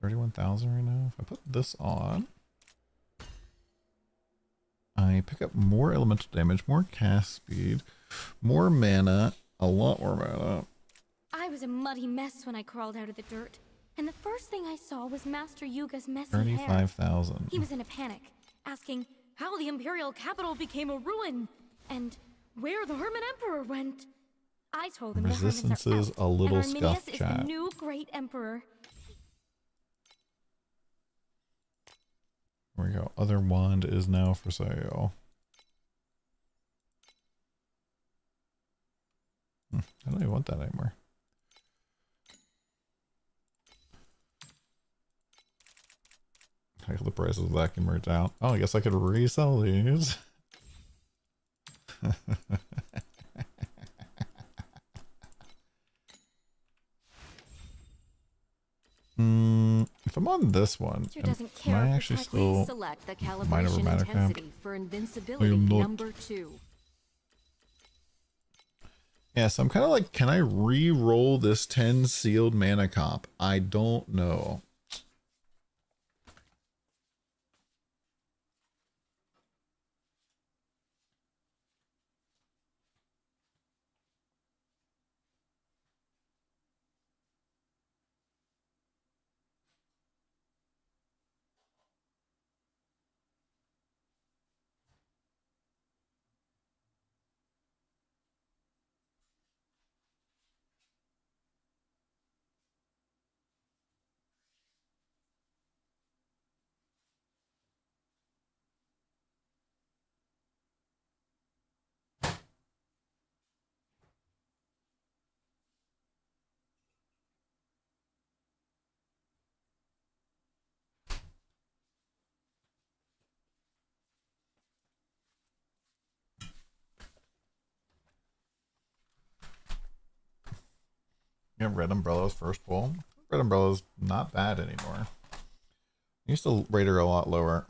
31,000 right now. If I put this on, I pick up more elemental damage, more cast speed, more mana, a lot more mana. I was a muddy mess when I crawled out of the dirt, and the first thing I saw was Master Yuga's messy hair. 35,000. He was in a panic, asking how the Imperial capital became a ruin, and where the Hermit Emperor went. I told him Resistance the is Hermits are a out, little and Arminius scuffed, is chat. the new great emperor. There we go. Other wand is now for sale. I don't even want that anymore. Heck, the price of that can merge out. Oh, I guess I could resell these. If I'm on this one, am I actually still select the mine over calibration matter cap? intensity for invincibility not. number 2. Yeah, so I'm kind of like, can I re-roll this 10 sealed mana comp? I don't know. Yeah, Red Umbrella's first pull. Red Umbrella's not bad anymore. I used to rate her a lot lower.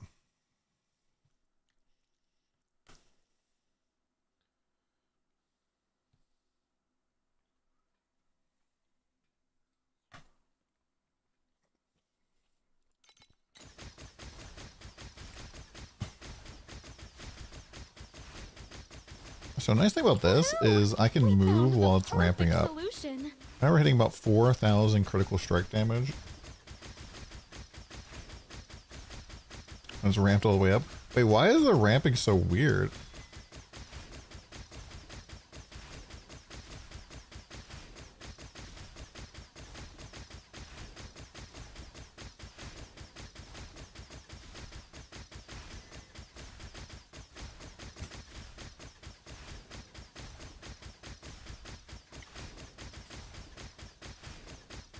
So nice thing about this is I can move while it's ramping up. Now we're hitting about 4,000 critical strike damage. It's ramped all the way up. Wait, why is the ramping so weird?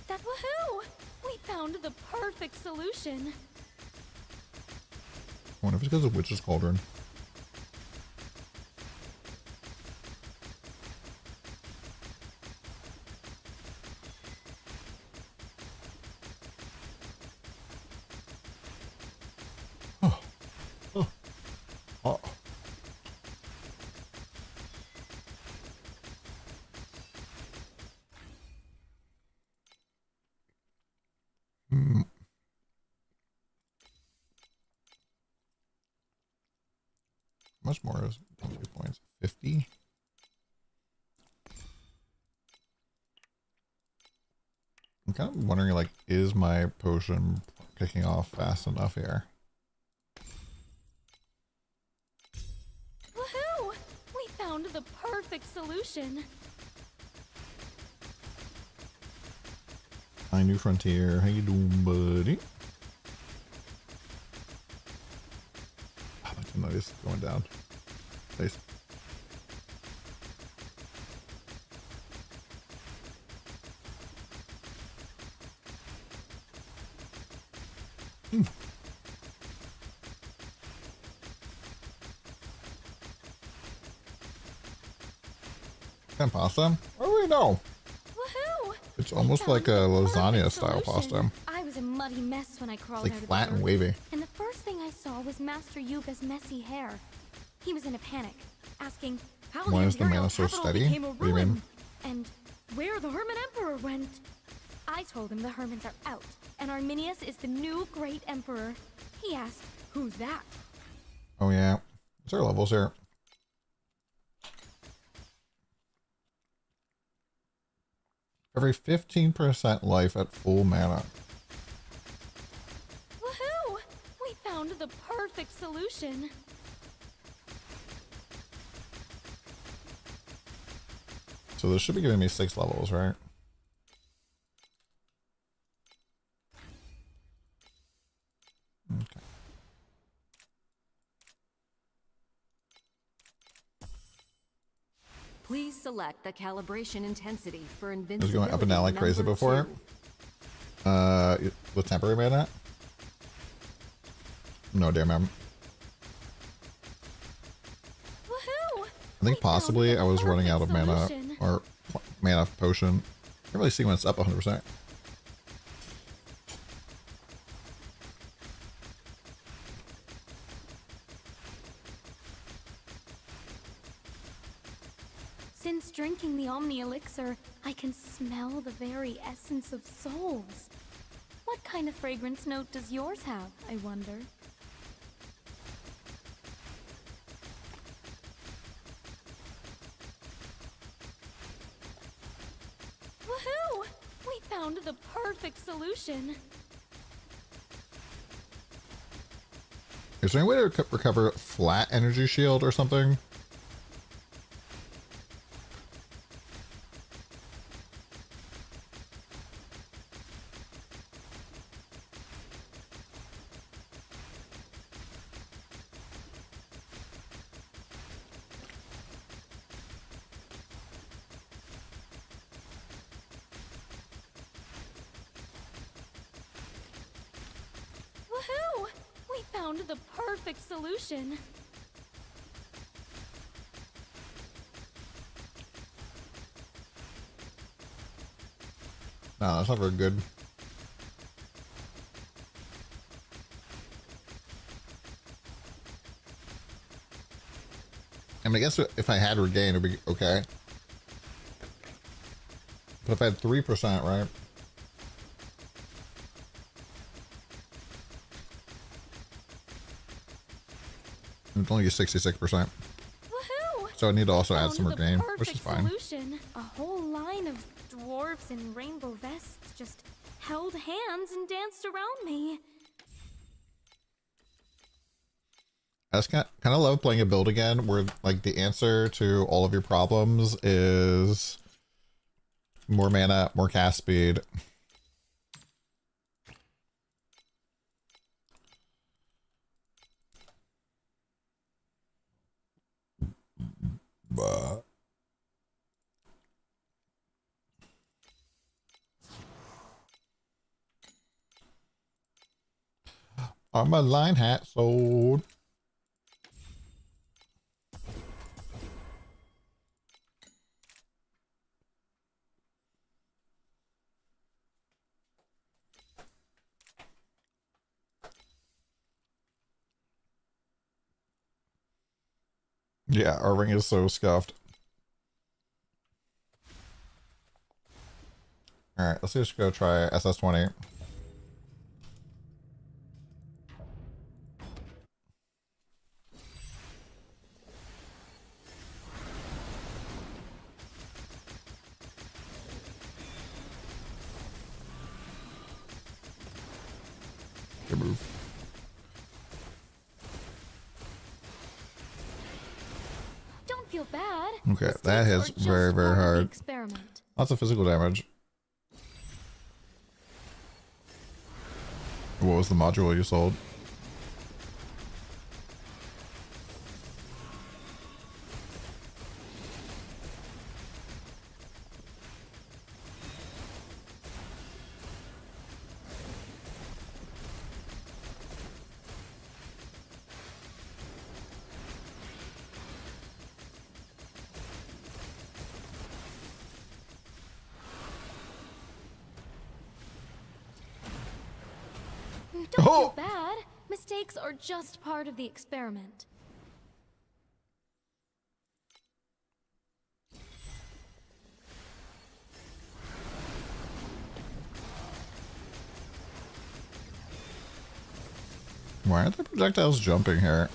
That woohoo! We found the perfect solution. I wonder if it's because of Witch's Cauldron. Oh. Oh. Oh. Hmm. Much more is 2 points. 50. I'm kind of wondering, like, is my potion kicking off fast enough here? Woohoo! We found the perfect solution. Hi, New Frontier. How you doing, buddy? How much noise going down? Please. And pasta? Oh, we know. Woohoo! It's almost like a lasagna style pasta. I was a muddy mess when I crawled It's like out of flat the and dirt, wavy. and the first thing I saw was Master Yuga's messy hair. He was in a panic, asking how Why the is the Imperial mana so capital steady? became a What do you mean? ruin, and where the Hermit Emperor went. I told him the Hermits are out, and Arminius is the new Great Emperor. He asked, who's that? Oh yeah. What's our levels here? Every 15% life at full mana. Woohoo! We found the perfect solution. So this should be giving me 6 levels, right? Okay. Please select the calibration intensity for It was invincibility. going up and down like crazy before. 2. With temporary mana? No, dear ma'am. Woohoo! I think possibly I was running out of mana or mana potion. Can't really see when it's up 100%. Since drinking the Omni Elixir, I can smell the very essence of souls. What kind of fragrance note does yours have, I wonder? Woohoo! We found the perfect solution. Is there any way to recover flat energy shield or something? Woohoo! We found the perfect solution. No, that's not very good. I mean, I guess if I had regain, it would be okay. But if I had 3%, right? It's only 66%. Woohoo! So I need to also add Found some the regain, which is perfect fine. Solution. A whole line of dwarves in rainbow vests just held hands and danced around me. I just kind of love playing a build again where like the answer to all of your problems is more mana, more cast speed. But my line hat sold. Yeah, our ring is so scuffed. Alright, let's just go try SS20. Good move. Don't feel bad. Okay, Mistakes that are hits just very, very part of the hard. Experiment. Lots of physical damage. What was the module you sold? Don't feel bad. Mistakes are just part of the experiment. Why aren't the projectiles jumping here?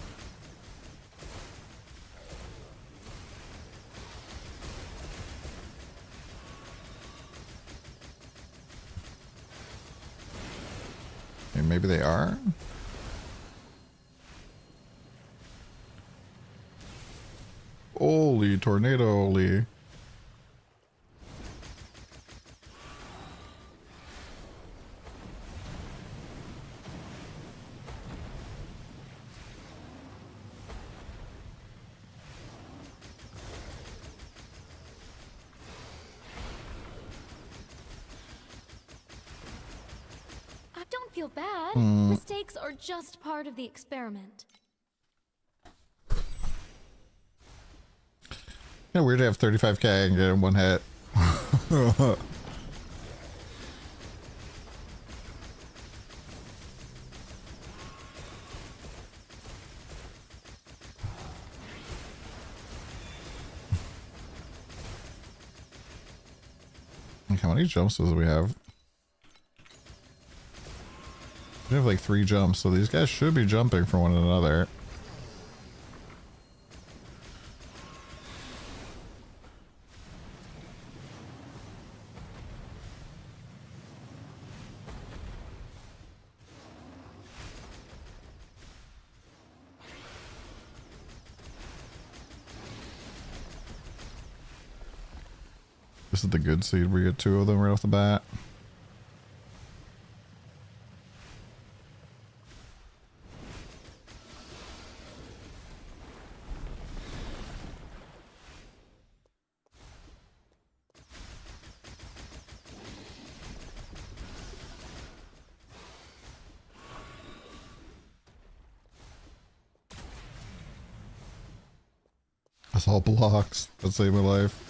Okay, maybe they are. Holy tornado, holy. Don't feel bad. Mistakes are just part of the experiment. Yeah, weird to have 35k and get in one hit. Like, how many jumps does we have? We have like 3 jumps, so these guys should be jumping from one another. This is the good seed. We get 2 of them right off the bat. That's all blocks. That saved my life.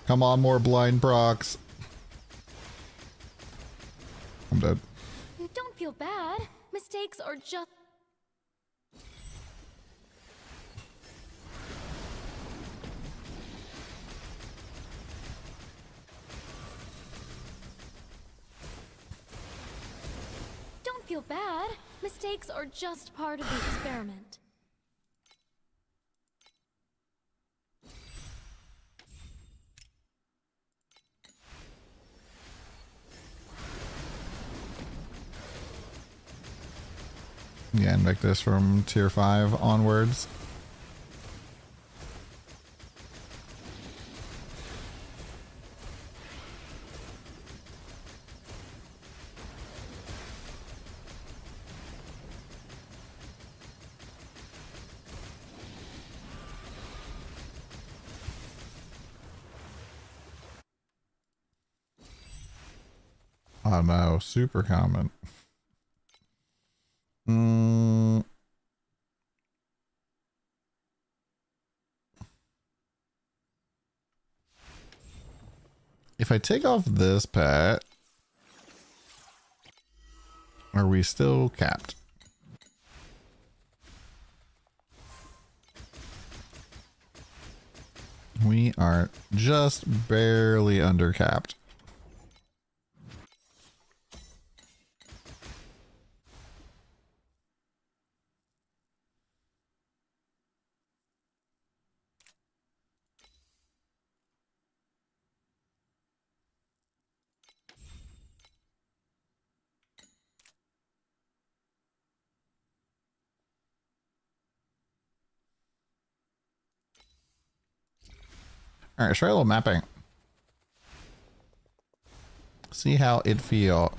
Come on, more blind procs. I'm dead. Don't feel bad. Mistakes are just... Don't feel bad. Mistakes are just part of the experiment. Yeah, and make this from tier 5 onwards. Oh no, super common. If I take off this pet, are we still capped? We are just barely under capped. All right, try a little mapping. See how it feel.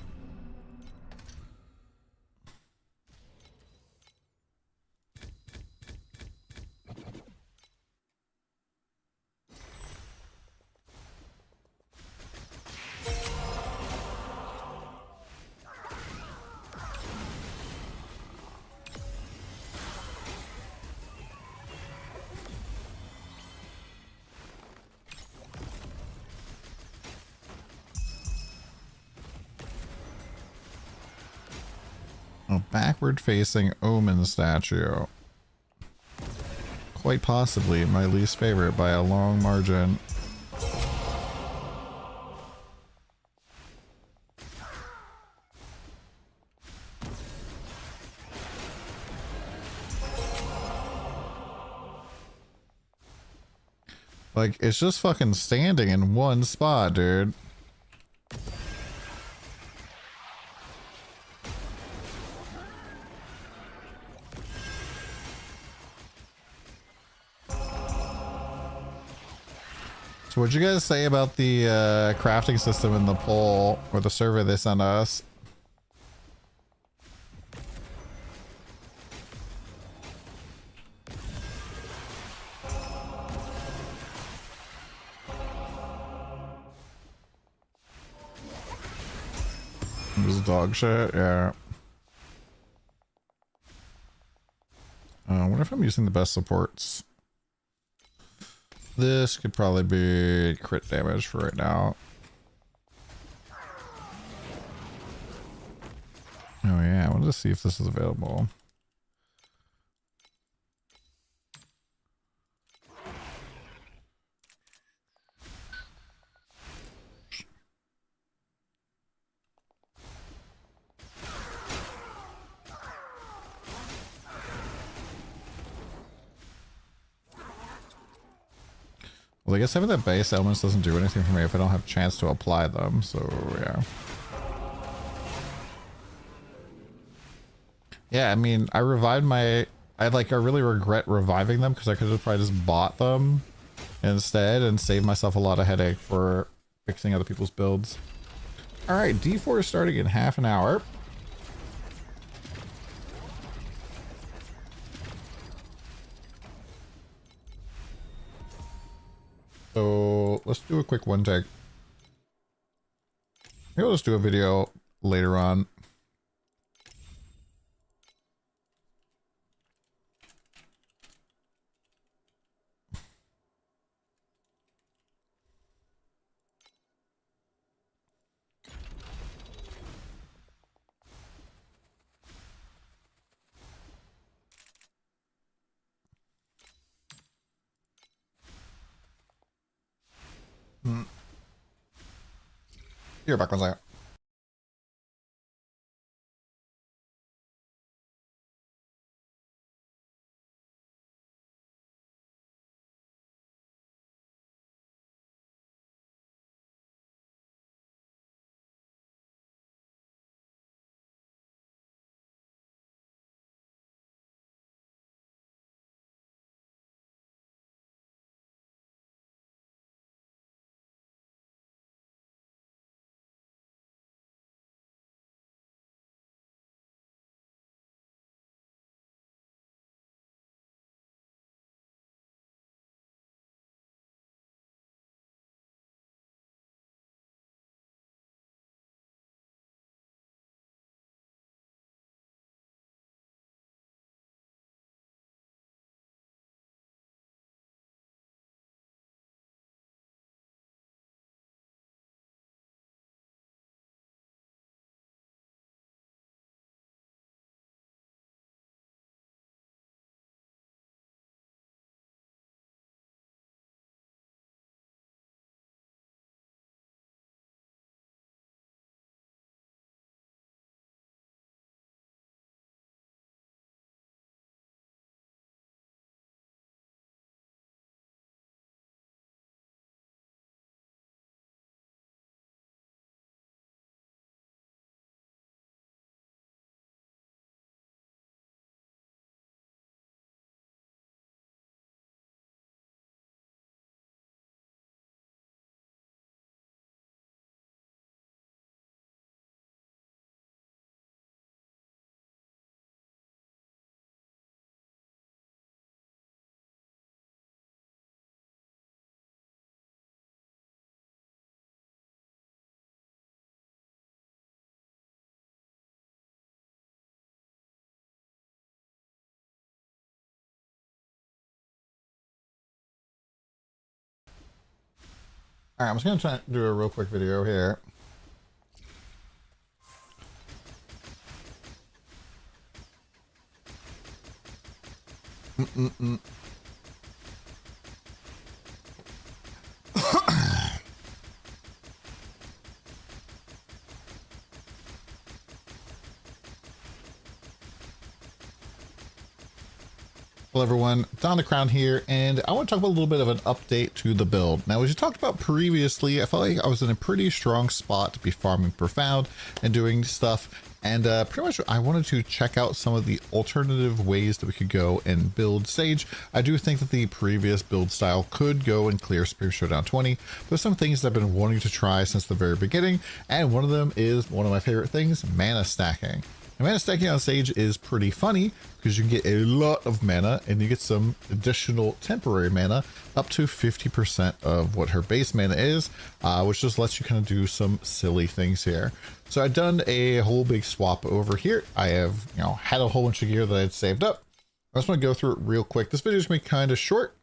A backward-facing omen statue. Quite possibly my least favorite by a long margin. Like, it's just fucking standing in one spot, dude. So what'd you guys say about the crafting system in the poll or the survey they sent us? This is dog shit, yeah. I wonder if I'm using the best supports. This could probably be crit damage for right now. Oh yeah, I wanted to see if this is available. Well, I guess having that base elements doesn't do anything for me if I don't have a chance to apply them, so yeah. Yeah, I mean, I revived my... I really regret reviving them because I could have probably just bought them instead and saved myself a lot of headache for fixing other people's builds. Alright, D4 is starting in half an hour. So let's do a quick one take. Maybe I'll just do a video later on. You're back 1 second. Alright, I'm just gonna try to do a real quick video here. Hello everyone, DonTheCrown here, and I want to talk about a little bit of an update to the build. Now, as you talked about previously, I felt like I was in a pretty strong spot to be farming Profound and doing stuff, and pretty much I wanted to check out some of the alternative ways that we could go and build Sage. I do think that the previous build style could go and clear Supreme Showdown 20, but there's some things that I've been wanting to try since the very beginning, and one of them is one of my favorite things, mana stacking. And mana stacking on Sage is pretty funny because you can get a lot of mana and you get some additional temporary mana up to 50% of what her base mana is, which just lets you kind of do some silly things here. So I've done a whole big swap over here. I have, had a whole bunch of gear that I'd saved up. I just want to go through it real quick. This video is going to be kind of short.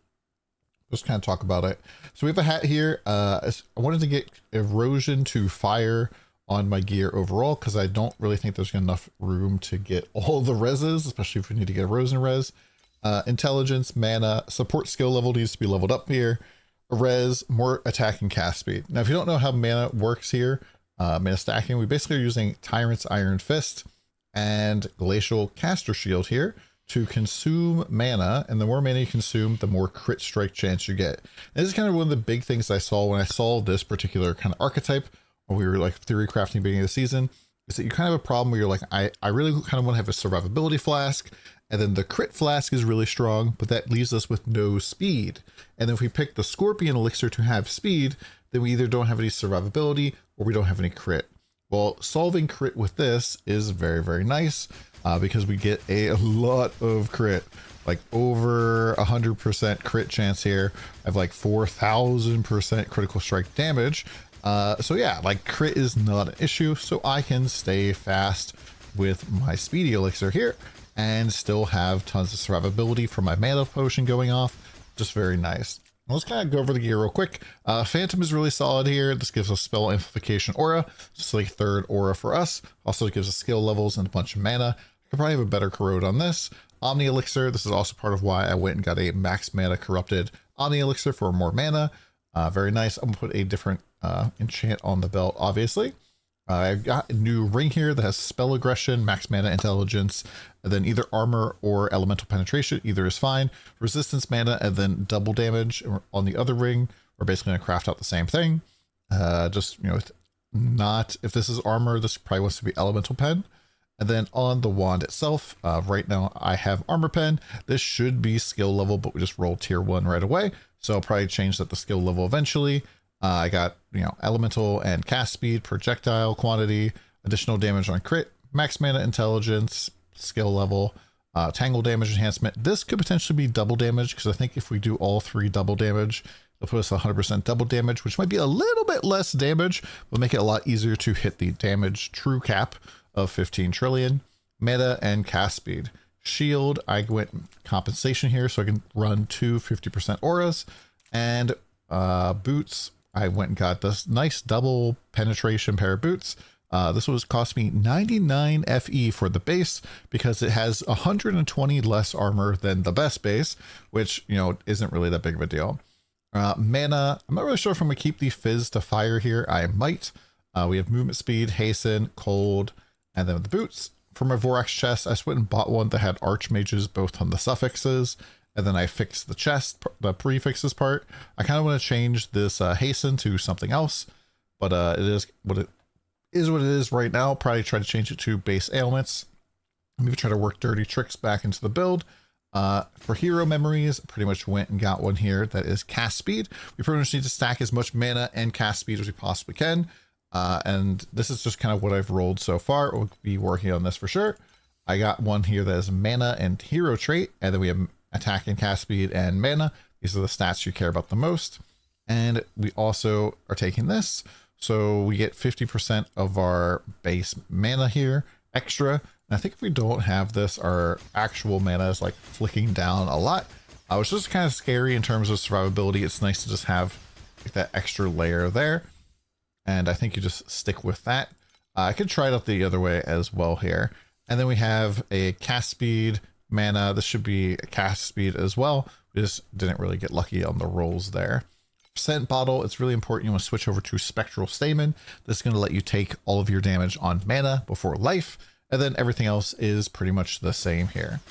Just kind of talk about it. So we have a hat here. I wanted to get erosion to fire on my gear overall because I don't really think there's enough room to get all the reses, especially if we need to get a Rosen res. Intelligence, mana, support skill level needs to be leveled up here. Res, more attack and cast speed. Now, if you don't know how mana works here, mana stacking, we basically are using Tyrant's Iron Fist and Glacial Caster Shield here to consume mana, and the more mana you consume, the more crit strike chance you get. And this is kind of one of the big things I saw when I saw this particular kind of archetype. When we were like theory crafting beginning of the season, is that you kind of have a problem where you're like, I really kind of want to have a survivability flask, and then the crit flask is really strong, but that leaves us with no speed. And if we pick the Scorpion Elixir to have speed, then we either don't have any survivability or we don't have any crit. Well, solving crit with this is very, very nice because we get a lot of crit, like over 100% crit chance here. I have like 4,000% critical strike damage. So yeah, like crit is not an issue, so I can stay fast with my speedy elixir here and still have tons of survivability from my mana potion going off. Just very nice. Let's kind of go over the gear real quick. Phantom is really solid here. This gives us spell amplification aura, just like third aura for us. Also gives us skill levels and a bunch of mana. I could probably have a better corrode on this. Omni elixir, this is also part of why I went and got a max mana corrupted Omni elixir for more mana. Very nice. I'm gonna put a different enchant on the belt, obviously. I've got a new ring here that has spell aggression, max mana, intelligence, and then either armor or elemental penetration. Either is fine. Resistance mana, and then double damage on the other ring. We're basically gonna craft out the same thing. Just, not, if this is armor, this probably wants to be elemental pen. And then on the wand itself, right now I have armor pen. This should be skill level, but we just rolled tier 1 right away. So I'll probably change that to skill level eventually. I got, elemental and cast speed, projectile quantity, additional damage on crit, max mana, intelligence, skill level, tangle damage enhancement. This could potentially be double damage because I think if we do all 3 double damage, it'll put us 100% double damage, which might be a little bit less damage, but make it a lot easier to hit the damage true cap of 15 trillion. Meta and cast speed. Shield, I went compensation here so I can run 2 50% auras. And boots, I went and got this nice double penetration pair of boots. This was cost me 99 FE for the base because it has 120 less armor than the best base, which, isn't really that big of a deal. Mana, I'm not really sure if I'm going to keep the fizz to fire here. I might. We have movement speed, hasten, cold, and then the boots. For my Vorax chest, I just went and bought one that had archmages both on the suffixes, and then I fixed the chest, the prefixes part. I kind of want to change this hasten to something else, but it is what it is right now. Probably try to change it to base ailments. Maybe try to work dirty tricks back into the build. For hero memories, pretty much went and got one here that is cast speed. We pretty much need to stack as much mana and cast speed as we possibly can. And this is just kind of what I've rolled so far. We'll be working on this for sure. I got one here that is mana and hero trait, and then we have attack and cast speed and mana. These are the stats you care about the most. And we also are taking this. So we get 50% of our base mana here extra. And I think if we don't have this, our actual mana is like flicking down a lot. Which is kind of scary in terms of survivability. It's nice to just have like that extra layer there. And I think you just stick with that. I could try it out the other way as well here. And then we have a cast speed, mana. This should be a cast speed as well. We just didn't really get lucky on the rolls there. Scent bottle, it's really important. You want to switch over to Spectral Stamen. This is going to let you take all of your damage on mana before life. And then everything else is pretty much the same here.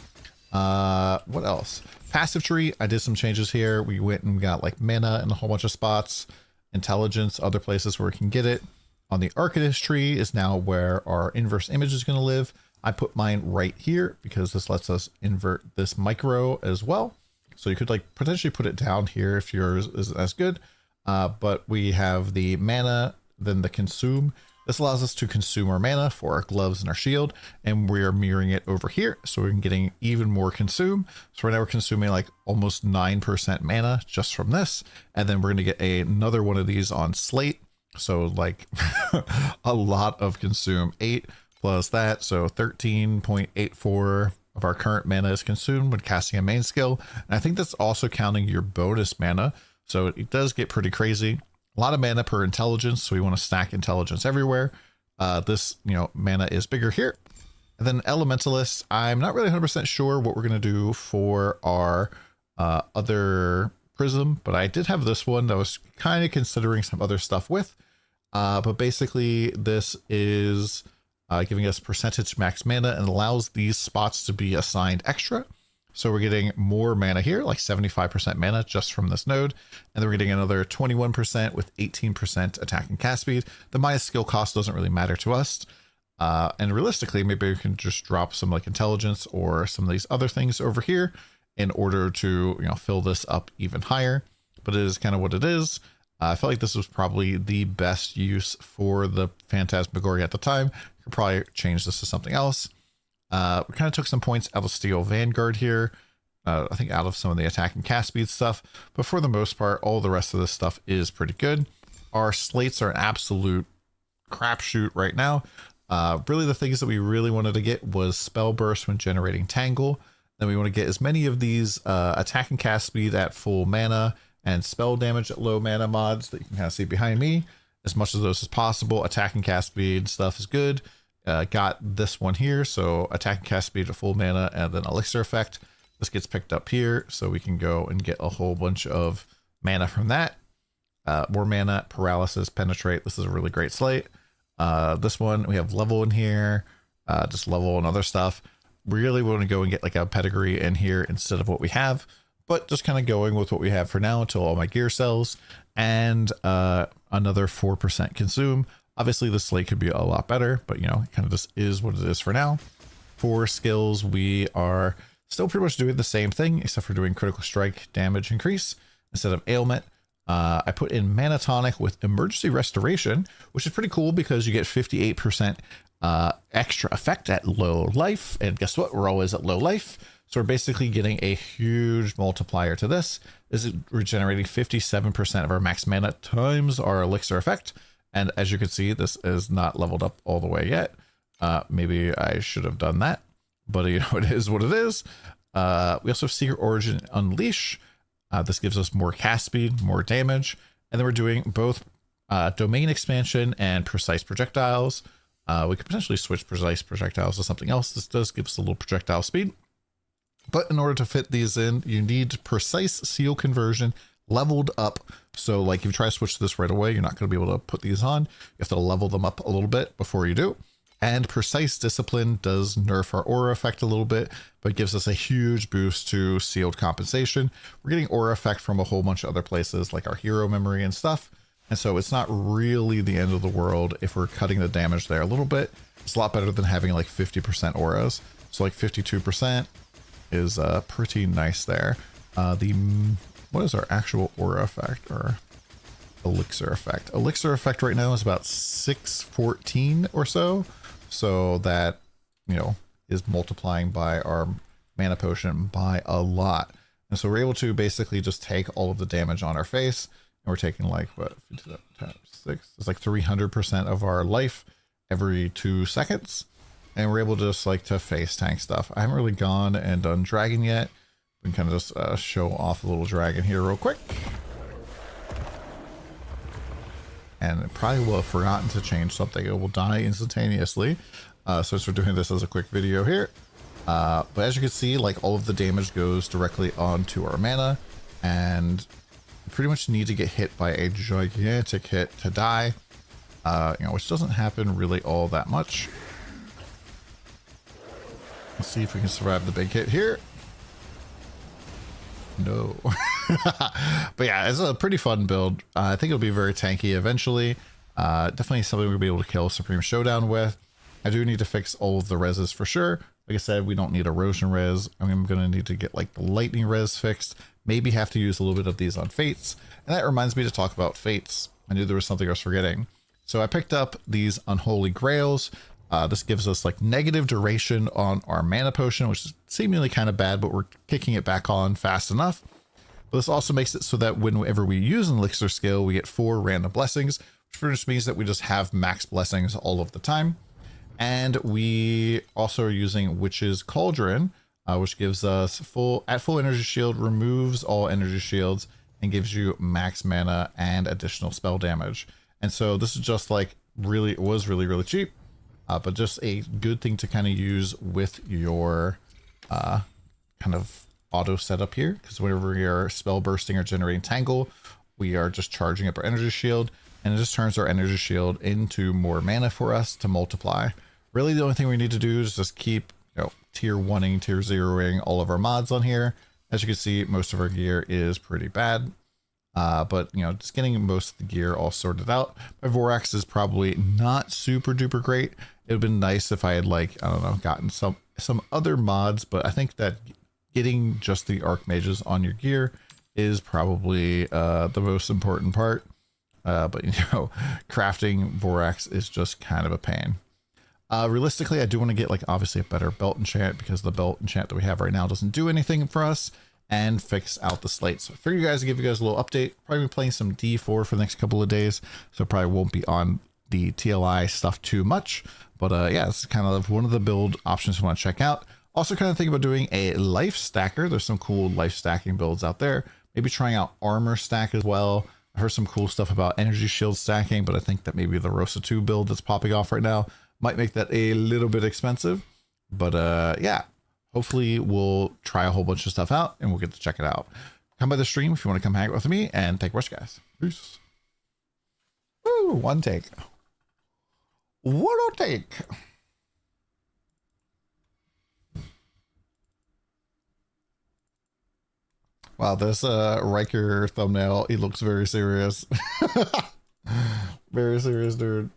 What else? Passive tree, I did some changes here. We went and got like mana in a whole bunch of spots, intelligence, other places where we can get it. On the Arcanist tree is now where our inverse image is going to live. I put mine right here because this lets us invert this micro as well. So you could like potentially put it down here if yours isn't as good. But we have the mana, then the consume. This allows us to consume our mana for our gloves and our shield, and we are mirroring it over here. So we're getting even more consume. So right now we're consuming like almost 9% mana just from this. And then we're going to get another one of these on slate. So like a lot of consume, 8 plus that. So 13.84 of our current mana is consumed when casting a main skill. And I think that's also counting your bonus mana. So it does get pretty crazy. A lot of mana per intelligence, so we want to stack intelligence everywhere. This, mana is bigger here. And then Elementalist, I'm not really 100% sure what we're going to do for our other prism, but I did have this one that I was kind of considering some other stuff with. But basically, this is giving us percentage max mana and allows these spots to be assigned extra. So we're getting more mana here, like 75% mana just from this node. And then we're getting another 21% with 18% attack and cast speed. The minus skill cost doesn't really matter to us. And realistically, maybe we can just drop some like intelligence or some of these other things over here in order to, fill this up even higher. But it is kind of what it is. I felt like this was probably the best use for the Phantasmagoria at the time. Could probably change this to something else. We kind of took some points out of Steel Vanguard here. I think out of some of the attack and cast speed stuff. But for the most part, all the rest of this stuff is pretty good. Our slates are an absolute crapshoot right now. Really the things that we really wanted to get was Spell Burst when generating Tangle. Then we want to get as many of these attack and cast speed at full mana and spell damage at low mana mods that you can kind of see behind me. As much of those as possible. Attack and cast speed stuff is good. Got this one here, so attack and cast speed at full mana and then elixir effect. This gets picked up here, so we can go and get a whole bunch of mana from that. More mana, paralysis, penetrate. This is a really great slate. This one, we have level in here, just level and other stuff. Really want to go and get like a pedigree in here instead of what we have, but just kind of going with what we have for now until all my gear sells. And another 4% consume. Obviously, the slate could be a lot better, but it kind of just is what it is for now. For skills, we are still pretty much doing the same thing, except for doing critical strike damage increase instead of ailment. I put in Mana Tonic with emergency restoration, which is pretty cool because you get 58% extra effect at low life. And guess what? We're always at low life. So we're basically getting a huge multiplier to this. This is regenerating 57% of our max mana times our elixir effect. And as you can see, this is not leveled up all the way yet. Maybe I should have done that, but it is what it is. We also have Secret Origin Unleash. This gives us more cast speed, more damage. And then we're doing both domain expansion and precise projectiles. We could potentially switch precise projectiles to something else. This does give us a little projectile speed. But in order to fit these in, you need precise seal conversion leveled up. So like if you try to switch this right away, you're not going to be able to put these on. You have to level them up a little bit before you do. And precise discipline does nerf our aura effect a little bit, but gives us a huge boost to sealed compensation. We're getting aura effect from a whole bunch of other places like our hero memory and stuff. And so it's not really the end of the world if we're cutting the damage there a little bit. It's a lot better than having like 50% auras. So like 52% is pretty nice there. What is our actual aura effect or elixir effect? Elixir effect right now is about 614 or so. So that, is multiplying by our mana potion by a lot. And so we're able to basically just take all of the damage on our face. And we're taking like, what, 6? It's like 300% of our life every 2 seconds. And we're able to just like to face tank stuff. I haven't really gone and done dragon yet. We can kind of just show off a little dragon here real quick. And probably will have forgotten to change something. It will die instantaneously. Since we're doing this as a quick video here. But as you can see, like all of the damage goes directly onto our mana. And you pretty much need to get hit by a gigantic hit to die. Which doesn't happen really all that much. Let's see if we can survive the big hit here. No. But yeah, it's a pretty fun build. I think it'll be very tanky eventually. Definitely something we'll be able to kill Supreme Showdown with. I do need to fix all of the reses for sure. Like I said, we don't need erosion res. I'm going to need to get like the lightning res fixed. Maybe have to use a little bit of these on fates. And that reminds me to talk about fates. I knew there was something I was forgetting. So I picked up these unholy grails. This gives us like negative duration on our mana potion, which is seemingly kind of bad, but we're kicking it back on fast enough. But this also makes it so that whenever we use an elixir skill, we get 4 random blessings, which pretty much means that we just have max blessings all of the time. And we also are using Witch's Cauldron, which gives us full energy shield, removes all energy shields, and gives you max mana and additional spell damage. And so this is just like it was really cheap, but just a good thing to kind of use with your kind of auto setup here, because whenever we are spell bursting or generating tangle, we are just charging up our energy shield, and it just turns our energy shield into more mana for us to multiply. Really, the only thing we need to do is just keep, tier 1ing, tier 0ing all of our mods on here. As you can see, most of our gear is pretty bad. But just getting most of the gear all sorted out. My Vorax is probably not super duper great. It would have been nice if I had gotten some other mods, but I think that getting just the Archmages on your gear is probably the most important part. But crafting Vorax is just kind of a pain. Realistically, I do want to get obviously a better belt enchant, because the belt enchant that we have right now doesn't do anything for us, and fix out the slate. So I figured to give you guys a little update. Probably be playing some D4 for the next couple of days, so probably won't be on the TLI stuff too much. But yeah, this is kind of one of the build options you want to check out. Also kind of think about doing a life stacker. There's some cool life stacking builds out there. Maybe trying out armor stack as well. I heard some cool stuff about energy shield stacking, but I think that maybe the Rosa 2 build that's popping off right now might make that a little bit expensive. But yeah, hopefully we'll try a whole bunch of stuff out and we'll get to check it out. Come by the stream if you want to come hang out with me, and take watch, guys. Peace. Woo, one take. What a take. Wow, this Riker thumbnail, he looks very serious. Very serious, dude.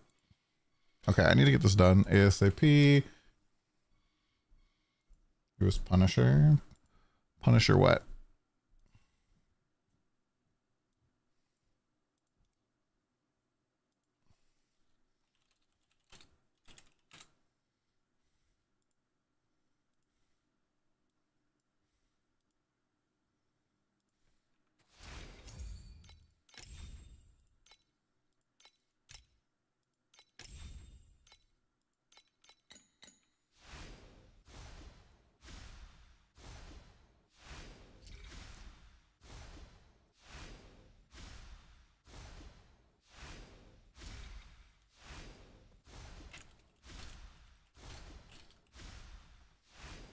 Okay, I need to get this done ASAP. It was Punisher. Punisher what?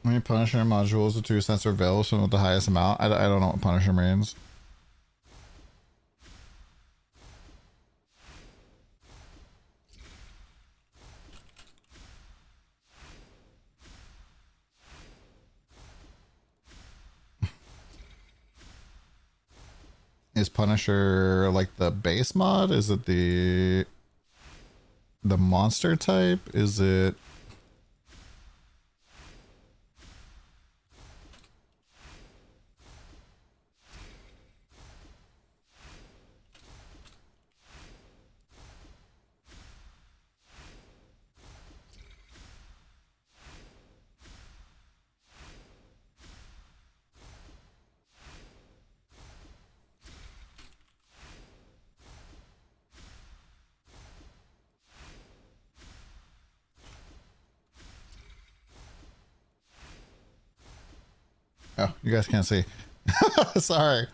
I mean, Punisher modules, the 2 cents are available, so with the highest amount. I don't know what Punisher means. Is Punisher like the base mod? Is it the monster type? Is it... Oh, you guys can't see. Sorry.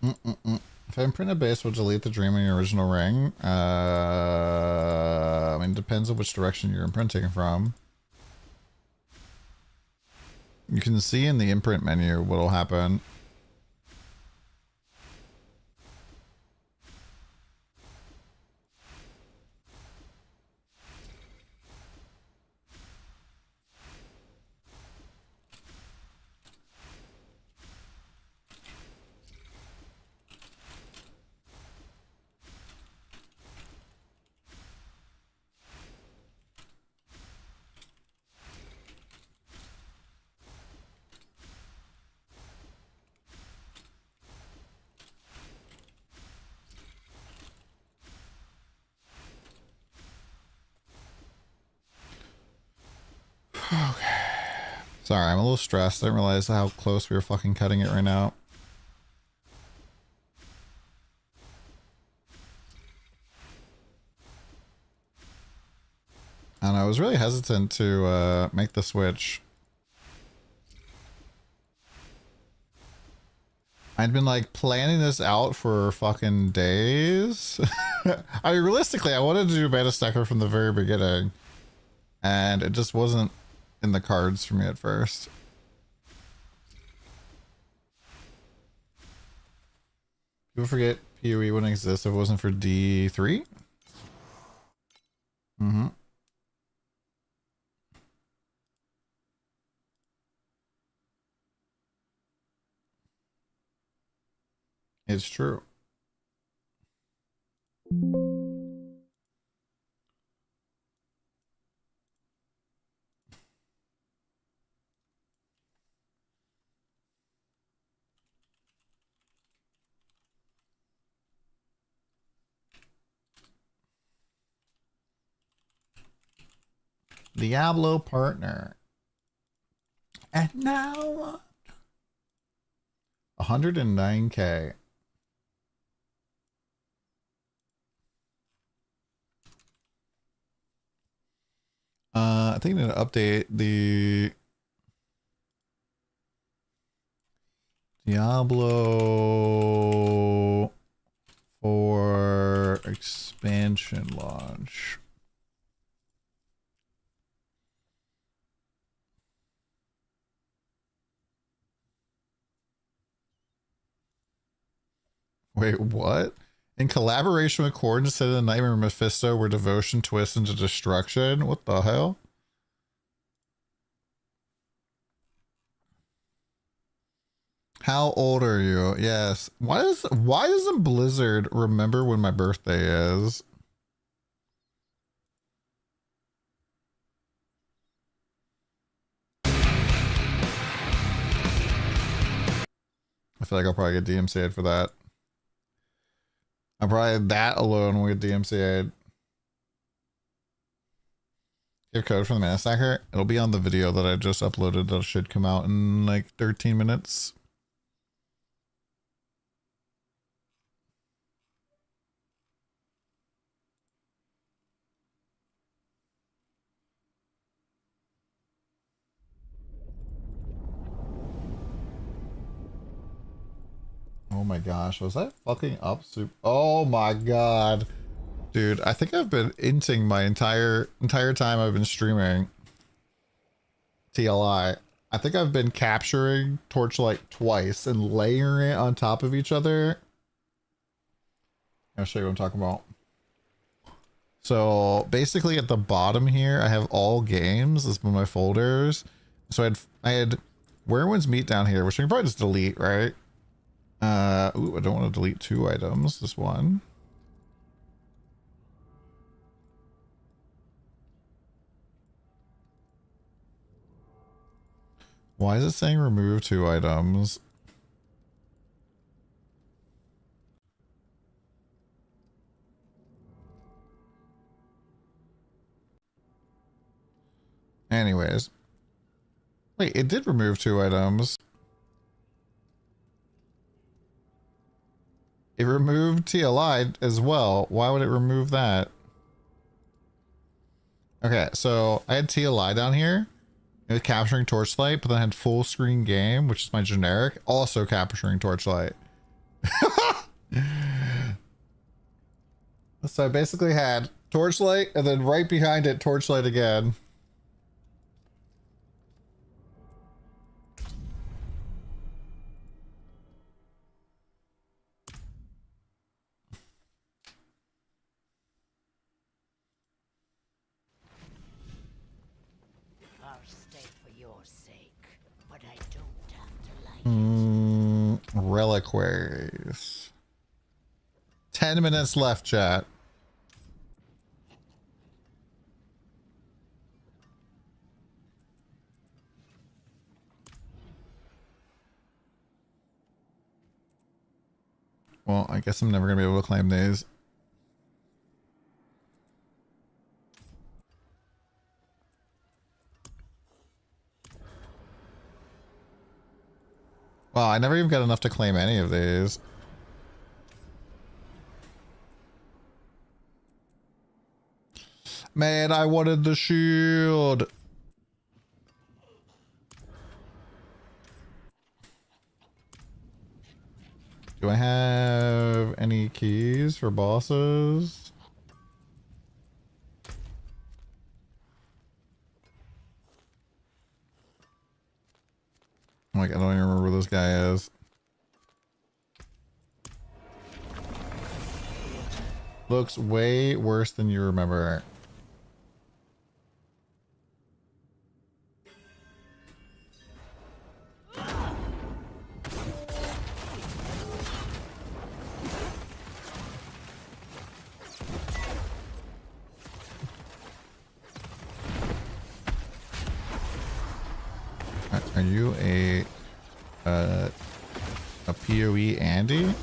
If I imprint a base, will delete the dream in your original ring? I mean, it depends on which direction you're imprinting from. You can see in the imprint menu what'll happen. Sorry, I'm a little stressed. I didn't realize how close we were fucking cutting it right now. And I was really hesitant to make the switch. I'd been like planning this out for fucking days. I mean, realistically, I wanted to do Beta Stacker from the very beginning. And it just wasn't in the cards for me at first. People forget PoE wouldn't exist if it wasn't for D3. Mm-hmm. It's true. Diablo partner. And now 109K. I think I'm gonna update the Diablo for expansion launch. Wait, what? In collaboration with Cord instead of the Nightmare Mephisto, where devotion twists into destruction? What the hell? How old are you? Yes. Why doesn't Blizzard remember when my birthday is? I feel like I'll probably get DMCA'd for that. I'm probably that alone will get DMCA'd. Give code from the Mana Stacker. It'll be on the video that I just uploaded that should come out in like 13 minutes. Oh my gosh, was that fucking up soup? Oh my god. Dude, I think I've been inting my entire time I've been streaming TLI. I think I've been capturing Torchlight twice and layering it on top of each other. I'll show you what I'm talking about. So basically at the bottom here, I have all games. This is one of my folders. So I had Werewolves Meet down here, which I can probably just delete, right? Ooh, I don't want to delete two items. This one. Why is it saying remove two items? Anyways. Wait, it did remove two items. It removed TLI as well. Why would it remove that? Okay, so I had TLI down here. It was capturing Torchlight, but then I had full screen game, which is my generic, also capturing Torchlight. So I basically had Torchlight, and then right behind it, Torchlight again. I'll stay for your sake, but I don't have to like Reliquaries. 10 minutes left, chat. Well, I guess I'm never gonna be able to claim these. Well, I never even got enough to claim any of these. Man, I wanted the shield. Do I have any keys for bosses? Like, I don't even remember where this guy is. Looks way worse than you remember. Are you a PoE Andy?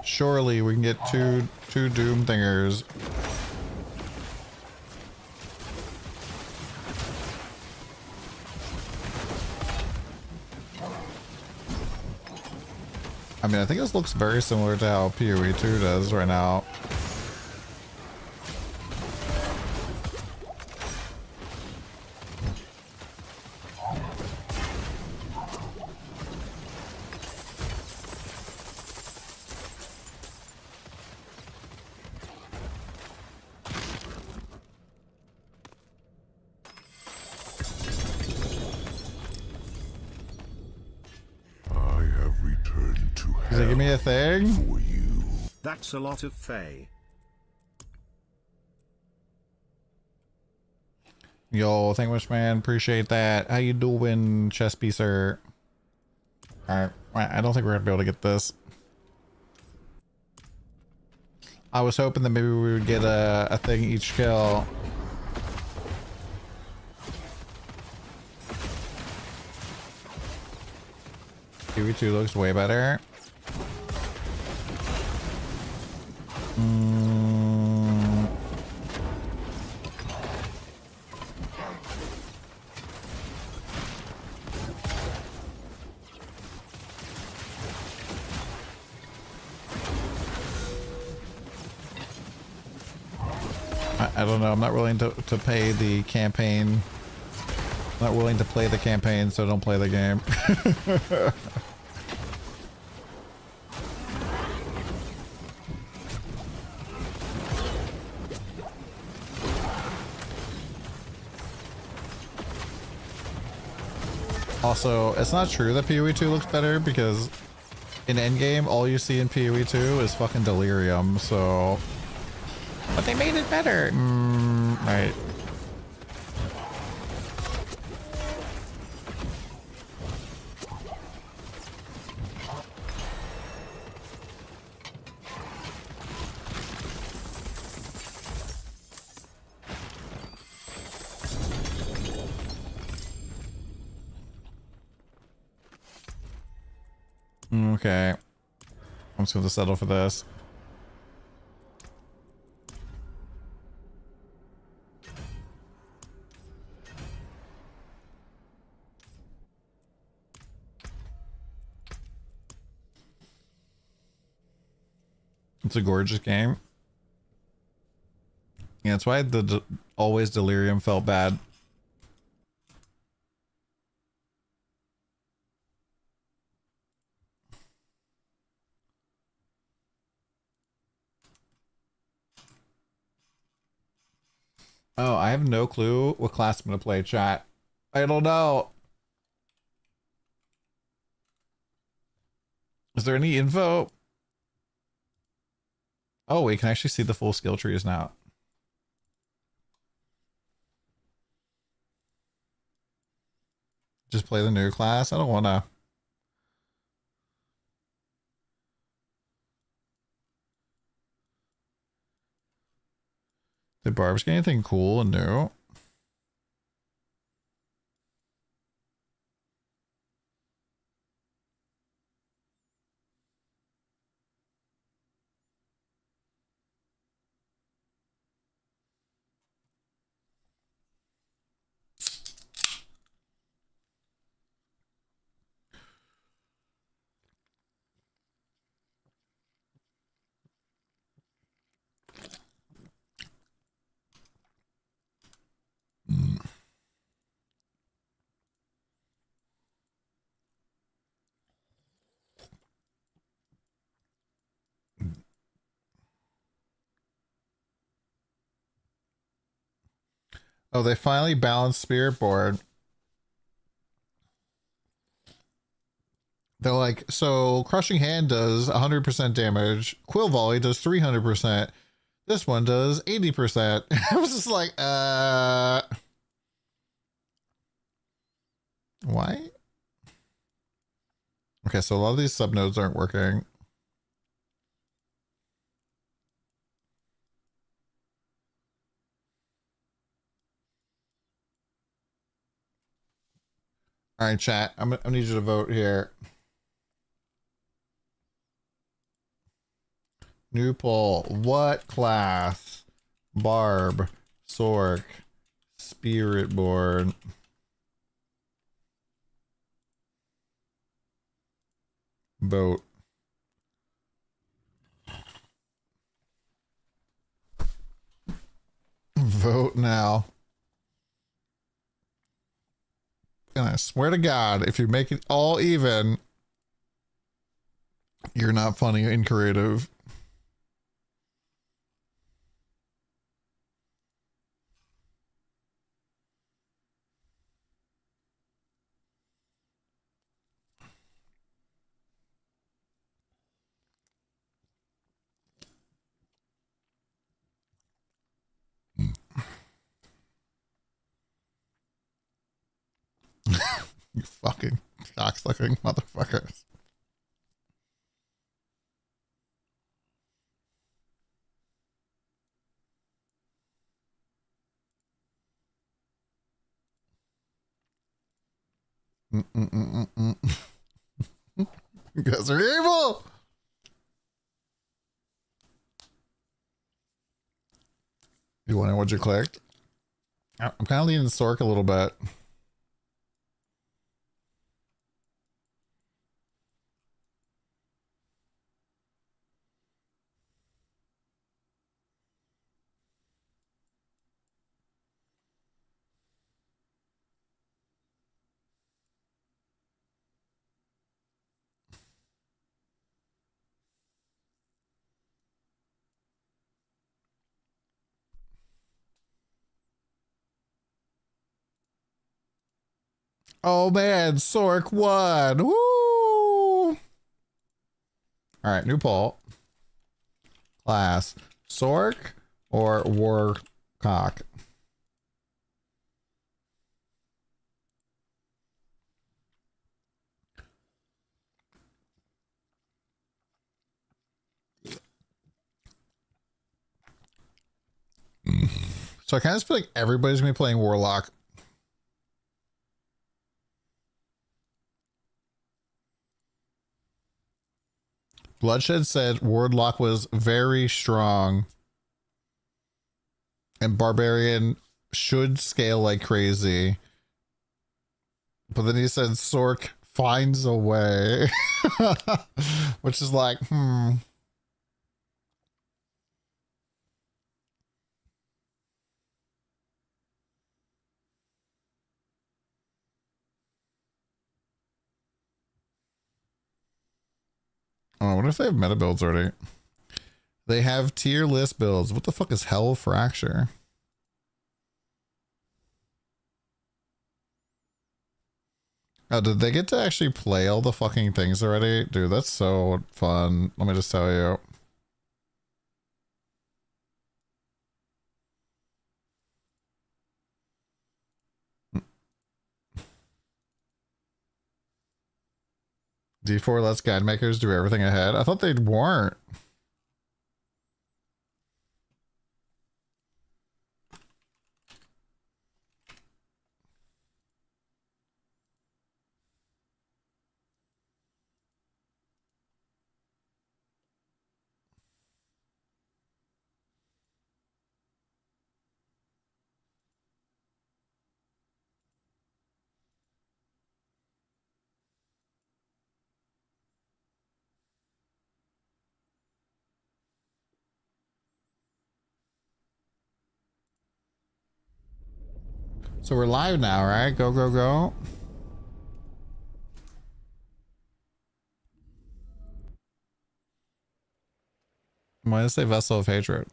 Surely we can get two Doom Thingers. I mean, I think this looks very similar to how PoE 2 does right now. I have returned to hell. Does it give me a thing? For you. That's a lot of Fae. Yo, thank you much, man. Appreciate that. How you doing, chess piecer? Alright, I don't think we're gonna be able to get this. I was hoping that maybe we would get a thing each kill. PoE2 looks way better. I don't know. I'm not willing to pay the campaign. Not willing to play the campaign, so don't play the game. Also, it's not true that PoE 2 looks better because in endgame, all you see in PoE 2 is fucking delirium, so... But they made it better! Right. Okay. I'm just going to settle for this. It's a gorgeous game. Yeah, that's why the always delirium felt bad. Oh, I have no clue what class I'm gonna play, chat. I don't know. Is there any info? Oh, we can actually see the full skill trees now. Just play the new class? I don't wanna. Did Barb's get anything cool and new? Oh, they finally balanced Spirit Board. They're like, so Crushing Hand does 100% damage. Quill Volley does 300%. This one does 80%. I was just like, why? Okay, so a lot of these subnodes aren't working. All right, chat. I need you to vote here. New poll. What class? Barb, Sork, Spirit Board. Vote. Vote now. And I swear to God, if you make it all even, you're not funny and creative. You fucking cocksucking motherfuckers. You guys are evil. You want to know what you clicked? I'm kind of leaning Sork a little bit. Oh man, Sork won. Woo! All right, new poll. Class, Sork or Warcock? So I kind of feel like everybody's gonna be playing Warlock. Bloodshed said Warlock was very strong. And Barbarian should scale like crazy. But then he said Sork finds a way. Which is like, Oh, what if they have meta builds already? They have tier list builds. What the fuck is Hell Fracture? Oh, did they get to actually play all the fucking things already? Dude, that's so fun. Let me just tell you. D4 lets guide makers do everything ahead. I thought they weren't. So we're live now, right? Go, go, go. Why does it say Vessel of Hatred?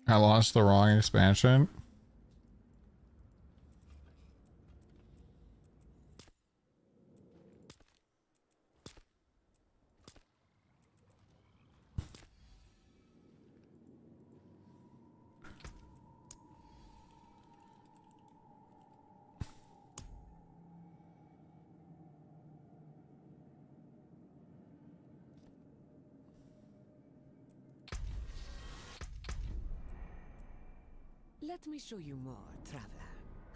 I launched the wrong expansion. Let me show you more, traveler.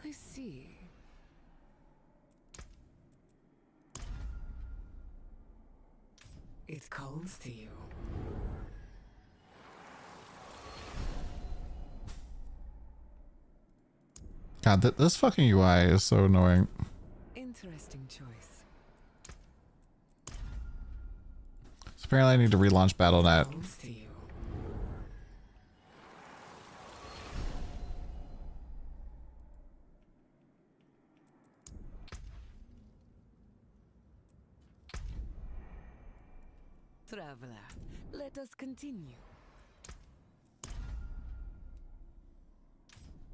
I see. It calls to you. God, this fucking UI is so annoying. Interesting choice. So apparently I need to relaunch BattleNet. Calls to you. Traveler, let us continue.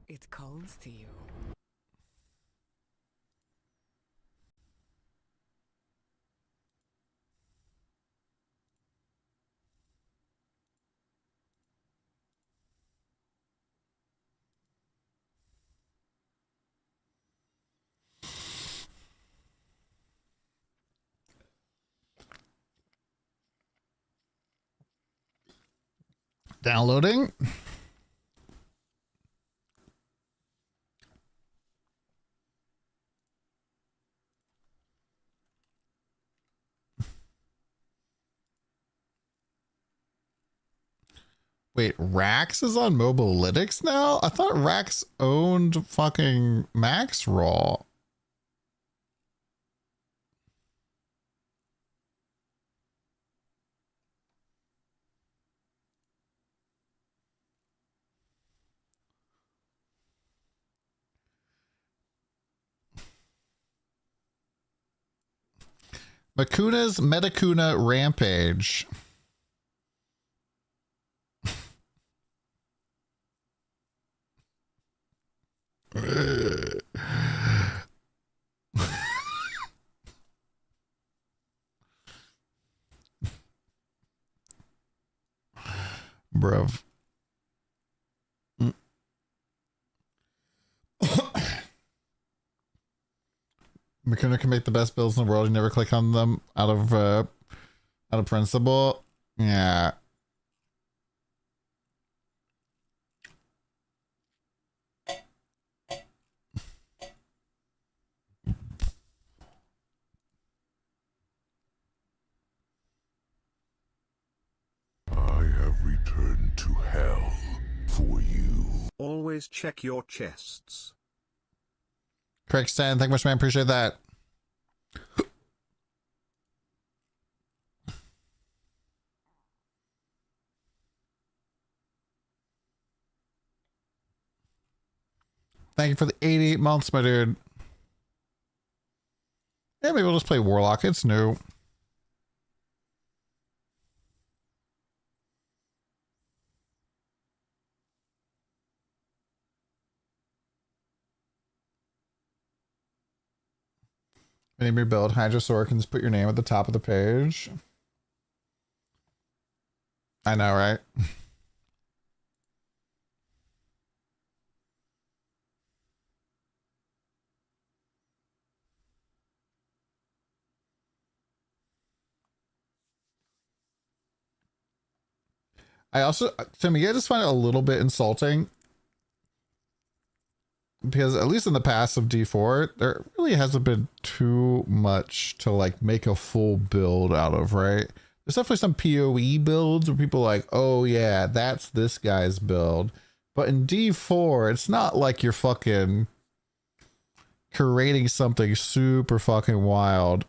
It calls to you. Downloading. Wait, Rax is on Mobalytics now? I thought Rax owned fucking Max Raw. Makuna's Metacuna Rampage. Bruv. Makuna can make the best builds in the world. You never click on them out of principle. Yeah. I have returned to hell always check your chests. Craig Stan, thank you much, man. Appreciate that. Thank you for the 88 months, my dude. Yeah, maybe we'll just play Warlock. It's new. Name your build. Hydrosaur can just put your name at the top of the page. I know, right? I also, to me, I just find it a little bit insulting because at least in the past of D4, there really hasn't been too much to like make a full build out of, right? There's definitely some PoE builds where people are like, oh yeah, that's this guy's build. But in D4, it's not like you're fucking creating something super fucking wild.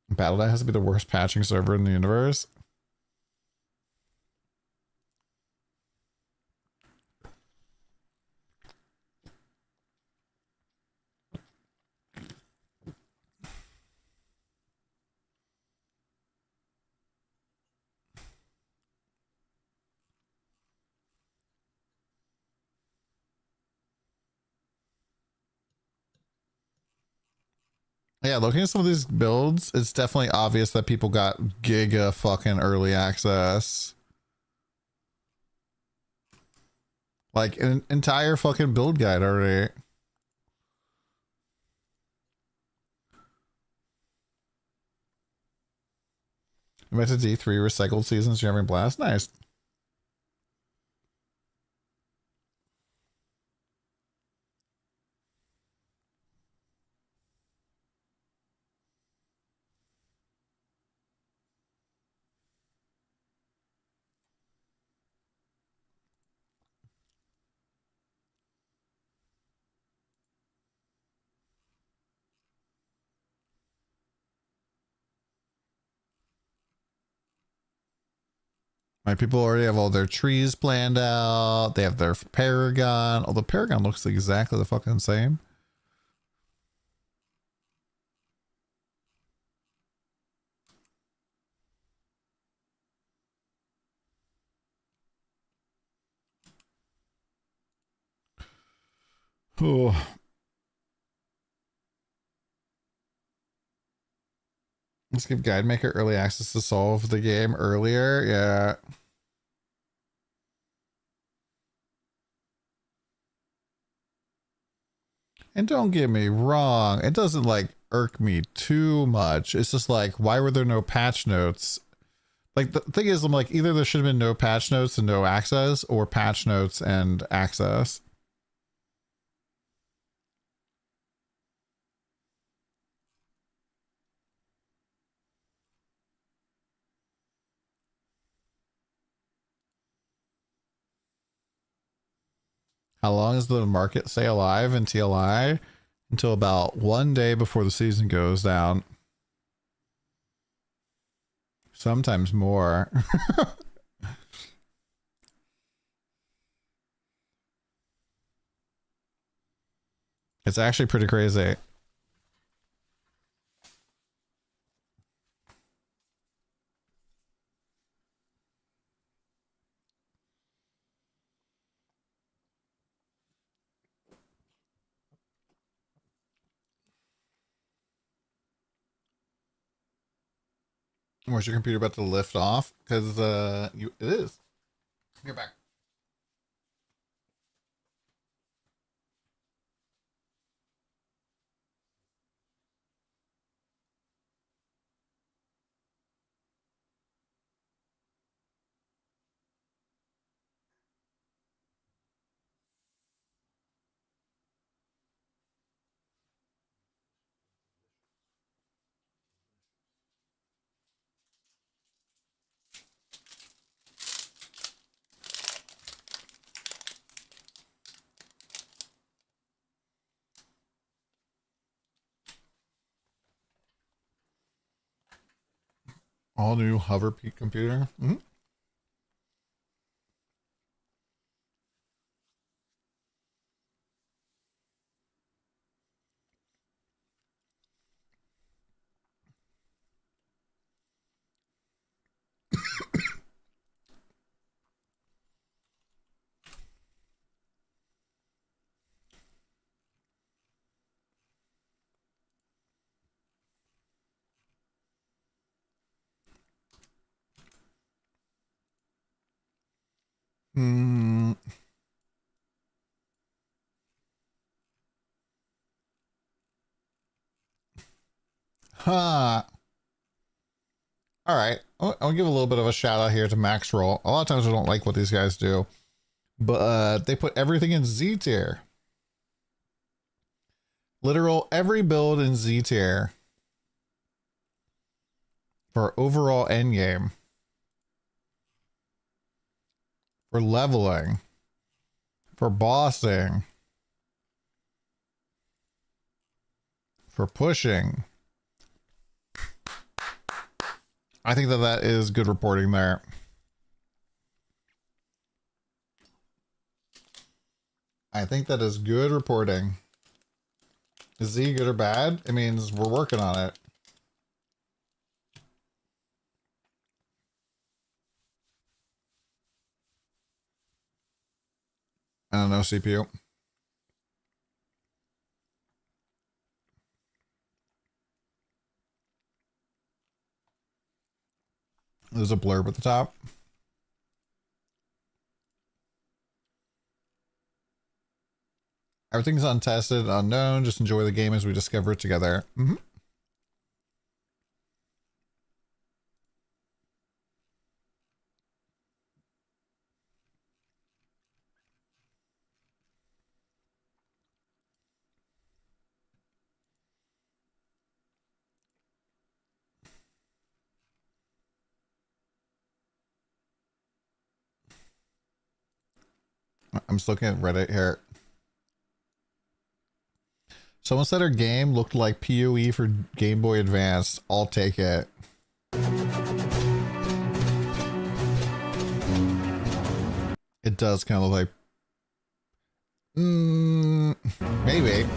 Battle.net has to be the worst patching server in the universe. Yeah, looking at some of these builds, it's definitely obvious that people got giga fucking early access. Like an entire fucking build guide already. I went to D3 recycled seasons. You're having a blast. Nice. My people already have all their trees planned out. They have their Paragon. Oh, the Paragon looks exactly the fucking same. Oh. Let's give Guide Maker early access to solve the game earlier. Yeah. And don't get me wrong, it doesn't like irk me too much. It's just like, why were there no patch notes? Like the thing is, I'm like, either there should have been no patch notes and no access, or patch notes and access. How long is the market stay alive in TLI? Until about 1 day before the season goes down. Sometimes more. It's actually pretty crazy. Was your computer about to lift off? Because it is. Get back. All new hover peak computer. Mm-hmm. Hmm. Huh. All right. I'll give a little bit of a shout out here to Max Roll. A lot of times I don't like what these guys do, but they put everything in Z tier. Literal every build in Z tier for overall endgame, for leveling, for bossing, for pushing. I think that that is good reporting there. I think that is good reporting. Is Z good or bad? It means we're working on it. I don't know, CPU. There's a blurb at the top. Everything's untested, unknown. Just enjoy the game as we discover it together. Mm-hmm. I'm just looking at Reddit here. Someone said her game looked like PoE for Game Boy Advance. I'll take it. It does kind of look like... maybe.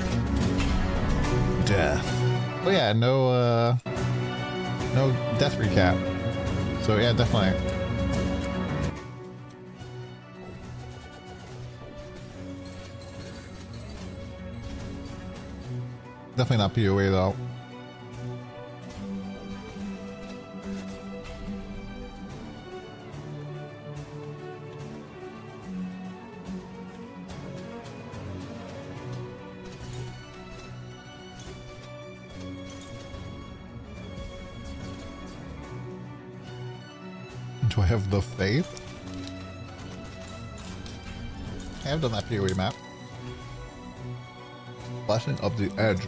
Death. Oh yeah, no death recap. So yeah, definitely. Definitely not PoE though. Do I have the faith? I have done that PoE map. Blessing of the Edge.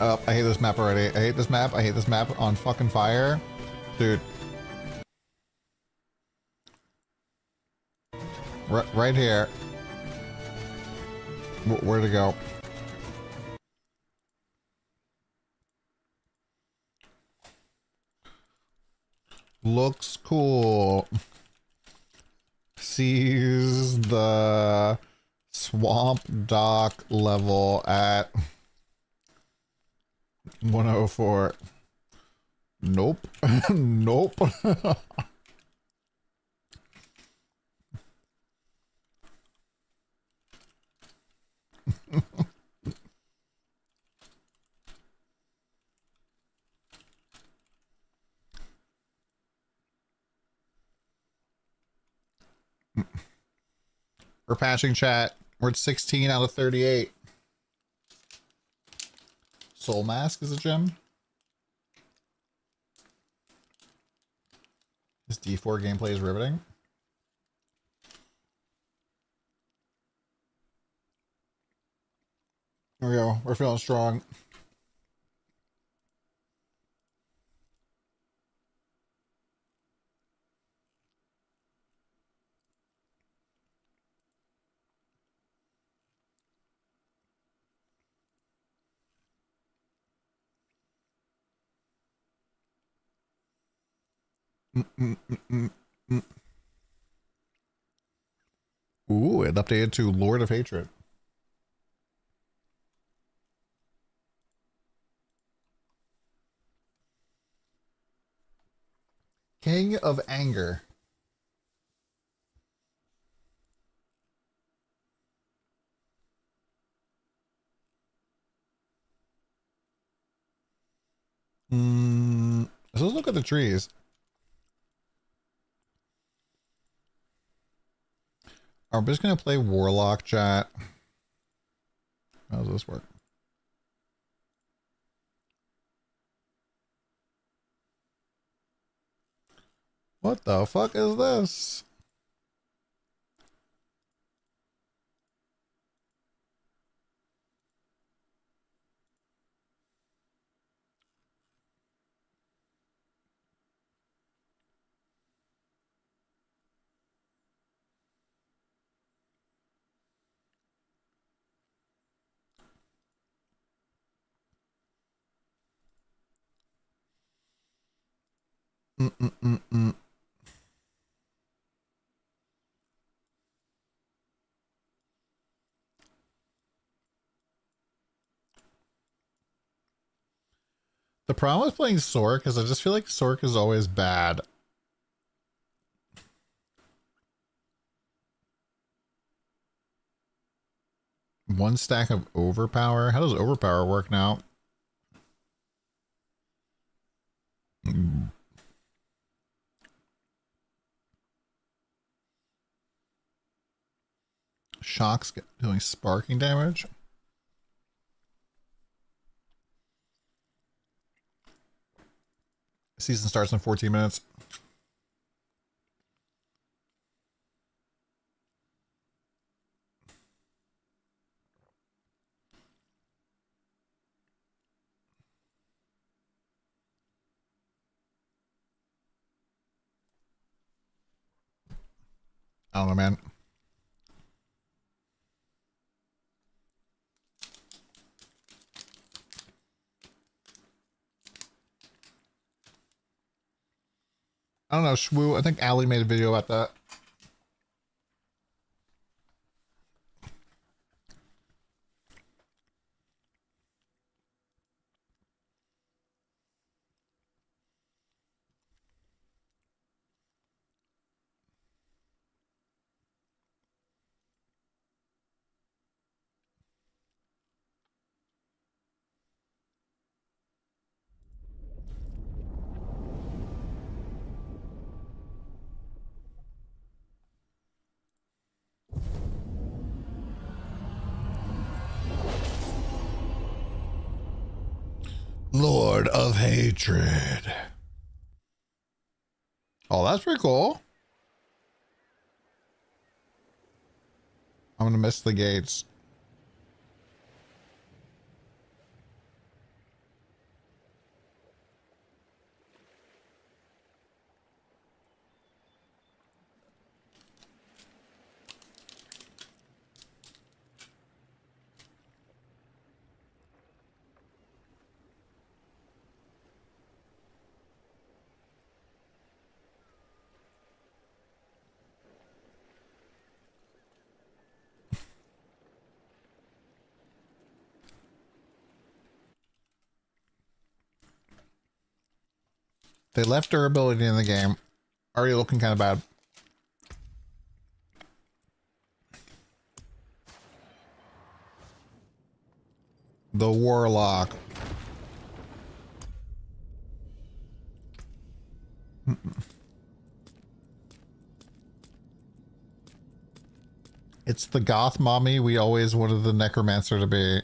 Oh, I hate this map already. I hate this map. I hate this map on fucking fire. Dude. Right here. Where to go? Looks cool. Sees the swamp dock level at 104. Nope. Nope. We're patching chat. We're at 16 out of 38. Soul Mask is a gem. This D4 gameplay is riveting. Here we go. We're feeling strong. Ooh, it updated to Lord of Hatred. King of Anger. So let's look at the trees. I'm just gonna play Warlock, chat. How does this work? What the fuck is this? Mm-mm-mm-mm. The problem with playing Sork is I just feel like Sork is always bad. One stack of Overpower. How does Overpower work now? Shock's doing sparking damage. Season starts in 14 minutes. I don't know, man. I don't know, Shwoo. I think Ali made a video about that. Lord of Hatred. Oh, that's pretty cool. I'm gonna miss the gates. They left durability in the game. Already looking kind of bad. The Warlock. It's the goth mommy we always wanted the necromancer to be.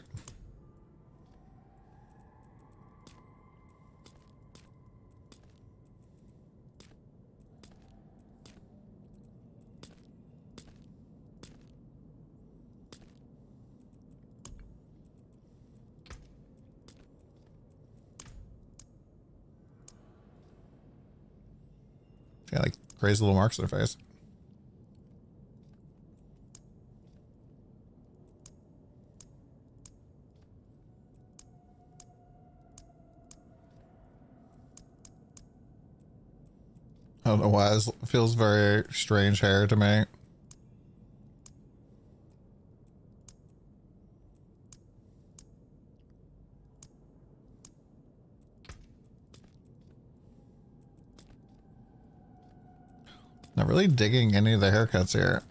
Got like crazy little marks on their face. I don't know why it feels very strange hair to me. Not really digging any of the haircuts here.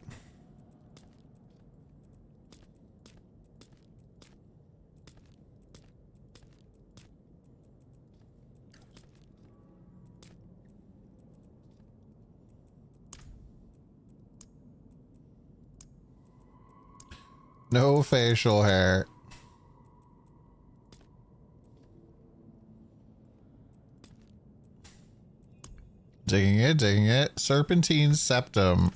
No facial hair. Digging it, digging it. Serpentine septum.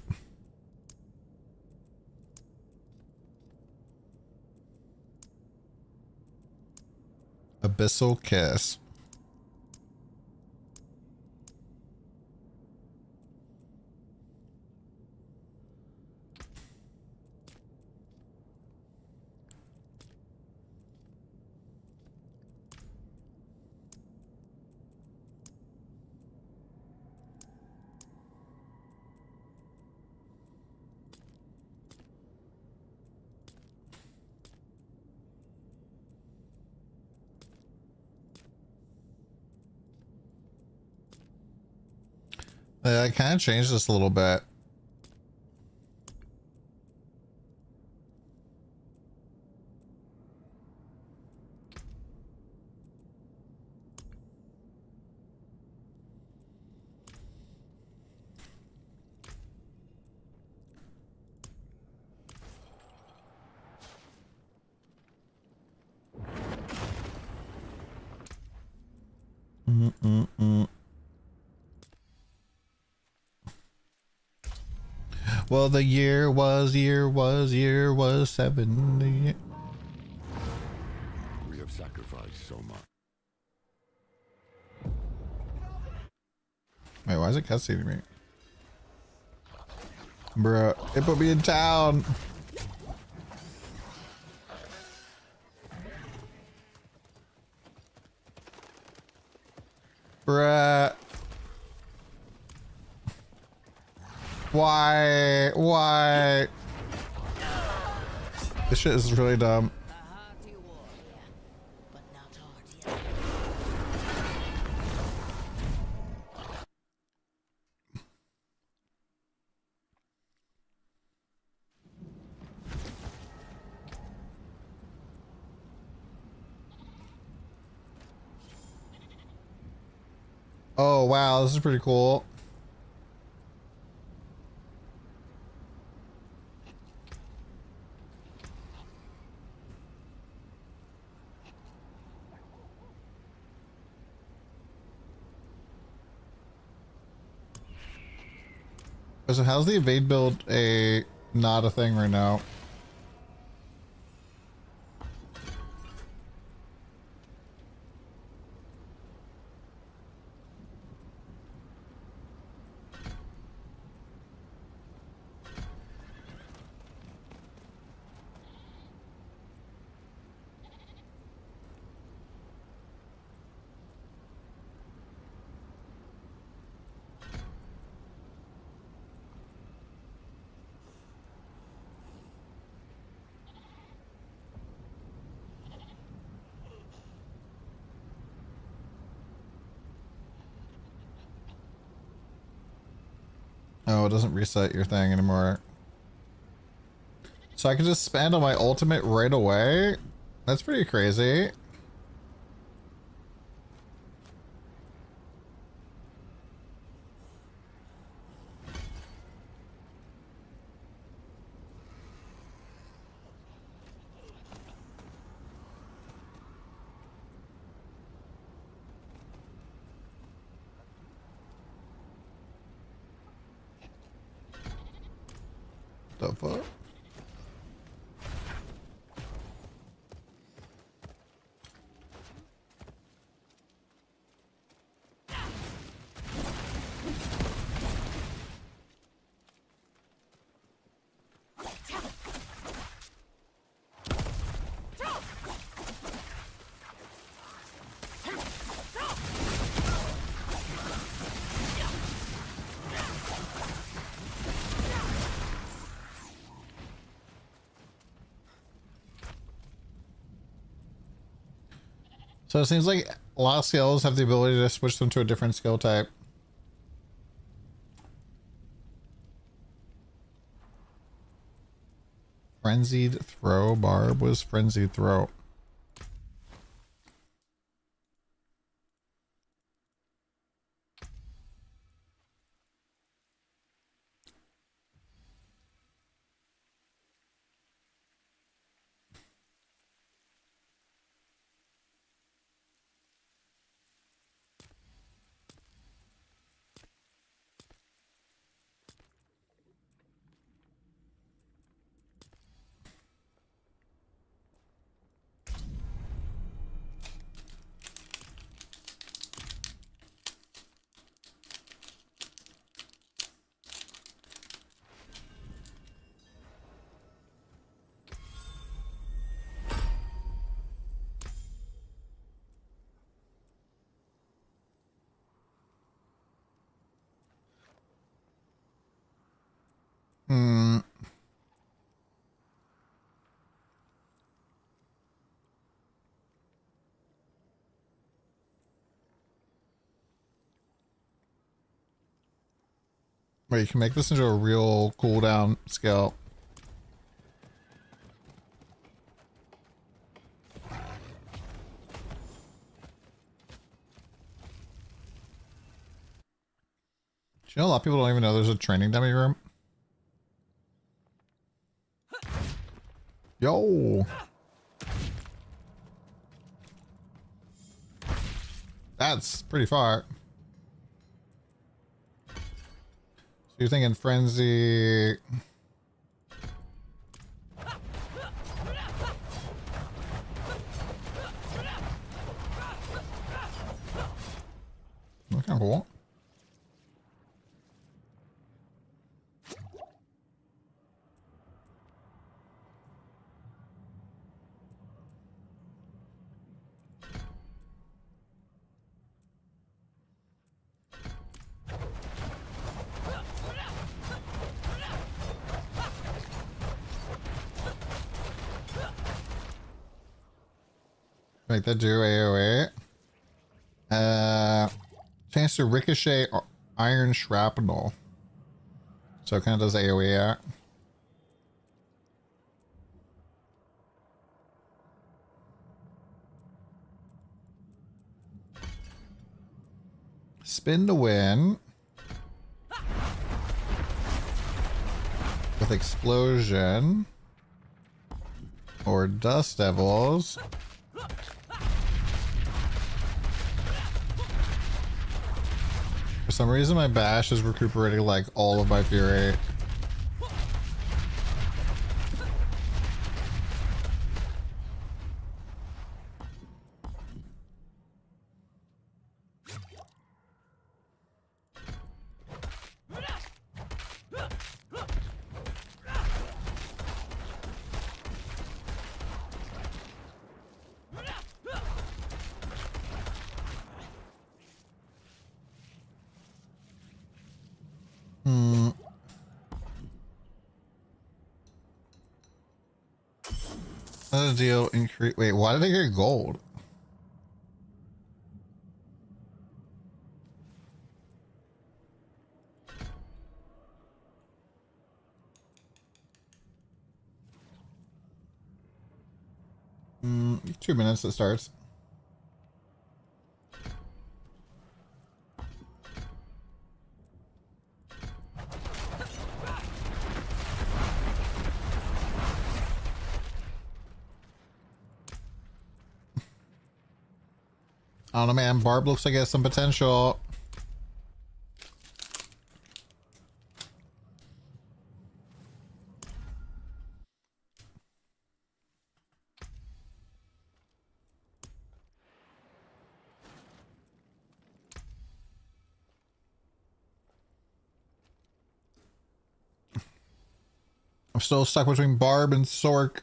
Abyssal kiss. I kind of changed this a little bit. Well, the year was 70. We have sacrificed so much. Wait, why is it cutscening me? Bruh, it put me in town. Bruh. Why? This shit is really dumb. Oh wow, this is pretty cool. So how's the evade build not a thing right now? Oh, it doesn't reset your thing anymore. So I can just spend on my ultimate right away? That's pretty crazy. The fuck? So it seems like a lot of skills have the ability to switch them to a different skill type. Frenzied throw. Barb was frenzied throw. Hmm. Wait, you can make this into a real cooldown skill. Do you know a lot of people don't even know there's a training dummy room? Yo! That's pretty far. So you're thinking frenzy... That's kind of cool. Make that do AoE. Chance to ricochet iron shrapnel. So it kind of does AoE at. Spin to win. With explosion. Or dust devils. For some reason my bash is recuperating like all of my fury. Another deal increase. Wait, why did I get gold? Mm, 2 minutes it starts. I don't know, man. Barb looks like it has some potential. I'm still stuck between Barb and Sork.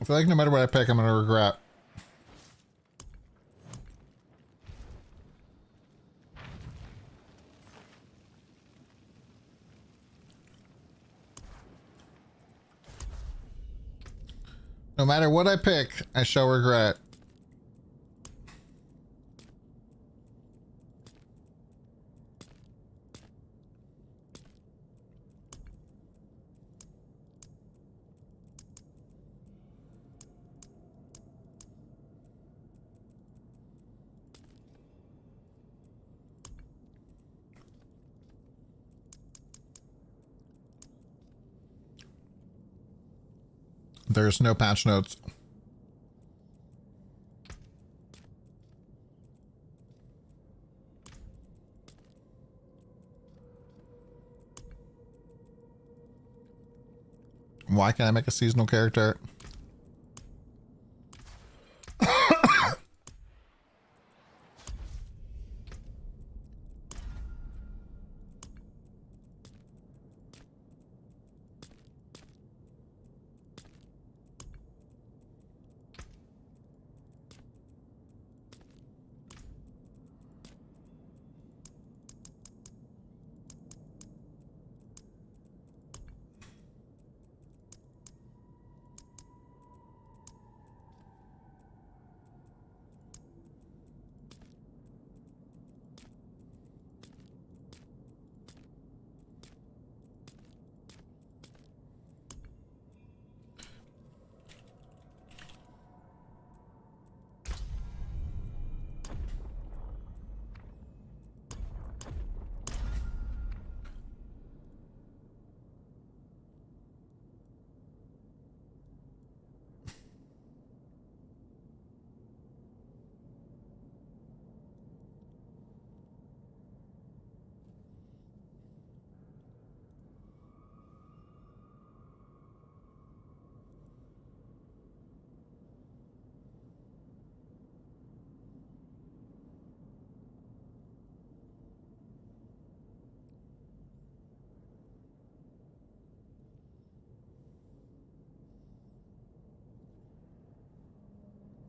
I feel like no matter what I pick, I'm gonna regret. No matter what I pick, I shall regret. There's no patch notes. Why can't I make a seasonal character?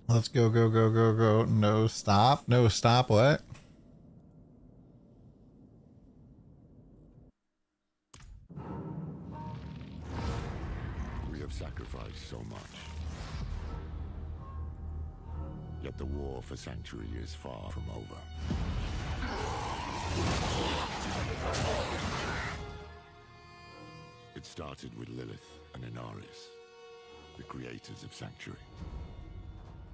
Let's go, go, go, go, go. No stop. No stop. What? We have sacrificed so much. Yet the war for Sanctuary is far from over. It started with Lilith and Inaris, the creators of Sanctuary.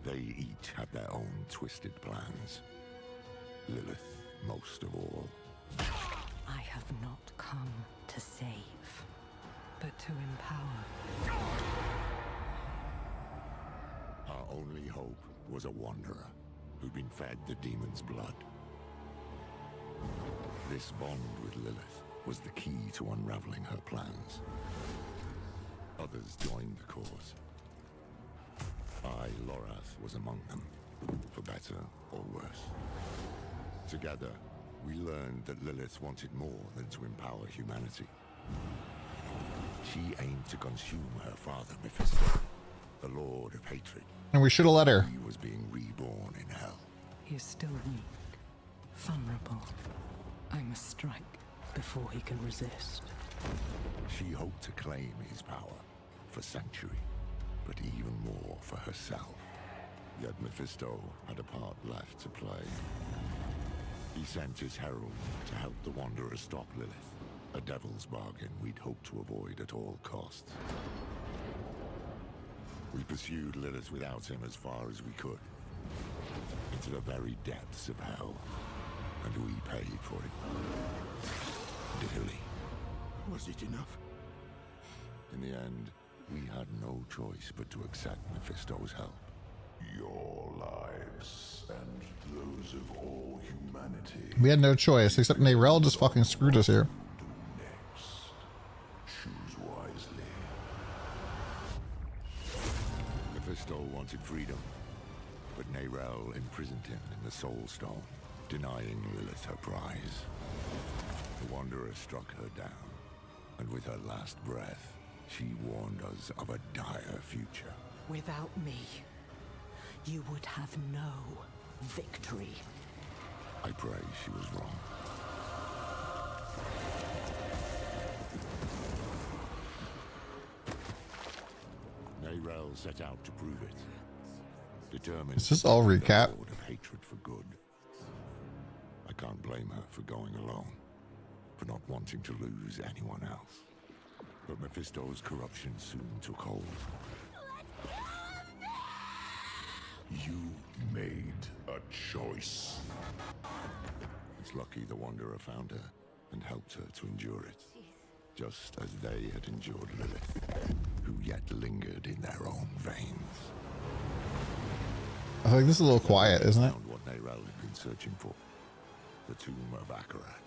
They each had their own twisted plans. Lilith most of all. I have not come to save, but to empower. Our only hope was a wanderer who'd been fed the demon's blood. This bond with Lilith was the key to unraveling her plans. Others joined the cause. I, Lorath, was among them, for better or worse. Together, we learned that Lilith wanted more than to empower humanity. She aimed to consume her father, Mephisto, the Lord of Hatred. And we should have let her. He was being reborn in hell. He is still weak, vulnerable. I must strike before he can resist. She hoped to claim his power for Sanctuary, but even more for herself. Yet Mephisto had a part left to play. He sent his herald to help the Wanderer stop Lilith, a devil's bargain we'd hoped to avoid at all costs. We pursued Lilith without him as far as we could, into the very depths of hell, and we paid for it. Dearly. Was it enough? In the end, we had no choice but to accept Mephisto's help. Your lives and those of all humanity. We had no choice, except Narelle just fucking screwed us here. Choose wisely. Mephisto wanted freedom, but Narelle imprisoned him in the Soul Stone, denying Lilith her prize. The Wanderer struck her down, and with her last breath, she warned us of a dire future. Without me, you would have no victory. I pray she was wrong. Neyrelle set out to prove it. Determined. Is this all recap? Lord of hatred for good. I can't blame her for going alone, for not wanting to lose anyone else. But Mephisto's corruption soon took hold. You made a choice. It's lucky the Wanderer found her and helped her to endure it. Just as they had endured Lilith, who yet lingered in their own veins. I think this is a little quiet, isn't it? Found what Neyrelle had been searching for. The tomb of Akarat.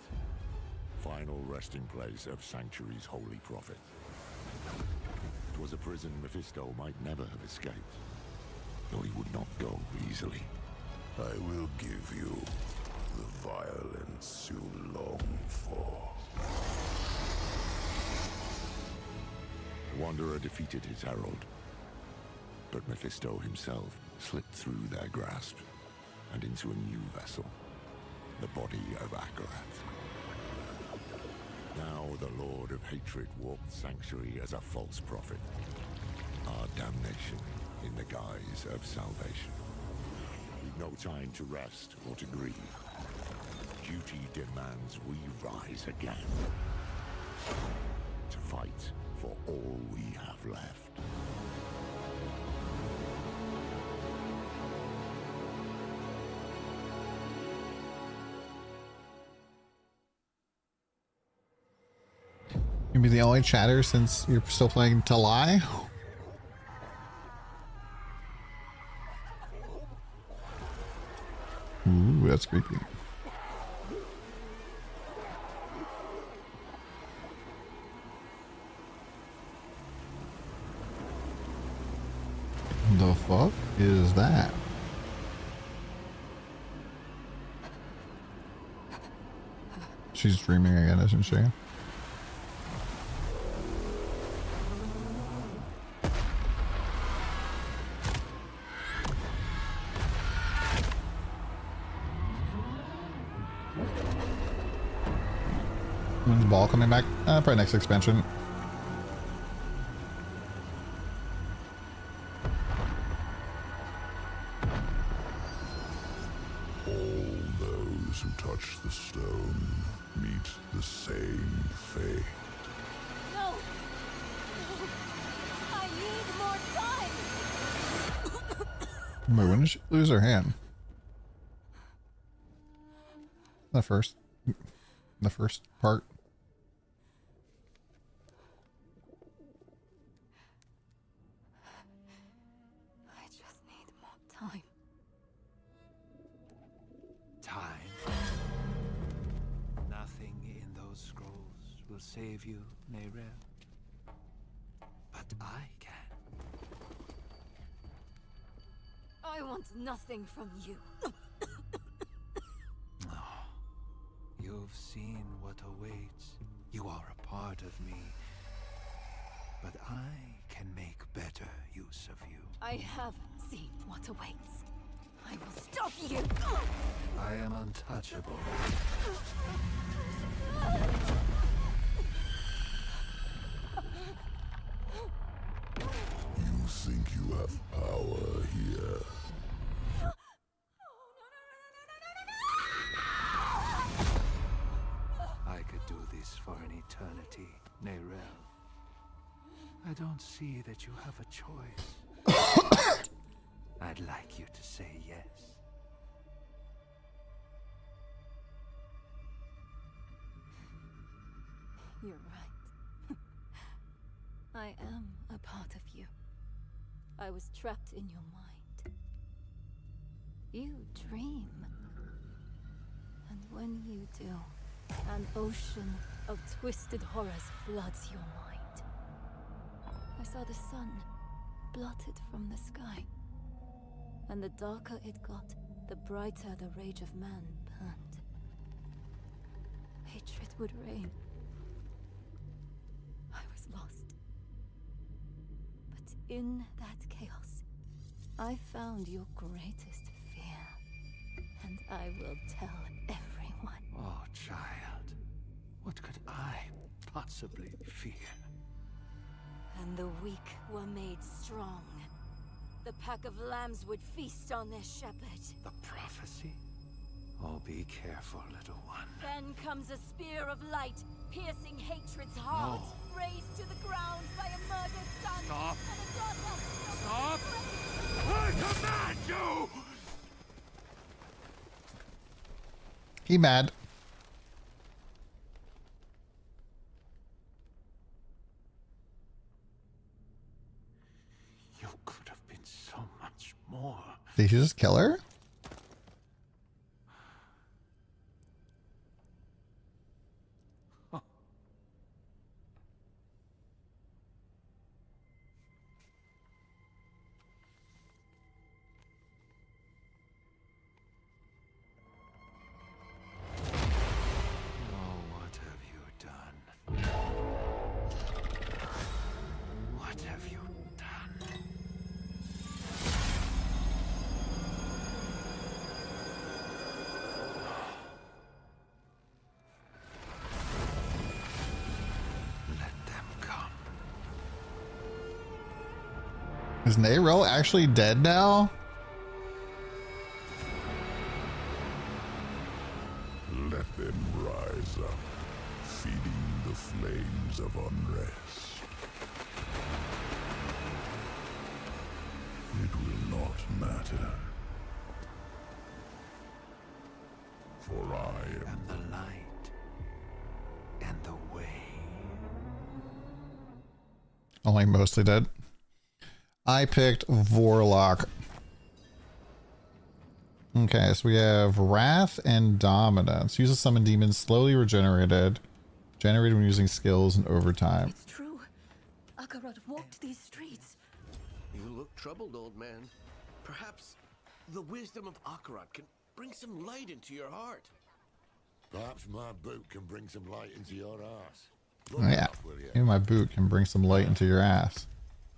Final resting place of Sanctuary's holy prophet. It was a prison Mephisto might never have escaped, though he would not go easily. I will give you the violence you long for. The Wanderer defeated his herald, but Mephisto himself slipped through their grasp and into a new vessel, the body of Akarat. Now the Lord of Hatred walked Sanctuary as a false prophet, our damnation in the guise of salvation. We've no time to rest or to grieve. Duty demands we rise again, to fight for all we have left. You'll be the only chatter since you're still playing To Lie? Ooh, that's creepy. The fuck is that? She's dreaming again, isn't she? When's Ball coming back? Probably next expansion. All those who touch the stone meet the same fate. No! No! I need more time! Wait, when did she lose her hand? The first part. I just need more time. Time? Nothing in those scrolls will save you, Neyrelle. But I can. I want nothing from you. You've seen what awaits. You are a part of me. But I can make better use of you. I have seen what awaits. I will stop you! I am untouchable. You think you have power here? I could do this for an eternity, Neyrelle. I don't see that you have a choice. I'd like you to say yes. You're right. I am a part of you. I was trapped in your mind. You dream. And when you do, an ocean of twisted horrors floods your mind. I saw the sun blotted from the sky. And the darker it got, the brighter the rage of man burned. Hatred would reign. I was lost. But in that chaos, I found your greatest fear, and I will tell everyone. Oh, child. What could I possibly fear? And the weak were made strong. The pack of lambs would feast on their shepherd. The prophecy? Oh, be careful, little one. Then comes a spear of light, piercing hatred's heart, raised to the ground by a murdered son. Stop. And a daughter. Stop! I command you! He mad. You could have been so much more. Did he just kill her? Oh, what have you done? What have you done? Let them come. Is Nayrel actually dead now? Let them rise up, feeding the flames of unrest. It will not matter. For I am the light and the way. Only mostly dead. I picked Vorlock. Okay, so we have Wrath and Dominance. Use a summon demon slowly regenerated. Generated when using skills and overtime. It's true. Akarat walked these streets. You look troubled, old man. Perhaps the wisdom of Akarat can bring some light into your heart. Perhaps my boot can bring some light into your ass. Oh, yeah. Maybe my boot can bring some light into your ass.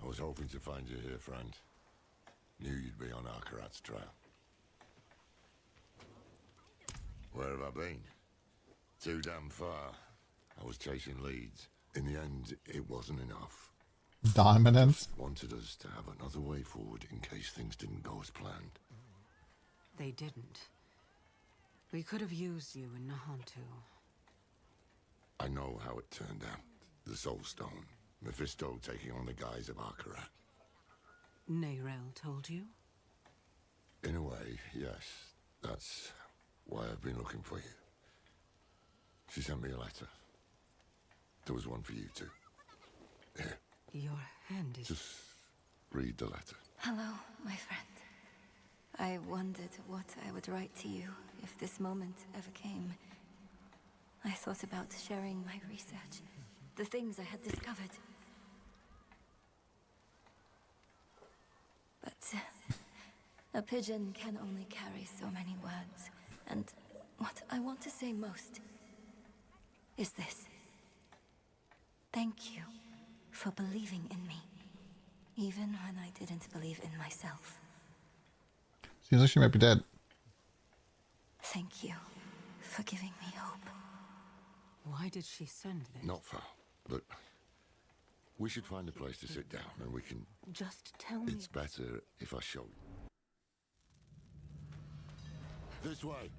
I was hoping to find you here, friend. Knew you'd be on Akarat's trail. Where have I been? Too damn far. I was chasing leads. In the end, it wasn't enough. Dominance? Wanted us to have another way forward in case things didn't go as planned. They didn't. We could have used you in Nahantu. I know how it turned out. The Soul Stone. Mephisto taking on the guise of Akarat. Nayrel told you? In a way, yes. That's why I've been looking for you. She sent me a letter. There was one for you too. Here. Your hand is... Just read the letter. Hello, my friend. I wondered what I would write to you if this moment ever came. I thought about sharing my research, the things I had discovered. But a pigeon can only carry so many words. And what I want to say most is this. Thank you for believing in me, even when I didn't believe in myself. Seems like she might be dead. Thank you for giving me hope. Why did she send this? Not far, but we should find a place to sit down and we can... Just tell me. It's better if I show you. This way.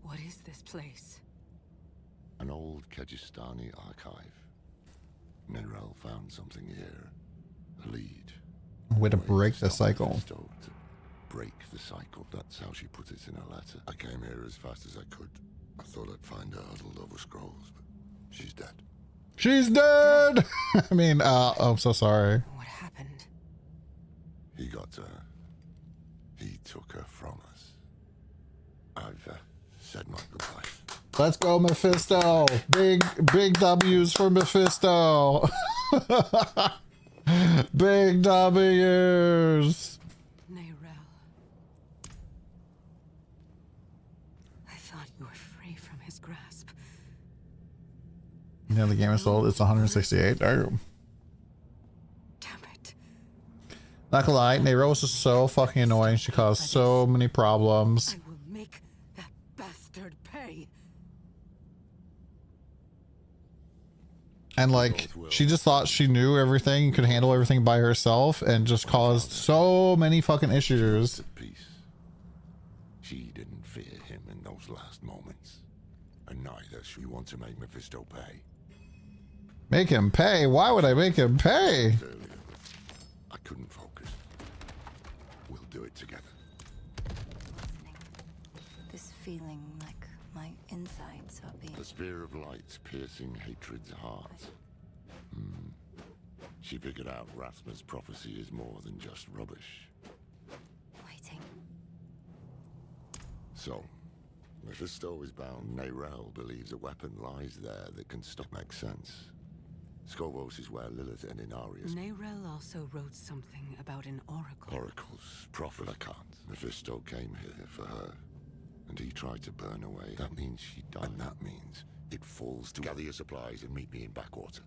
What is this place? An old Kyrgyzstani archive. Nayrel found something here. A lead. Way to break the cycle. To break the cycle. That's how she put it in her letter. I came here as fast as I could. I thought I'd find her huddled over scrolls, but she's dead. She's dead! I mean, I'm so sorry. What happened? He got her. He took her from us. I've said my goodbyes. Let's go, Mephisto! Big W's for Mephisto! Big W's! Nayrel. I thought you were free from his grasp. Yeah, the game is sold. It's 168. Damn. Not gonna lie, Neyros is so fucking annoying. She caused so many problems. I will make that bastard pay. And like, she just thought she knew everything, could handle everything by herself, and just caused so many fucking issues. She didn't fear him in those last moments. And neither should you want to make Mephisto pay. Make him pay? Why would I make him pay? I couldn't focus. We'll do it together. This feeling like my insides are being... The sphere of light's piercing hatred's heart. She figured out Rathma's prophecy is more than just rubbish. Waiting. So, Mephisto is bound. Neyrel believes a weapon lies there that can stop. Makes sense. Skovos is where Lilith and Inarius... Neyrel also wrote something about an oracle. Oracles, prophet, I can't. Mephisto came here for her, and he tried to burn away. That means she died. And that means it falls to gather your supplies and meet me in Backwater.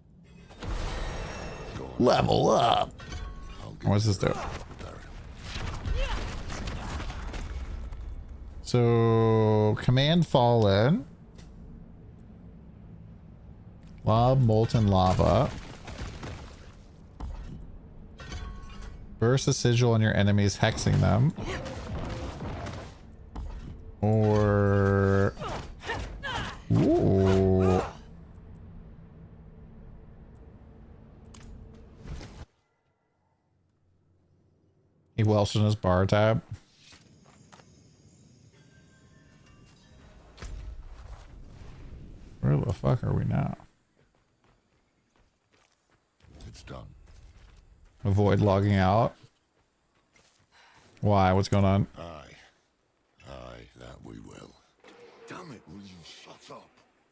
Level up. What's this do? So, command fallen. Lob molten lava. Burst a sigil on your enemies, hexing them. Or... Ooh. He welched in his bar tab. Where the fuck are we now? It's done. Avoid logging out. Why? What's going on? Aye, that we will. Damn it, will you shut up?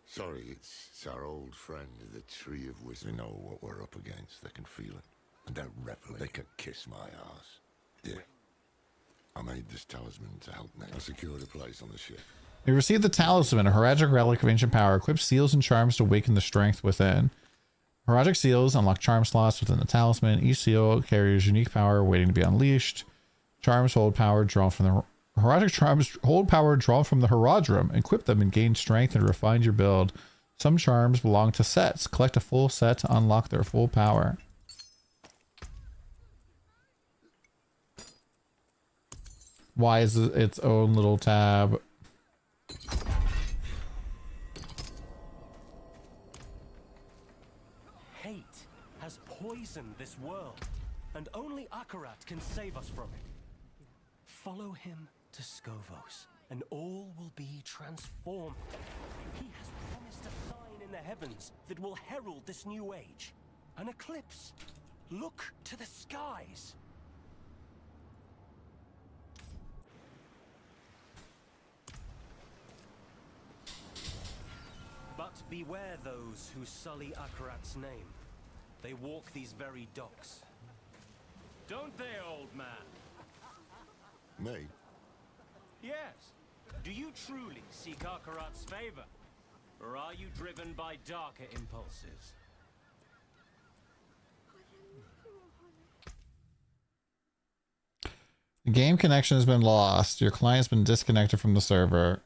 Sorry, it's our old friend, the Tree of Wisdom. They know what we're up against. They can feel it. And they're reveling. They can kiss my ass. Yeah. I made this talisman to help me. I secured a place on the ship. You receive the talisman, a Horagic relic of ancient power. Equip seals and charms to awaken the strength within. Horagic seals unlock charm slots within the talisman. Each seal carries unique power waiting to be unleashed. Charms hold power drawn from the Horagic charms hold power drawn from the Horadrim. Equip them and gain strength and refine your build. Some charms belong to sets. Collect a full set to unlock their full power. Why is it its own little tab? Hate has poisoned this world, and only Akarat can save us from it. Follow him to Skovos, and all will be transformed. He has promised a sign in the heavens that will herald this new age. An eclipse. Look to the skies. But beware those who sully Akarat's name. They walk these very docks. Don't they, old man? Me? Yes. Do you truly seek Akarat's favor? Or are you driven by darker impulses? The game connection has been lost. Your client's been disconnected from the server.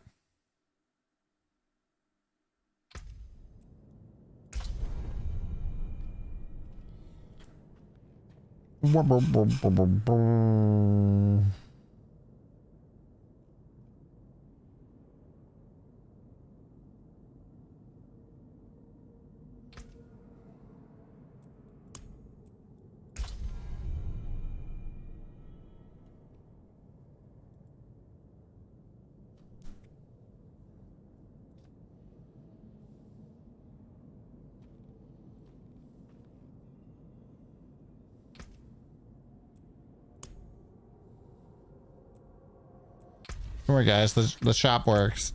Don't worry, guys. The shop works.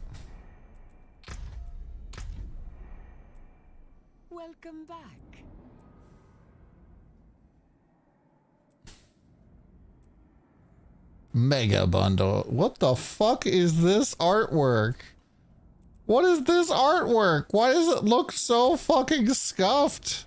Welcome back. Mega bundle. What the fuck is this artwork? What is this artwork? Why does it look so fucking scuffed?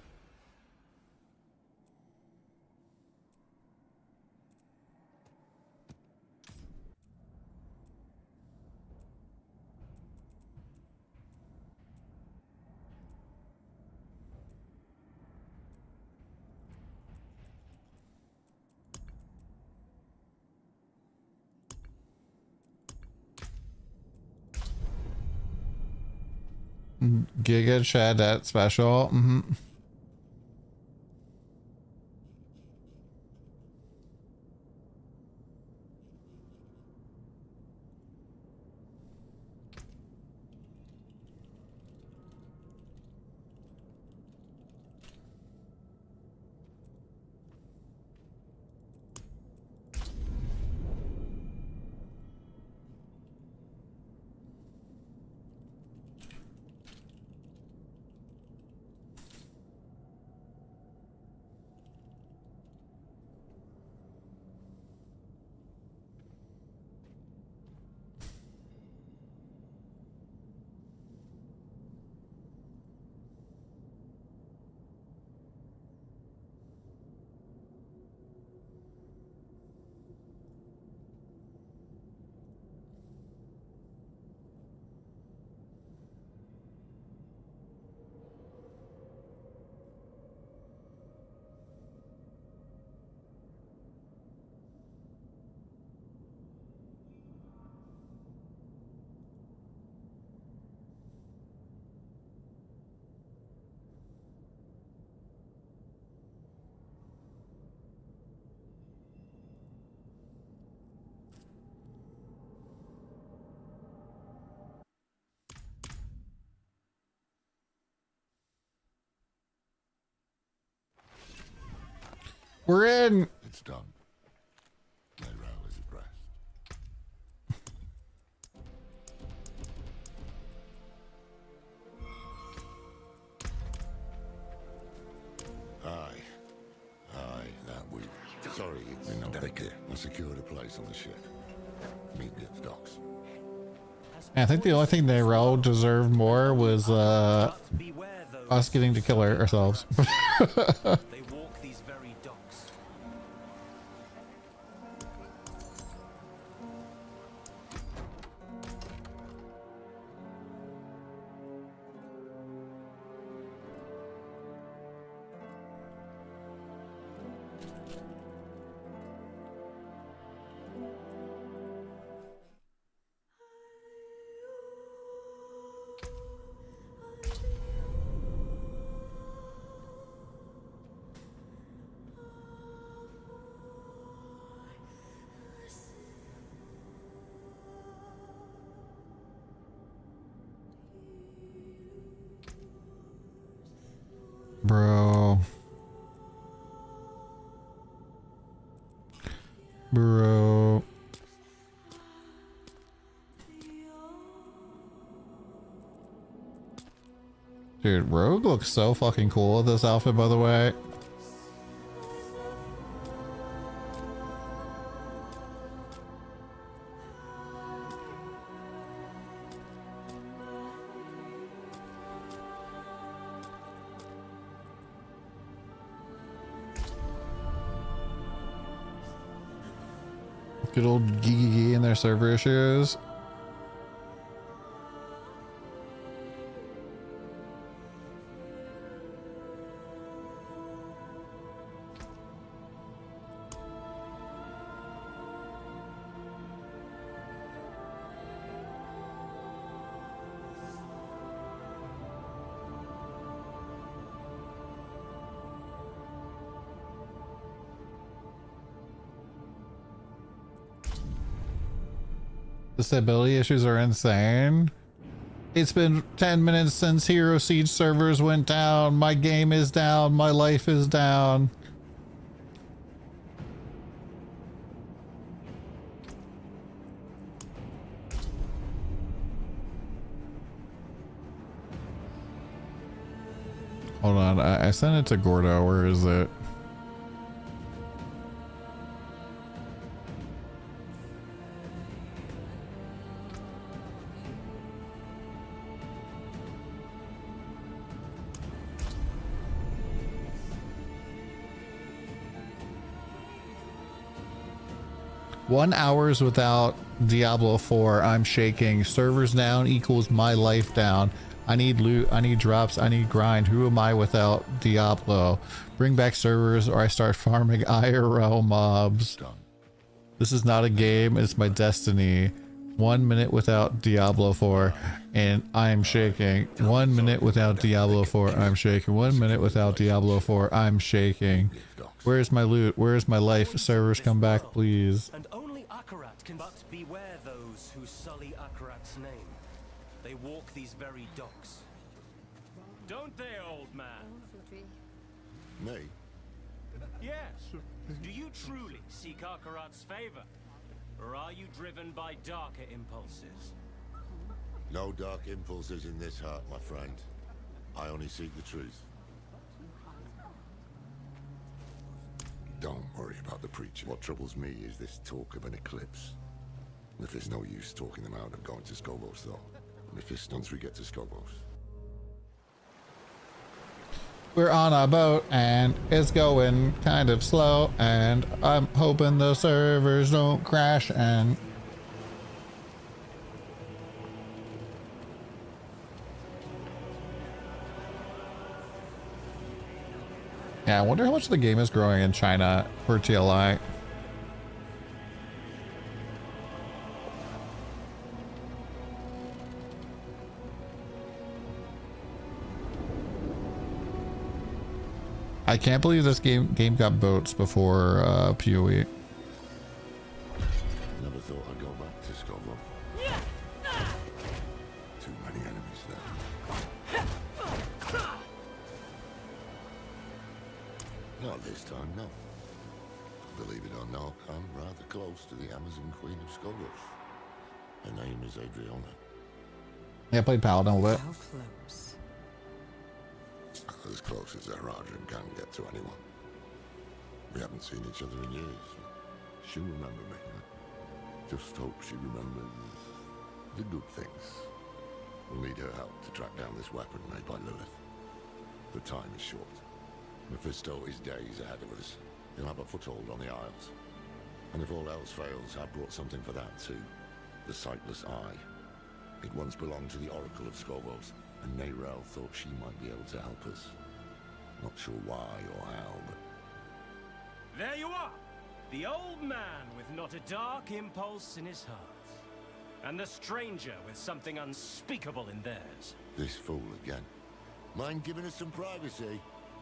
Giga Chad, that special. We're in. It's done. Neyrelle is at rest. Aye, that we. Sorry, it's no big deal. I secured a place on the ship. Meet me at the docks. I think the only thing Neyrelle deserved more was us getting to kill her ourselves. They walk these very docks. Bro. Dude, Rogue looks so fucking cool with this outfit, by the way. Good old Gigi and their server issues. The stability issues are insane. It's been 10 minutes since Hero Siege servers went down. My game is down. My life is down. Hold on. I sent it to Gordo. Where is it? One hours without Diablo 4, I'm shaking. Servers down equals my life down. I need loot, I need drops, I need grind. Who am I without Diablo? Bring back servers or I start farming IRL mobs. This is not a game, it's my destiny. 1 minute without Diablo 4 and I'm shaking. 1 minute without Diablo 4, I'm shaking. 1 minute without Diablo 4, I'm shaking. Where's my loot? Where's my life? Servers, come back, please. And only Akarat can. But beware those who sully Akarat's name. They walk these very docks. Don't they, old man? Me? Yes. Do you truly seek Akarat's favor? Or are you driven by darker impulses? No dark impulses in this heart, my friend. I only seek the truth. Don't worry about the preacher. What troubles me is this talk of an eclipse. If there's no use talking them out of going to Skobos, though. Once we get to Skobos. We're on a boat and it's going kind of slow and I'm hoping the servers don't crash and yeah, I wonder how much the game is growing in China for TLI. I can't believe this game got boats before PoE. Never thought I'd go back to Skobo. Too many enemies there. Not this time, no. Believe it or not, I'm rather close to the Amazon Queen of Skobos. Her name is Adriana. Yeah, I played Paladin a little bit. How close? As close as Arajun can get to anyone. We haven't seen each other in years. She'll remember me. Just hope she remembers the good things. We'll need her help to track down this weapon made by Lilith. The time is short. Mephisto is days ahead of us. He'll have a foothold on the Isles. And if all else fails, I've brought something for that too. The Sightless Eye. It once belonged to the Oracle of Skobos, and Neyrel thought she might be able to help us. Not sure why or how, but... There you are! The old man with not a dark impulse in his heart. And the stranger with something unspeakable in theirs. This fool again. Mind giving us some privacy?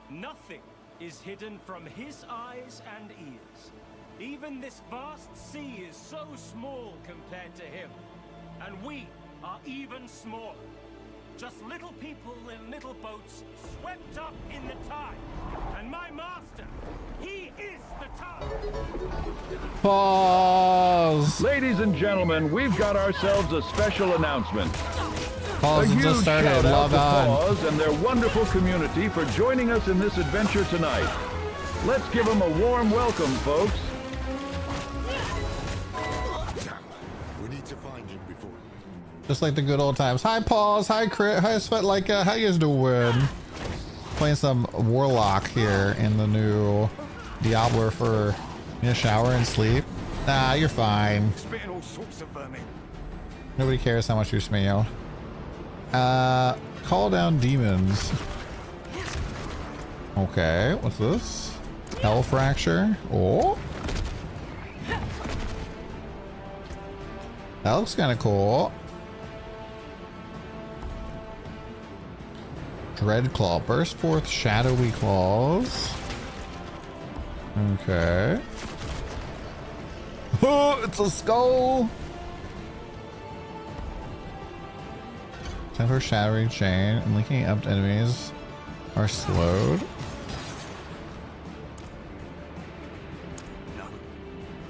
Nothing is hidden from his eyes and ears. Even this vast sea is so small compared to him. And we are even smaller. Just little people in little boats swept up in the tide. And my master, he is the tide. Pause. Ladies and gentlemen, we've got ourselves a special announcement. Pause, a huge just started. shout out Log to on. Pause and their wonderful community for joining us in this adventure tonight. Let's give them a warm welcome, folks. We need to find him before... Just like the good old times. Hi, Pause. Hi, Crit. Hi, Sweat. Like, how you guys doing? Playing some Warlock here in the new Diablo for shower and sleep. Nah, you're fine. Spitting all sorts of vermin. Nobody cares how much you smell. Call down demons. Okay, what's this? Hell Fracture. Oh. That looks kind of cool. Dread Claw. Burst forth shadowy claws. Okay. Oh, it's a skull. Time for shattering chain and linking up to enemies are slowed.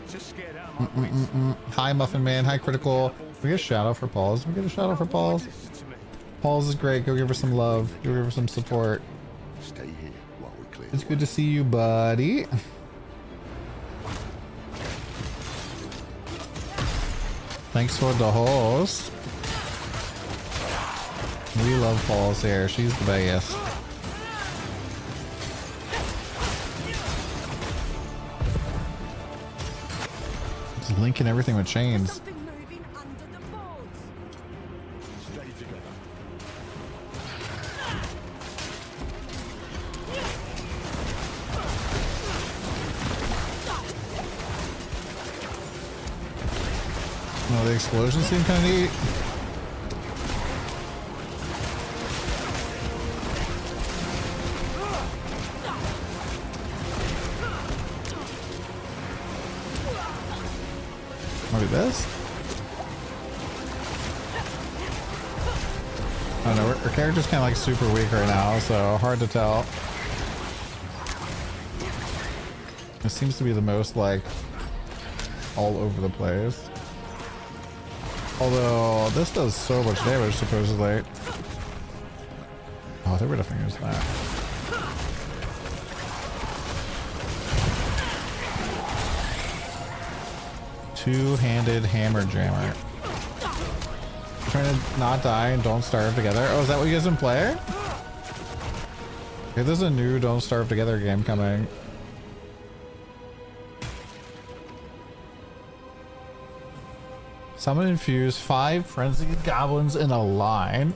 Just scared out of my wits. Hi, Muffin Man. Hi, Critical. We get a shout out for Pauls. We get a shout out for Pauls. Pauls is great. Go give her some love. Go give her some support. Stay here while we clear. It's good to see you, buddy. Thanks for the host. We love Pauls here. She's the best. It's linking everything with chains. Oh, the explosions seem kind of neat. Maybe this? I don't know, her character's kind of like super weak right now, so hard to tell. It seems to be the most like all over the place. Although this does so much damage supposedly. Oh, they would have used that. Two-handed hammer jammer. Trying to not die and don't starve together. Oh, is that what you guys been playing? Okay, there's a new Don't Starve Together game coming. Summon and infuse 5 frenzied goblins in a line.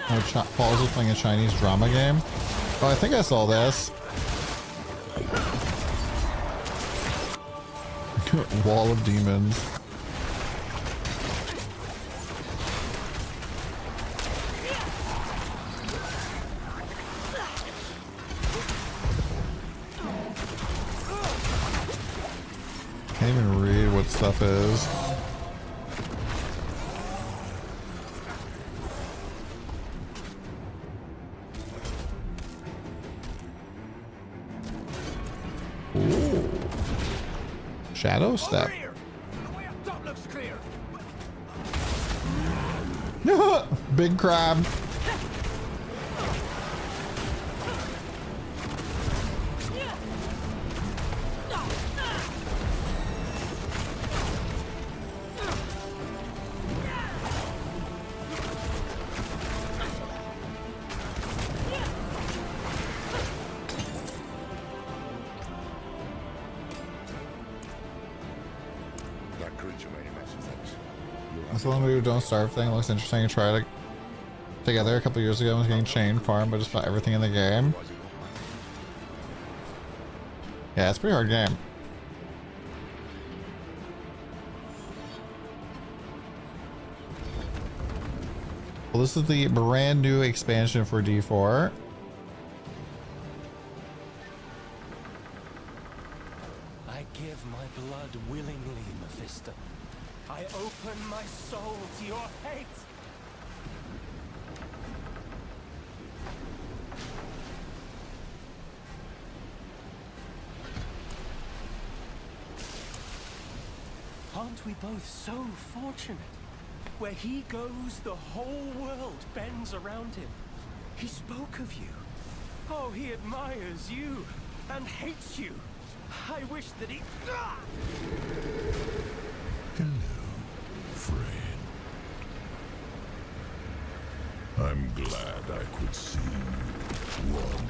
Oh, Paul's is playing a Chinese drama game. Oh, I think I saw this. Wall of demons. Can't even read what stuff is. Ooh. Shadow step. Big crab. This one new Don't Starve thing looks interesting. I tried it together a couple years ago. I was getting chain farm, but just about everything in the game. Yeah, it's a pretty hard game. Well, this is the brand new expansion for D4. I give my blood willingly, Mephisto. I open my soul to your hate. Aren't we both so fortunate? Where he goes, the whole world bends around him. He spoke of you. Oh, he admires you and hates you. I wish that he... Ah! Hello, friend. I'm glad I could see you one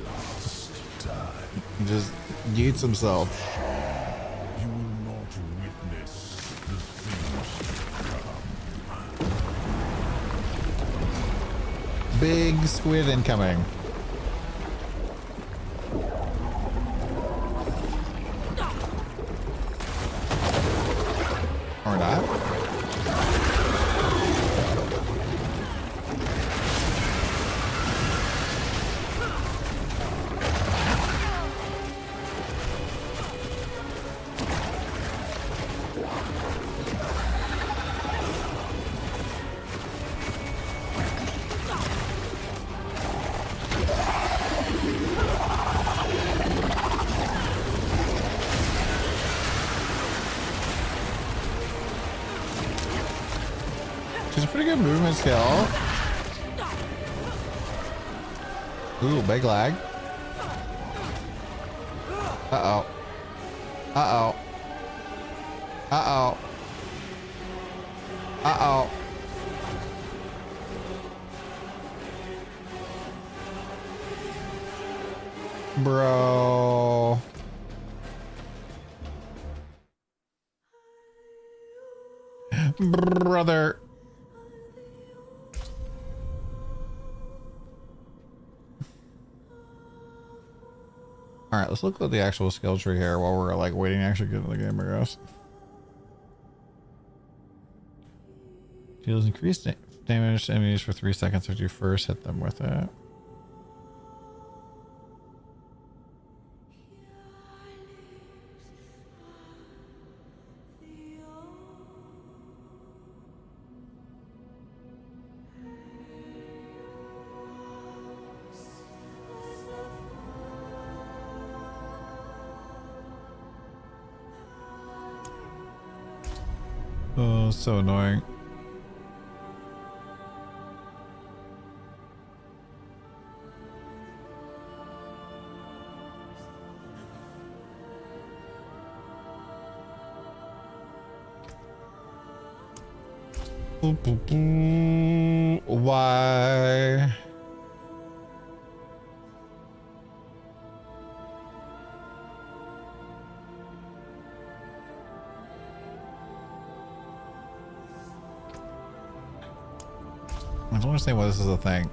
last time. He just yeets himself. You will not witness the things to come. Big squid incoming. Or not. She's a pretty good movement skill. Ooh, big lag. Uh-oh. Uh-oh. Uh-oh. Uh-oh. Bro. Brother. All right, let's look at the actual skill tree here while we're like waiting to actually get into the game, I guess. Deals increased damage to enemies for 3 seconds after you first hit them with it. Oh, so annoying. Why? I don't understand why this is a thing.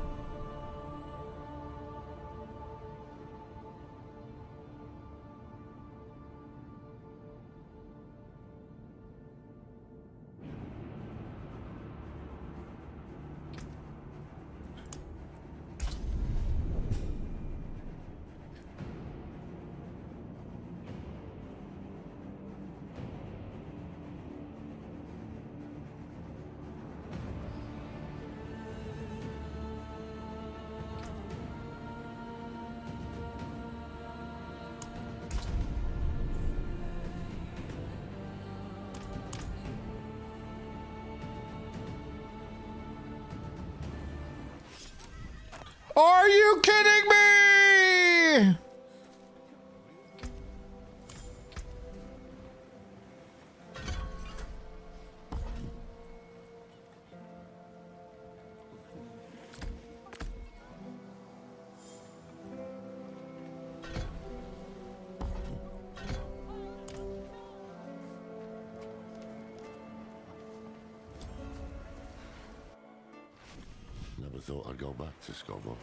Are you kidding me? Never thought I'd go back to Scoville.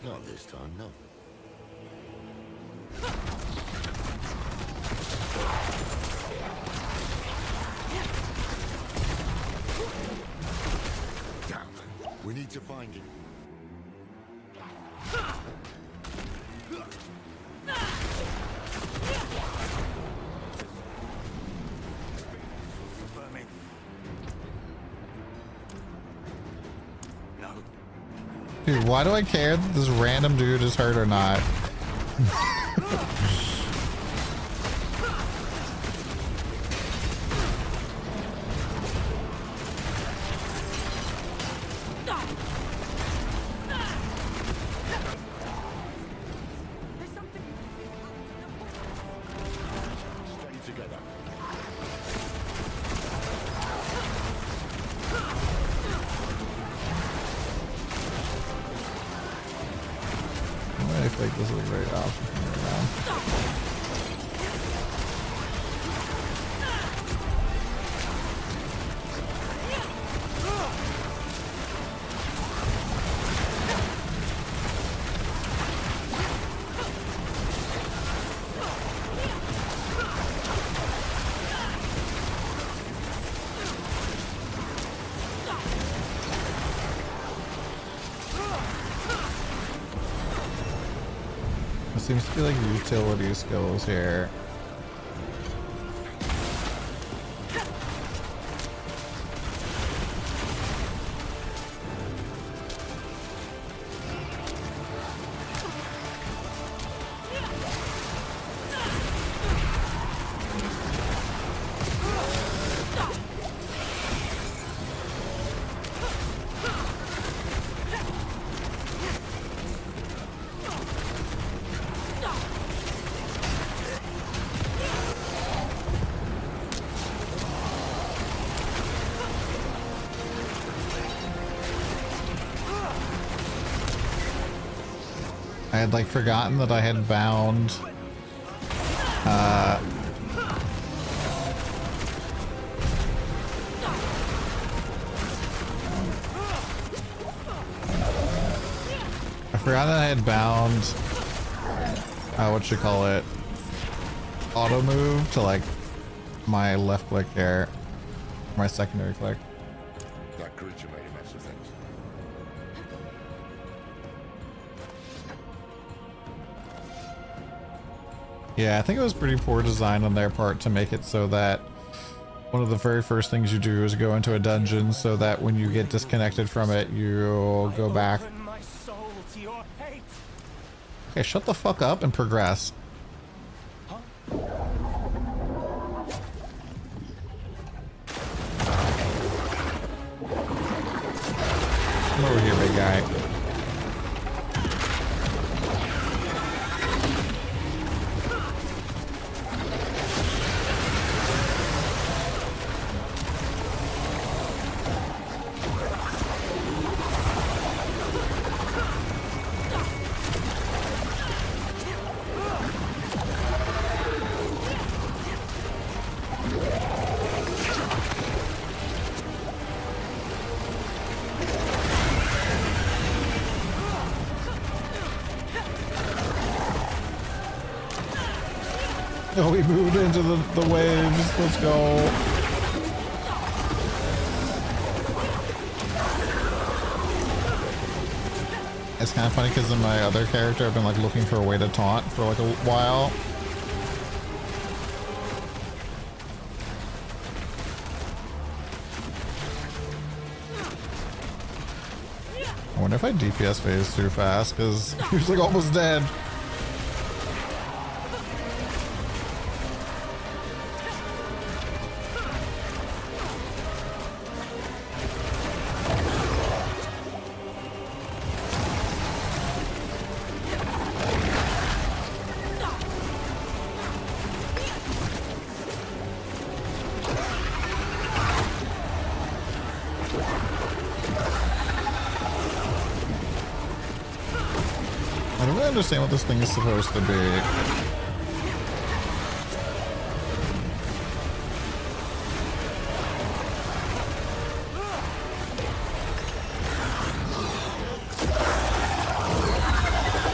Not this time, no. Damn, we need to find him. Dude, why do I care that this random dude is hurt or not? Stay together. I think this is a great option for me right now. Seems to be like utility skills here. I had like forgotten that I had bound Forgot that I had bound, what you call it, auto move to like my left click here, my secondary click. That creature made a mess of things. Yeah, I think it was pretty poor design on their part to make it so that one of the very first things you do is go into a dungeon so that when you get disconnected from it, you'll go back. Okay, shut the fuck up and progress. Come over here, big guy. Oh, we moved into the waves. Let's go. It's kind of funny because in my other character, I've been like looking for a way to taunt for like a while. I wonder if I DPS phase too fast because he was like almost dead. I don't really understand what this thing is supposed to be. I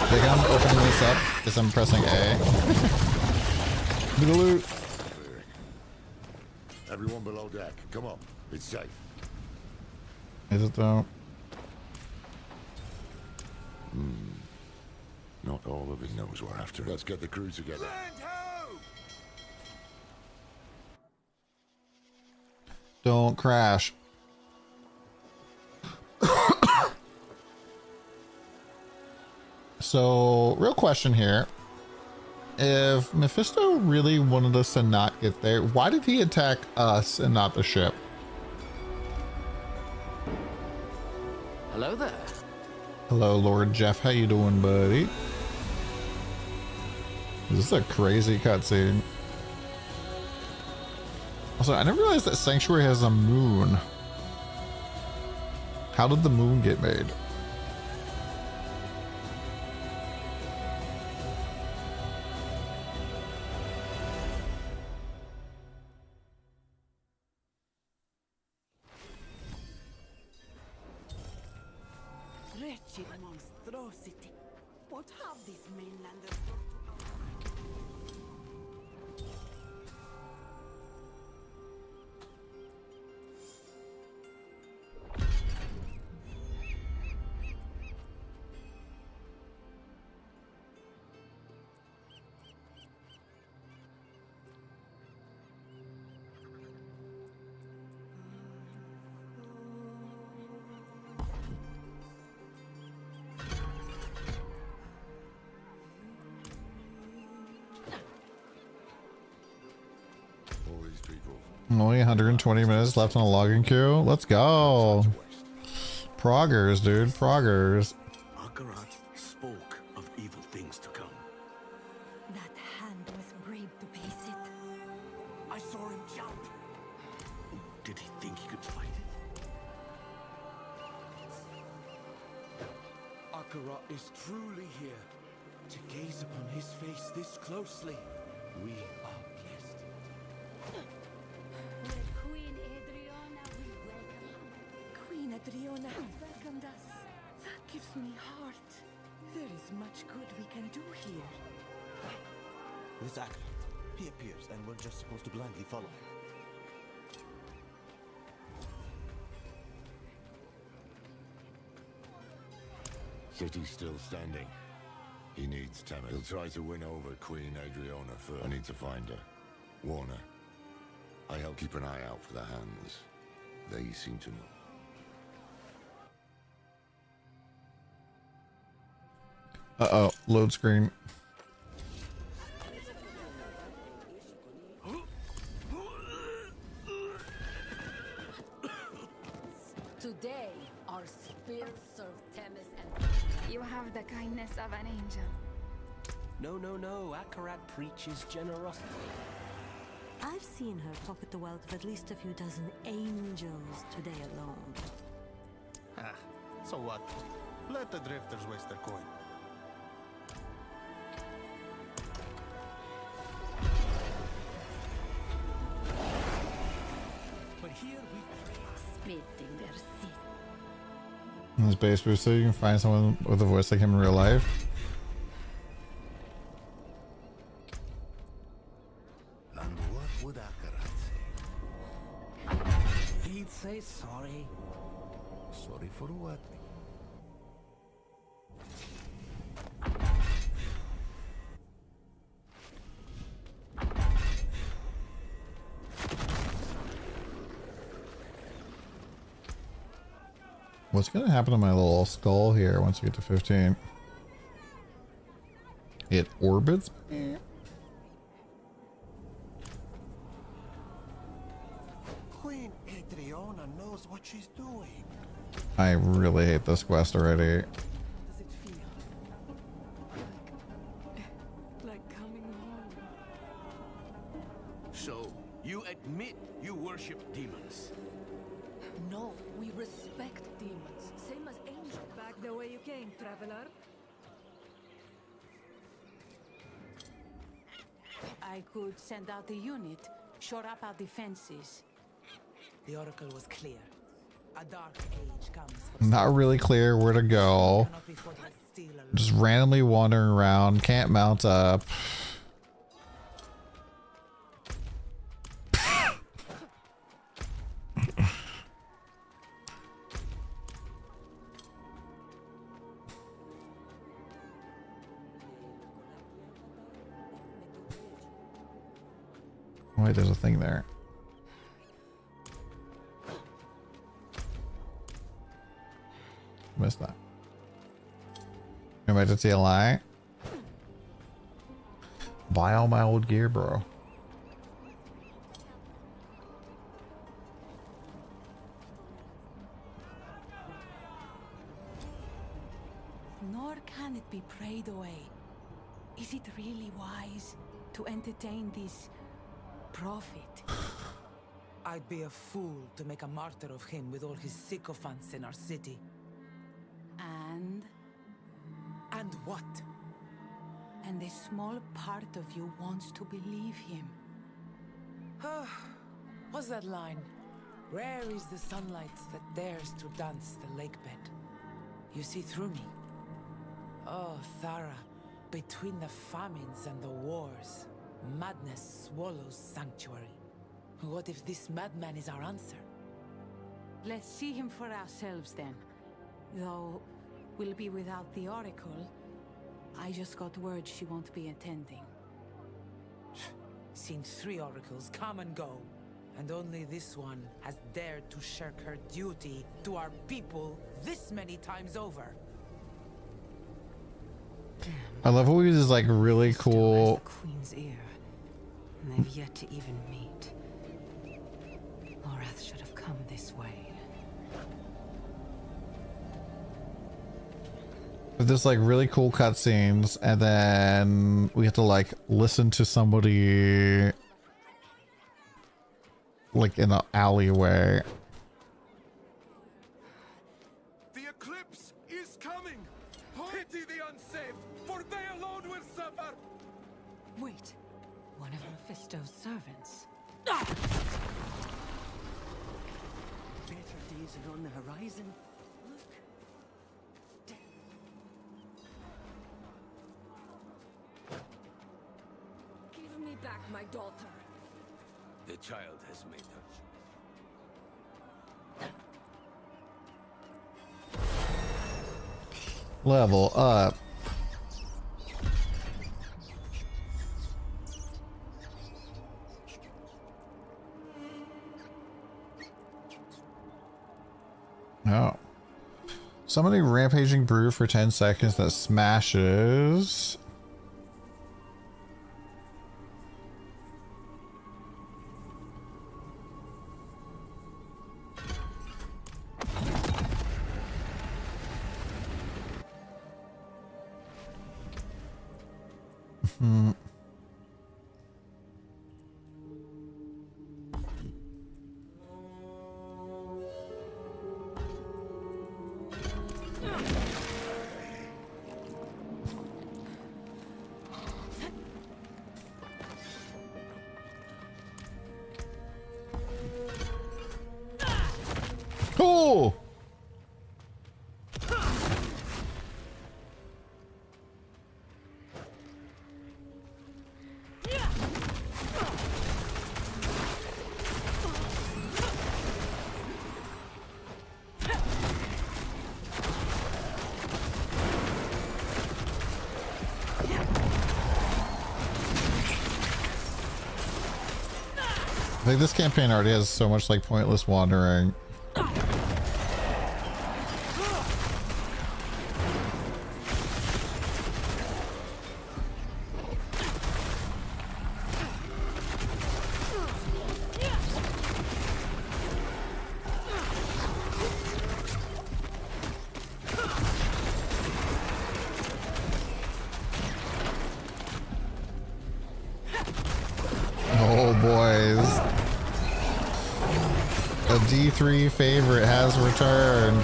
think I'm opening this up because I'm pressing A. Do the loot. Everyone below deck, come on. It's safe. Is it though? Not all of it knows we're after. Let's get the crew together. Don't crash. So, real question here. If Mephisto really wanted us to not get there, why did he attack us and not the ship? Hello there. Hello, Lord Jeff. How you doing, buddy? This is a crazy cutscene. Also, I never realized that Sanctuary has a moon. How did the moon get made? Wretched monstrosity. What have these mainlanders Only 120 minutes left on a logging queue. Let's go. Proggers, dude. Proggers. Akarat spoke of evil things to come. That hand was brave to face it. I saw him jump. Did he think he could fight it? Akarat is truly here. To gaze upon his face this closely, we are blessed. Queen Adriana has welcomed us. That gives me heart. There is much good we can do here. This actor, he appears, and we're just supposed to blindly follow him. City's still standing. He needs Temmin. He'll try to win over Queen Adriana first. I need to find her. Warn her. I help keep an eye out for the hands. They seem to know. Uh-oh, load screen. Today, our spears serve Themis and... You have the kindness of an angel. No, no, no. Akarat preaches generosity. I've seen her pocket the wealth of at least a few dozen angels today alone. Ah, so what? Let the drifters waste their coin. But here we Spit in their seat. In this base booster, you can find someone with a voice like him in real life. And what would Akarat say? He'd say sorry. Sorry for what? What's gonna happen to my little skull here once you get to 15? It orbits me? Queen Adriana knows what she's doing. I really hate this quest already. Does it feel like coming home? So, you admit you worship demons? No, we respect demons, same as angels. Back the way you came, traveler. I could send out a unit, shore up our defenses. The oracle was clear. A dark age comes for Not really clear where to go. Just randomly wandering around, can't mount up. Wait, there's a thing there. Missed that. Am I to TLI? Buy all my old gear, bro. Nor can it be prayed away. Is it really wise to entertain this prophet? I'd be a fool to make a martyr of him with all his sycophants in our city. And? And what? And a small part of you wants to believe him. What's that line? Rare is the sunlight that dares to dance the lake bed. You see through me. Oh, Thara, between the famines and the wars, madness swallows sanctuary. What if this madman is our answer? Let's see him for ourselves then. Though we'll be without the Oracle. I just got word she won't be attending. Seen 3 oracles come and go, and only this one has dared to shirk her duty to our people this many times over. I love how we just like really cool. Queen's ear, and they've yet to even meet. Lorath should have come this way. With this like really cool cutscenes, and then we have to like listen to somebody like in an alleyway. The eclipse is coming! Pity the unsaved, for they alone will suffer! Wait, one of Mephisto's servants. Better days are on the horizon. back my daughter. The child has made her. Level up. Oh. Summoning Rampaging Brew for 10 seconds that smashes. Cool. I think this campaign already has so much like pointless wandering. Oh boys. A D3 favorite has returned.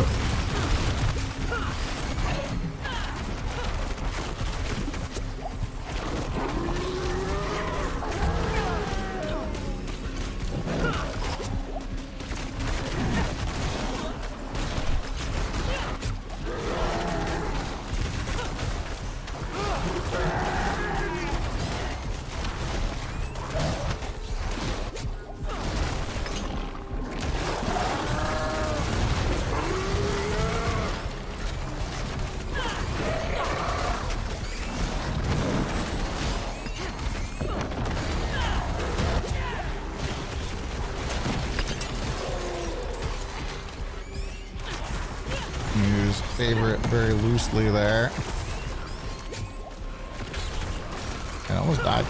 Use favorite very loosely there. I almost died.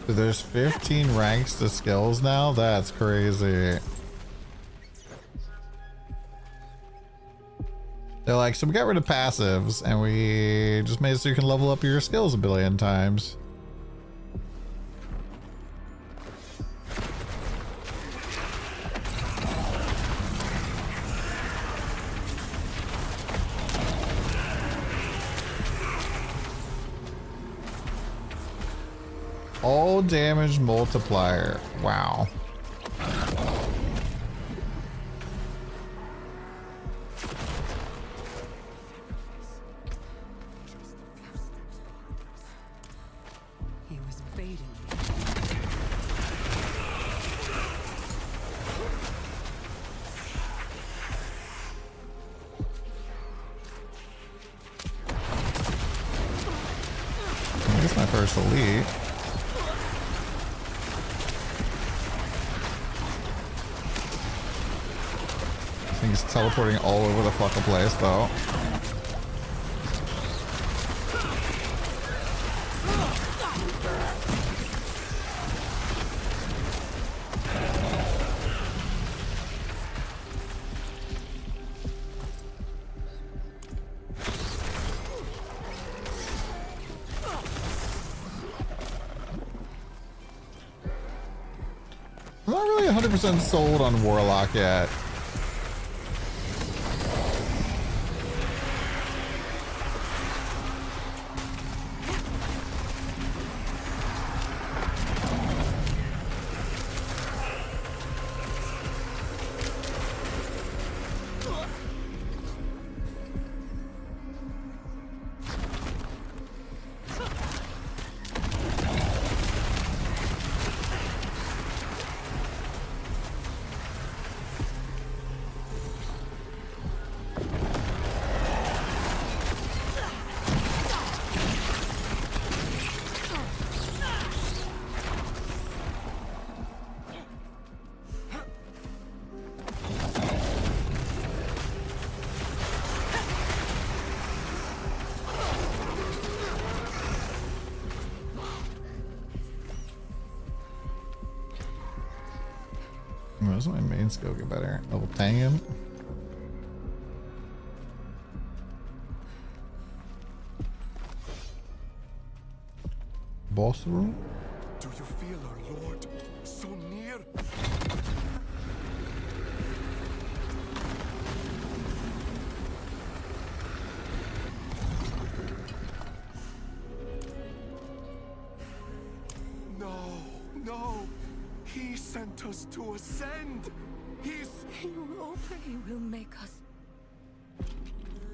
There's 15 ranks to skills now? That's crazy. They're like, so we got rid of passives and we just made it so you can level up your skills a billion times. All damage multiplier. Wow. He was baiting me. This is my first elite. I think he's teleporting all over the fucking place though. not really 100% sold on Warlock yet. Where's my main skill get better? Level 10. Boss room? Do you feel our Lord so near? No. He sent us to ascend. He will make us.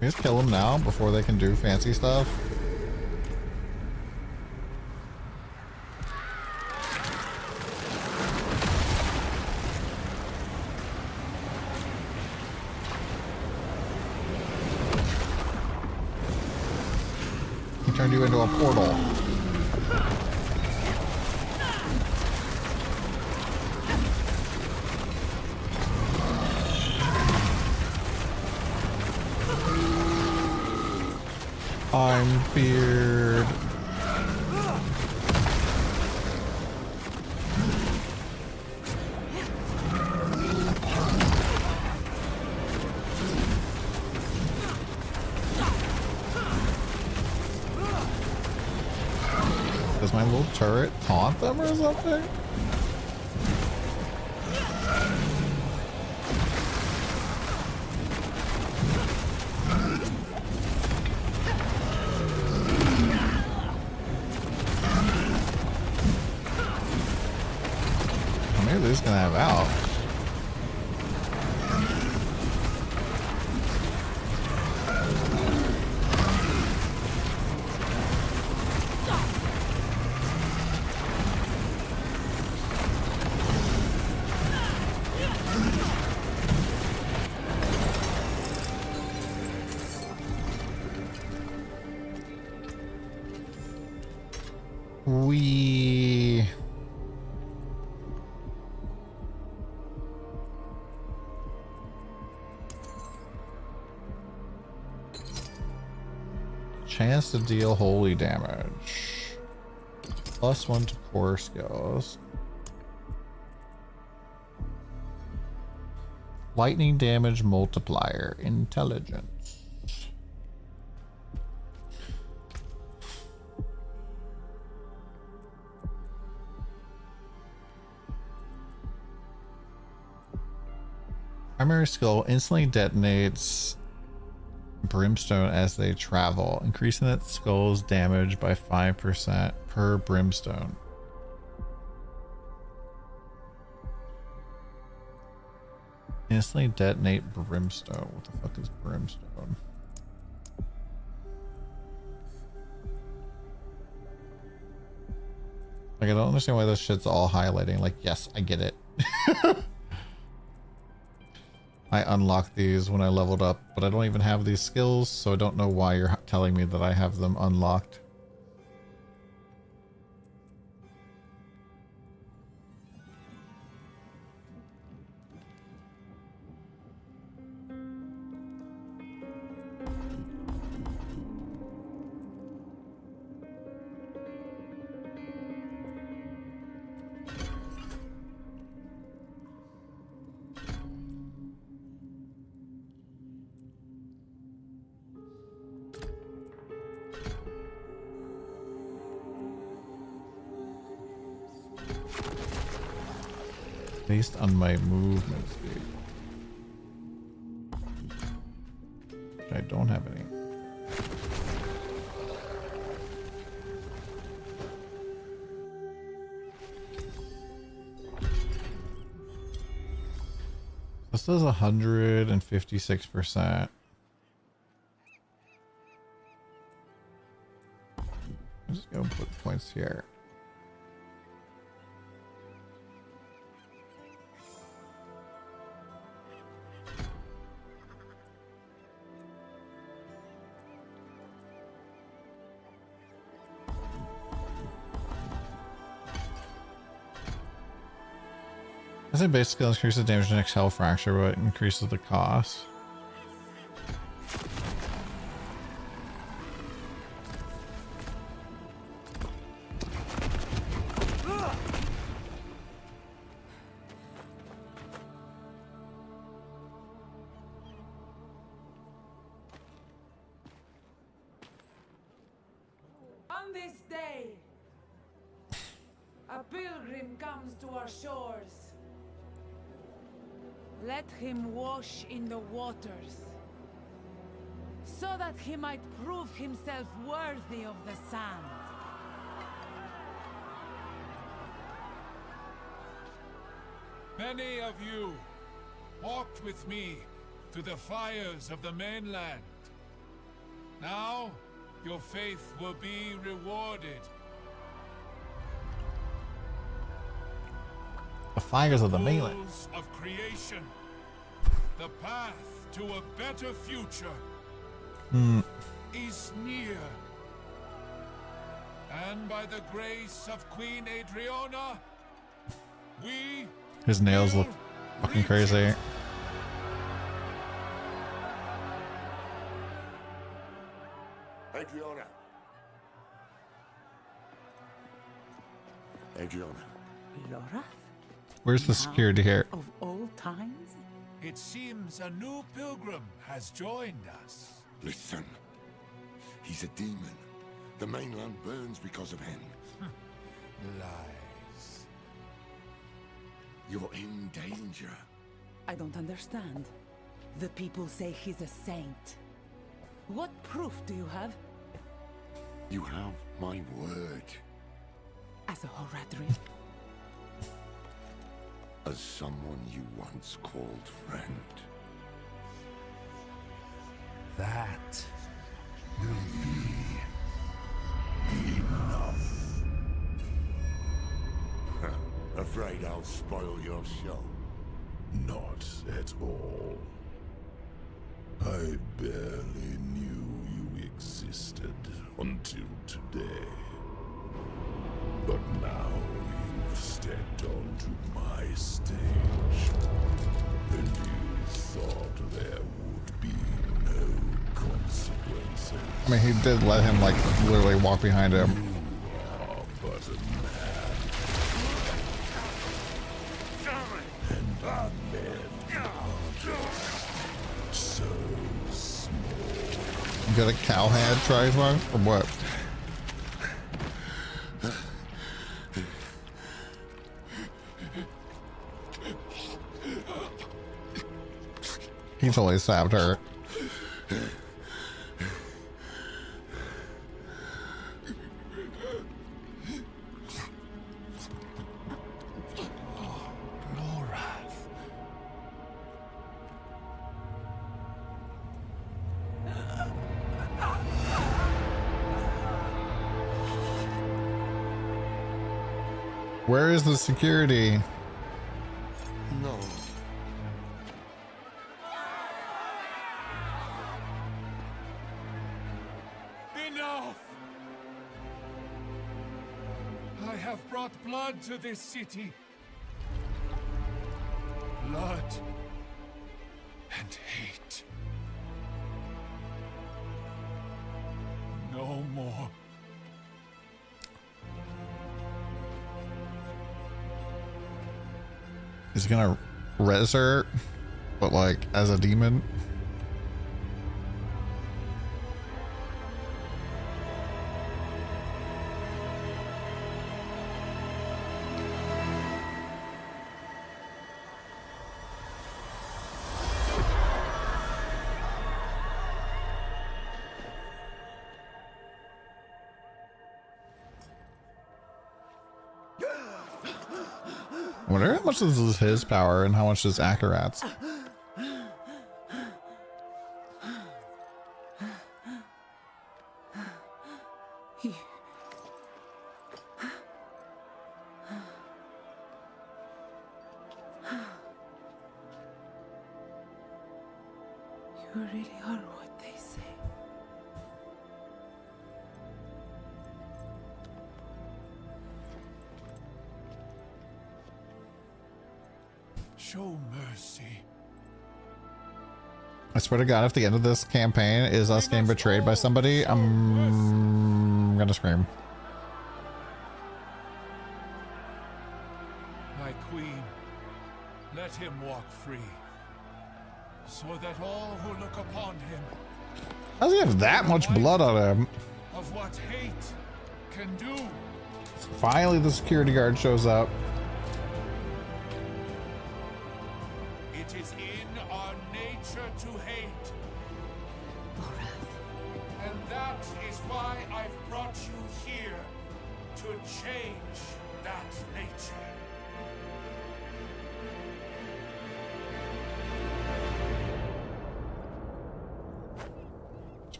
We just kill them now before they can do fancy stuff. He turned you into a portal. I'm feared. Does my little turret taunt them or something? Maybe they're just gonna have out. We chance to deal holy damage. +1 to core skills. Lightning damage multiplier. Intelligence. Primary skill instantly detonates brimstone as they travel, increasing that skull's damage by 5% per brimstone. Instantly detonate brimstone. What the fuck is brimstone? Like, I don't understand why this shit's all highlighting. Like, yes, I get it. I unlocked these when I leveled up, but I don't even have these skills, so I don't know why you're telling me that I have them unlocked. Based on my movement speed. I don't have any. This does 156%. I'm just gonna put points here. I think basic skill increases damage to next hell fracture, but it increases the cost. On this day, a pilgrim comes to our shores. Let him wash in the waters, so that he might prove himself worthy of the sand. Many of you walked with me to the fires of the mainland. Now, your faith will be rewarded. The fires of the mainland. Rules of creation. The path to a better future is near. And by the grace of Queen Adriana, we His nails look fucking crazy. Adriana. Adriana. Laura? Where's the security here? Of all times? It seems a new pilgrim has joined us. Listen. He's a demon. The mainland burns because of him. Lies. You're in danger. I don't understand. The people say he's a saint. What proof do you have? You have my word. As a Horadrim? As someone you once called friend. That will be enough. Afraid I'll spoil your show? Not at all. I barely knew you existed until today. But now you've stepped onto my stage, and you thought there would be no consequences. I mean, he did let him, like, literally walk behind him. You are but a man. And men are just so small. You got a cowhand trident or what? He totally stabbed her. Where is the security? No. Enough! I have brought blood to this city. Blood and hate. No more. He's gonna res her, but like as a demon. wonder how much this is his power and how much is Akarat's. You really are what they say. Show mercy. I swear to God, if the end of this campaign is us getting betrayed by somebody, I'm gonna scream. My queen, let him walk free, so that all who look upon him How does he have that much blood on him? of what hate can do. Finally, the security guard shows up. It is in our nature to hate. And that is why I've brought you here, to change that nature.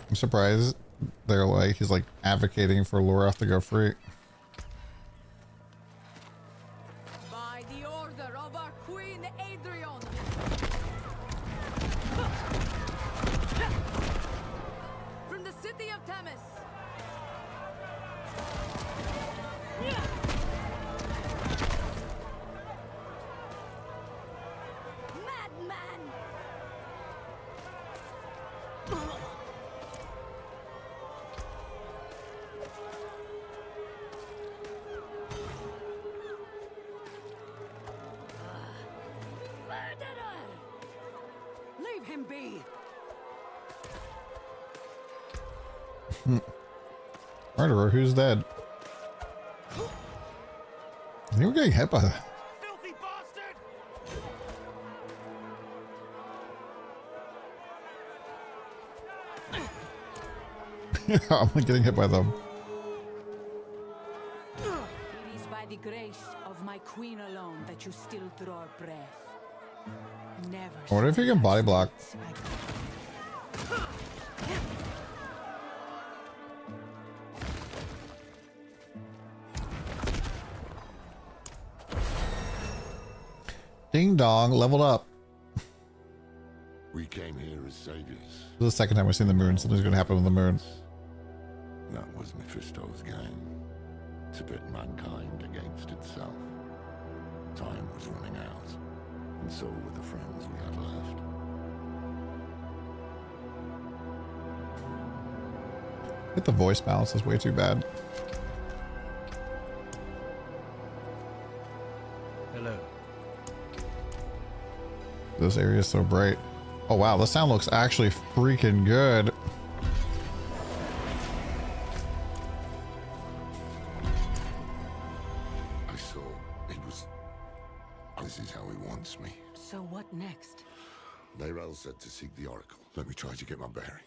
I'm surprised they're like, he's like advocating for Lorath to go free. By the order of our Queen Adrian, from the city of Tamis. Madman! Murderer! Leave him be. Murderer, who's dead? I think we're getting hit by that. Filthy bastard! I'm like getting hit by them. It is by the grace of my queen alone that you still draw breath. Never. I wonder if you can body block. Ding dong, leveled up. We came here as saviors. This is the second time we've seen the moon. Something's gonna happen with the moon. That was Mephisto's game. To pit mankind against itself. Time was running out, and so were the friends we had left. I think the voice balance is way too bad. Hello. This area is so bright. Oh wow, the sound looks actually freaking good. I saw it was... This is how he wants me. So what next? Neyrel said to seek the Oracle. Let me try to get my bearings.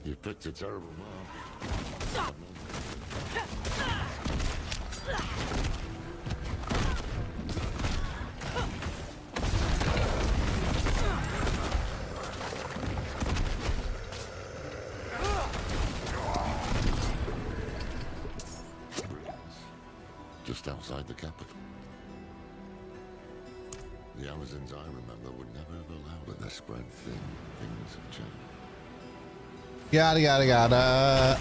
You picked a terrible mark. Just outside the capital. The Amazons I remember would never have allowed it. They're spread thin. Things have changed. Yada yada yada.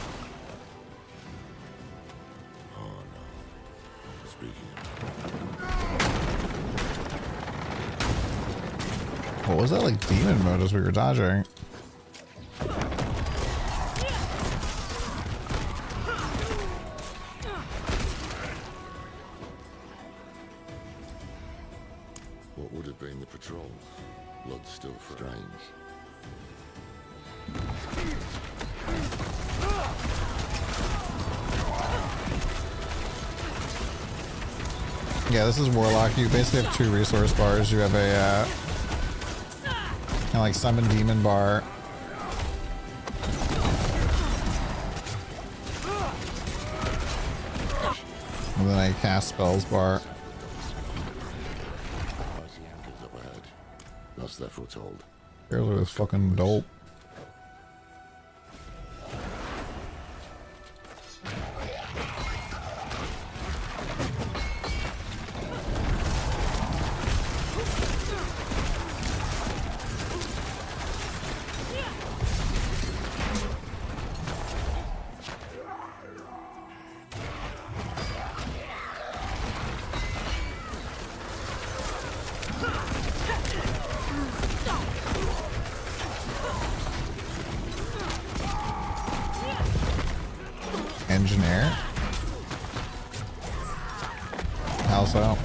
What was that like demon mode as we were dodging? What would have been the patrol? Blood still strange. Yeah, this is Warlock. You basically have 2 resource bars. You have a kind of like summon demon bar. And then a cast spells bar. That's their foothold. Here's was fucking dope. Engineer. How so?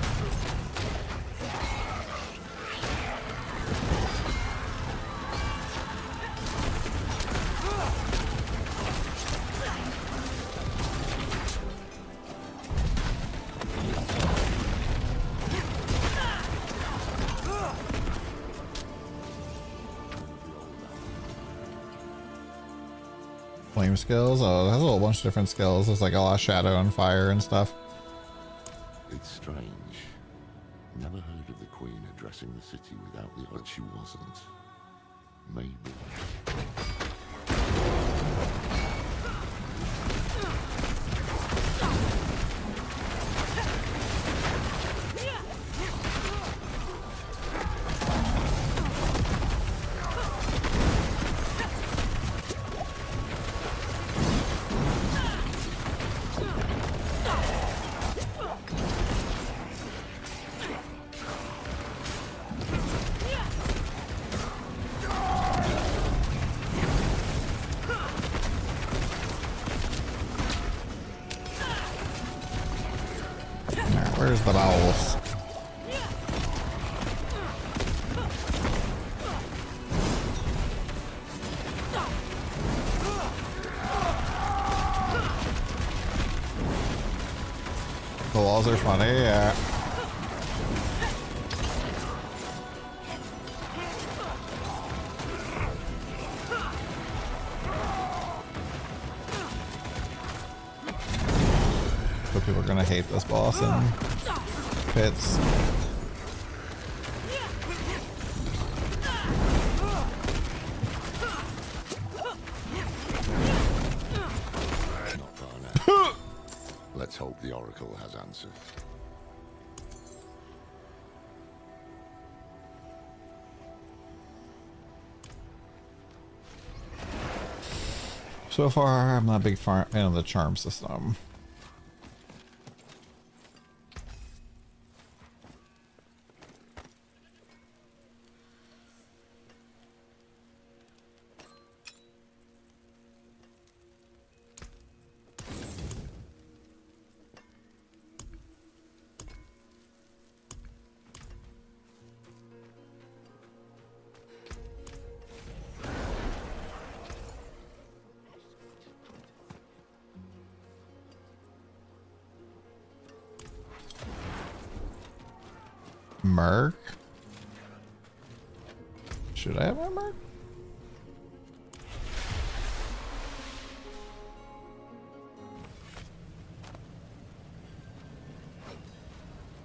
Flame skills? Oh, it has a whole bunch of different skills. There's like a lot of shadow and fire and stuff. It's strange. Never heard of the Queen addressing the city without the but she wasn't. Maybe. Where's the bowels? The walls are funny, yeah. So people are gonna hate this boss in pits. Not far now. Let's hope the Oracle has answers. So far, I'm not a big fan of the charm system. Merc? Should I have my Merc?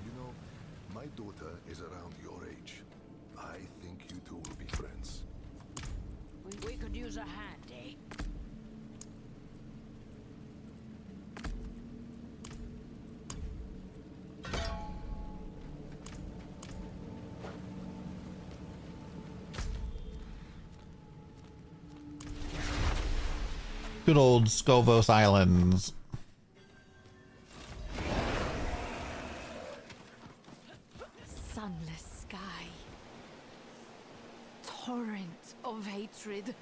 You know, my daughter is around your age. I think you two will be friends. We could use a hand, eh? Good old Scovos Islands. Sunless sky. Torrent of hatred.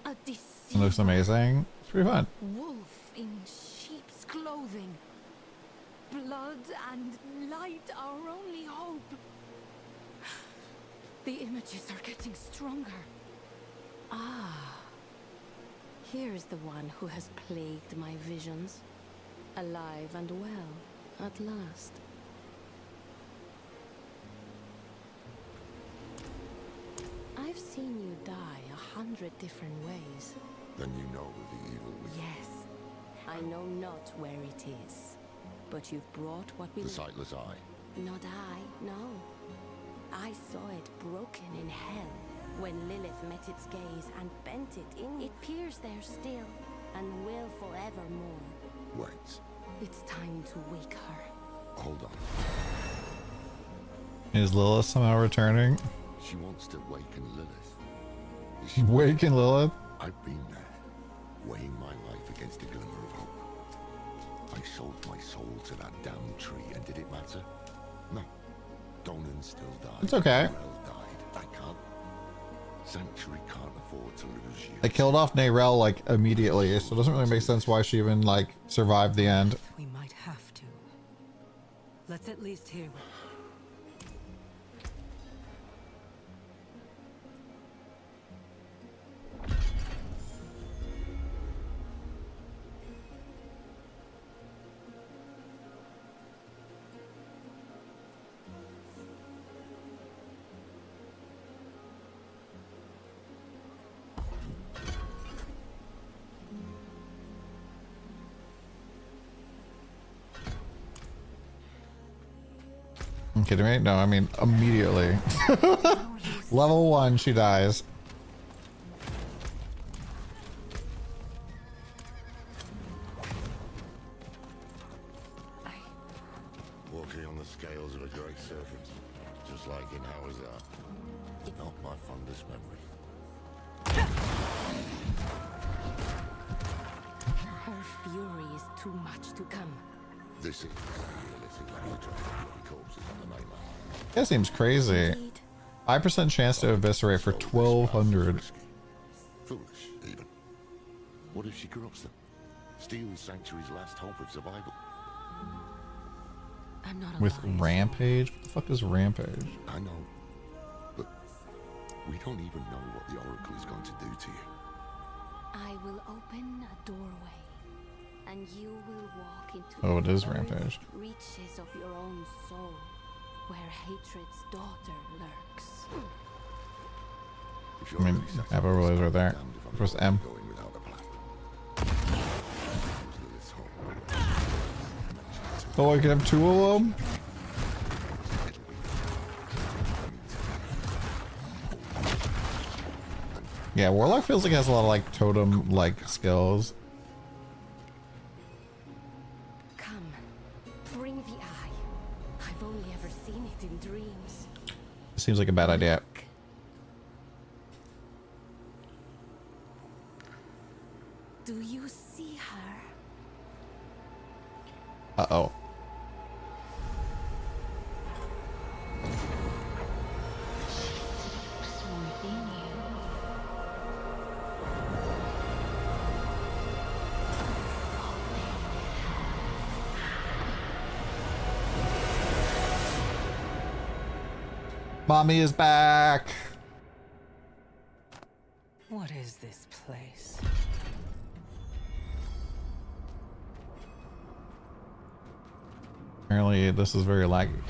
A deceit. It looks amazing. It's pretty fun. Wolf in sheep's clothing. Blood and light our only hope. The images are getting stronger. Ah. Here's the one who has plagued my visions. Alive and well, at last. I've seen you die 100 different ways. Then you know the evil within. Yes. I know not where it is. But you've brought what we... The sightless eye. Not I, no. I saw it broken in hell when Lilith met its gaze and bent it in. It peers there still and will forevermore. Wait. It's time to wake her. Hold on. Is Lilith somehow returning? She wants to waken Lilith. Waken Lilith? I've been there, weighing my life against a glimmer of hope. I sold my soul to that damned tree, and did it matter? No. Donan still died. It's okay. Narelle died. I can't. Sanctuary can't afford to lose you. They killed off Narelle like immediately, so it doesn't really make sense why she even like survived the end. We might have to. Let's at least hear. You kidding me? No, I mean immediately. Level 1, she dies. Walking on the scales of a great serpent, just like in Hawazar. Not my fondest memory. Her fury is too much to come. This is realistic like corpses on the mainland. That seems crazy. 5% chance to eviscerate for 1,200. Foolish, even. What if she corrupts them? Steals Sanctuary's last hope of survival? I'm not With Rampage? What the fuck is Rampage? I know. But we don't even know what the Oracle is going to do to you. I will open a doorway, and you will walk into Oh, it the is early Rampage. reaches of your own soul, where hatred's daughter lurks. I mean, Apple Relays right there. Press M. Oh, I can have 2 of them? Yeah, Warlock feels like it has a lot of like totem like skills. Come, bring the eye. I've only ever seen it in dreams. Seems like a bad idea. Do you see her? Uh-oh. Mommy is back. What is this place? Apparently this is very laggy.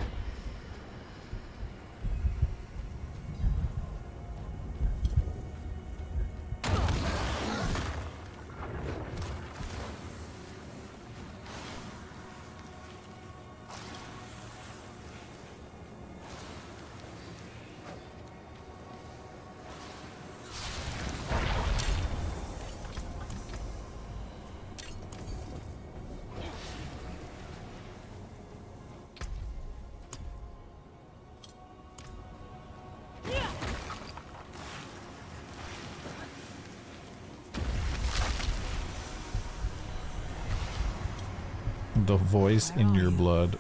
The voice in your blood.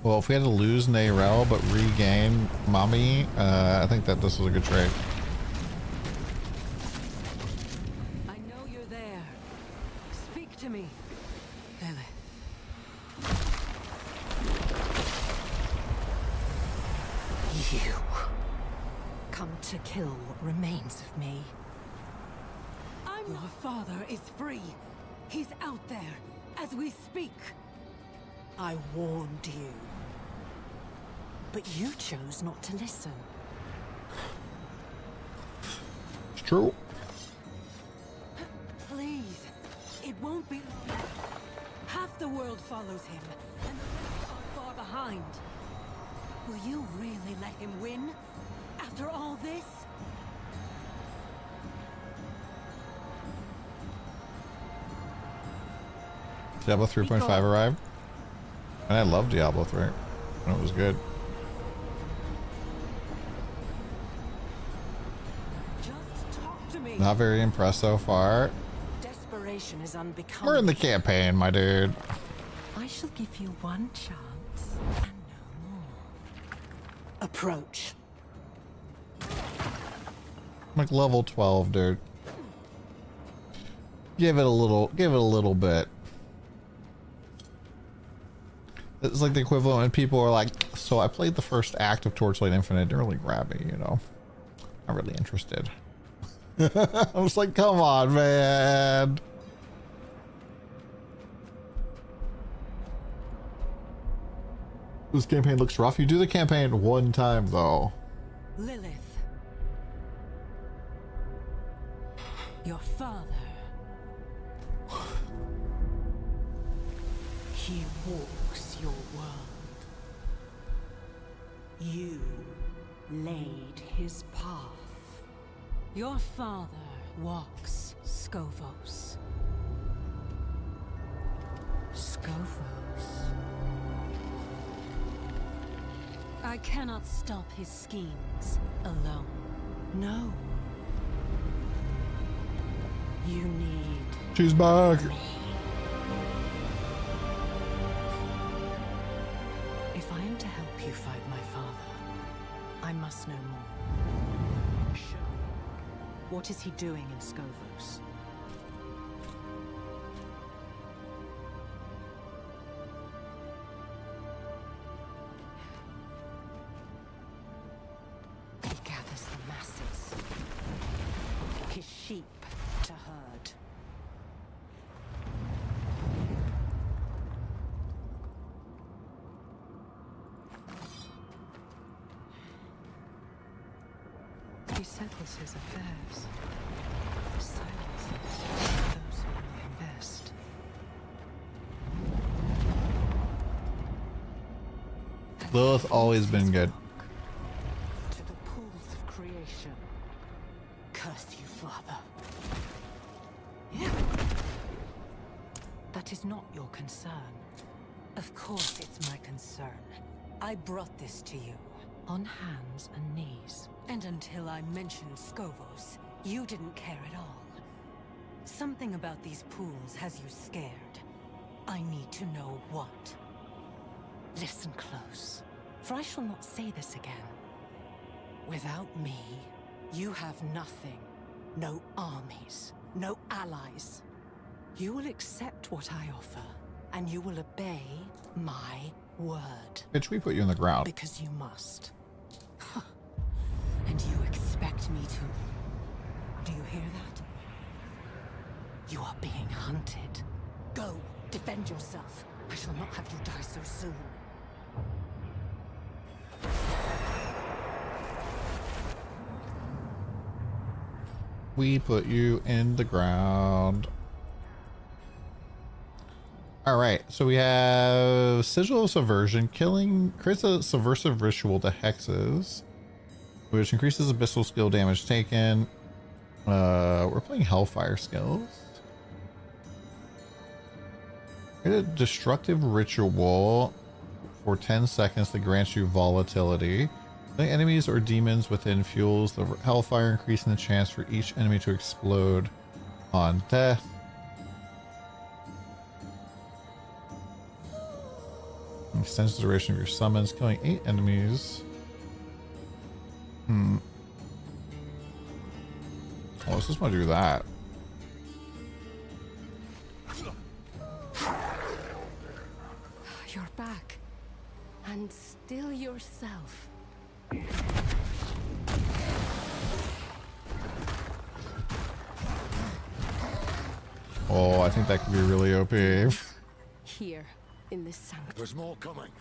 Well, if we had to lose Nayrel but regain Mommy, I think that this was a good trade. I know you're there. Speak to me, Lilith. You come to kill what remains of me. Your father is free. He's out there as we speak. I warned you. But you chose not to listen. It's true. Please, it won't be long. Half the world follows him, and the rest are far behind. Will you really let him win? After all this? Diablo 3.5 arrived. And I love Diablo 3. And it was good. Just talk to me. Not very impressed so far. Desperation is unbecoming. We're in the campaign, my dude. I shall give you one chance and no more. Approach. I'm like level 12, dude. Give it a little bit. It's like the equivalent when people are like, so I played the first act of Torchlight Infinite, it didn't really grab me, you know. Not really interested. I was like, come on, man. This campaign looks rough. You do the campaign one time though. Lilith. Your father. He walks your world. You laid his path. Your father walks Skovos. Skovos. I cannot stop his schemes alone. No. You need... She's back. If I am to help you fight my father, I must know more. Show me. What is he doing in Skovos? He gathers the masses. His sheep to herd. He settles his affairs. Silences those who know him best. Lilith always been good. To the pools of creation. Curse you, Father. That is not your concern. Of course it's my concern. I brought this to you. On hands and knees. And until I mentioned Skovos, you didn't care at all. Something about these pools has you scared. I need to know what. Listen close, for I shall not say this again. Without me, you have nothing. No armies, no allies. You will accept what I offer, and you will obey my word. Bitch, we put you in the ground. Because you must. And you expect me to... Do you hear that? You are being hunted. Go, defend yourself. I shall not have you die so soon. We put you in the ground. Alright, so we have Sigil of Subversion. Killing creates a subversive ritual to hexes, which increases abyssal skill damage taken. We're playing Hellfire skills. Create a destructive ritual for 10 seconds to grant you volatility. The enemies or demons within fuels the hellfire, increasing the chance for each enemy to explode on death. Extends the duration of your summons, killing 8 enemies. Oh, let's just want to do that. You're back. And still yourself. Oh, I think that could be really OP. Here, in this sanctuary. There's more coming.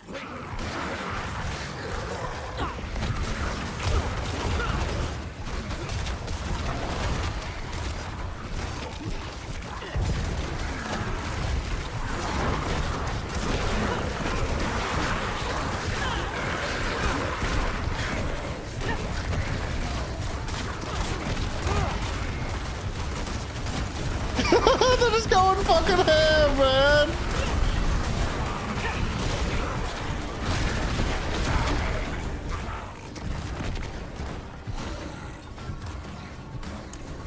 They're just going fucking ham, man.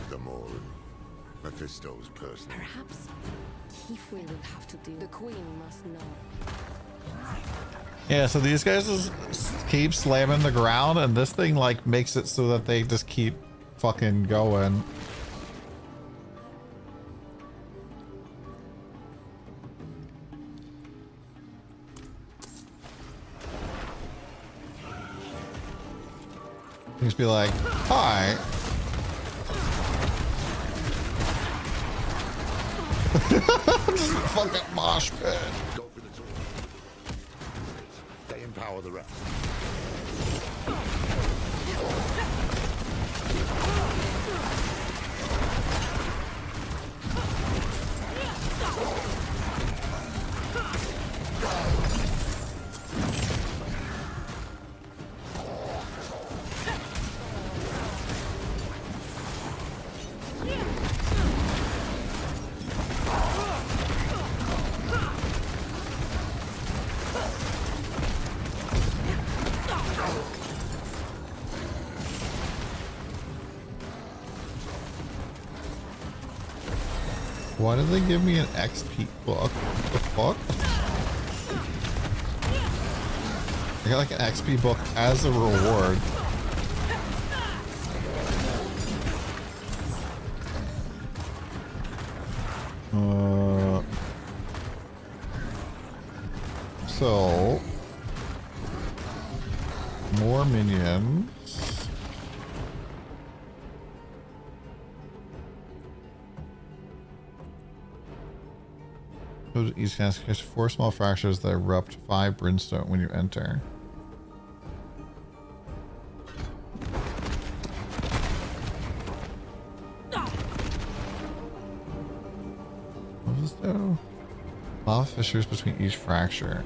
The more Mephisto's person. Perhaps Keith will have to do. The Queen must know. Yeah, so these guys just keep slamming the ground, and this thing like makes it so that they just keep fucking going. Just be like, hi. Just fucking mosh pit. Go for the tool. They empower the rest. Why did they give me an XP book? What the fuck? I got like an XP book as a reward. So more minions. Each can catch 4 small fractures that erupt 5 brimstone when you enter. What is though? Lava fissures between each fracture.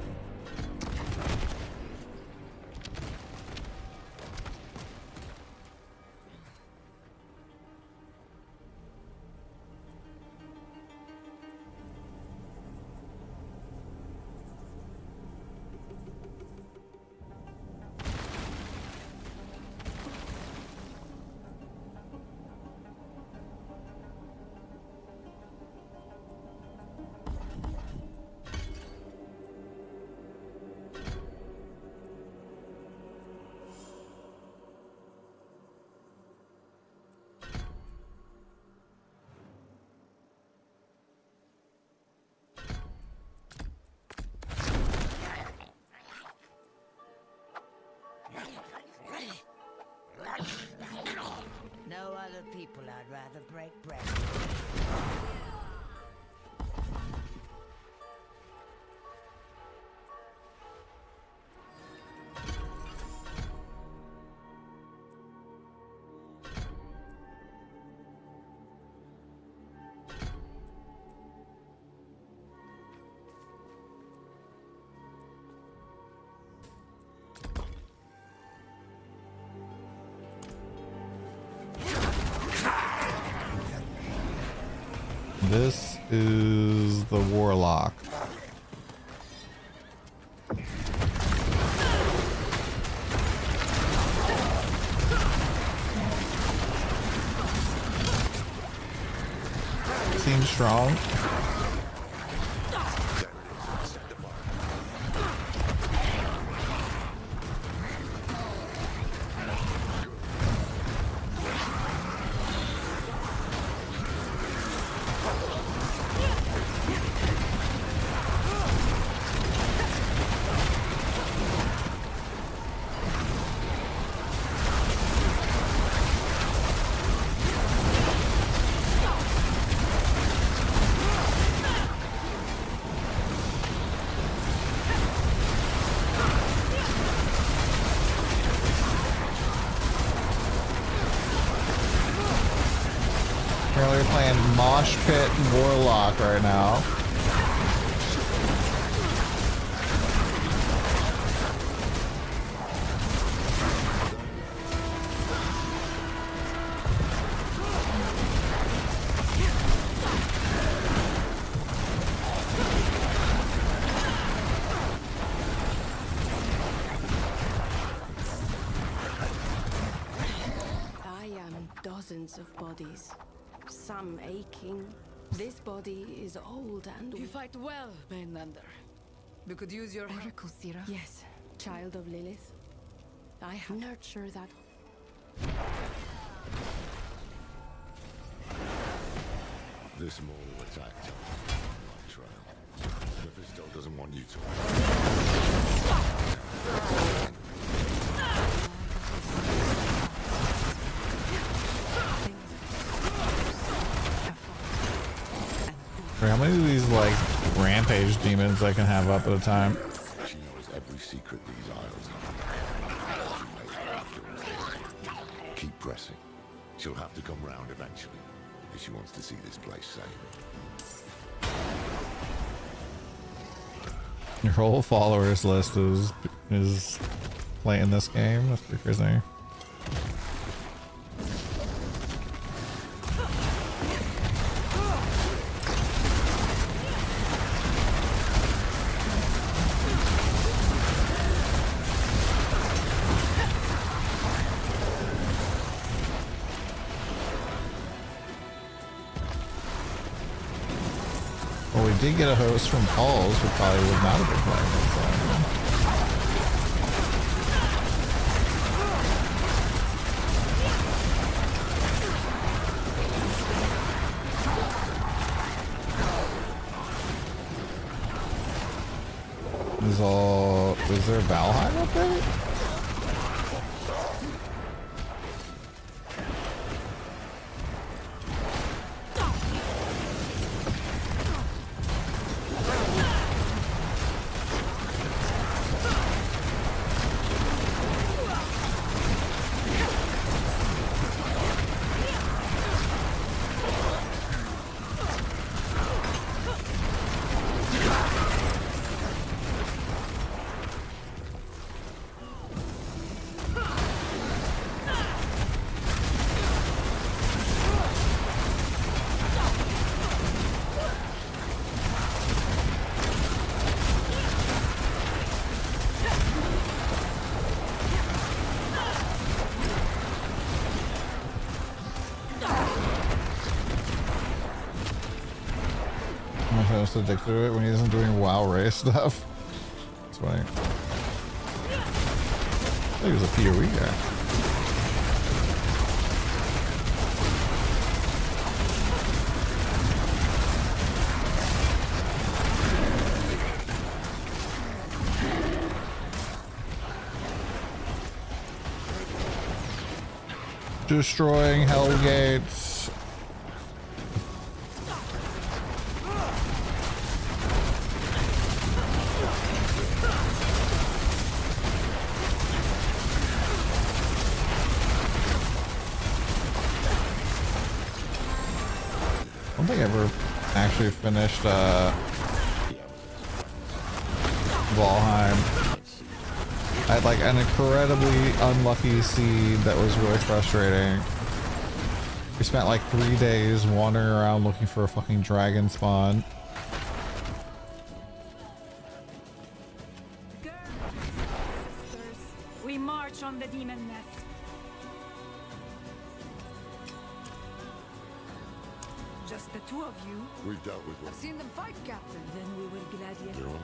No other people I'd rather break bread. This is the warlock. seems strong. We're playing Mosh Pit Warlock right now. I am dozens of bodies. Some aching. This body is old and... You fight well, Mainlander. We could use your Oracle Sira? Yes, child of Lilith. I have nurtured that... This mortal attacked my trail. Mephisto doesn't want you to. How many of these like rampage demons I can have up at a time? She knows every secret these isles have. Keep pressing. She'll have to come round eventually if she wants to see this place saved. Your whole followers list is playing this game. That's pretty crazy. Well, we did get a host from Paul's, who probably would not have been playing this game. Is there a Valheim update? I'm so addicted to it when he isn't doing WoW race stuff. That's funny. I think he was a PoE guy. Destroying Hellgates. I don't think I ever actually finished Valheim. I had like an incredibly unlucky seed that was really frustrating. We spent like 3 days wandering around looking for a fucking dragon spawn. We march on the demon nest. Just the two of you? We've dealt with one. I've seen them fight, Captain. Then we will gladiate. You're on.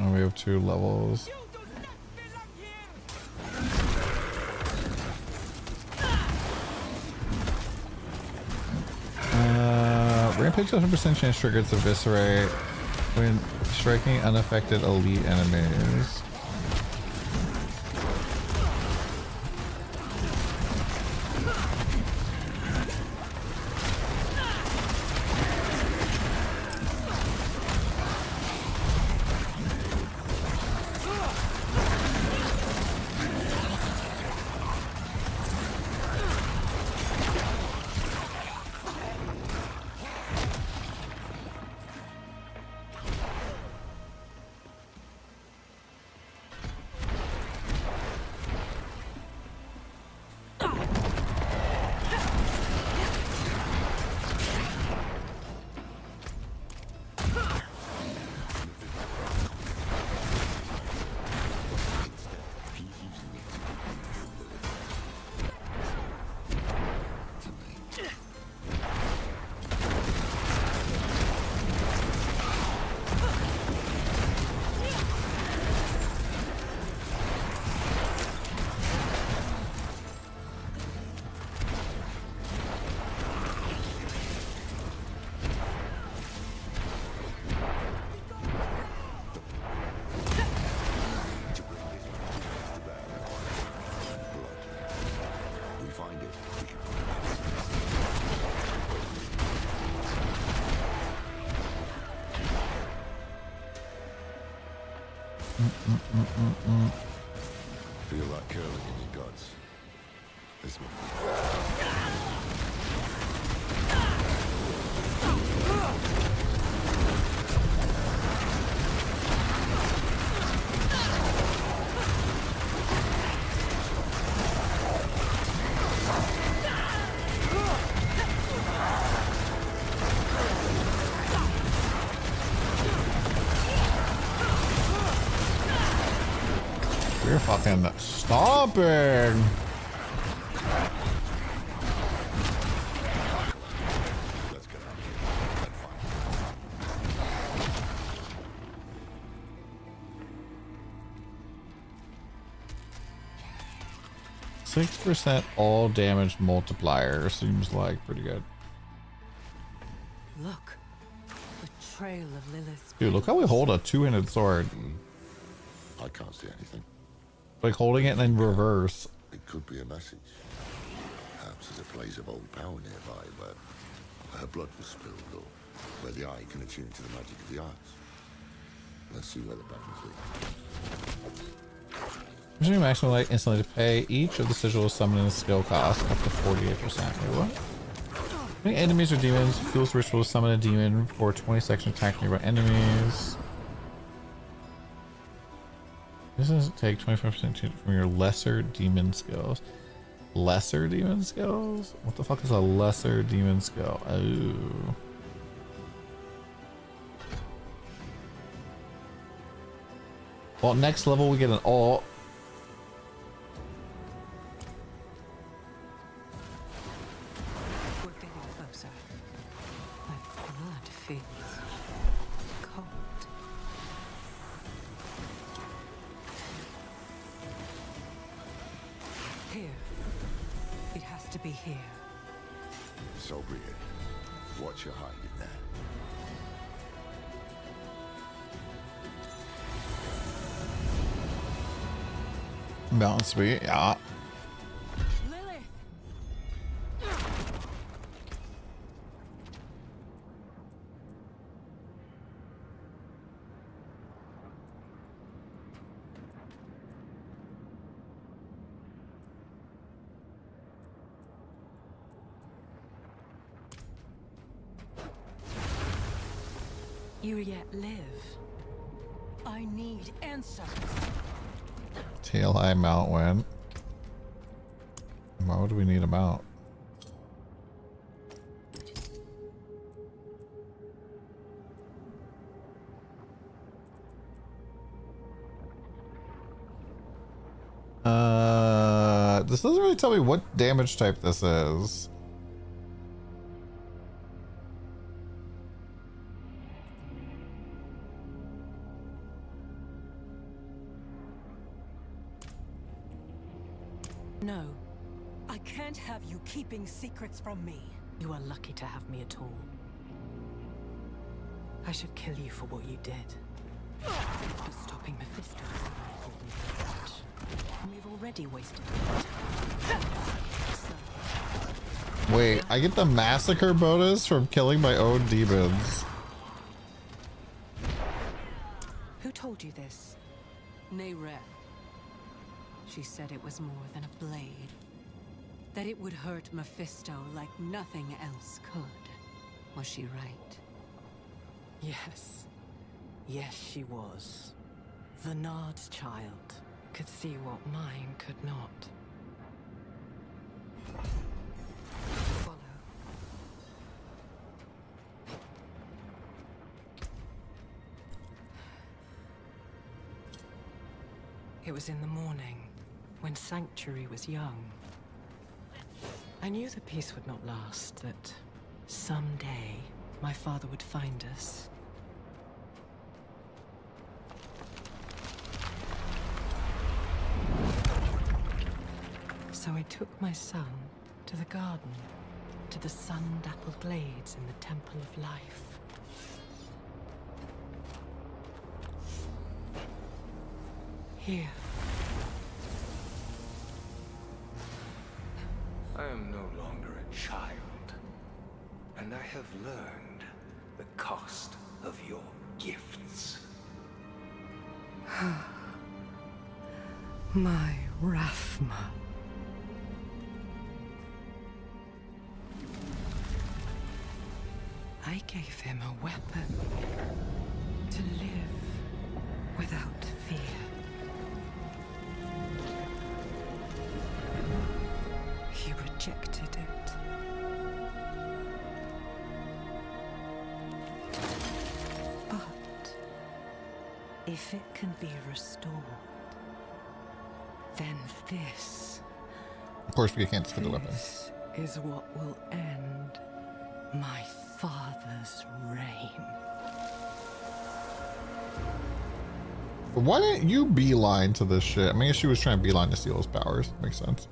And we have 2 levels. Rampage 100% chance triggers eviscerate when striking unaffected elite enemies. Feel that curling in your guts. This one. We're fucking stomping. 6% all damage multiplier seems like pretty good. Look, the trail of Lilith's. Dude, look how we hold a 2-handed sword. I can't see anything. Like holding it and then reverse. It could be a message. Perhaps there's a place of old power nearby where her blood was spilled, or where the eye can attune to the magic of the arts. Let's see where the battles lead. Usually maximum light instantly to pay each of the sigils summoning skill cost up to 48%. Wait, what? When enemies or demons, fuels ritual to summon a demon for 20 seconds attack nearby enemies. This does take 25% from your lesser demon skills. Lesser demon skills? What the fuck is a lesser demon skill? Oh. Well, next level we get an alt. We're getting closer. My blood feels cold. Here. It has to be here. So be it. What you're hiding there. Mountain Sweet, yeah. You yet live. I need answers. Tail Eye Mount went. Why would we need a mount? This doesn't really tell me what damage type this is. No. I can't have you keeping secrets from me. You are lucky to have me at all. I should kill you for what you did. But stopping Mephisto is the more important thing. And we've already wasted so. Wait, I get the massacre bonus from killing my own demons. Who told you this? Neyrelle. She said it was more than a blade. That it would hurt Mephisto like nothing else could. Was she right? Yes. Yes, she was. The Nard's child could see what mine could not. Follow. It was in the morning, when Sanctuary was young. I knew the peace would not last, that someday my father would find us. So I took my son to the garden, to the sun-dappled glades in the Temple of Life. Here. I am no longer a child, and I have learned the cost of your gifts. My Rathma. I gave him a weapon to live without fear. He rejected it. But if it can be restored, then this... Of course, we can't spin the weapon. This is what will end my father's reign. Why didn't you beeline to this shit? I mean, she was trying to beeline to steal his powers. Makes sense.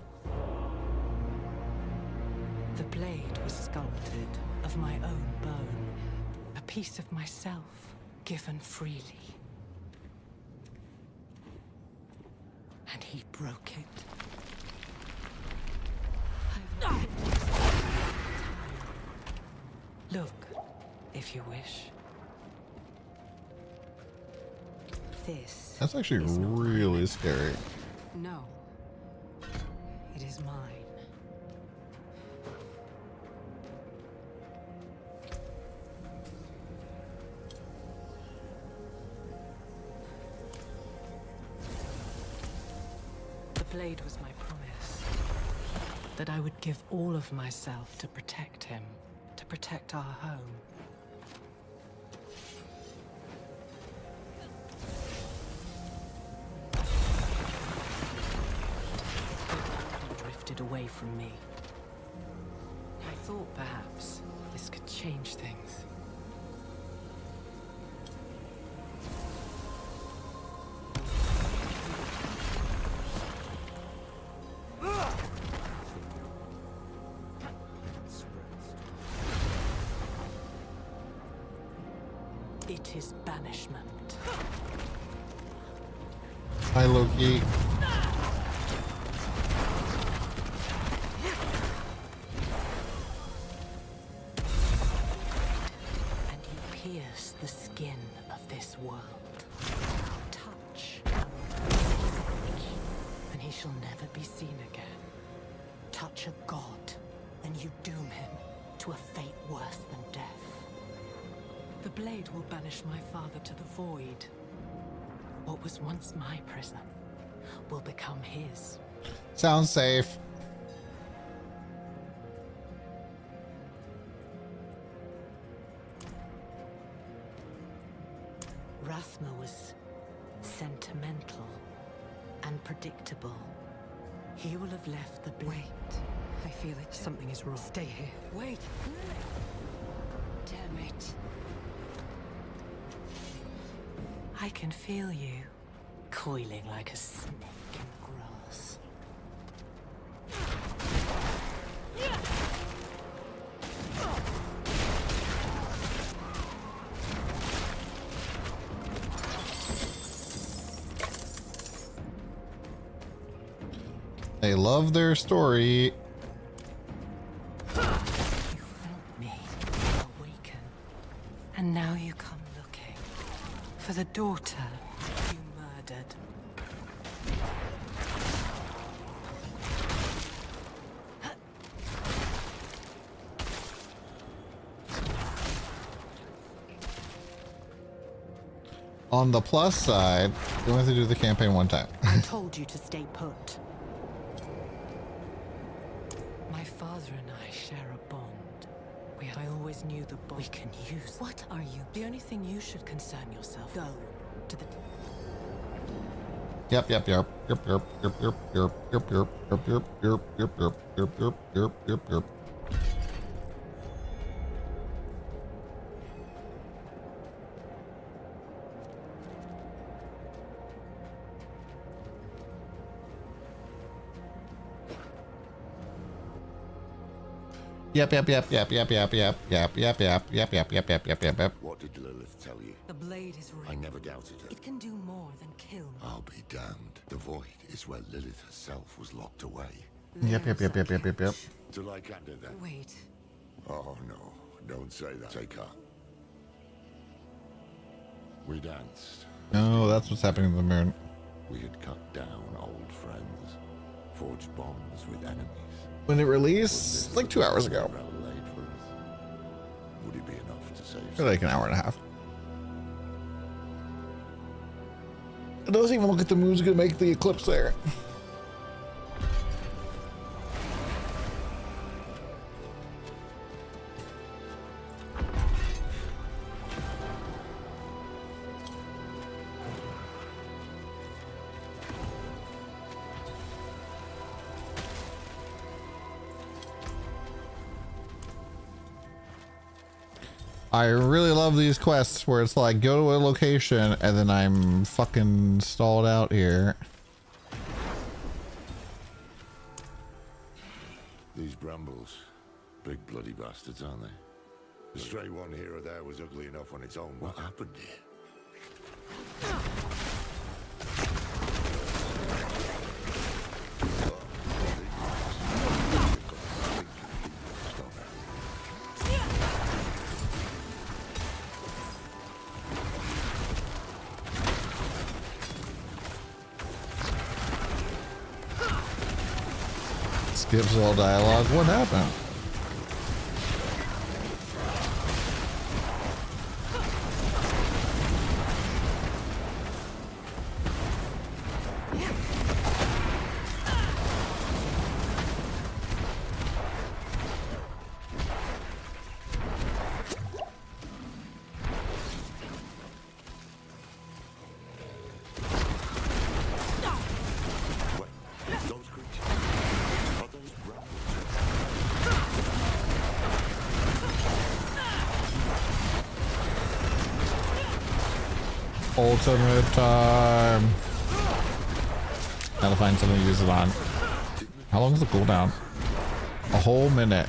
The blade was sculpted of my own bone, a piece of myself given freely. And he broke it. Look, if you wish. This. That's actually really scary. No. It is mine. The blade was my promise. That I would give all of myself to protect him. To protect our home. Drifted away from me. I thought perhaps this could change things. It is banishment. Hi, Loki. And you pierce the skin of this world. Touch. And he shall never be seen again. Touch a god, and you doom him to a fate worse than death. The blade will banish my father to the void. What was once my prison will become his. Sounds safe. Rathma was sentimental and predictable. He will have left the blade. I feel it. Something is wrong. Stay here. Wait. Damn it. I can feel you, coiling like a snake in grass. They love their story. You felt me awaken, and now you come looking for the daughter you murdered. On the plus side, you only have to do the campaign one time. I told you to stay put. My father and I share a bond. I always knew the bond we can use. What are you? The only thing you should concern yourself. Go to the. Yep. Yep. What did Lilith tell you? The blade is real. I never doubted her. It can do more than kill me. I'll be damned. The void is where Lilith herself was locked away. Yep. To Lycander then. Wait. Oh no, don't say that. Take her. We danced. Oh, that's what's happening to the moon. We had cut down old friends, forged bonds with enemies. When it released, like 2 hours ago. Would it be enough to save? Or like an hour and a half. It doesn't even look like the moon's gonna make the eclipse there. I really love these quests where it's like go to a location and then I'm fucking stalled out here. These brambles, big bloody bastards, aren't they? The stray one here or there was ugly enough on its own. What happened here? Skips all dialogue. What happened? Ultimate time. Gotta find something to use it on. How long is the cooldown? A whole minute.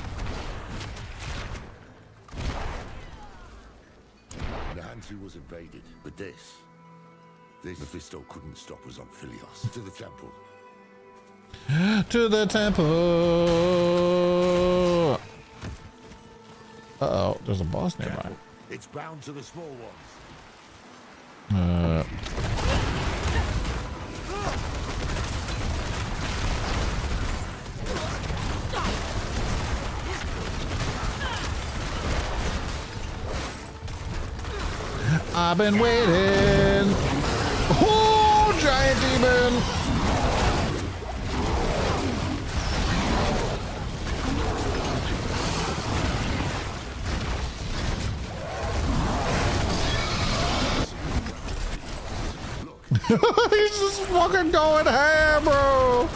The Hantu was invaded, but this Mephisto couldn't stop us on Philios. To the temple. To the temple. Uh-oh, there's a boss nearby. It's bound to the small ones. I've been waiting. Oh, giant demon. He's just fucking going ham, bro.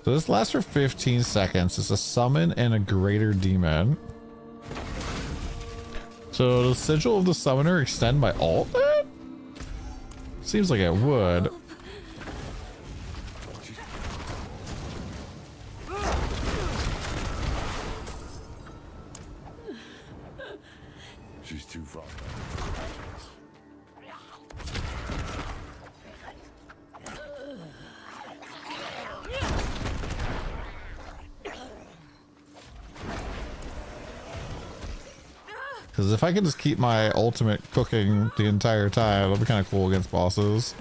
So this lasts for 15 seconds. It's a summon and a greater demon. So the sigil of the summoner extend by all that? Seems like it would. She's too far. Because if I can just keep my ultimate cooking the entire time, it'll be kind of cool against bosses.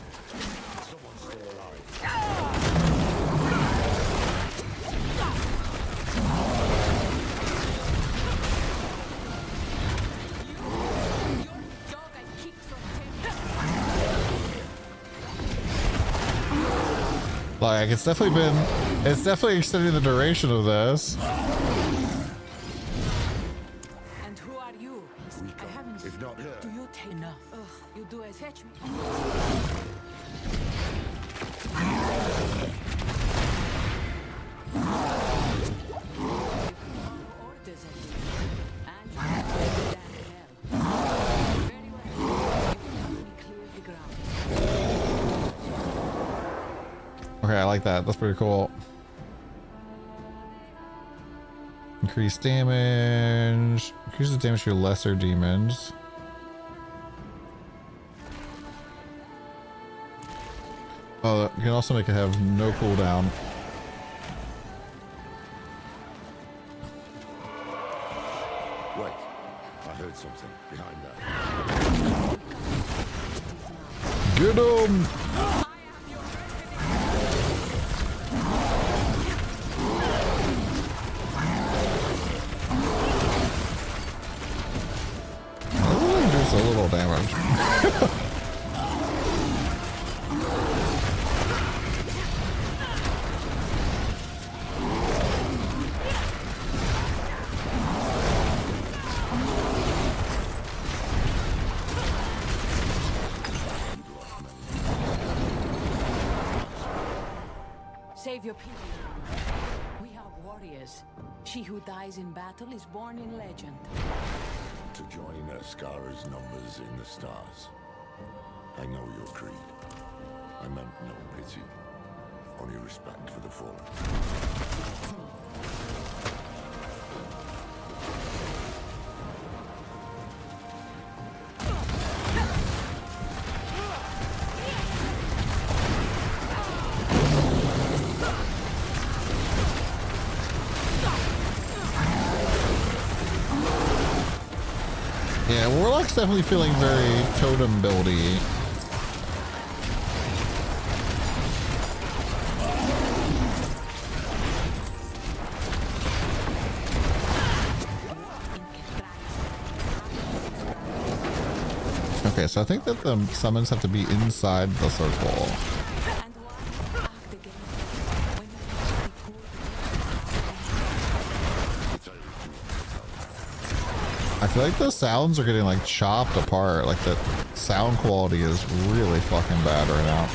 Like, it's definitely extending the duration of this. And who are you? I haven't. If not her. Do you take enough? You do as fetch me. Okay, I like that. That's pretty cool. Increase damage. Increases damage to lesser demons. Oh, you can also make it have no cooldown. Wait, I heard something behind that. Get him! A little damage. Save your people. We are warriors. She who dies in battle is born in legend. To join Ascara's numbers in the stars. I know your creed. I meant no pity. Only respect for the fallen. Yeah, Warlock's definitely feeling very totem buildy. Okay, so I think that the summons have to be inside the circle. I feel like the sounds are getting like chopped apart. Like the sound quality is really fucking bad right now.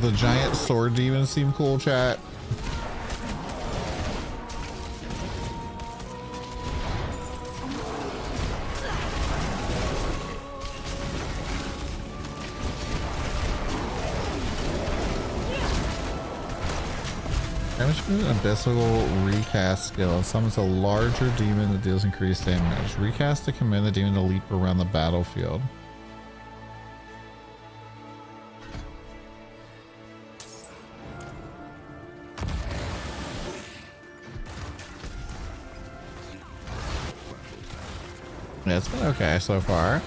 The giant sword demons seem cool, chat. Damage from an abyssal recast skill summons a larger demon that deals increased damage. Recast to command the demon to leap around the battlefield. Yeah, it's been okay so far.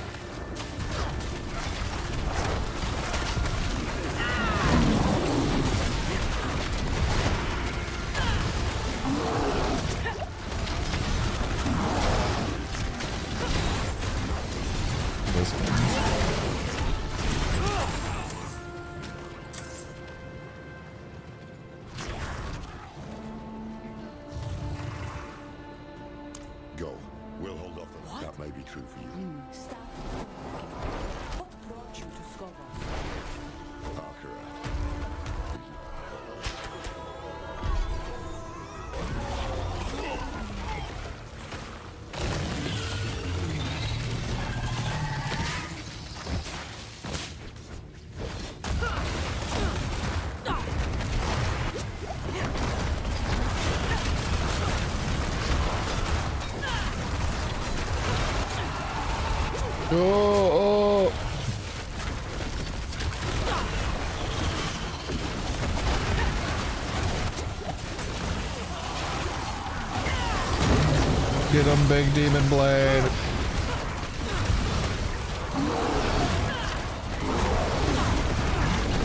This one. Go. We'll hold off on that. That may be true for you. Stop. What brought you to Skovos? Oh, get him, big demon blade.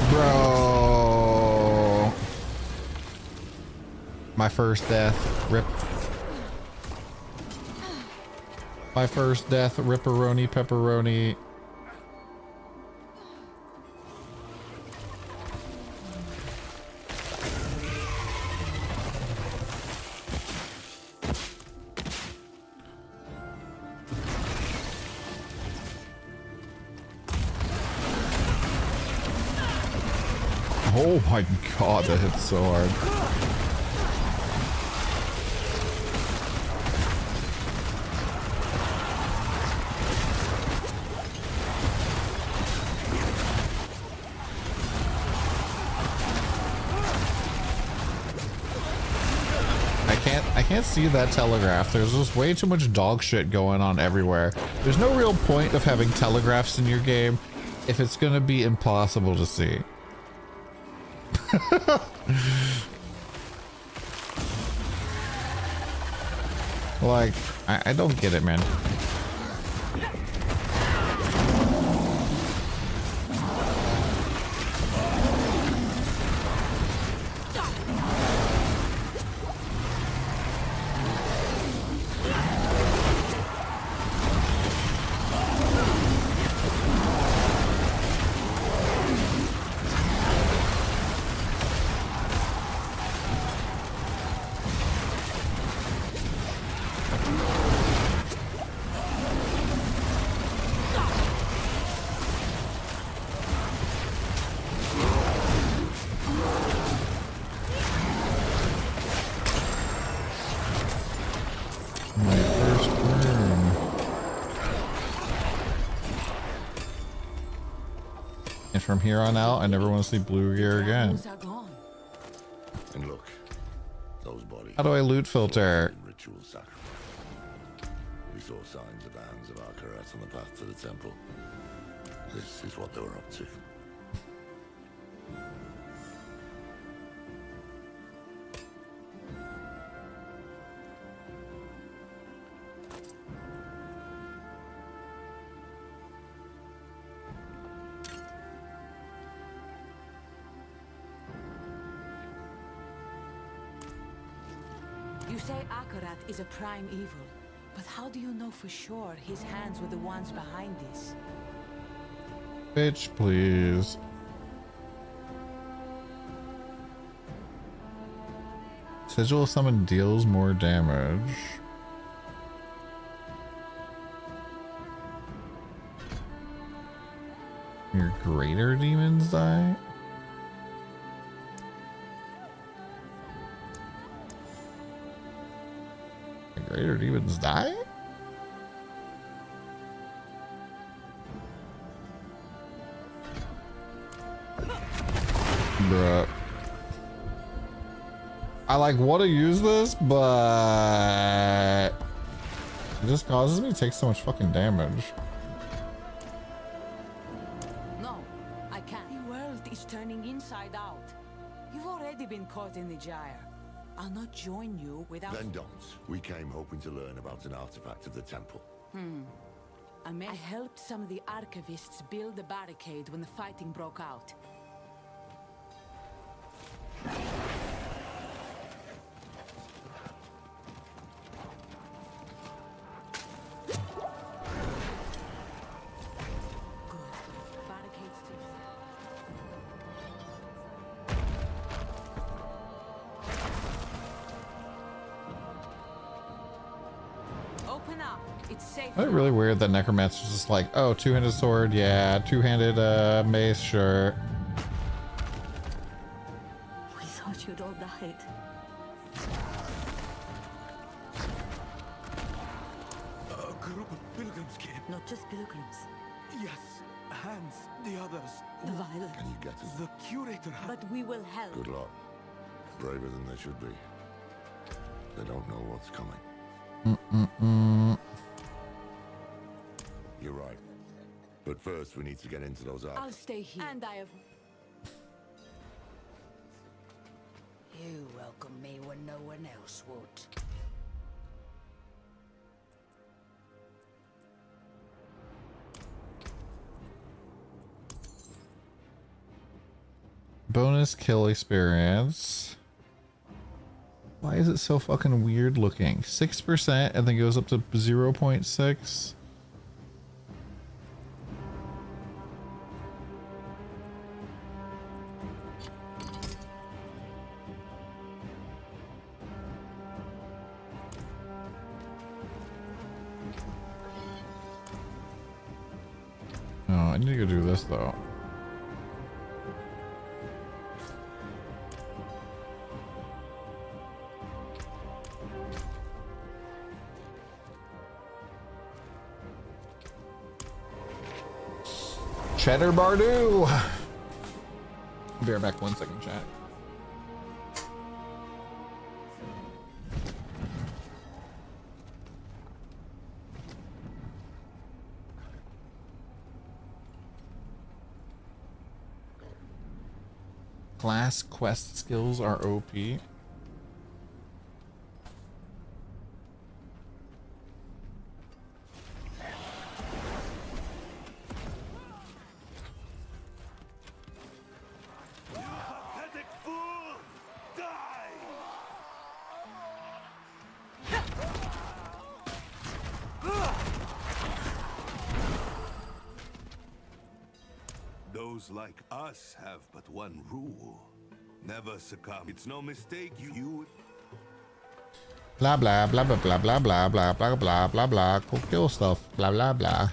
Bro. My first death. Rip. My first death, ripperoni, pepperoni. Oh my god, that hits so hard. I can't see that telegraph. There's just way too much dog shit going on everywhere. There's no real point of having telegraphs in your game if it's gonna be impossible to see. Like, I don't get it, man. From here on out, I never want to see blue gear again. And look, those bodies. How do I loot filter? Ritual sacrifice. We saw signs of the hands of Akarat on the path to the temple. This is what they were up to. You say Akarat is a prime evil, but how do you know for sure his hands were the ones behind this? Bitch, please. Sigil summon deals more damage. Your greater demons die? Greater demons die? Bruh. I like want to use this, but it just causes me to take so much fucking damage. No, I can't. The world is turning inside out. You've already been caught in the gyre. I'll not join you without... Then don't. We came hoping to learn about an artifact of the temple. I helped some of the archivists build the barricade when the fighting broke out. Open up. It's safe. Isn't it really weird that Necromancer's just like, oh, two-handed sword, yeah, two-handed mace, sure. We thought you'd all died. A group of pilgrims came. Not just pilgrims. Yes, Hans, the others. The violence. Can you get them? The curator had... But we will help. Good luck. Braver than they should be. They don't know what's coming. You're right. But first, we need to get into those I'll I'll stay here. And I have... You welcome me when no one else would. Bonus kill experience. Why is it so fucking weird looking? 6% and then goes up to 0.6. Oh, I need to go do this though. Cheddar Bardu. Be right back 1 second, chat. Class quest skills are OP. Those like us have but one rule. Never succumb. It's no mistake you Blah blah blah blah blah blah blah blah blah blah blah blah. Go kill stuff. Blah blah blah.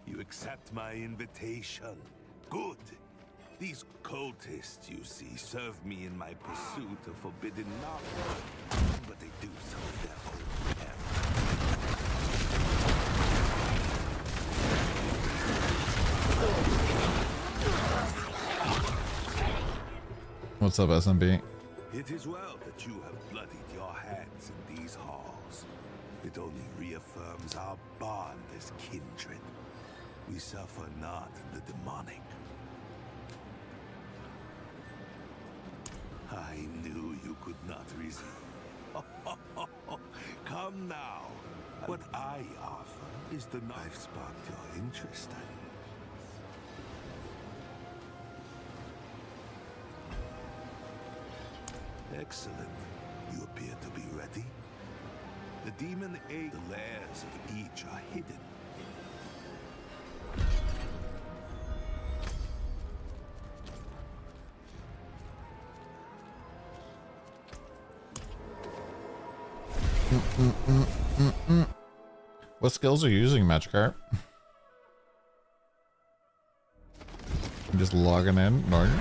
You accept my invitation. Good. These cultists, you see, serve me in my pursuit of forbidden knowledge. But they do so with their own hands. What's up, SMB? It is well that you have bloodied your hands in these halls. It only reaffirms our bond as kindred. We suffer not the demonic. I knew you could not resist. Come now. What I offer is the knife sparked your interest. Excellent. You appear to be ready. The demon ate the lairs of each are hidden. What skills are you using, Magikarp? I'm just logging in. Logging.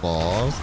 Claws.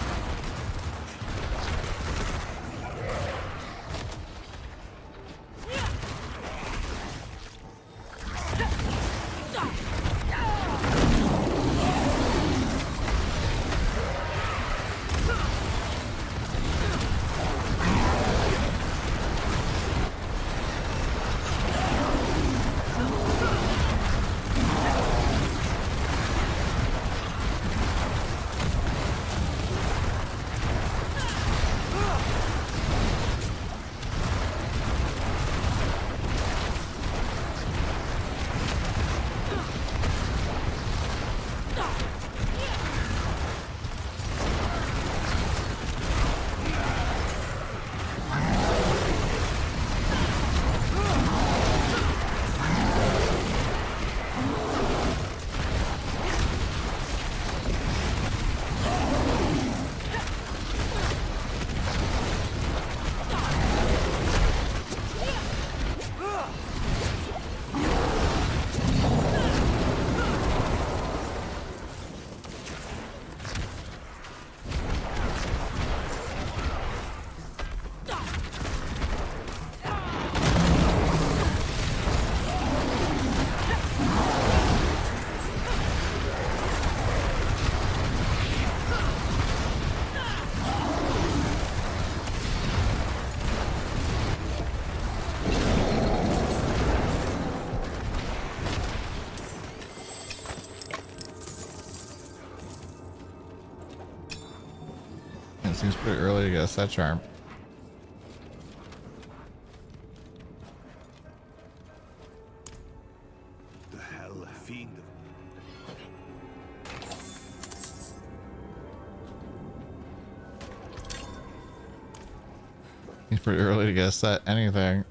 It seems pretty early to get a set charm. The hell fiend. Seems pretty early to get a set anything.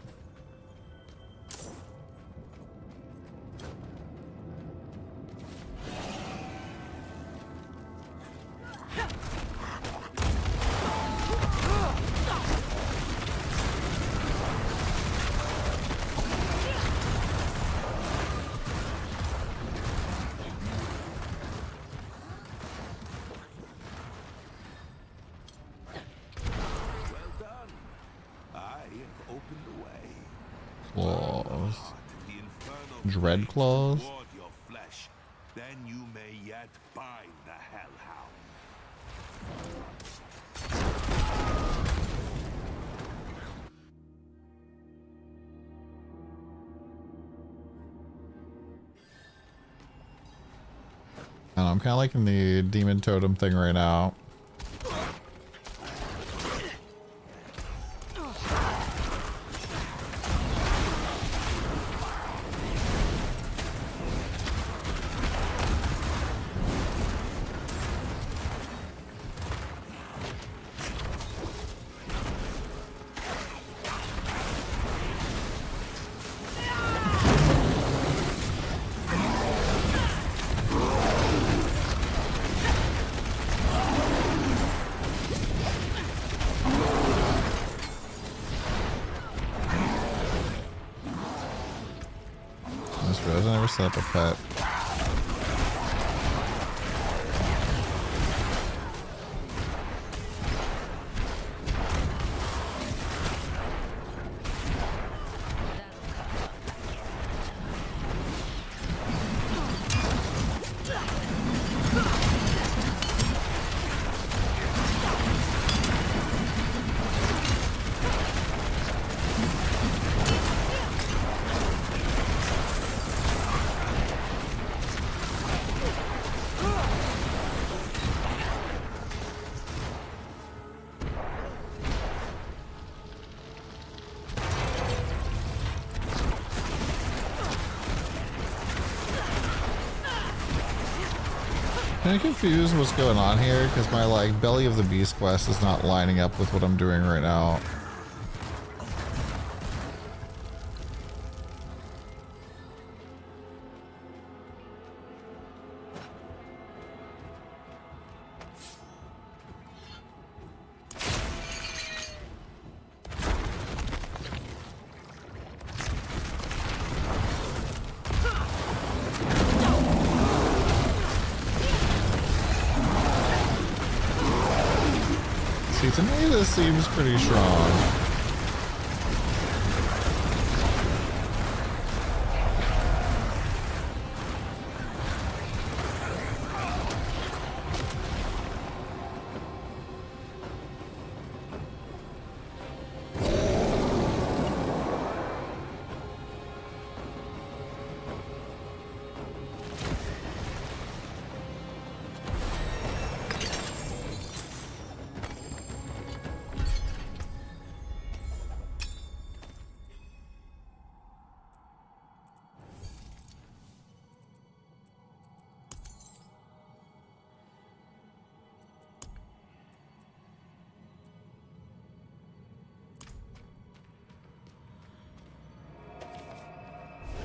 Claws. Dread claws. Then you may yet bind the hellhound. I don't know, I'm kind of liking the demon totem thing right now. I never set up a pet. I'm confused what's going on here because my like Belly of the Beast quest is not lining up with what I'm doing right now. See, to me this seems pretty strong.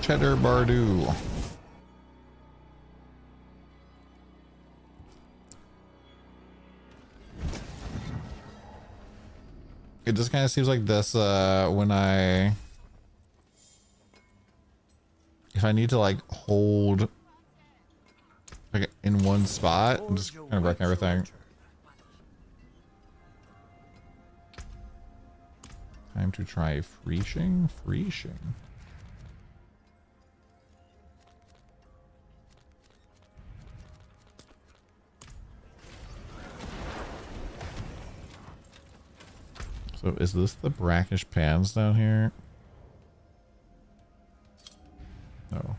Cheddar Bardu. It just kind of seems like this when if I need to like hold like in one spot, I'm just kind of wrecking everything. Time to try freeshing. So is this the brackish pans down here? No.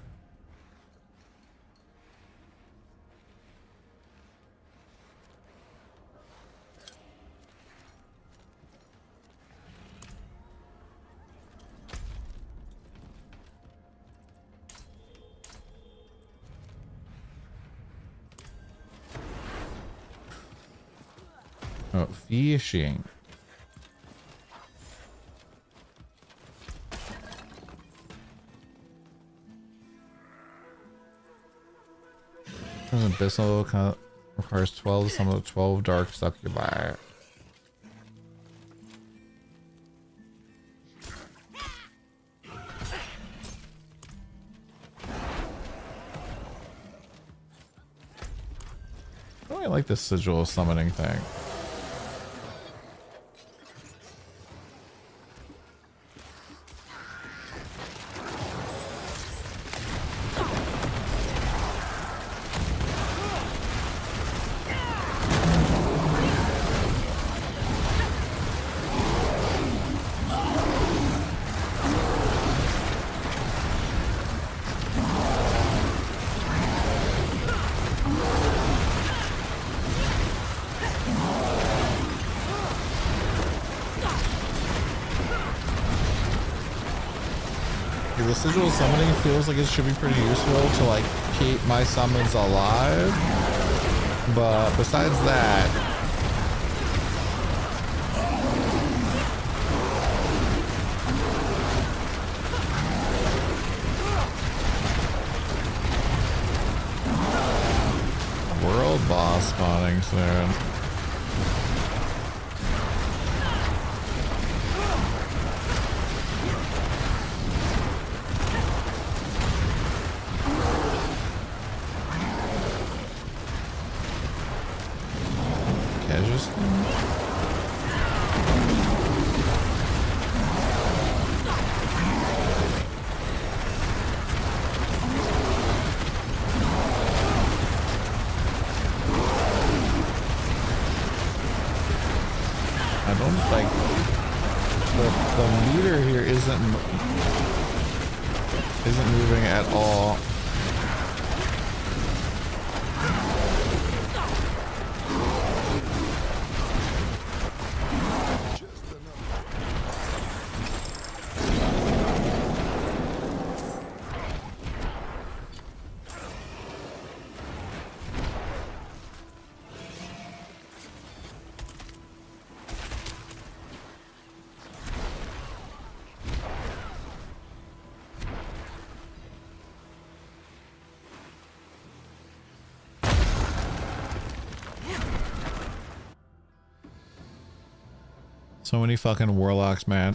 Oh, fishing. Abyssal requires 12, some of the 12 dark succubi. Oh, I like this sigil summoning thing. The sigil summoning feels like it should be pretty useful to like keep my summons alive, but besides that, world boss spawning soon. Isn't moving at all. So many fucking warlocks, man.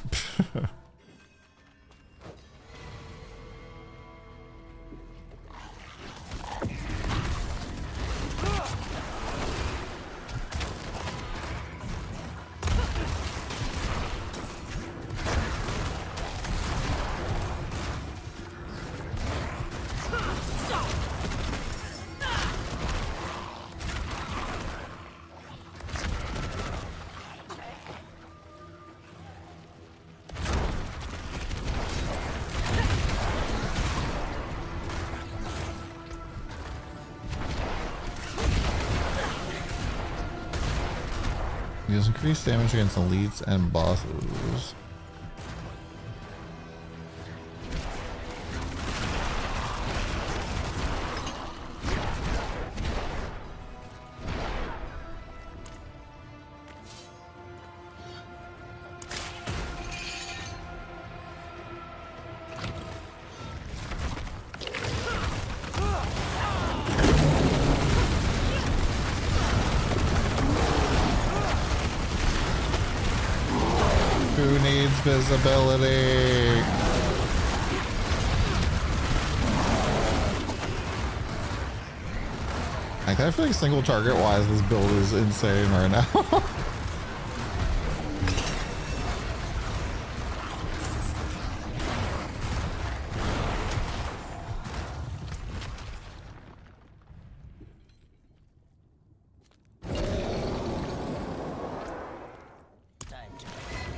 Deals increased damage against elites and bosses. Who needs visibility? Like, I feel like single target wise, this build is insane right now.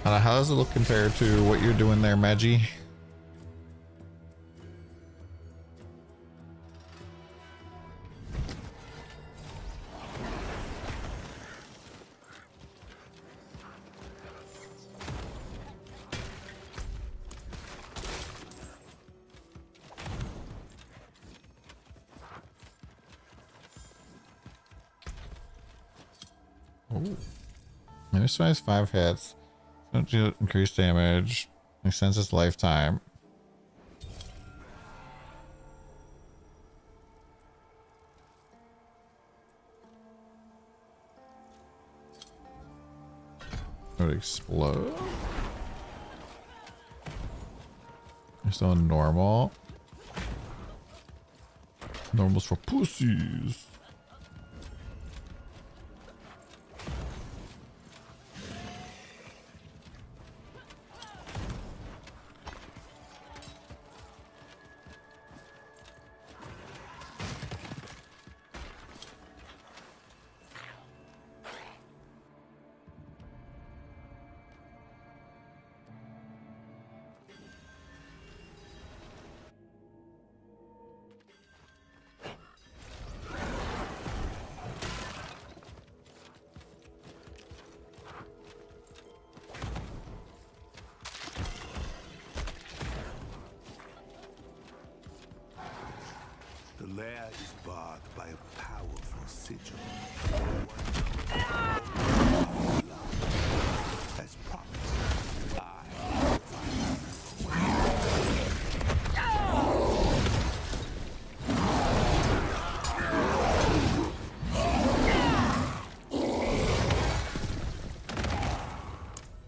How does it look compared to what you're doing there, Magi? Oh, maybe size 5 hits. Don't do increased damage. Extends its lifetime. Would it explode? You're still on normal. Normal's for pussies. The lair is barred by a powerful sigil. As promised,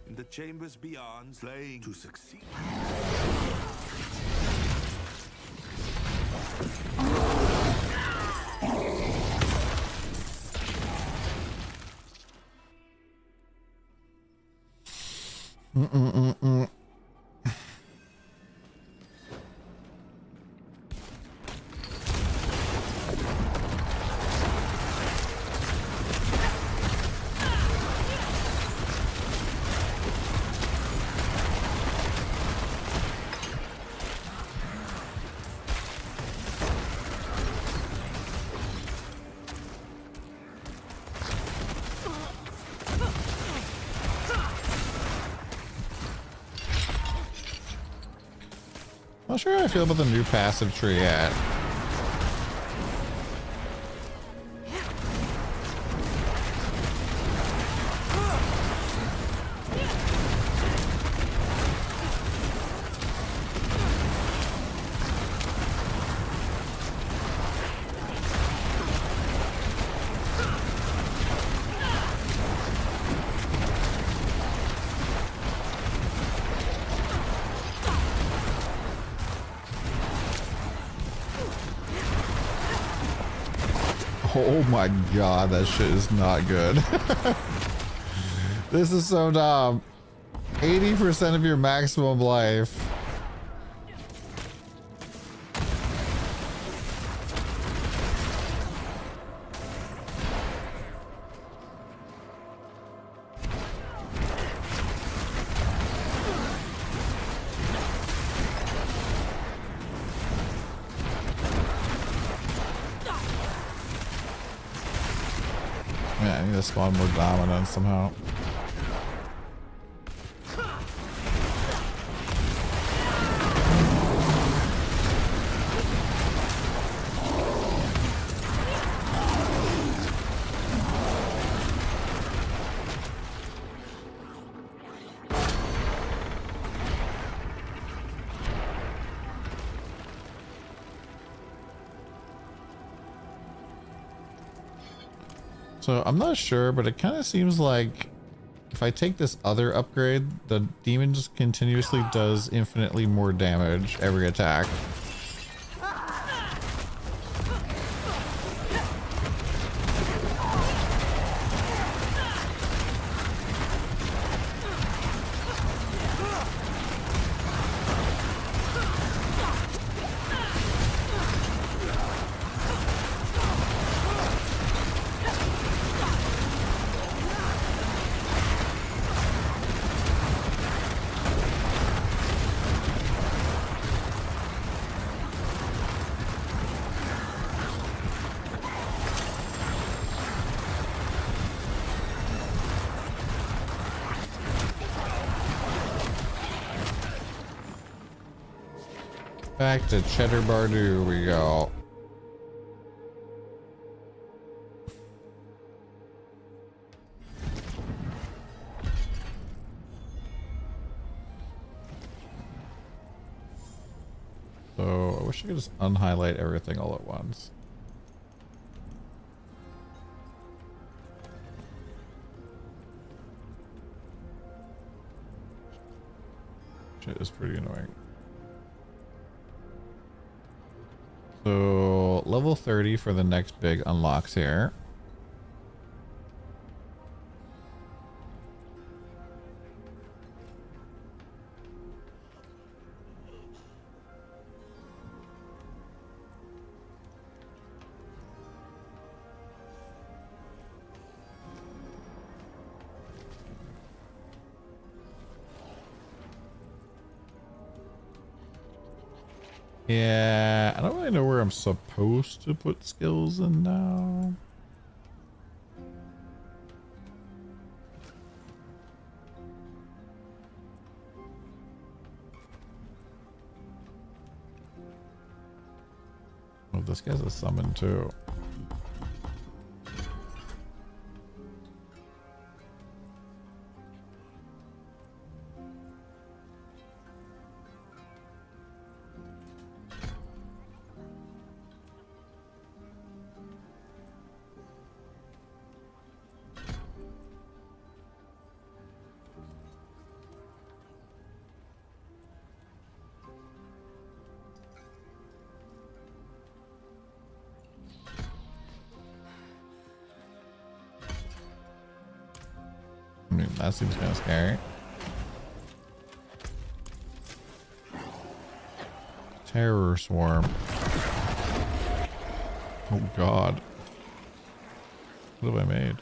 in the chambers beyond, slaying to succeed. Not sure how I feel about the new passive tree yet. Oh my god, that shit is not good. This is so dumb. 80% of your maximum life. Yeah, I need to spawn more dominance somehow. So I'm not sure, but it kind of seems like if I take this other upgrade, the demon just continuously does infinitely more damage every attack. Back to Cheddar Bardu we go. So I wish I could just unhighlight everything all at once. Shit is pretty annoying. So level 30 for the next big unlocks here. Yeah, I don't really know where I'm supposed to put skills in now. Oh, this guy's a summon too. I mean, that seems kind of scary. Terror Swarm. Oh God. What have I made?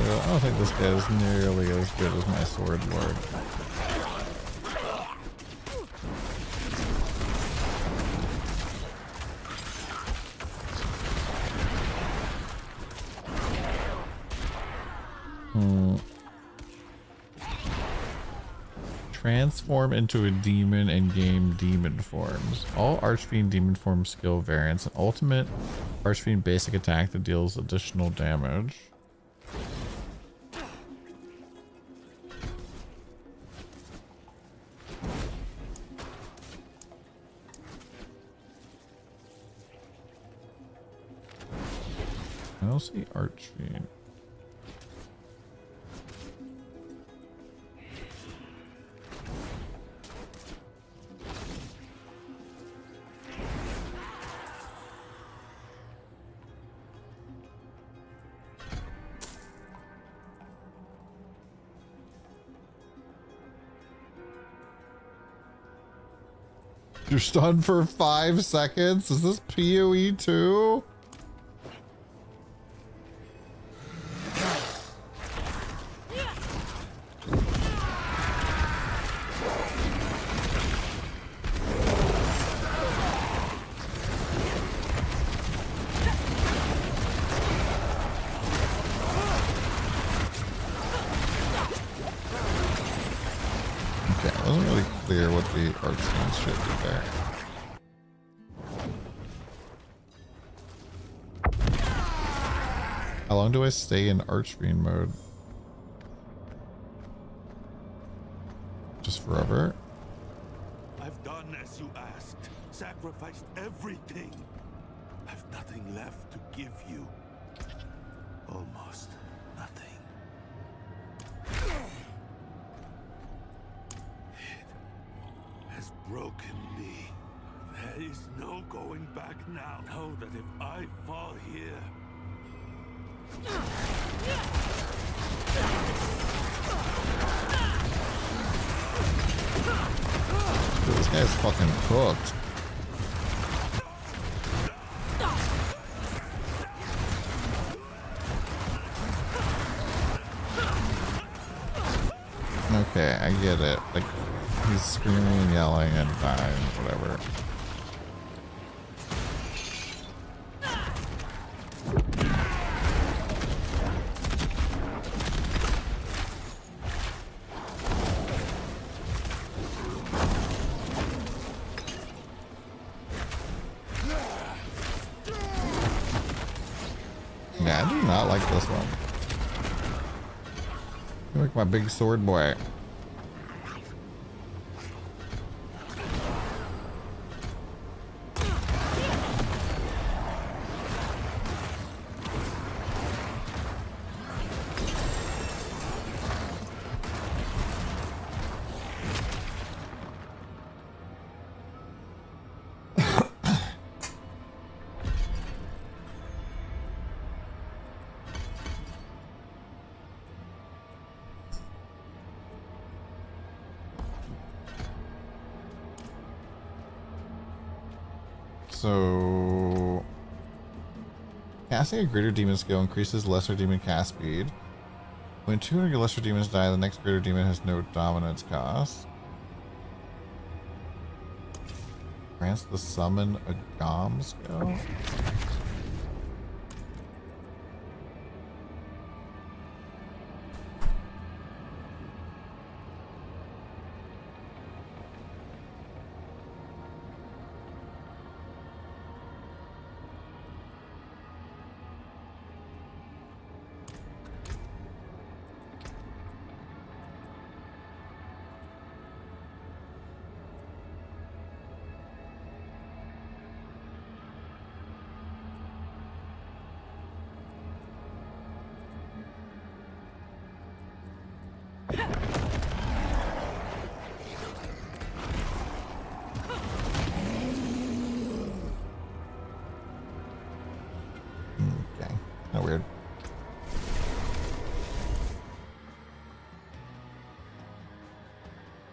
I don't think this guy is nearly as good as my Sword Lord. Transform into a demon and gain demon forms. All Archfiend demon form skill variants. An ultimate Archfiend basic attack that deals additional damage. don't see Archie. You're stunned for 5 seconds? Is this PoE 2? Okay, it wasn't really clear what the Archfiend shit did there. How long do I stay in Archfiend mode? Just forever? I've done as you asked, sacrificed everything. I've nothing left to give you. Almost nothing. It has broken me. There is no going back now. Know that if I fall here, Dude, this guy's fucking cooked. Okay, I get it. Like, he's screaming and yelling and dying, whatever. Yeah, I do not like this one. You like my big sword boy. So, casting a greater demon skill increases lesser demon cast speed. When 200 of your lesser demons die, the next greater demon has no dominance cost. Grants the summon a Gom skill. Okay, not weird.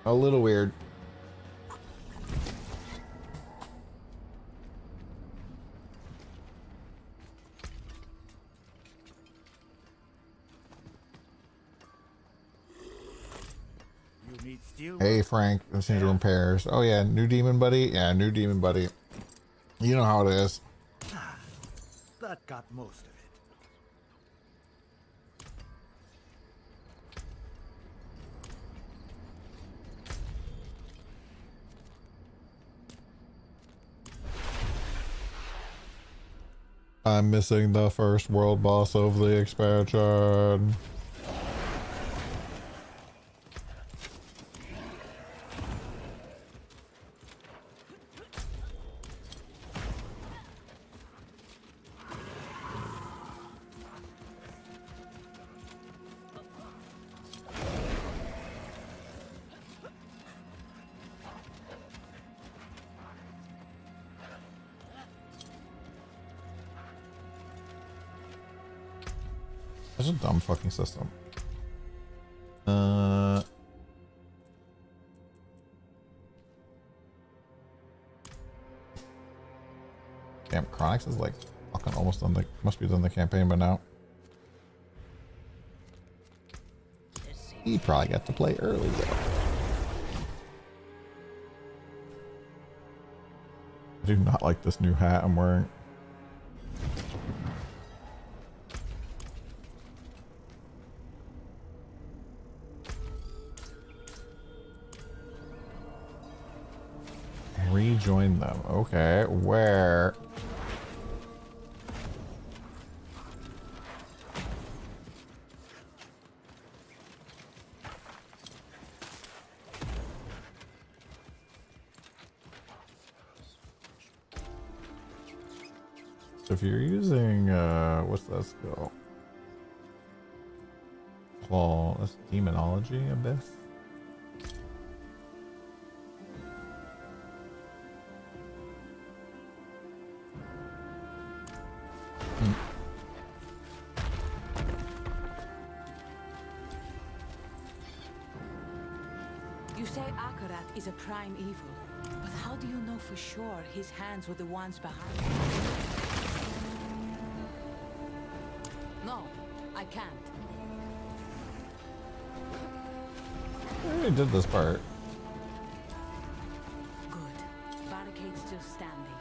A little weird. Hey Frank, I'm seeing you in pairs. Oh yeah, new demon buddy? Yeah, new demon buddy. You know how it is. That got most of it. I'm missing the first world boss of the expansion. Such a dumb fucking system. Damn, Chronix is like fucking almost done the, must be done the campaign by now. He probably got to play early though. I do not like this new hat I'm wearing. Rejoin them. Okay, where? So if you're using, what's that skill? Claw, that's Demonology Abyss. You say Akarat is a prime evil, but how do you know for sure his hands were the ones behind it? No, I can't. I already did this part. Good. Barricade still standing.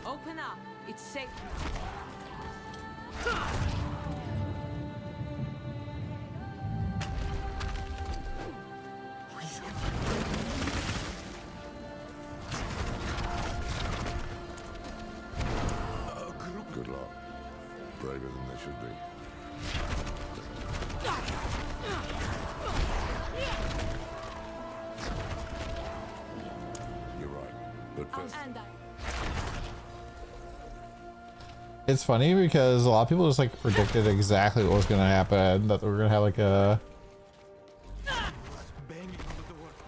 Open up. It's safe now. Good luck. Braver than they should be. You're right. But first... It's funny because a lot of people just like predicted exactly what was gonna happen. That we were gonna have like a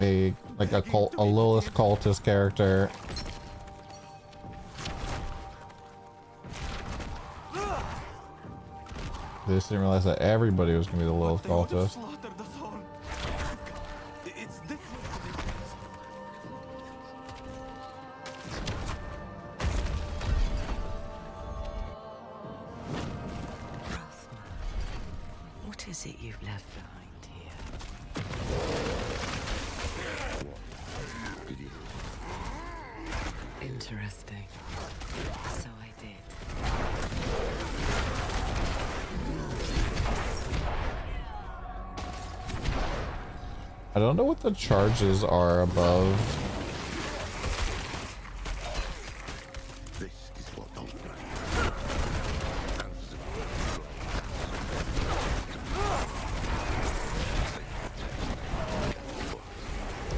Lilith cultist character. They just didn't realize that everybody was gonna be the Lilith cultist. What is it you've left behind here? Interesting. So I did. I don't know what the charges are above. This is what those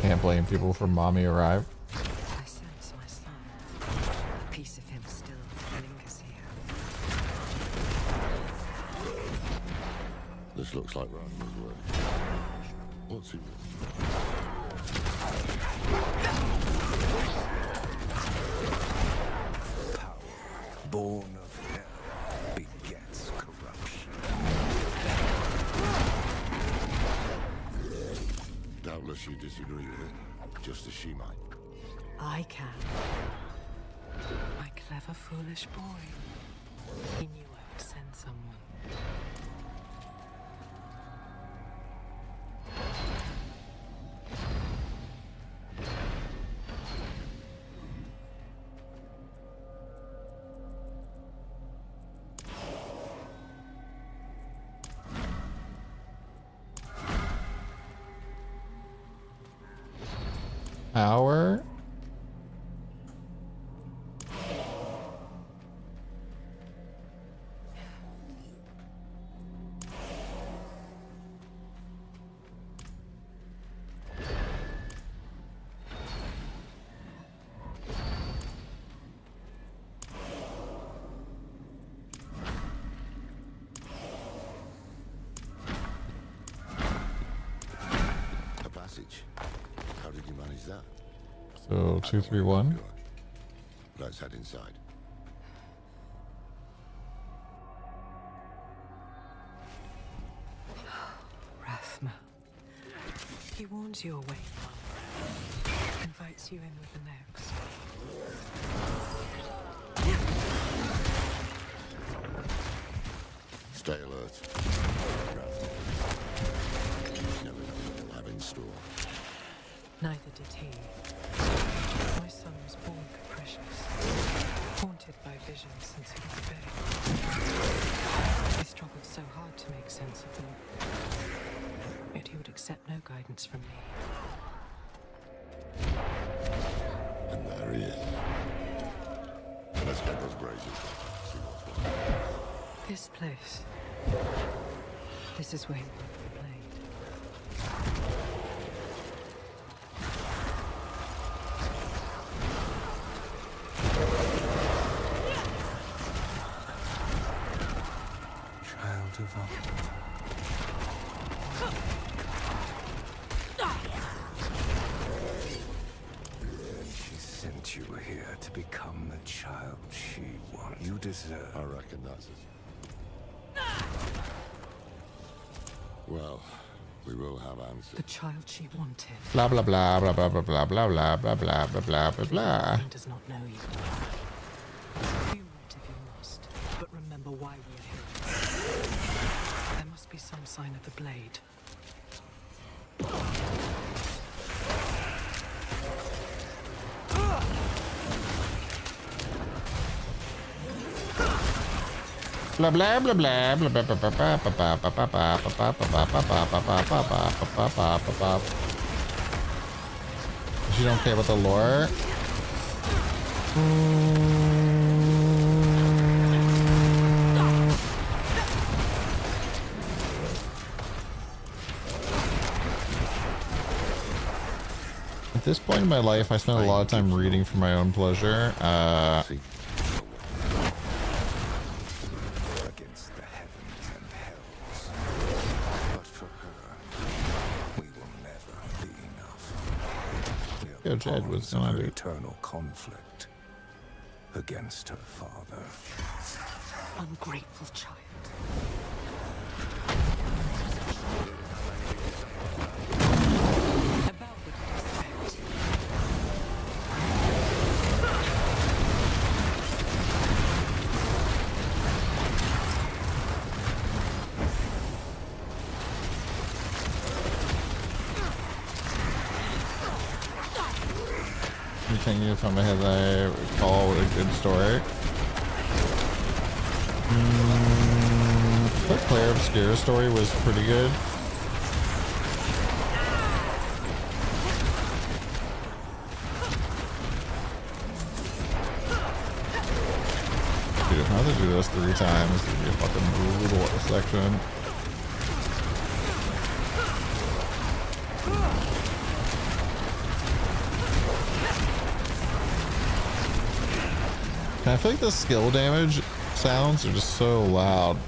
Can't blame people for mommy arrived. I sense my son. A piece of him still lingers here. This looks like Ragna's work. What's he doing? Power, born of hell, begets corruption. Doubtless you disagree with it, just as she might. I can. My clever, foolish boy. He knew I would send someone. Power. A passage. How did you manage that? So 2, 3, 1. Let's head inside. Rathma. He warns you away, invites you in with the next. Stay alert. Never know what they'll have in store. Neither did he. My son was born capricious, haunted by visions since he was a babe. He struggled so hard to make sense of them, yet he would accept no guidance from me. And there he is. Let's get those braziers. See what's what. This place. This is where he broke the blade. Child of Aqua. She sent you here to become the child she wants. You deserve. I reckon that's it. Well, we will have answers. The child she wanted. Blah blah blah blah blah blah blah blah blah blah blah blah blah blah blah. He does not know you. You might if you must, but remember why we are here. There must be some sign of the blade. Blah blah blah blah blah blah blah blah blah blah blah blah blah blah blah blah. You don't care about the lore. At this point in my life, I spend a lot of time reading for my own pleasure. Yo, Jed was going to eternal conflict against her father. Ungrateful child. Continue off my head that I recall a good story. The Claire Obscura story was pretty good. Dude, if I have to do this 3 times, it's gonna be a fucking brutal section. I feel like the skill damage sounds are just so loud.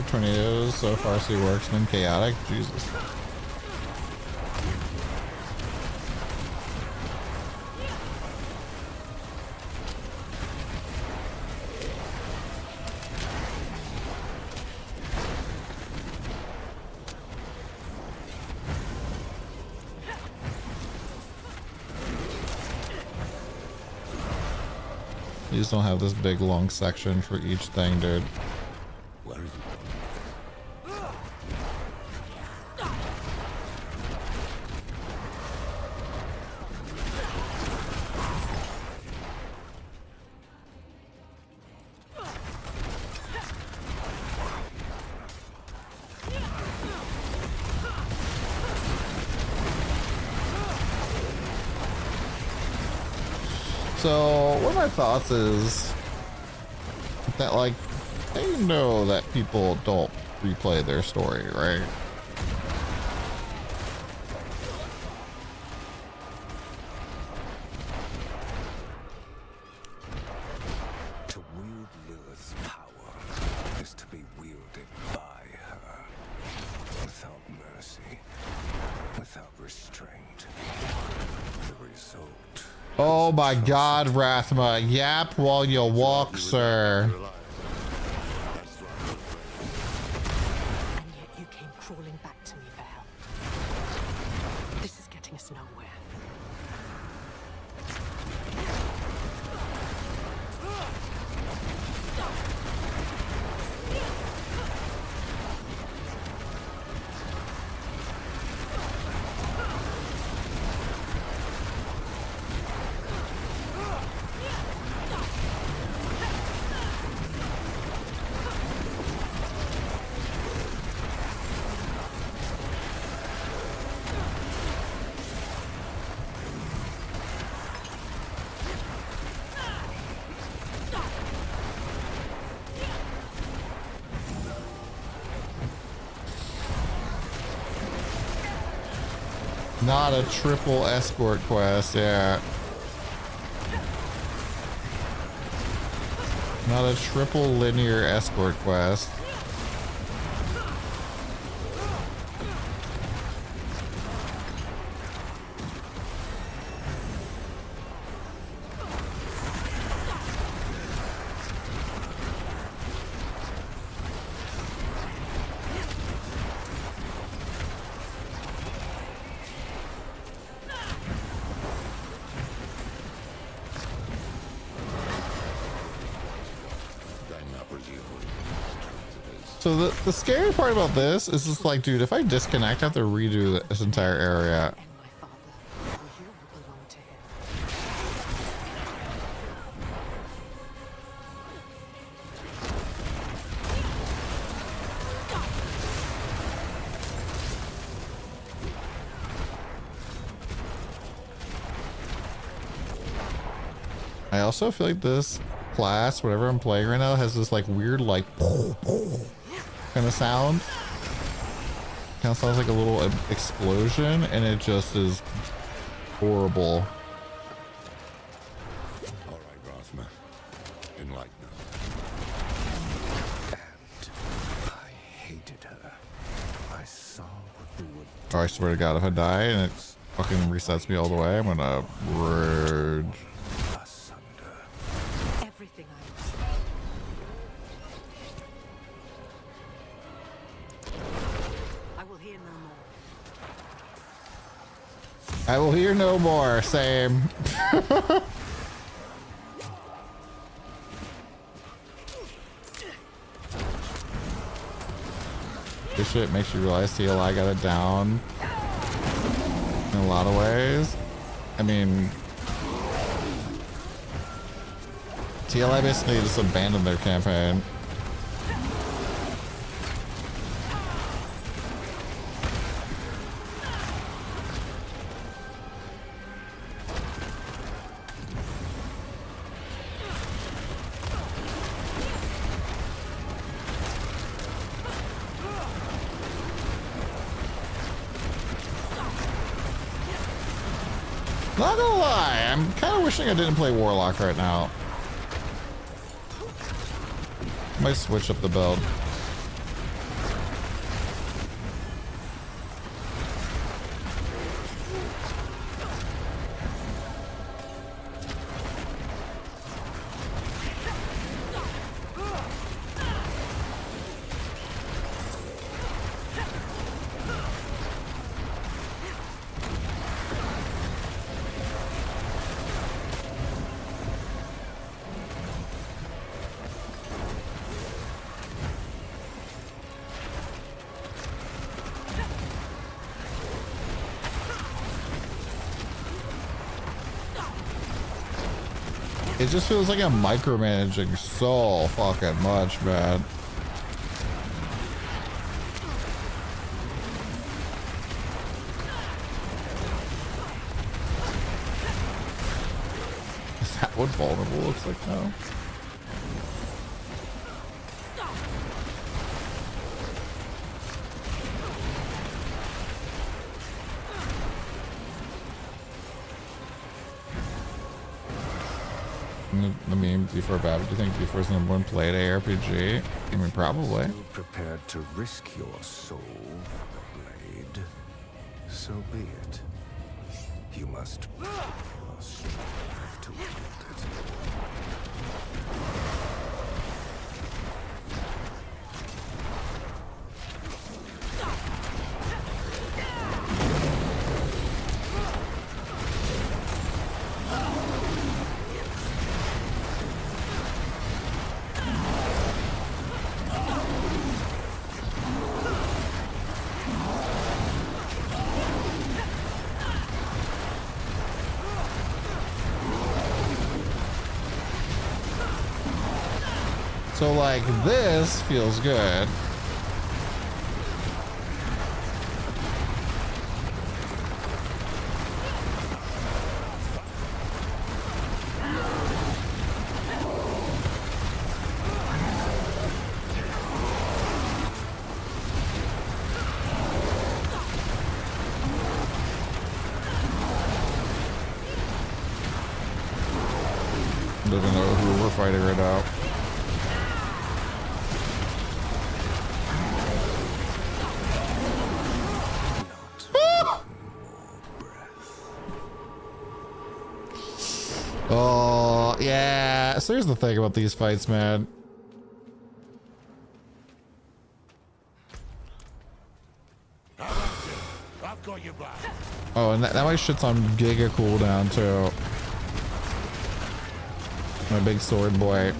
Tornadoes so far, see works been chaotic. Jesus. You just don't have this big long section for each thing, dude. Where is it? So, one of my thoughts is, that like they know that people don't replay their story, right? To wield Lilith's power is to be wielded by her, without mercy, without restraint. The result. Oh my God, Rathma, yap while you walk, sir. And yet you came crawling back to me for help. This is getting us nowhere. Not a triple escort quest, yeah. Not a triple linear escort quest. So the scary part about this is just like, dude, if I disconnect, I have to redo this entire area. I also feel like this class, whatever I'm playing right now, has this like weird like kind of sound. Kind of sounds like a little explosion, and it just is horrible. All right, Rathma. Enlighten And I hated her. I saw what they would. Oh, I swear to God, if I die and it fucking resets me all the way, I'm gonna rage. Everything I will hear no more. I will hear no more. Same. This shit makes you realize TLI got it down in a lot of ways. I mean, TLI basically just abandoned their campaign. Not gonna lie, I'm kind of wishing I didn't play Warlock right now. Might switch up the build. It just feels like I'm micromanaging so fucking much, man. Is that what vulnerable looks like now? seen the meme D4 bad. Do you think D4 is the number one played ARPG? I mean, probably. Still prepared to risk your soul for the blade? So be it. You must strive to wield it. So like this feels good. Don't even know who we're fighting right now. Oh, yeah. So here's the thing about these fights, man. I've got your back. Oh, and that my shit's on giga cooldown, too. My big sword boy.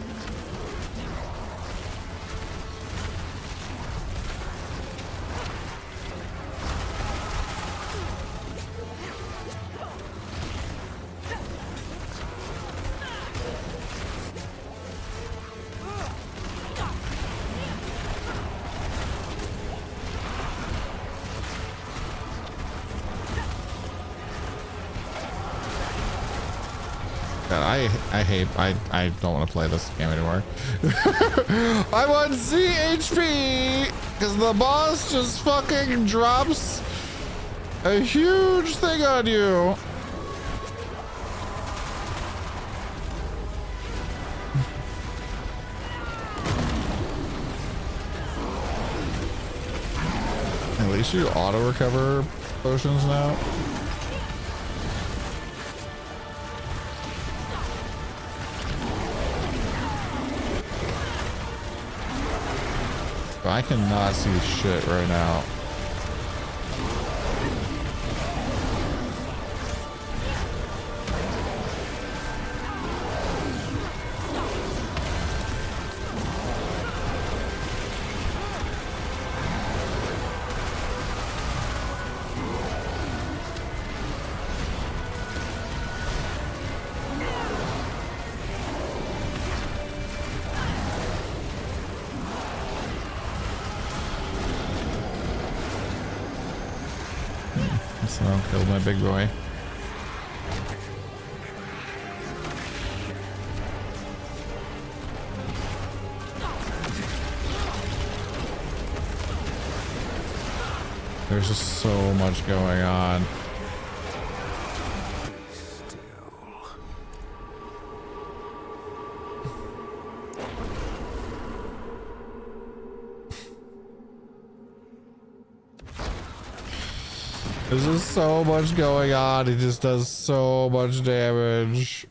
I don't want to play this game anymore. I'm on CHP because the boss just fucking drops a huge thing on you. At least you auto recover potions now. I cannot see shit right now. So killed my big boy. There's just so much going on. There's just so much going on. It just does so much damage.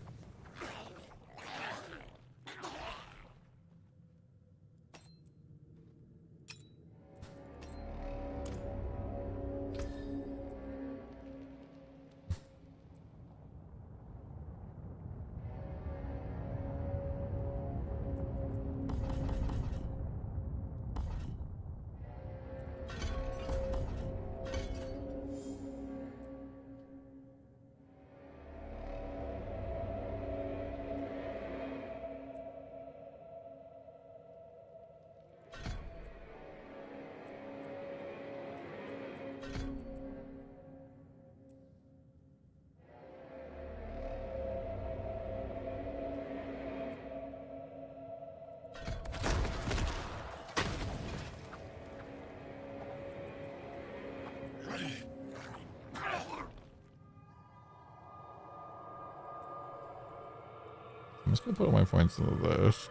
I'm just gonna put all my points into this.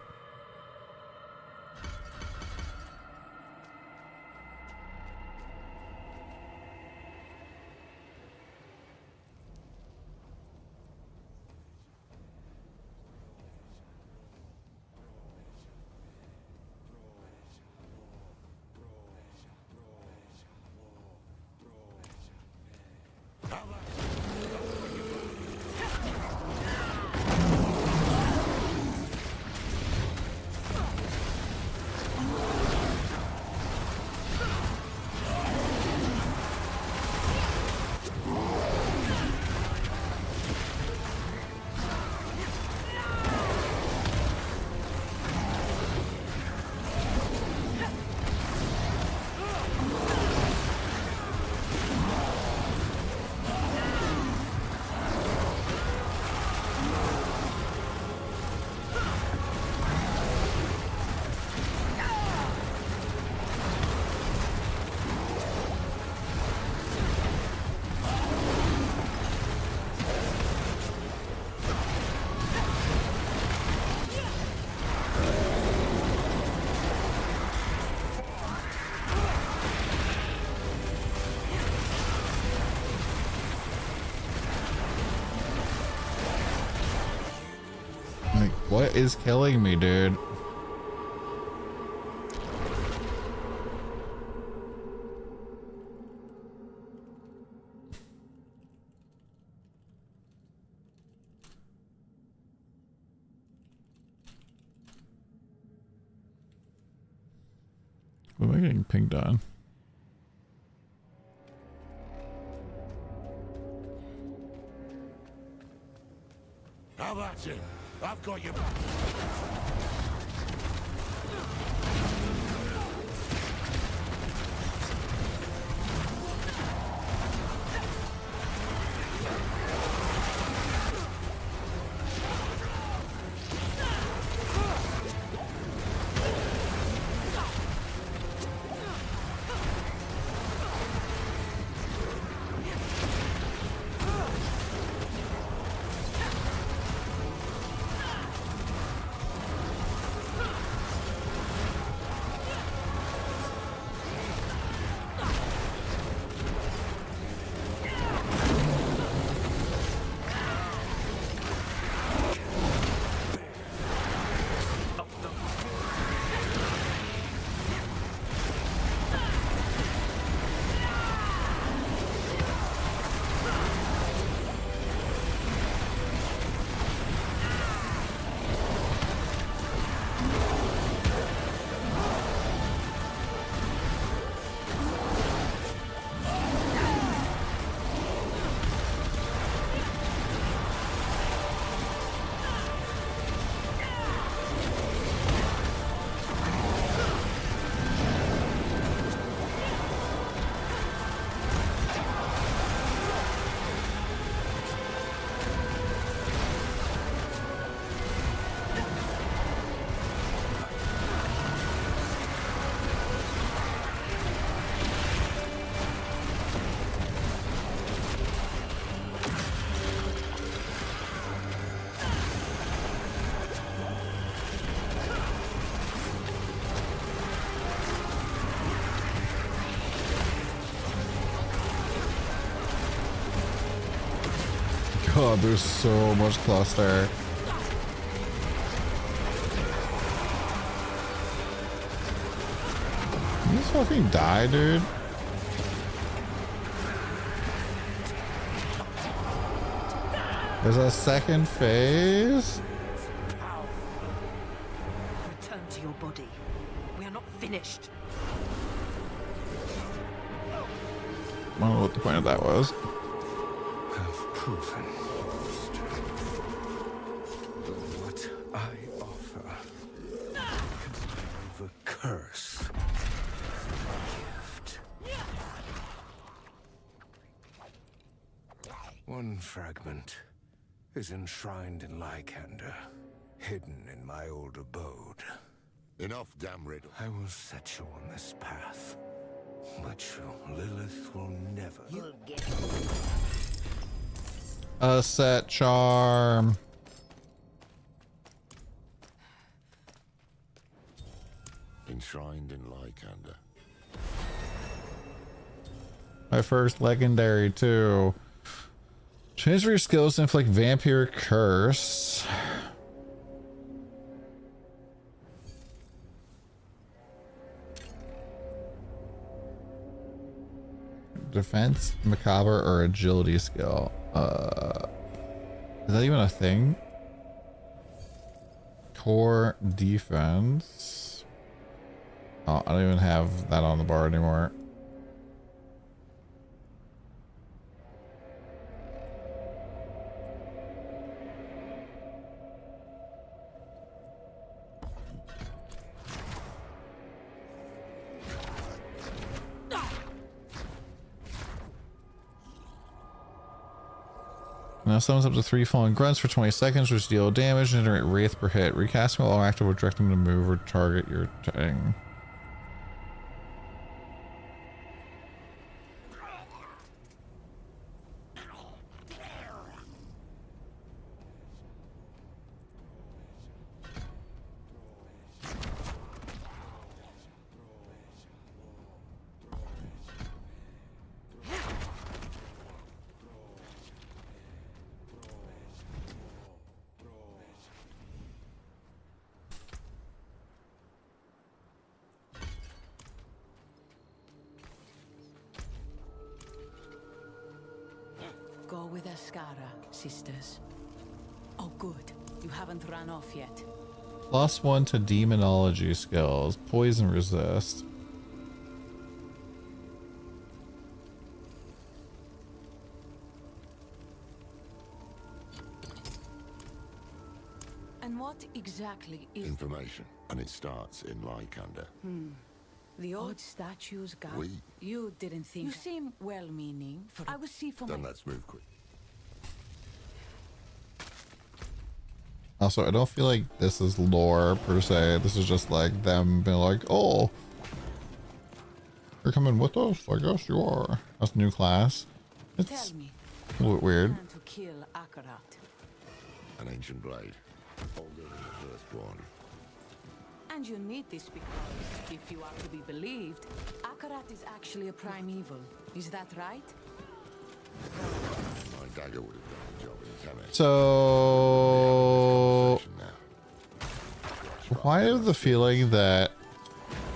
Like, what is killing me, dude? What am I getting pinged on? How about it? I've got you. God, there's so much cluster. Can you just fucking die, dude? There's a second phase? Return to your body. We are not finished. I don't know what the point of that was. Have proven what I offer can a curse. Gift. One fragment is enshrined in Lycander, hidden in my old abode. Enough, damn riddle. I will set you on this path, but you, Lilith, will never. A set charm. enshrined in Lycander. My first legendary too. Transfer your skills to inflict vampire curse. Defense, macabre, or agility skill. Is that even a thing? Core defense. Oh, I don't even have that on the bar anymore. Now summons up to 3 falling grunts for 20 seconds, which deal damage and generate wraith per hit. Recasting while active will direct them to move or target your thing. Go with Ascara, sisters. Oh, good. You haven't run off yet. +1 to demonology skills. Poison resist. And what exactly is... Information, and it starts in Lycander. The old statues got... We? You didn't think... You seem well-meaning. I will see for Then my... let's move quick. Also, I don't feel like this is lore per se. This is just like them being like, oh, you're coming with us? I guess you are. That's a new class. It's Tell me, a little bit weird. plan to kill Akarat. An ancient blade. Older than the firstborn. And you need this because, if you are to be believed, Akarat is actually a primeval. Is that right? My dagger would have done the job in Kemet. So, why have the feeling that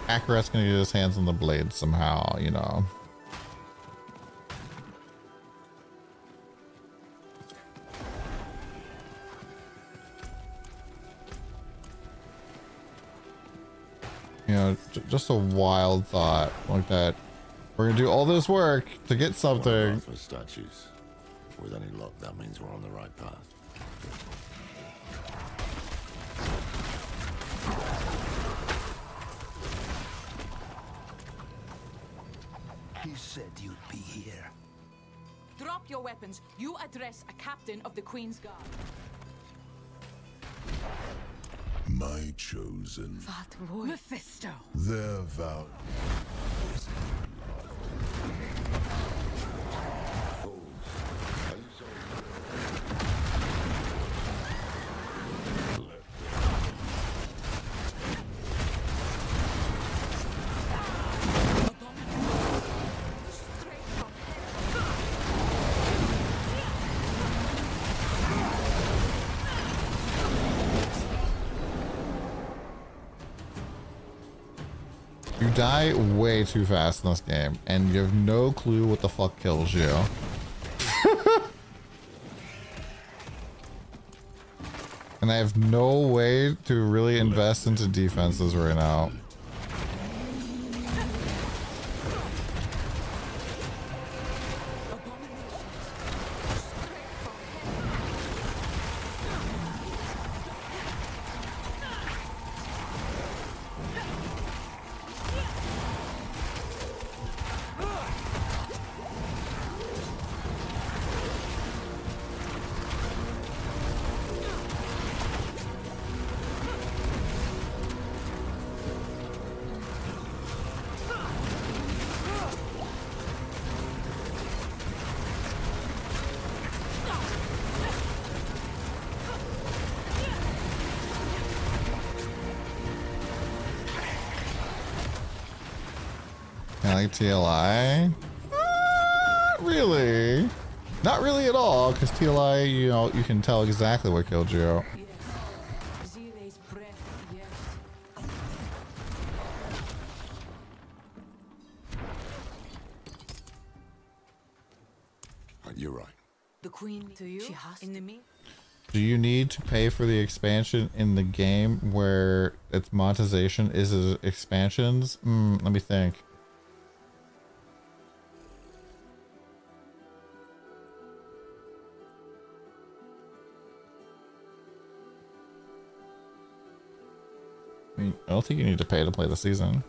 Akarat's gonna get his hands on the blade somehow, you know? You know, just a wild thought like that. We're gonna do all this work to get something. For statues. With any luck, that means we're on the right path. He said you'd be here. Drop your weapons. You address a captain of the Queen's Guard. My chosen. That voice. Mephisto. Their vow. You die way too fast in this game, and you have no clue what the fuck kills you. And I have no way to really invest into defenses right now. like TLI? Really? Not really at all, because TLI, you know, you can tell exactly what killed you. Zire's breath, yes. You're right. The queen, To you? she has in the me. Do you need to pay for the expansion in the game where its monetization is as expansions? Let me think. I mean, I don't think you need to pay to play the season.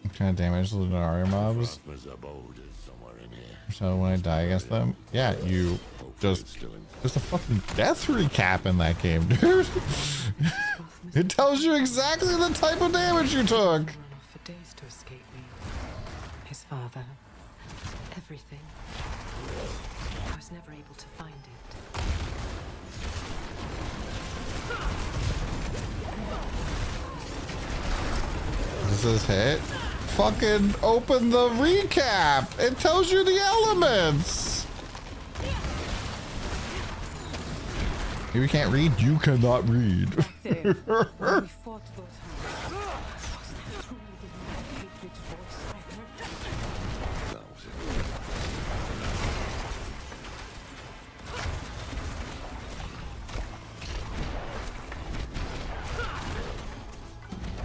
What kind of damage the Lunaria mobs? So when I die against them, yeah, you just there's a fucking death recap in that game, dude. It tells you exactly the type of damage you took. For days to escape me. His father. Everything. I was never able to find it. Does this hit? Fucking open the recap. It tells you the elements. You can't read. You cannot read.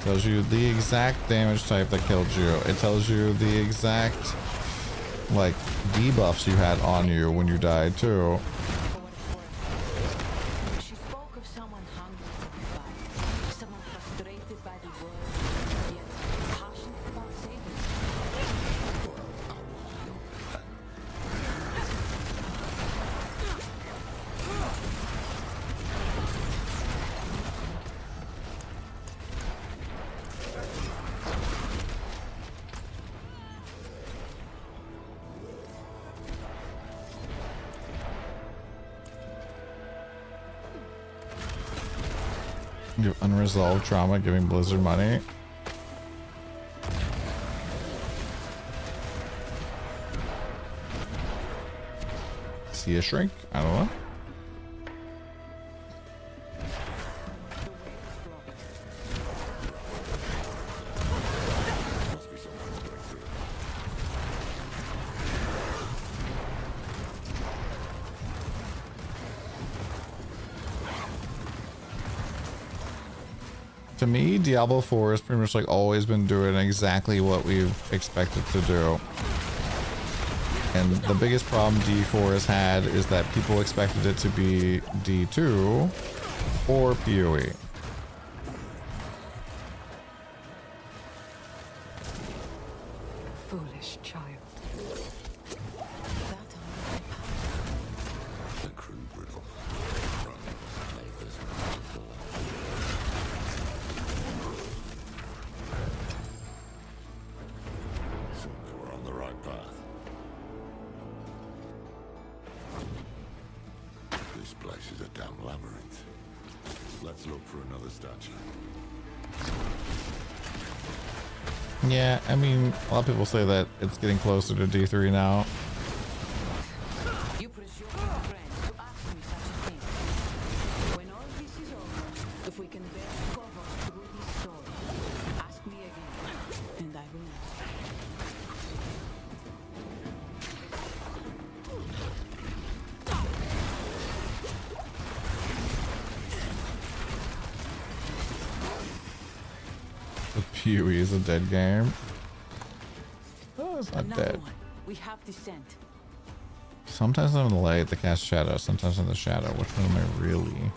Tells you the exact damage type that killed you. It tells you the exact like debuffs you had on you when you died too. She spoke of someone hungry for the fight, someone frustrated by the world, yet passionate about saving You have unresolved trauma giving Blizzard money. See a shrink? I don't know. To me, Diablo 4 has pretty much like always been doing exactly what we've expected to do. And the biggest problem D4 has had is that people expected it to be D2 or PoE. Foolish child. We're on the right path. This place is a damn labyrinth. Let's look for another statue. Yeah, I mean, a lot of people say that it's getting closer to D3 now. You presume, friend, to ask me such a thing. When all this is over, if we can bear cover through this story, ask me again, and I will answer. The PoE is a dead game. Oh, it's not Another dead. one. We have descent. Sometimes I'm in the light that casts shadow, sometimes in the shadow. Which one am I really?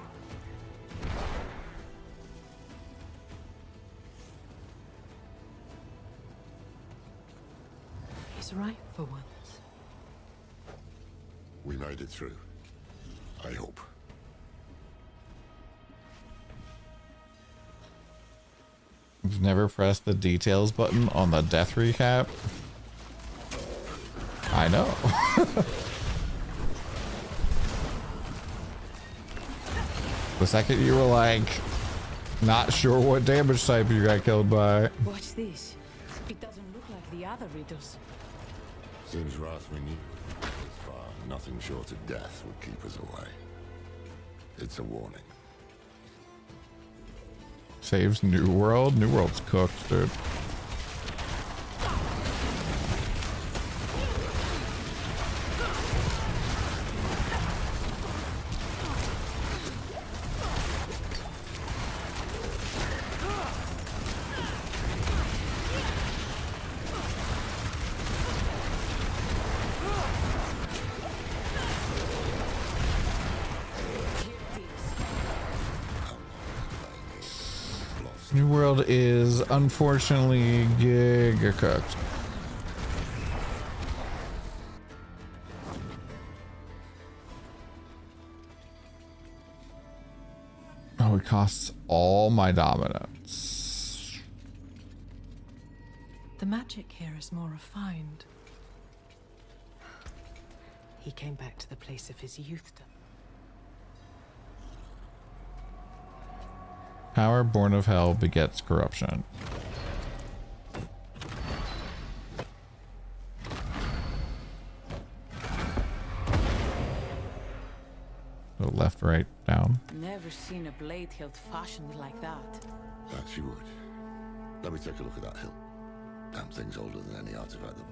He's right for once. We made it through. I hope. You've never pressed the details button on the death recap? I know. The second you were like, not sure what damage type you got killed by. Watch this. It doesn't look like the other riddles. Seems Wrath we knew. As far, nothing short of death will keep us away. It's a warning. Saves New World? New World's cooked, dude. New World is unfortunately giga cooked. Oh, it costs all my dominance. The magic here is more refined. He came back to the place of his youth. Power born of hell begets corruption. So left, right, down. Never seen a blade hilt fashioned like that. That she would. Let me take a look at that hilt. Damn thing's older than any artifact that...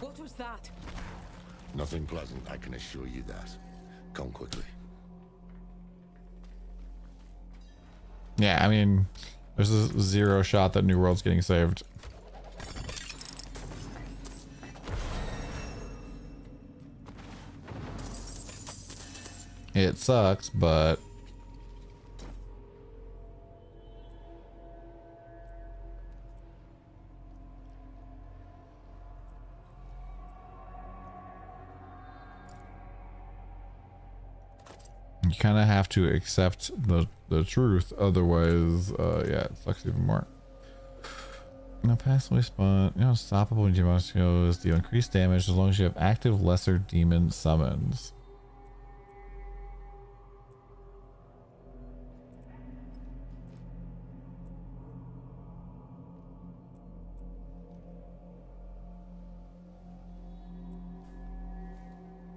What was that? Nothing pleasant, I can assure you that. Come quickly. Yeah, I mean, there's a zero shot that New World's getting saved. It sucks, but you kind of have to accept the truth, otherwise, yeah, it sucks even more. Now, passively spawn, unstoppable when Demons goes, deal increased damage as long as you have active lesser demon summons.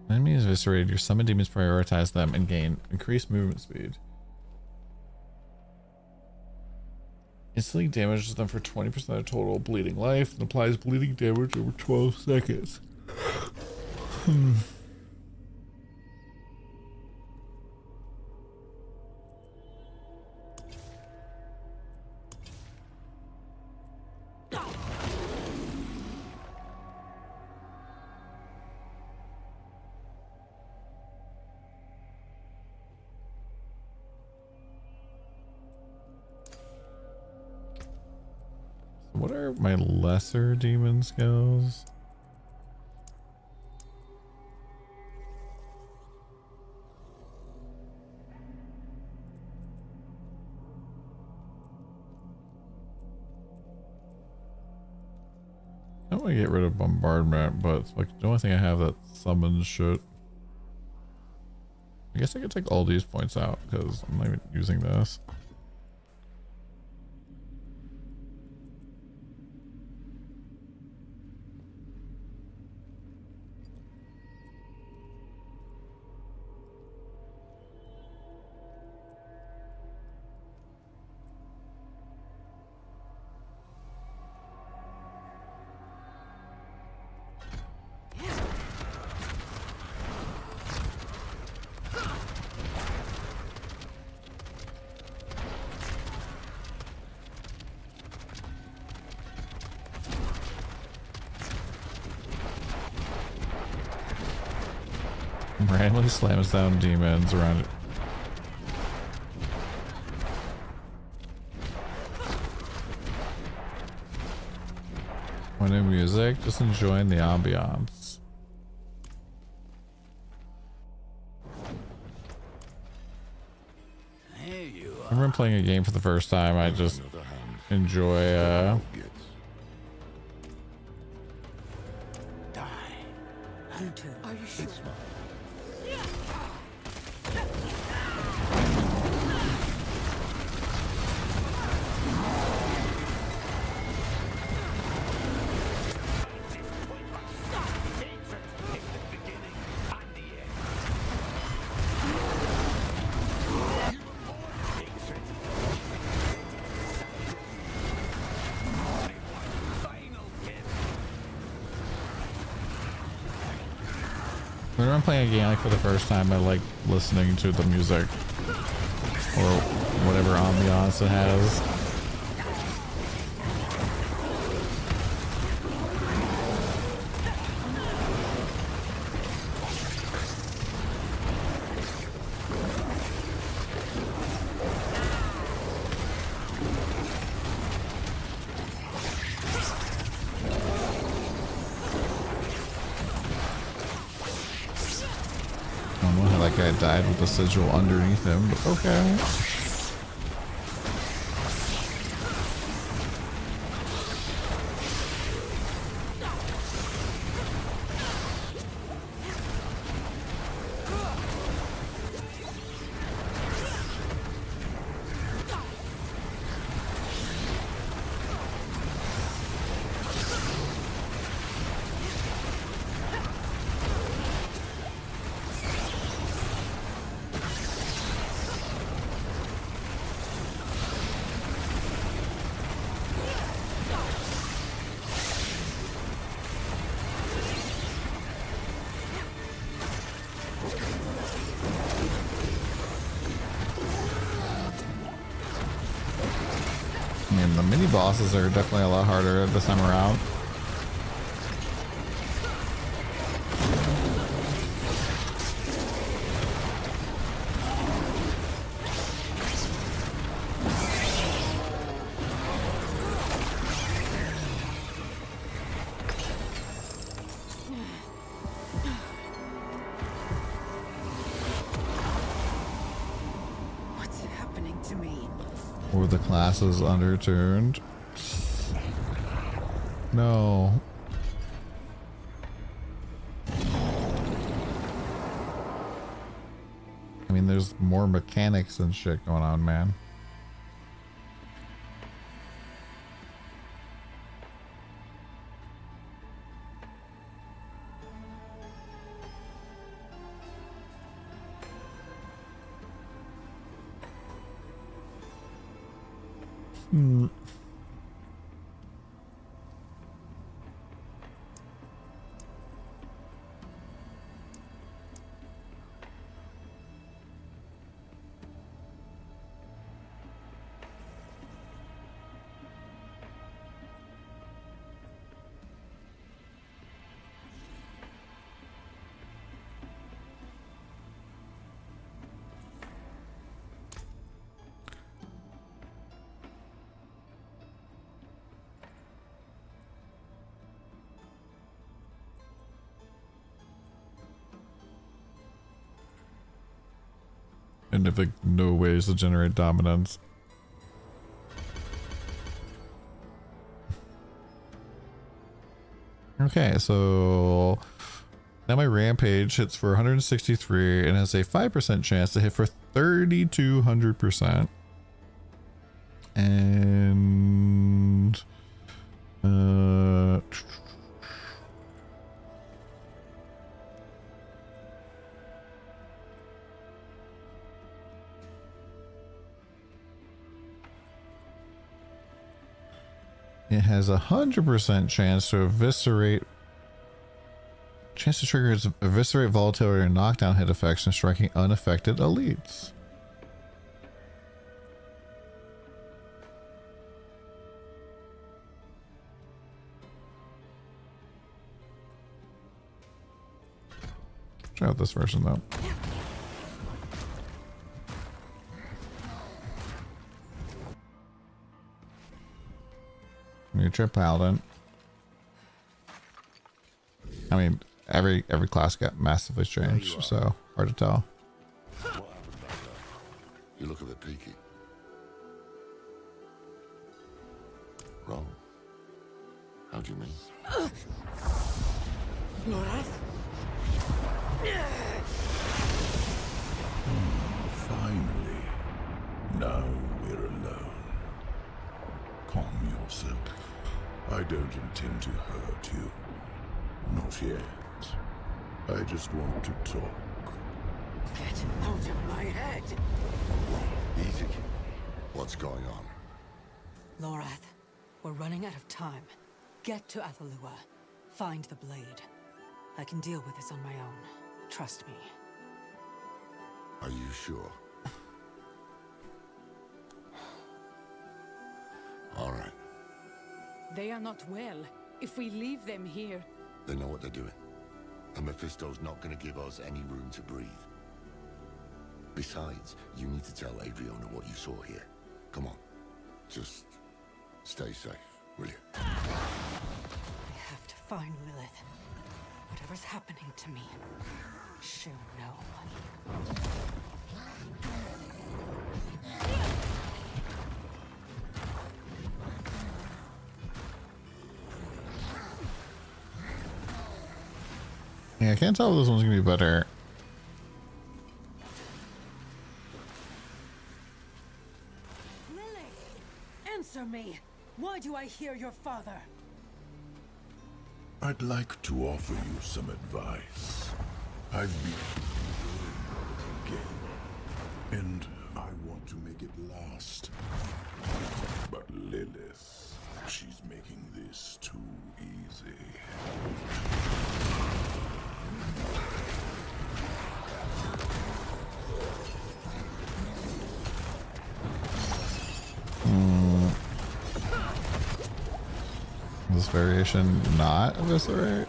Enemy is eviscerated, your summoned demons prioritize them and gain increased movement speed. Instantly damages them for 20% of total bleeding life and applies bleeding damage over 12 seconds. What are my lesser demon skills? I want to get rid of bombardment, but it's like the only thing I have that summons shit. I guess I could take all these points out because I'm not even using this. Randomly slams down demons around it. When in music, just enjoying the ambiance. Whenever I'm playing a game for the first time, I just enjoy You too. Are you sure? Whenever I'm playing a game like for the first time, I like listening to the music or whatever ambiance it has. I don't know how that guy died with the sigil underneath him, but okay. I mean, the mini bosses are definitely a lot harder this time around. What's happening to me? Or the class is underturned. No. I mean, there's more mechanics and shit going on, man. Hmm. And if like no ways to generate dominance. Okay, so now my rampage hits for 163 and has a 5% chance to hit for 3,200%. And it has a 100% chance to eviscerate. Chance to trigger its eviscerate volatility and knockdown hit effects and striking unaffected elites. Try out this version though. Neutral paladin. I mean, every class got massively changed, so hard to tell. You look a bit peaky. Wrong. How do you mean? Lorath? Finally. Now we're alone. Calm yourself. I don't intend to hurt you. Not yet. I just want to talk. Get out of my head! Easy. What's going on? Lorath, we're running out of time. Get to Athalua. Find the blade. I can deal with this on my own. Trust me. Are you sure? All right. They are not well. If we leave them here... They know what they're doing. And Mephisto's not going to give us any room to breathe. Besides, you need to tell Adriana what you saw here. Come on. Just stay safe, will you? I have to find Lilith. Whatever's happening to me, she'll know. Yeah, I can't tell if this one's gonna be better. Lily, answer me. Why do I hear your father? I'd like to offer you some advice. I've been again, and I want to make it last. But Lilith, she's making this too easy. This variation not eviscerate?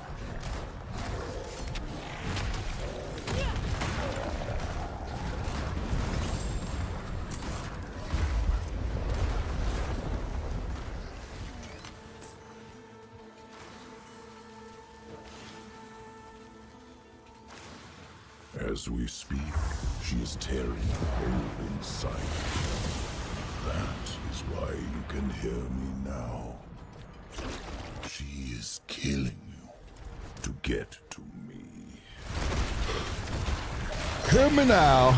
As we speak, she is tearing a hole inside. That is why you can hear me now. She is killing you to get to me. Hear me now.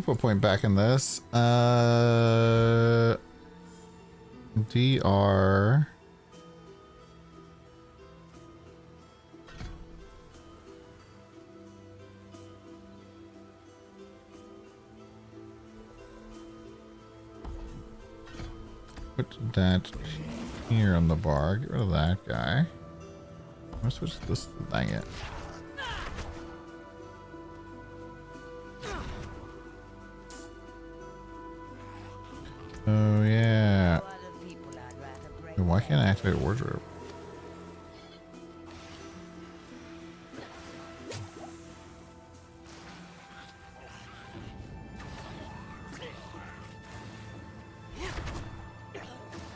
Put a point back in this. DR. Put that here on the bar. Get rid of that guy. I'm gonna switch this. Dang it. Oh yeah. Why can't I activate wardrobe?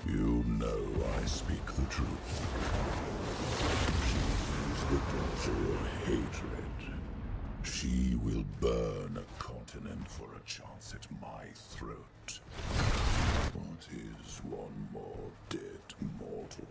You know I speak the truth. She is the daughter of hatred. She will burn a continent for a chance at my throat. What is one more dead mortal?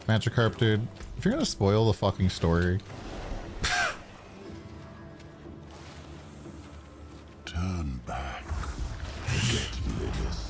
Magikarp, dude. If you're gonna spoil the fucking story. Turn back. Forget Lilith.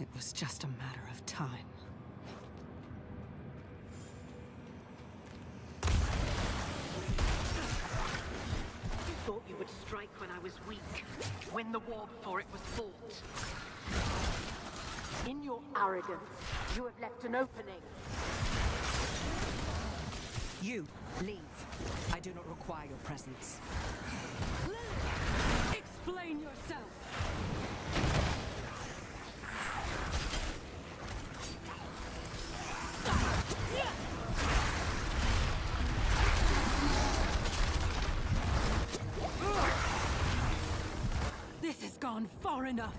It was just a matter of time. You thought you would strike when I was weak, win the war before it was fought. In your arrogance, you have left an opening. You, leave. I do not require your presence. Explain yourself! This has gone far enough.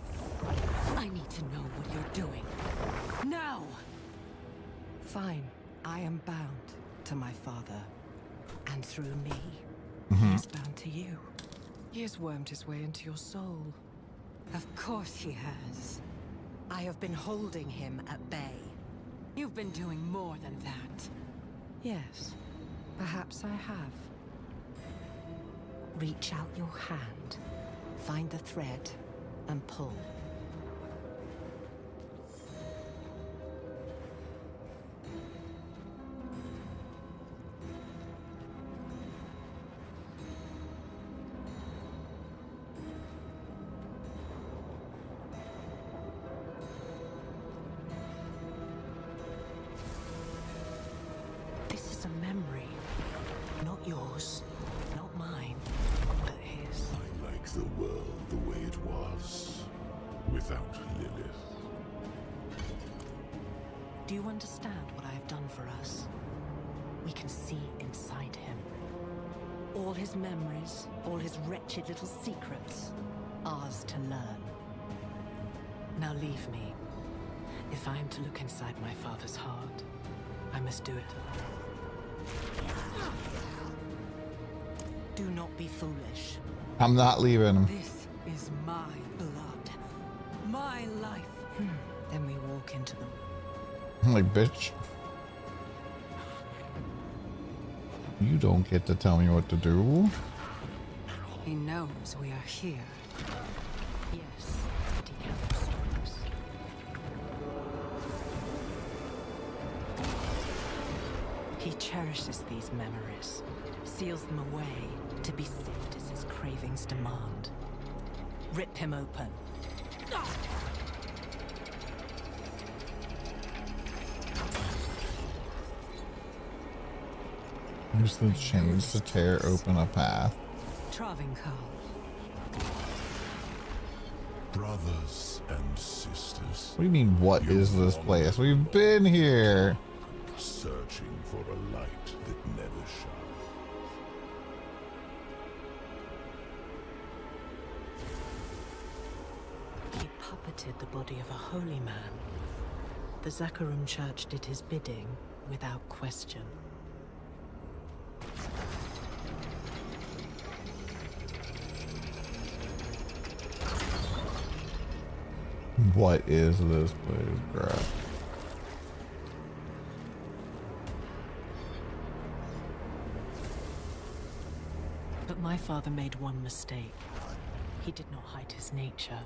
I need to know what you're doing. Now! Fine. I am bound to my father. And through me, Mm-hmm. he's bound to you. He has wormed his way into your soul. Of course he has. I have been holding him at bay. You've been doing more than that. Yes, perhaps I have. Reach out your hand, find the thread, and pull. This is a memory. Not yours, not mine, but his. I like the world the way it was, without Lilith. Do you understand what I have done for us? We can see inside him. All his memories, all his wretched little secrets, ours to learn. Now leave me. If I am to look inside my father's heart, I must do it. Do not be foolish. I'm not leaving. This is my blood. My life. Then we walk into them. I'm like, bitch. You don't get to tell me what to do. He knows we are here. Yes, but he cannot stop us. He cherishes these memories, seals them away to be sipped as his cravings demand. Rip him open. Use the chains to tear open a path. Travinkal. Brothers and sisters. What do you mean, what is this place? We've been here. Searching for a light that never shines. He puppeted the body of a holy man. The Zakharum Church did his bidding without question. What is this place, bro? But my father made one mistake. He did not hide his nature.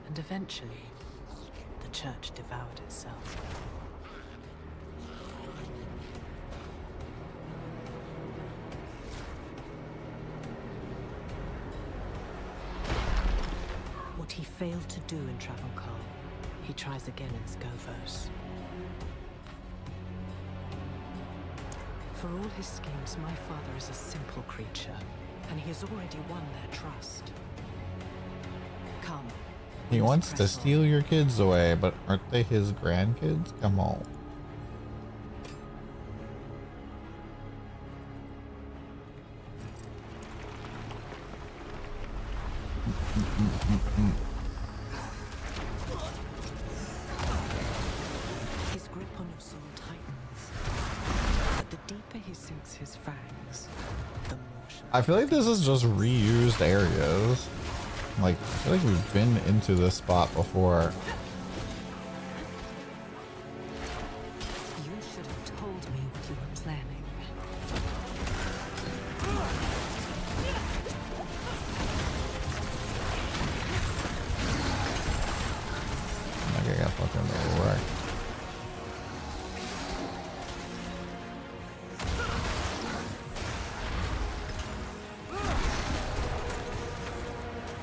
And eventually, the church devoured itself. What he failed to do in Travancore, he tries again in Scovos. For all his schemes, my father is a simple creature, and he has already won their trust. Come. He wants to steal your kids away, but aren't they his grandkids? Come on. His grip on your soul tightens, but the deeper he sinks his fangs, the more I feel like this is just reused areas. Like, I feel like we've been into this spot before. You should have told me what you were planning. Like, I got fucking wrecked.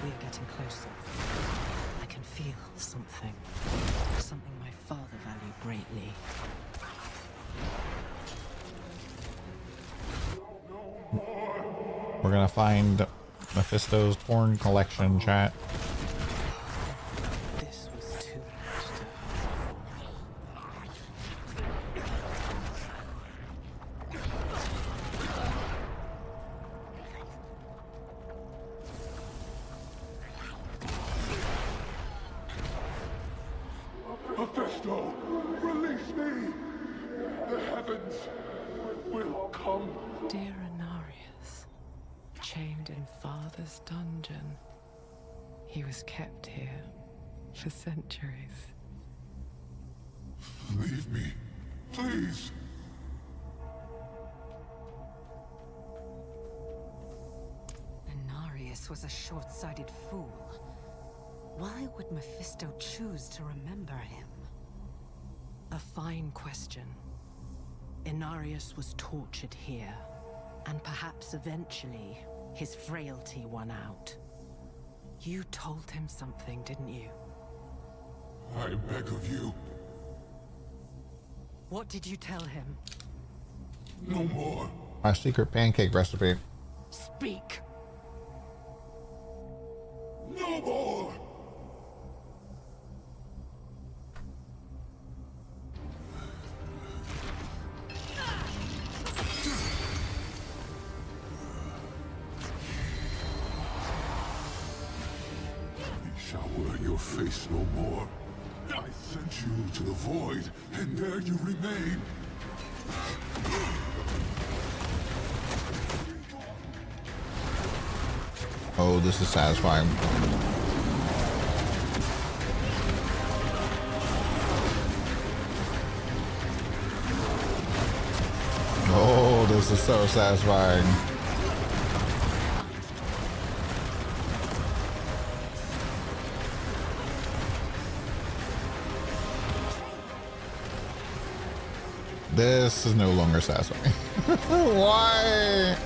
We're getting closer. I can feel something. Something my father valued greatly. We're gonna find Mephisto's porn collection, chat. This was too much to Mephisto, release me! The heavens will come. Dear Anarius, chained in Father's dungeon, he was kept here for centuries. Leave me, please. Anarius was a short-sighted fool. Why would Mephisto choose to remember him? A fine question. Inarius was tortured here, and perhaps eventually his frailty won out. You told him something, didn't you? I beg of you, What did you tell him? no more. My secret pancake recipe. Speak! No more! He shall wear your face no more. I sent you to the void, and there you remain. Oh, this is satisfying. Oh, this is so satisfying. This is no longer satisfying. Why?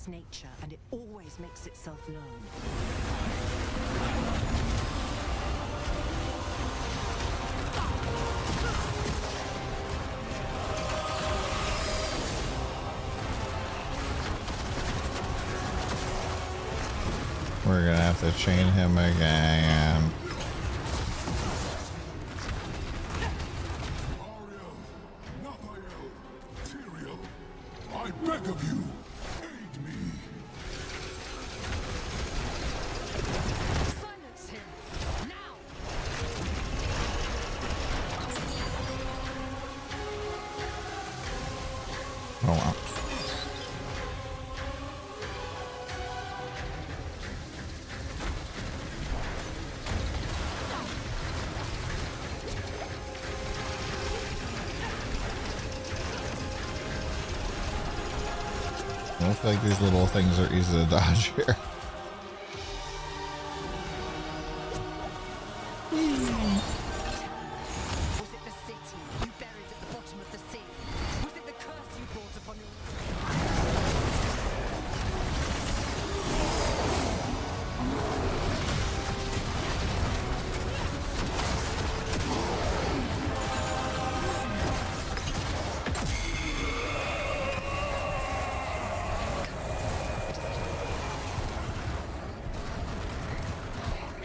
Nature, and it always makes itself known. gonna have to chain him again. I beg of you, aid me. Silence him! Now! Oh wow. I feel like these little things are easy to dodge here. Was it the city you buried at the bottom of the sea? Was it the curse you brought upon your...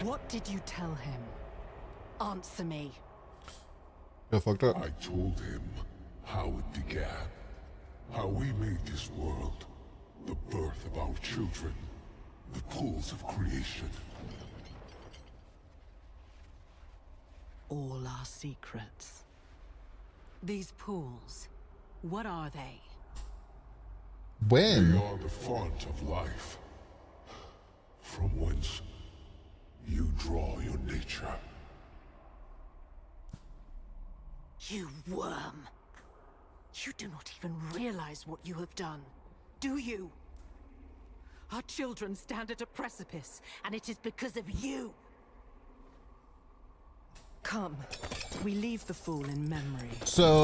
What did you tell him? Answer me. Got fucked up. I told him how it began, how we made this world, the birth of our children, the pools of creation. All our secrets. These pools, what are they? When? They are the font of life, from whence you draw your nature. You worm! You do not even realize what you have done, do you? Our children stand at a precipice, and it is because of you! Come, we leave the fool in memory. So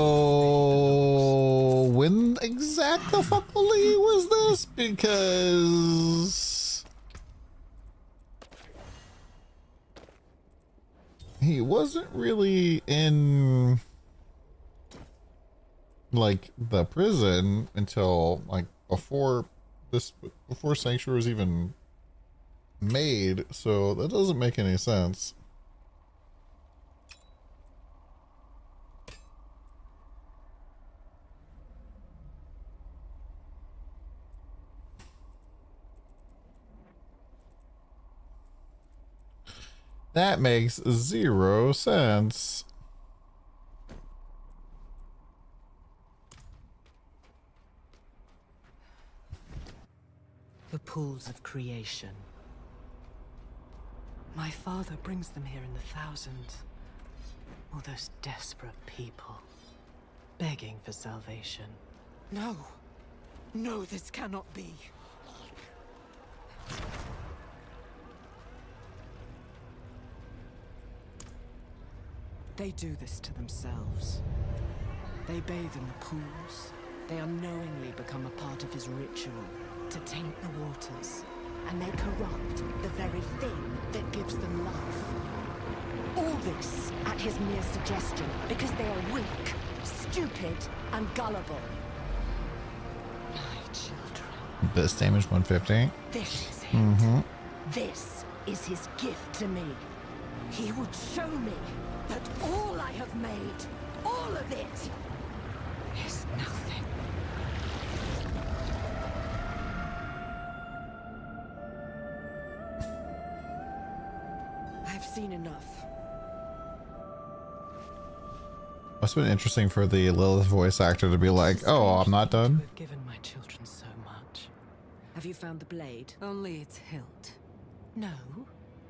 when exactly was this? Because he wasn't really in like the prison until like before Sanctuary was even made, so that doesn't make any sense. That makes zero sense. The pools of creation. My father brings them here in the thousands. All those desperate people, begging for salvation. No! No, this cannot be! They do this to themselves. They bathe in the pools. They unknowingly become a part of his ritual to taint the waters. And they corrupt the very thing that gives them life. All this at his mere suggestion, because they are weak, stupid, and gullible. My children. This damage 150. This is it. Mm-hmm. This is his gift to me. He would show me that all I have made, all of it, is nothing. I've seen enough. Must have been interesting for the Lilith voice actor to be like, "Oh, I'm not done." I've given my children so much. Have you found the blade? Only its hilt. No,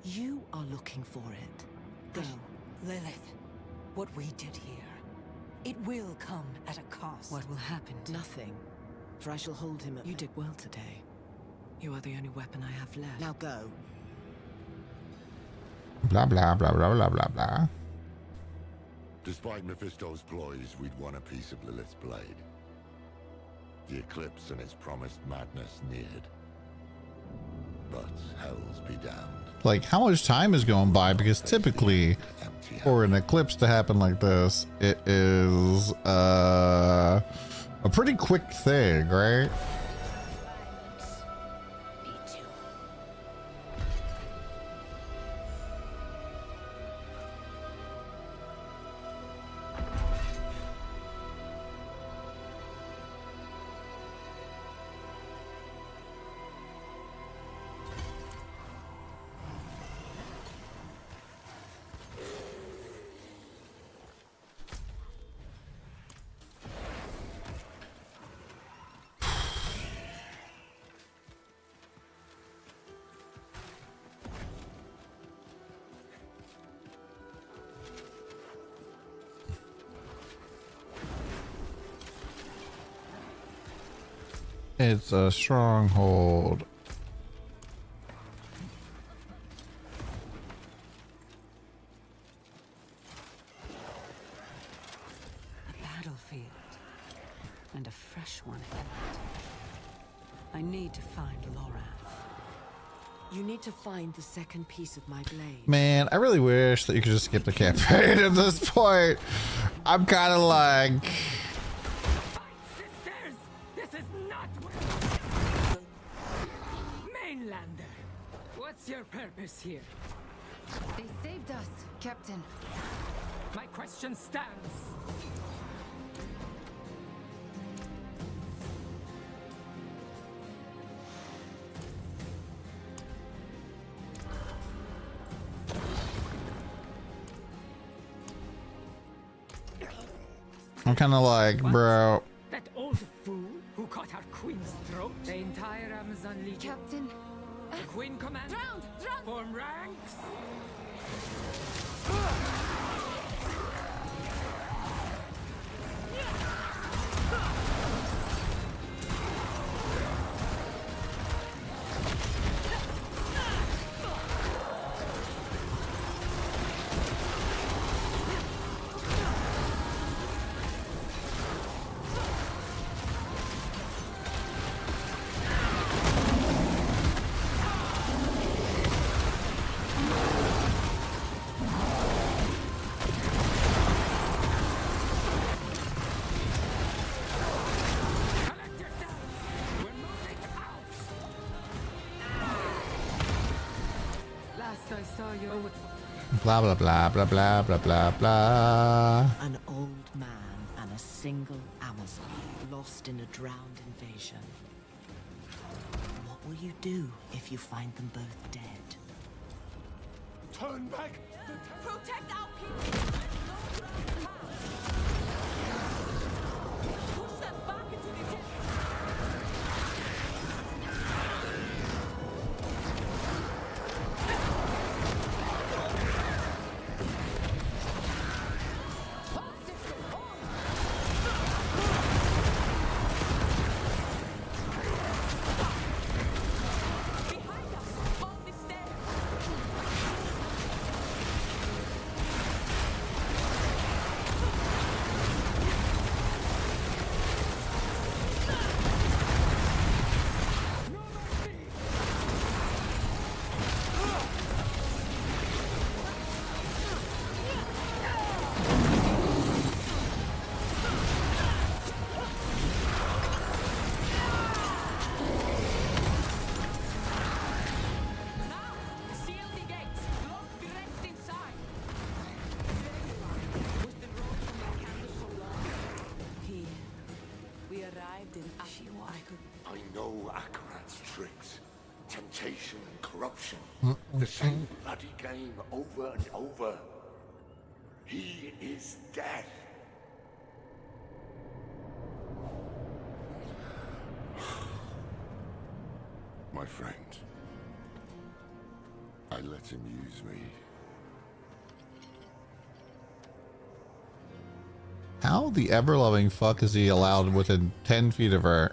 you are looking for it. Go. Lilith, what we did here, it will come at a cost. What will happen? Nothing. For I shall hold him at... You did well today. You are the only weapon I have left. Now go. Blah blah blah blah blah blah blah. Despite Mephisto's ploys, we'd won a piece of Lilith's blade. The eclipse and its promised madness neared. But hells be damned. Like, how much time is going by? Because typically, for an eclipse to happen like this, it is a pretty quick thing, right? It's a stronghold. A battlefield. And a fresh one at that. I need to find Lorath. You need to find the second piece of my blade. Man, I really wish that you could just skip the campaign at this point. I'm kind of like... Sisters! This is not Mainlander! What's your purpose here? They saved us, Captain. My question stands. I'm kind of like, bro. That old fool who cut our queen's throat? The entire Amazon Legion. Captain. The queen commander. Drowned! Form ranks. I saw you. Blah, blah, blah, blah, blah, blah, blah, blah. An old man and a single Amazon lost in a drowned invasion. What will you do if you find them both dead? Turn back! Protect our people! Push them back into the desert! I know Akarat's tricks. Temptation and corruption. The same bloody game over and over. He is death. My friend. I let him use me. How the ever-loving fuck is he allowed within 10 feet of her?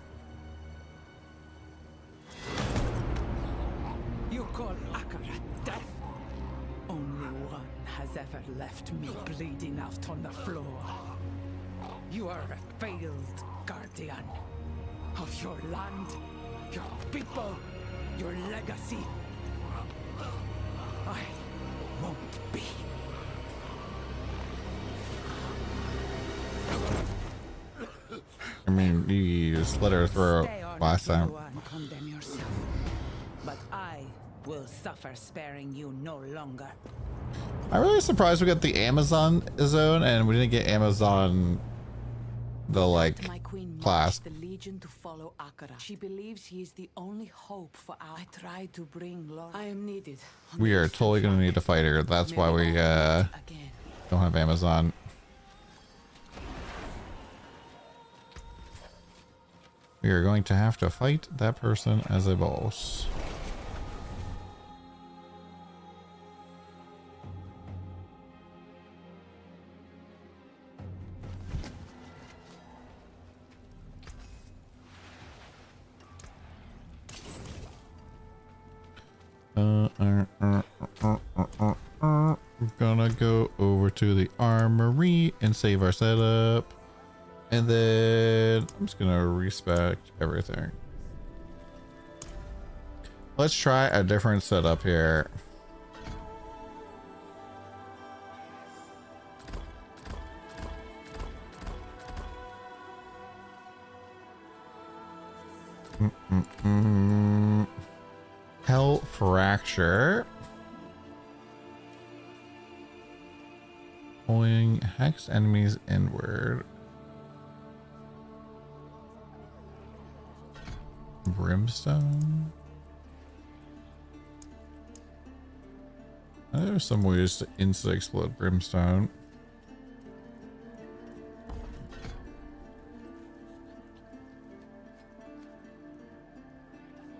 You call Akarat death? Only one has ever left me bleeding out on the floor. You are a failed guardian of your land, your people, your legacy. I won't be. I mean, you slit her throat last time. Condemn yourself, but I will suffer sparing you no longer. I'm really surprised we got the Amazon zone and we didn't get Amazon the like My queen class. marched the Legion to follow Akara. She believes he is the only hope for our. I tried to bring Laura. I am needed. We are totally gonna need to fight her. That's why we don't have Amazon. We are going to have to fight that person as a boss. gonna go over to the armory and save our setup. And then I'm just gonna respect everything. Let's try a different setup here. Hell fracture. Pulling hex enemies inward. Brimstone. There's some ways to insta-explode brimstone.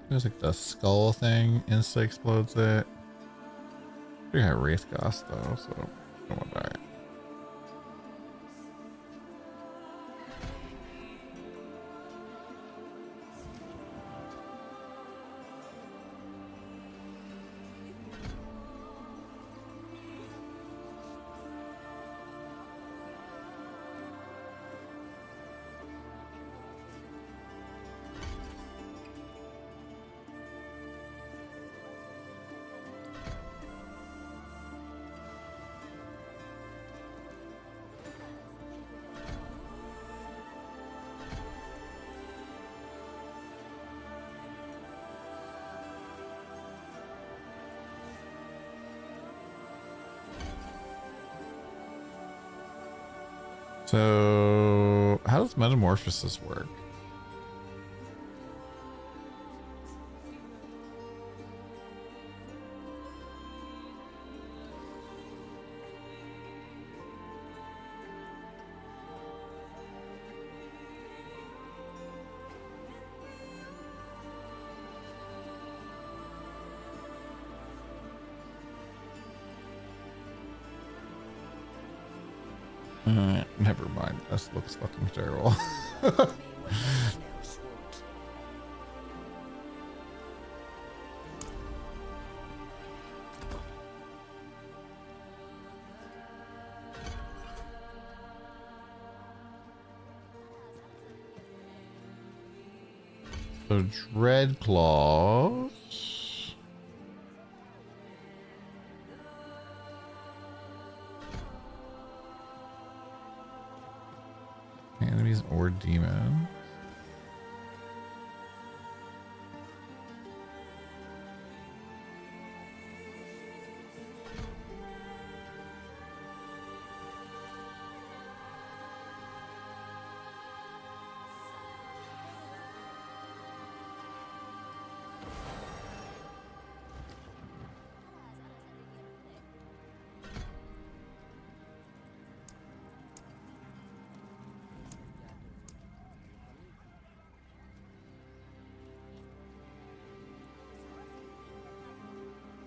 There's like the skull thing, insta-explodes it. We got Wraith Ghost though, so don't want to die. So, how does metamorphosis work? Never mind. This looks fucking terrible. So dread claws. Enemies or demons.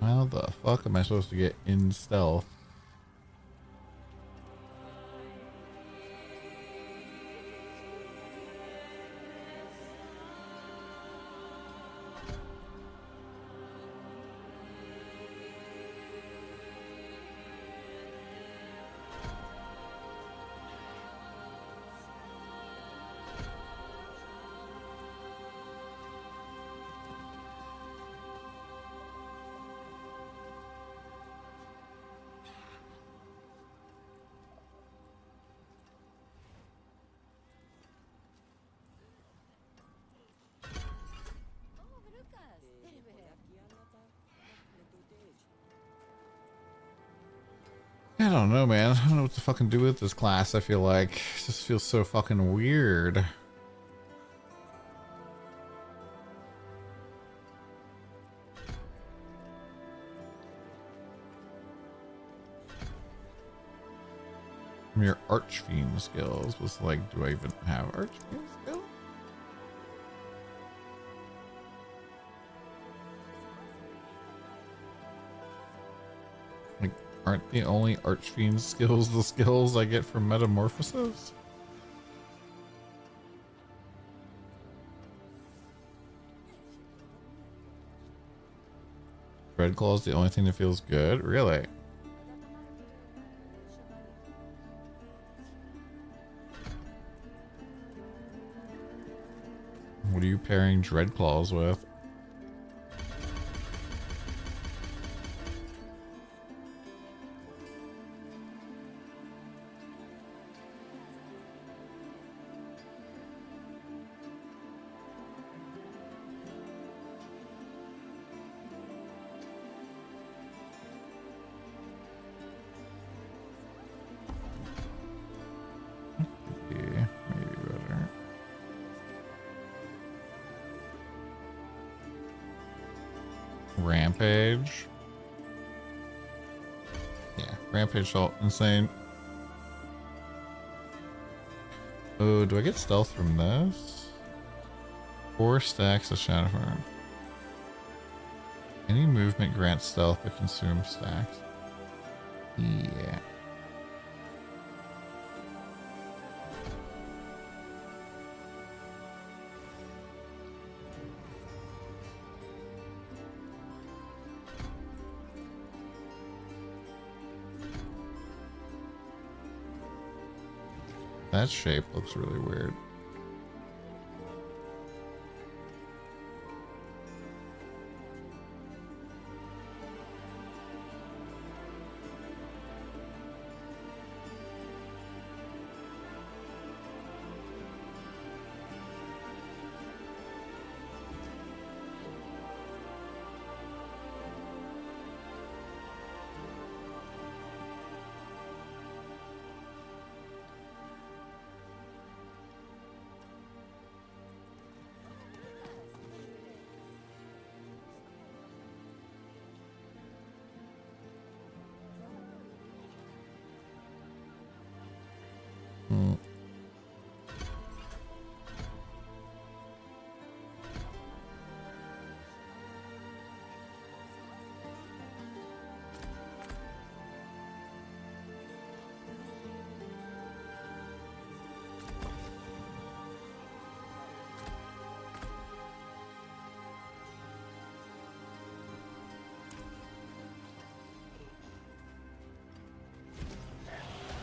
How the fuck am I supposed to get in stealth? I don't know, man. I don't know what to fucking do with this class. I feel like it just feels so fucking weird. Your Archfiend skills was like, do I even have Archfiend skills? Like, aren't the only Archfiend skills the skills I get from Metamorphosis? Dreadclaw is the only thing that feels good? Really? What are you pairing Dreadclaws with? Rampage. Yeah, Rampage felt insane. Oh, do I get stealth from this? 4 stacks of Shadowfire. Any movement grants stealth but consumes stacks. Yeah. That shape looks really weird.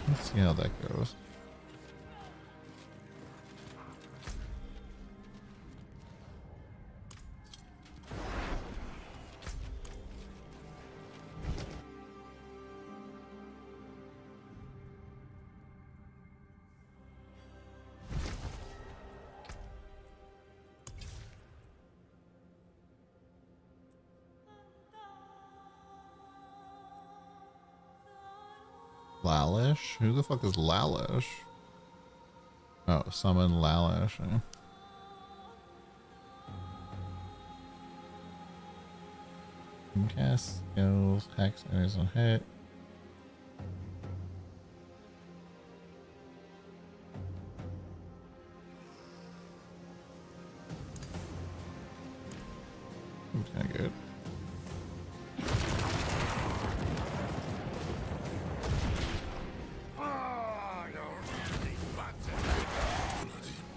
Let's see how that goes. Lalish? Who the fuck is Lalish? Oh, summon Lalish. Eh? Cast skills, hex enemies on hit. Seems kinda good.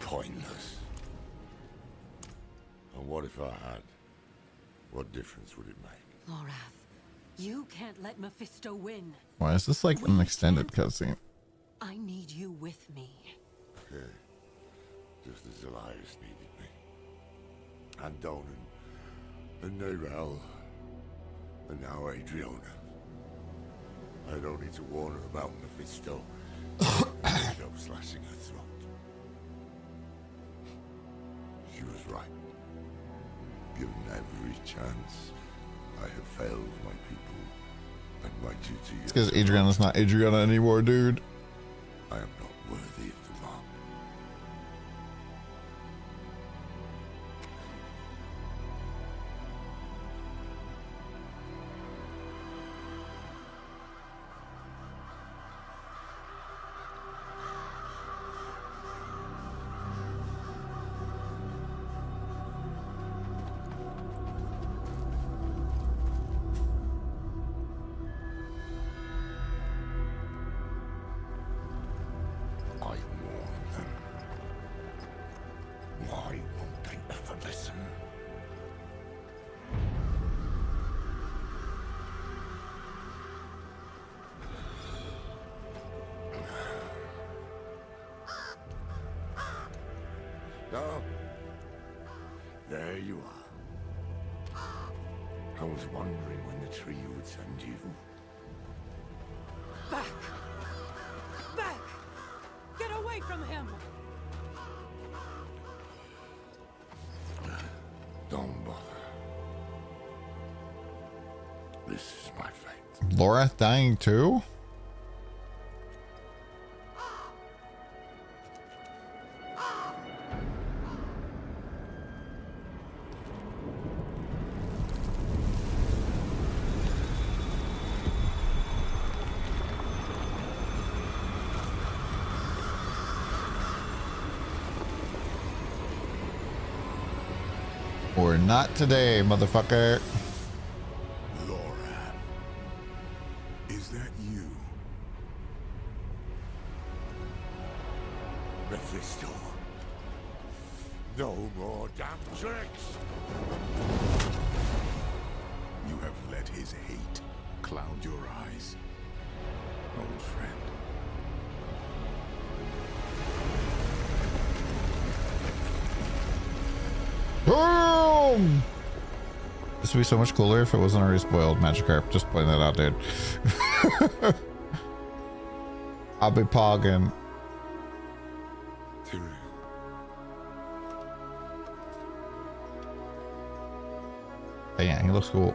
Pointless. And what if I had? What difference would it make? Lorath, you can't let Mephisto win. Why is this like an extended cutscene? I need you with me. Okay. Just as Elias needed me. And Donan. And Nerel. And now Adriana. I don't need to warn her about Mephisto. End up slashing her throat. She was right. Given every chance, I have failed my people, and my duty It's because Adriana's not Adriana anymore, dude. I am not worthy of the mark. No. There you are. I was wondering when the tree would send you. Back! Back! Get away from him! Don't bother. This is my fate. Lorath dying too? Or not today, motherfucker. Laura, is that you? Mephisto. No more damn tricks. You have let his hate cloud your eyes, old friend. Boom! This would be so much cooler if it wasn't already spoiled, Magikarp. Just pointing that out, dude. I'll be pogging. Yeah, he looks cool.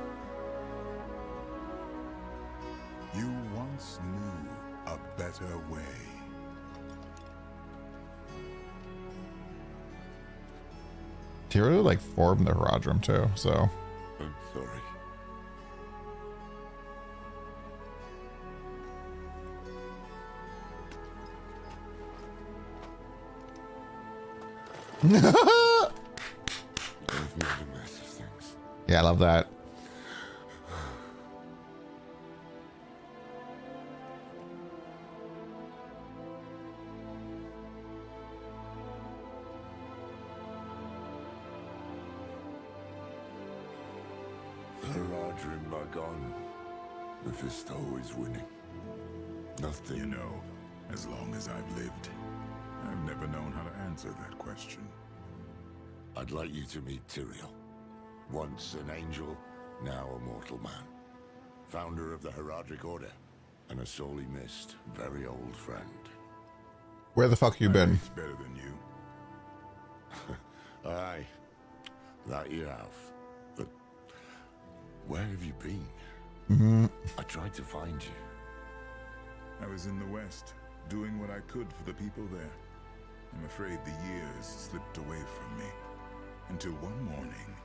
You once knew a better way. Tyrael like formed the Horadrim too, so. I'm sorry. Yeah, I love that. The Horadrim are gone. Mephisto is winning. Nothing. You know, as long as I've lived, I've never known how to answer that question. I'd like you to meet Tyrael. Once an angel, now a mortal man. Founder of the Horadric Order, and a sorely missed, very old friend. Where the fuck you been? He's better than you. Aye, that you have. But where have you been? I tried to find you. I was in the West, doing what I could for the people there. I'm afraid the years slipped away from me. Until one morning,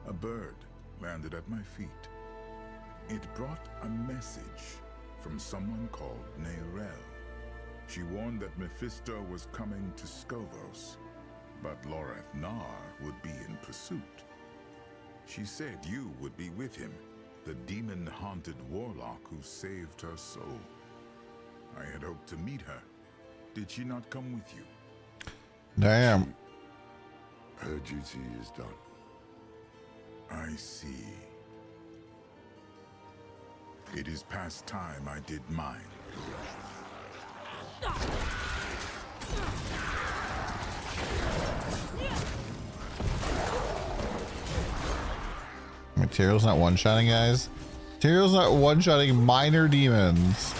a bird landed at my feet. It brought a message from someone called Neyrelle. She warned that Mephisto was coming to Skovos, but Lorath Nar would be in pursuit. She said you would be with him, the demon-haunted warlock who saved her soul. I had hoped to meet her. Did she not come with you? Damn. Her duty is done. I see. It is past time I did mine. Tyrael's not one-shotting, guys. Tyrael's not one-shotting minor demons.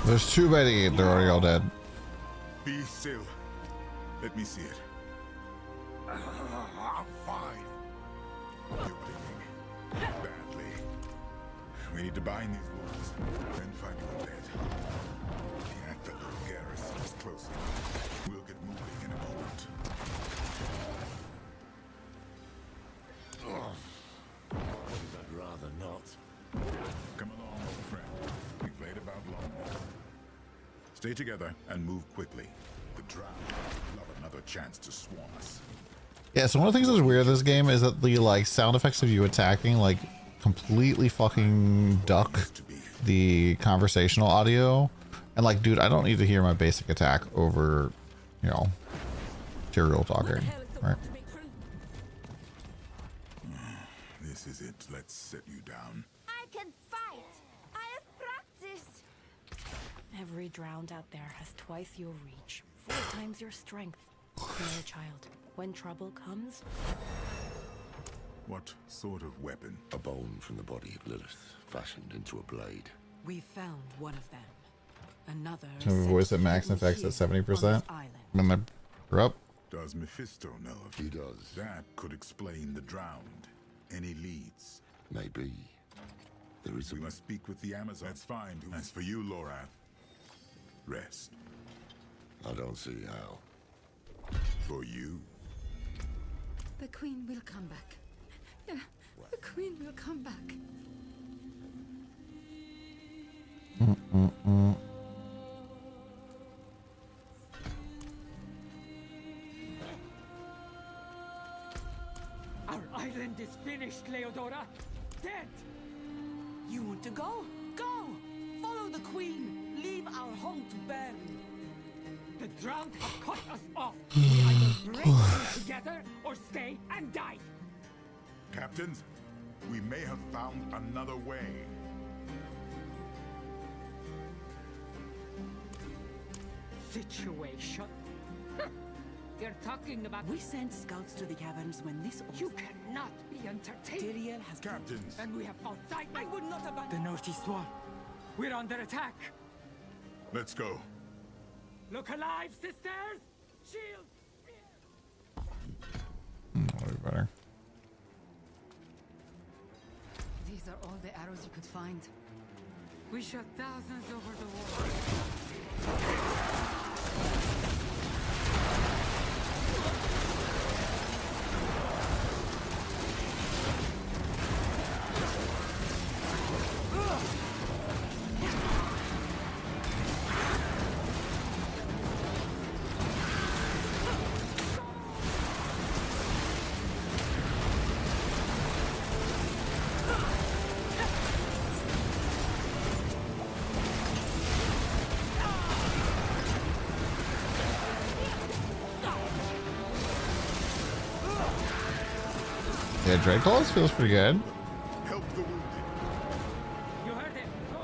There's too many. They're already all dead. Be still. Let me see it. I'm fine. You're bleeding badly. We need to bind these wounds, then find you a bed. Can't the little garrison is close enough. We'll get moving in a moment. I'd rather not. Come along, old friend. We've played about long now. Stay together and move quickly. The drow love another chance to swarm us. Yeah, so one of the things that's weird in this game is that the like sound effects of you attacking like completely fucking duck the conversational audio, And like, dude, I don't need to hear my basic attack over, you know, Tyrael talking, right? This is it. Let's set you down. I can fight! I have practiced! Every drowned out there has twice your reach, 4 times your strength. You're a child. When trouble comes... What sort of weapon? A bone from the body of Lilith, fashioned into a blade. We found one of them. Another. Can we voice at max effects at 70%? When I grew up. Does Mephisto know of it? He does. That could explain the drowned. Any leads? Maybe. There is We must speak with the Amazon. That's fine. As for you, Lorath, rest. I don't see how. For you? The Queen will come back. Yeah, the Queen will come back. Our island is finished, Leodora. Dead. You want to go? Go! Follow the Queen. Leave our home to burn. The drowned have cut us off. We either break through together or stay and die. Captains, we may have found another way. Situation? You're talking about... We sent scouts to the caverns when this... You cannot be entertained. Tyrael has... Captains! And we have fought side. I would not abandon... The Northeast Wall. We're under attack. Let's go. Look alive, sisters! Shield! That'll be better. These are all the arrows you could find. We shot thousands over the wall. Yeah, Dracula's feels pretty good. Help the wounded. You heard it. Go.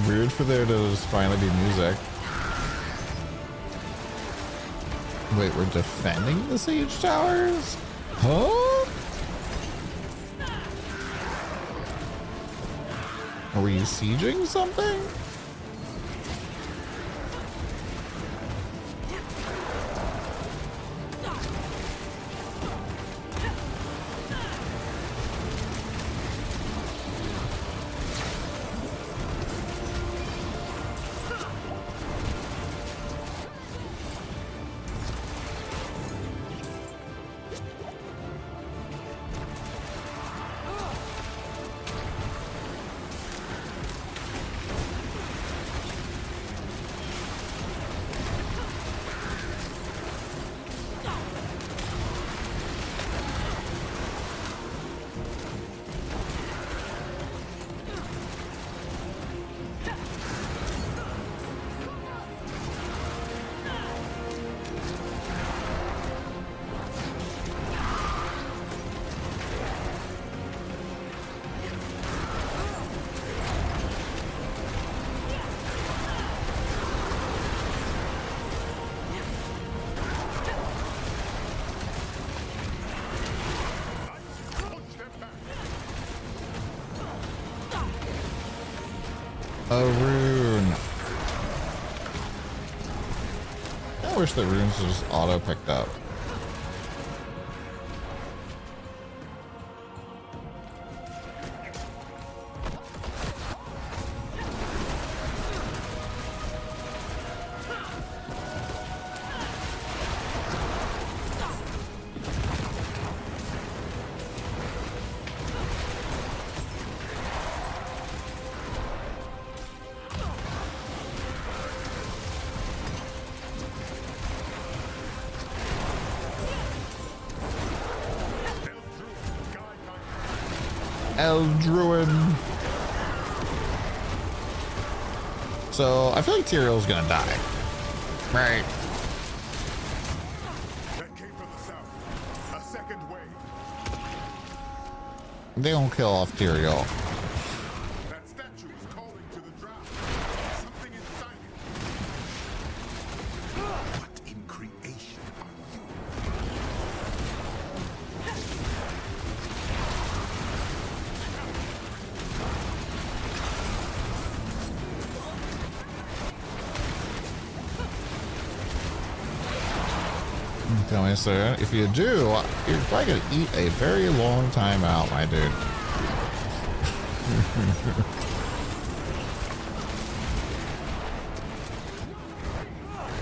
Weird for there to just finally be music. Wait, we're defending the siege towers? Huh? Are we sieging something? A rune. I wish the runes just auto picked up. Eldruin. So I feel like Tyrion's gonna die. Right. That came from the south. A second wave. They don't kill off Tyrion. That statue is calling to the drow. Something inside it. What in creation are you? Tell me, sir, if you do, you're probably gonna eat a very long time out, my dude.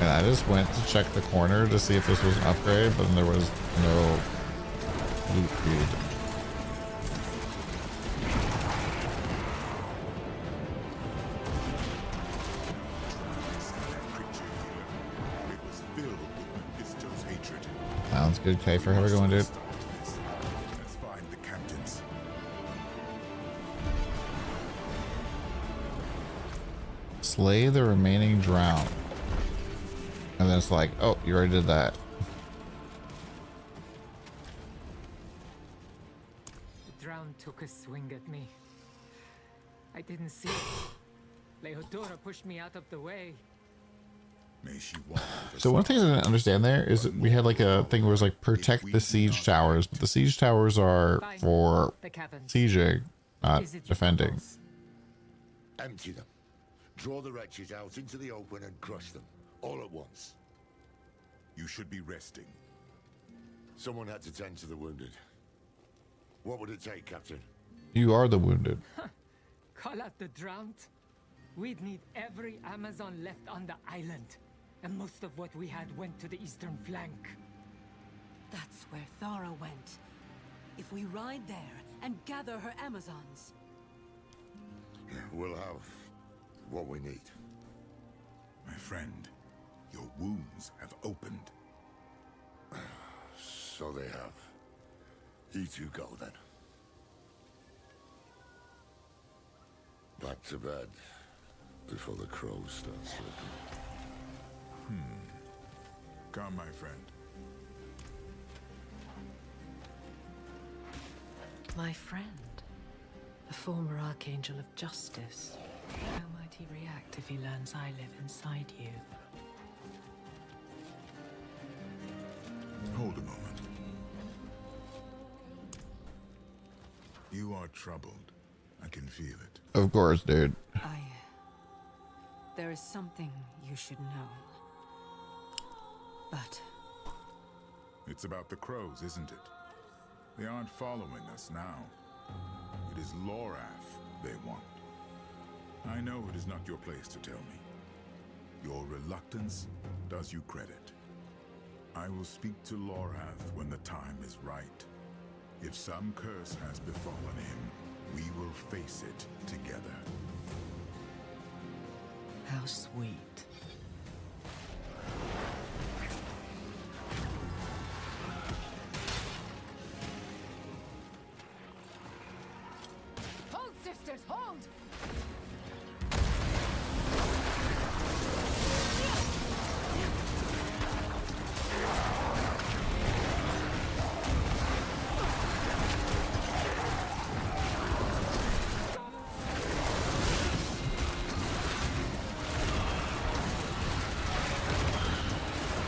And I just went to check the corner to see if this was an upgrade, but there was no loot feed. Sounds good, Kiefer. How we going, dude? Let's find the captains. Slay the remaining drown. And then it's like, oh, you already did that. The drown took a swing at me. I didn't see it. Leodora pushed me out of the way. May she walk. So one thing I didn't understand there is that we had like a thing where it was like protect the siege towers, but the siege towers are for sieging, not defending. Empty them. Draw the wretches out into the open and crush them, all at once. You should be resting. Someone had to tend to the wounded. What would it take, Captain? You are the wounded. Call out the drowned? We'd need every Amazon left on the island. And most of what we had went to the eastern flank. That's where Thara went. If we ride there and gather her Amazons. We'll have what we need. My friend, your wounds have opened. So they have. You two go then. Back to bed before the crows start circling. Come, my friend. My friend, the former Archangel of Justice. How might he react if he learns I live inside you? Hold a moment. You are troubled. I can feel it. Of course, dude. There is something you should know. But It's about the crows, isn't it? They aren't following us now. It is Lorath they want. I know it is not your place to tell me. Your reluctance does you credit. I will speak to Lorath when the time is right. If some curse has befallen him, we will face it together. How sweet. Hold, sisters, hold!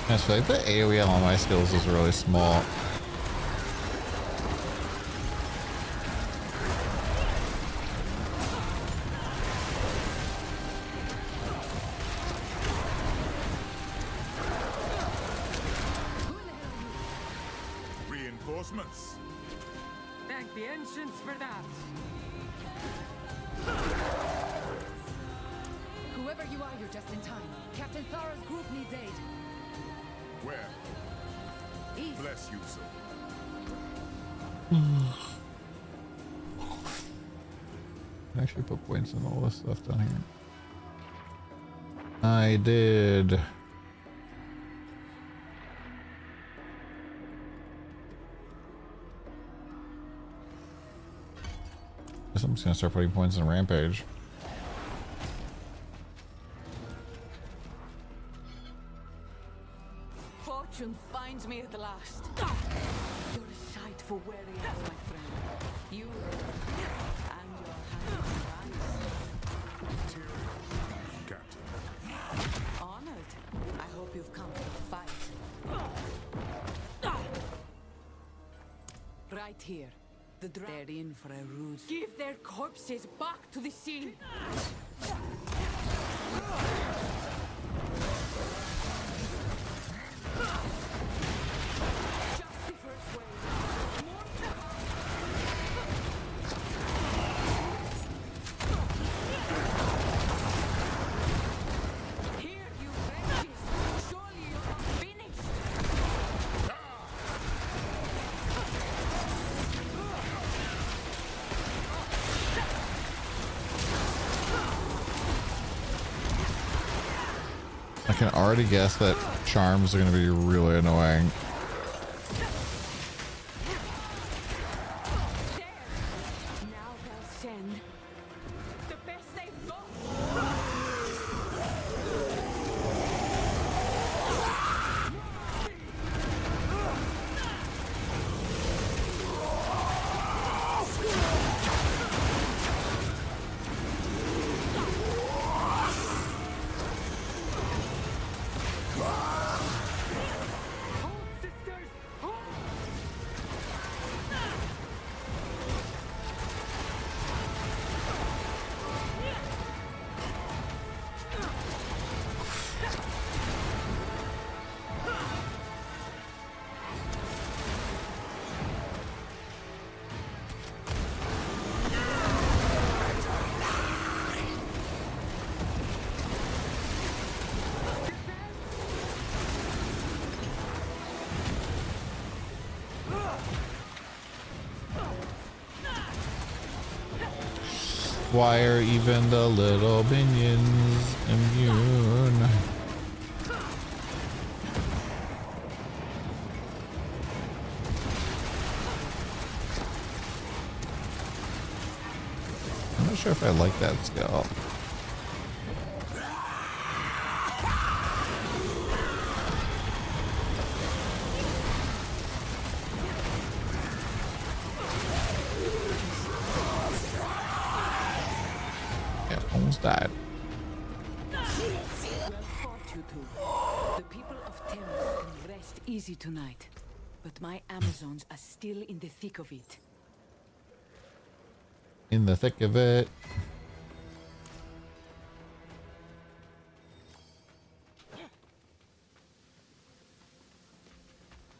I feel like the AoE on my skills is really small. Reinforcements. Thank the ancients for that. Whoever you are, you're just in time. Captain Thara's group needs aid. Where? East. Bless you, sir. Actually put points in all this stuff down here. I did. guess I'm just gonna start putting points in Rampage. Fortune finds me at last. You're a sight for weary eyes, my friend. You and your hands. Captain. Honored. I hope you've come to fight. Right here. They're in for a rude. Give their corpses back to the scene. I can already guess that charms are going to be really annoying. Now they'll send the best they've got. Why are even the little minions immune? I'm not sure if I like that skill. Died. Well fought, you two. The people of Thames can rest easy tonight. But my Amazons are still in the thick of it. In the thick of it.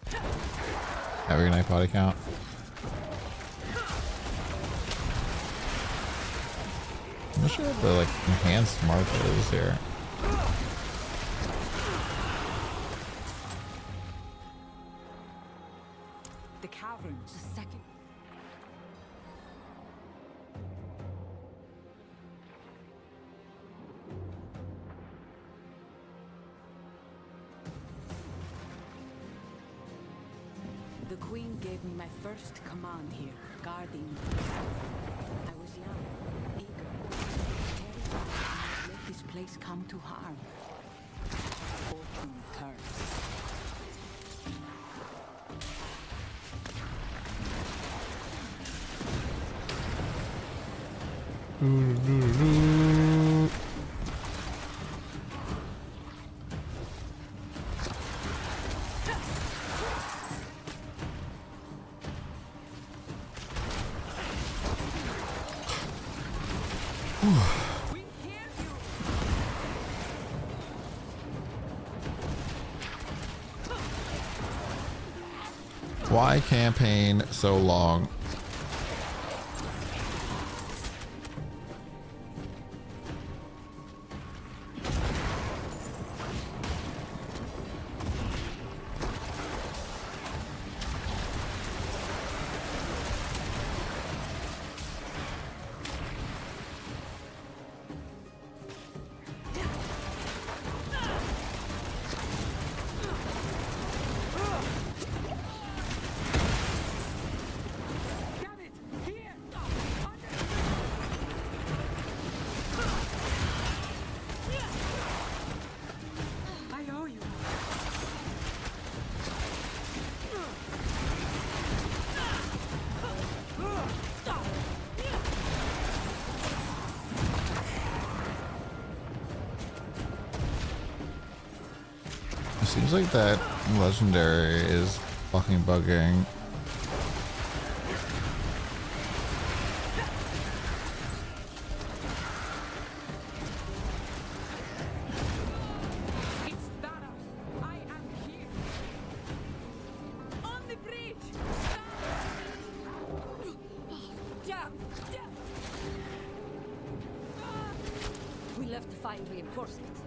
Have a good night, body count. I'm not sure what the like enhanced mark is here. The caverns. A second. The Queen gave me my first command here, guarding. I was young, eager, terrified to let this place come to harm. Fortune turns. Why campaign so long? Seems like that legendary is fucking bugging. We left to find reinforcements.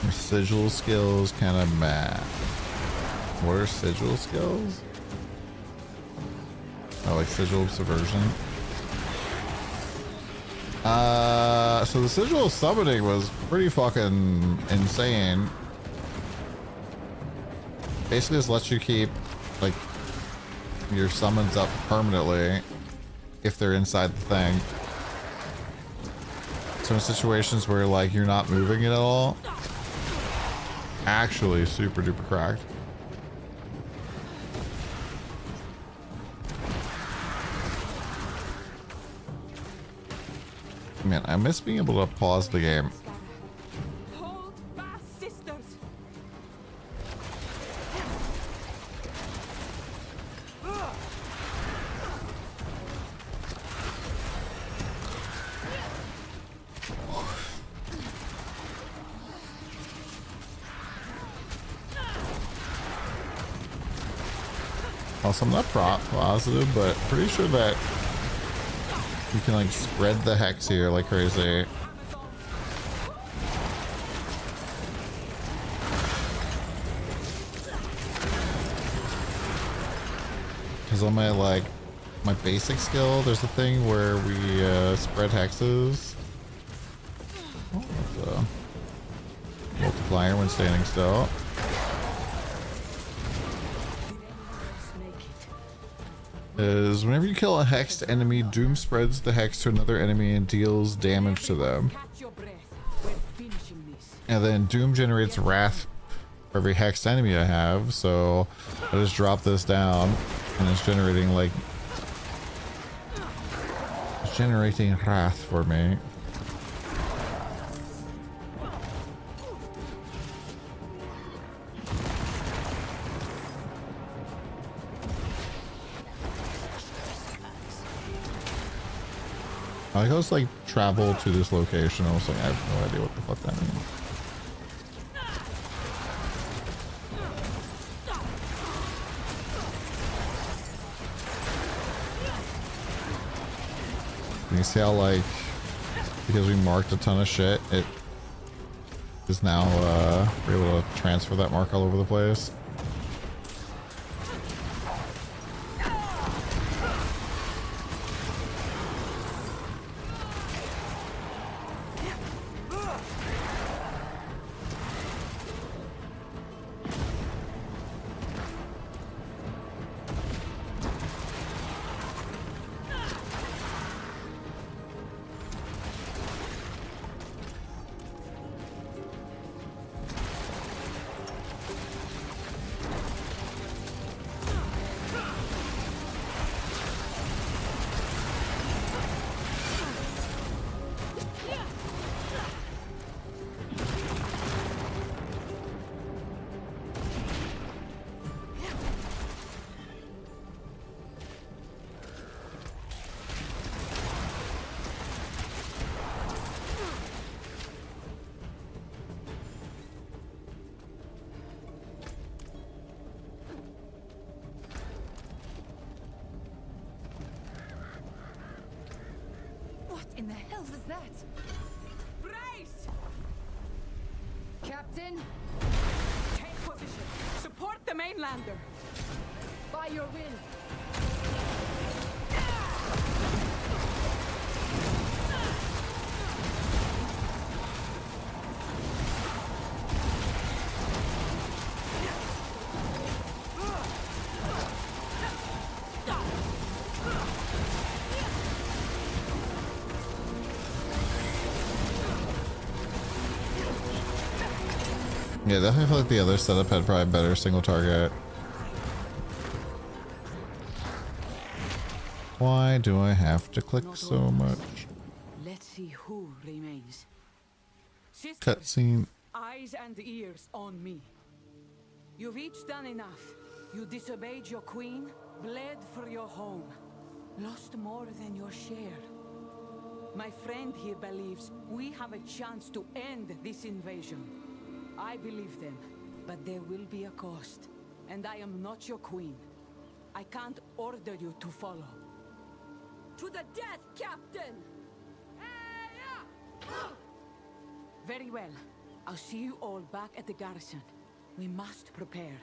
Your sigil skills kind of mad. What are sigil skills? Oh, like sigil subversion. So the sigil summoning was pretty fucking insane. Basically just lets you keep like your summons up permanently if they're inside the thing. So in situations where like you're not moving it at all, actually super duper cracked. Man, I miss being able to pause the game. Hold fast, sisters. Also, I'm not positive, but pretty sure that you can like spread the hex here like crazy. Because on my like my basic skill, there's a thing where we spread hexes. Oh, that's a multiplier when standing still. Is whenever you kill a hexed enemy, Doom spreads the hex to another enemy and deals damage to them. And then Doom generates wrath for every hexed enemy I have, so I just drop this down and it's generating like wrath for me. I was like travel to this location. I was like, I have no idea what the fuck that means. You see how like because we marked a ton of shit, it is now we're able to transfer that mark all over the place. What in the hell was that? Brace! Captain? Take position. Support the mainlander. By your will. Yeah, definitely feel like the other setup had probably better single target. Why do I have to click so much? Let's see who remains. Cutscene. eyes and ears on me. You've each done enough. You disobeyed your queen, bled for your home, lost more than your share. My friend here believes we have a chance to end this invasion. I believe them, but there will be a cost, and I am not your queen. I can't order you to follow. To the death, Captain! Very well. I'll see you all back at the garrison. We must prepare.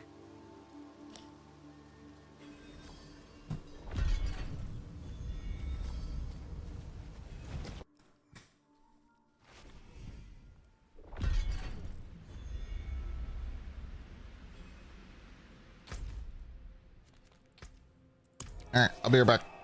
All right, I'll be right back.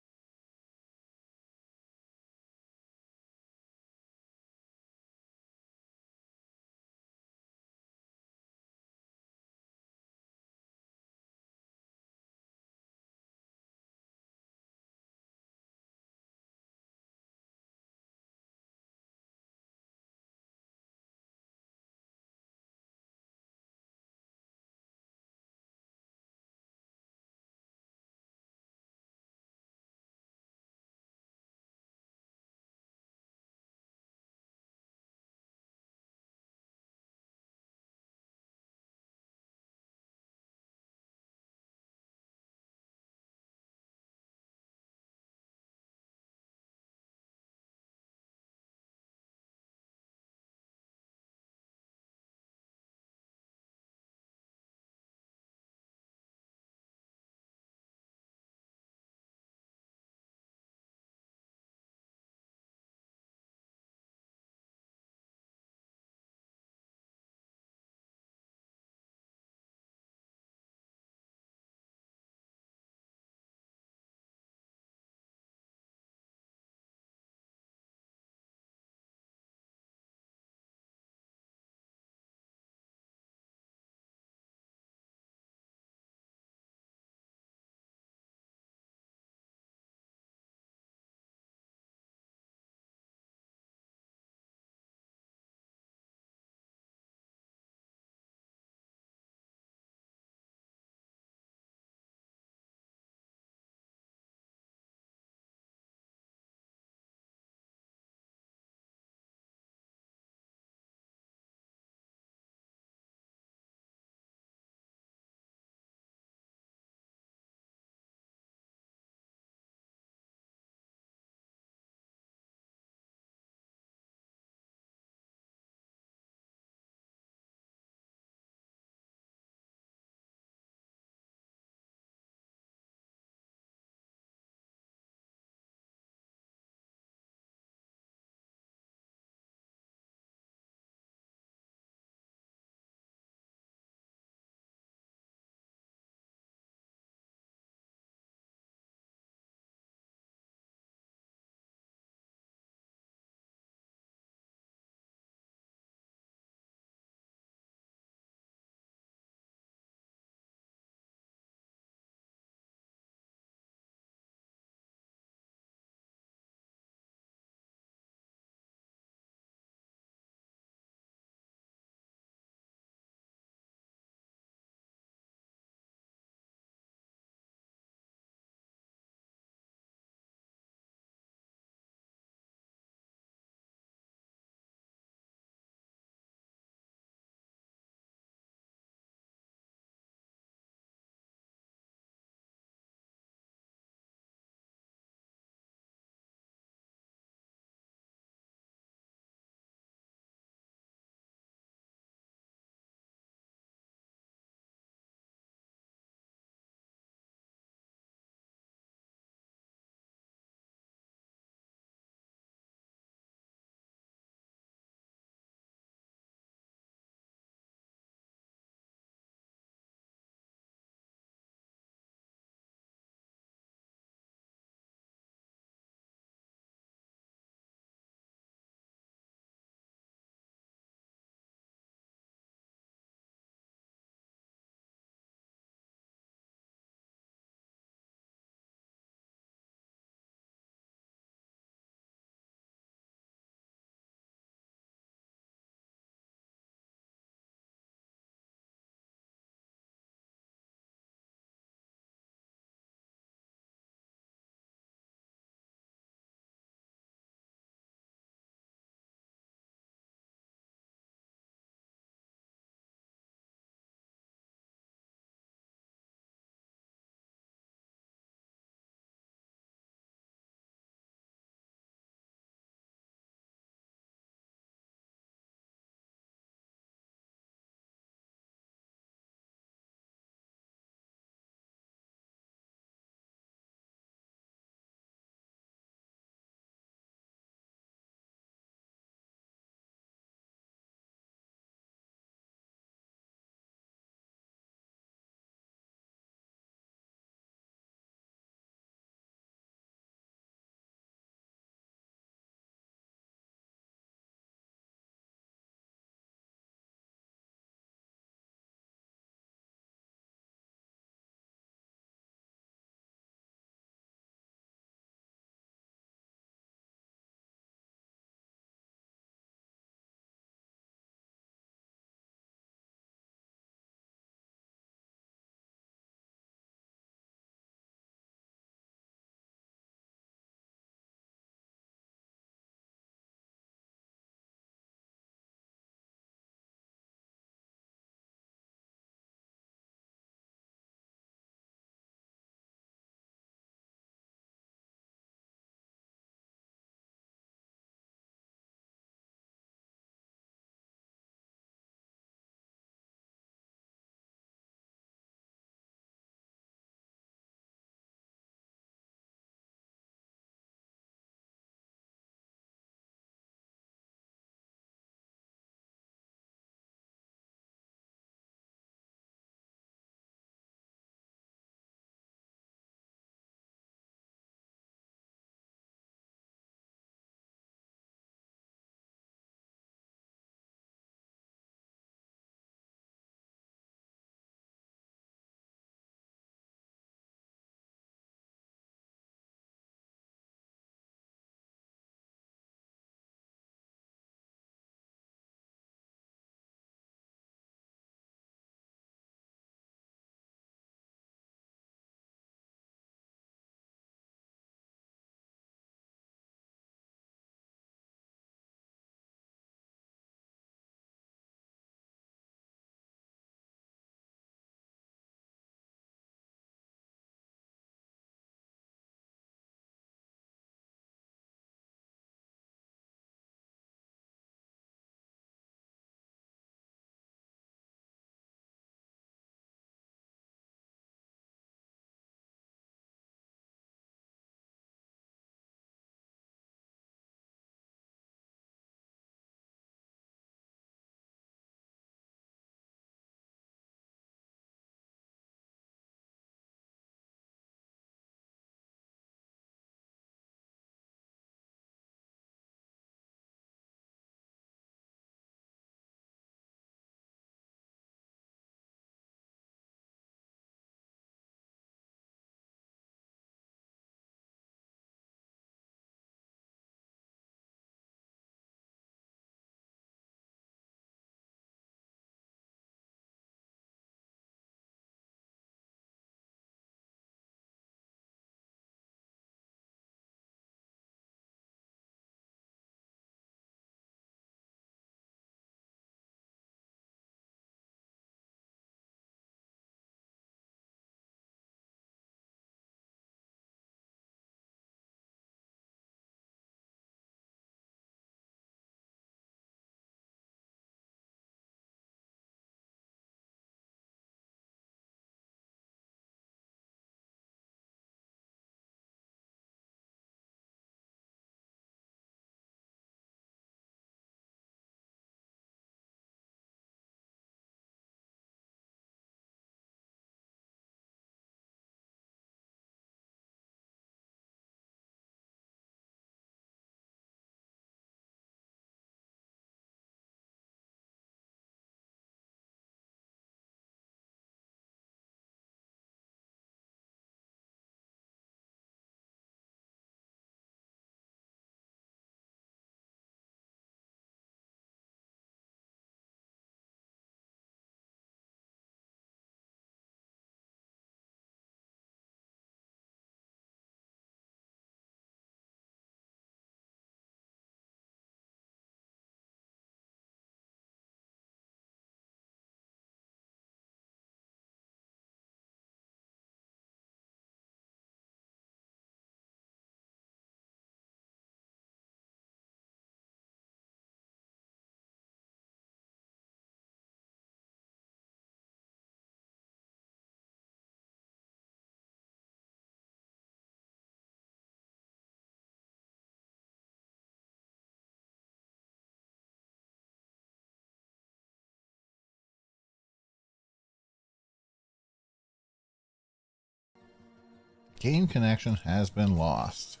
Game connection has been lost.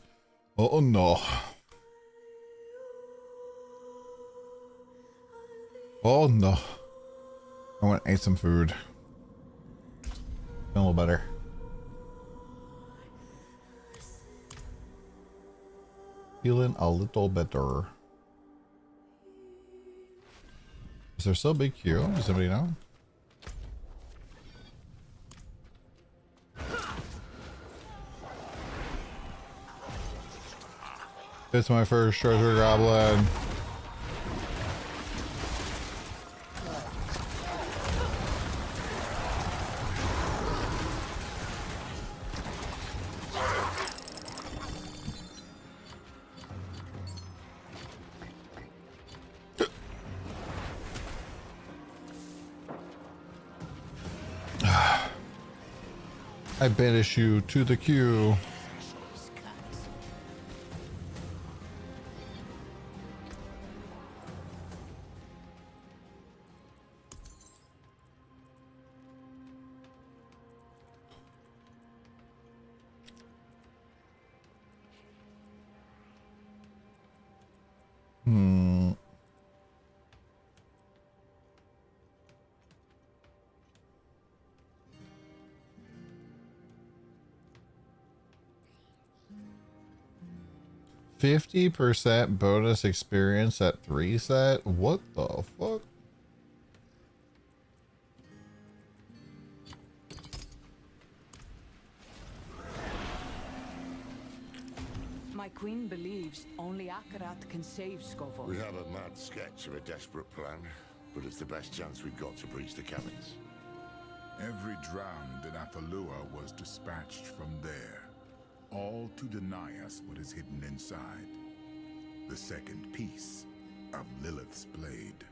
Oh no. Oh no. I went and ate some food. Feel a little better. Feeling a little better. Is there still a big queue? Does anybody know? It's my first treasure goblin. I banish you to the queue. Hmm. %50 bonus experience at 3 set? What the fuck? My queen believes only Akarat can save Skovor. We have a mad sketch of a desperate plan, but it's the best chance we've got to breach the cabins. Every drowned in Athalua was dispatched from there, all to deny us what is hidden inside. The second piece of Lilith's blade.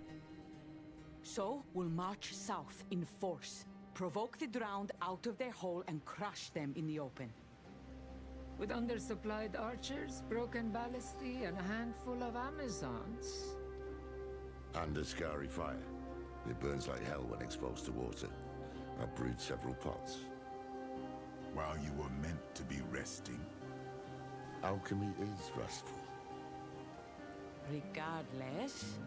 So we'll march south in force, provoke the drowned out of their hole and crush them in the open. With undersupplied archers, broken ballistae, and a handful of Amazons. And a scary fire. It burns like hell when exposed to water. I've brewed several pots. While you were meant to be resting. Alchemy is restful. Regardless,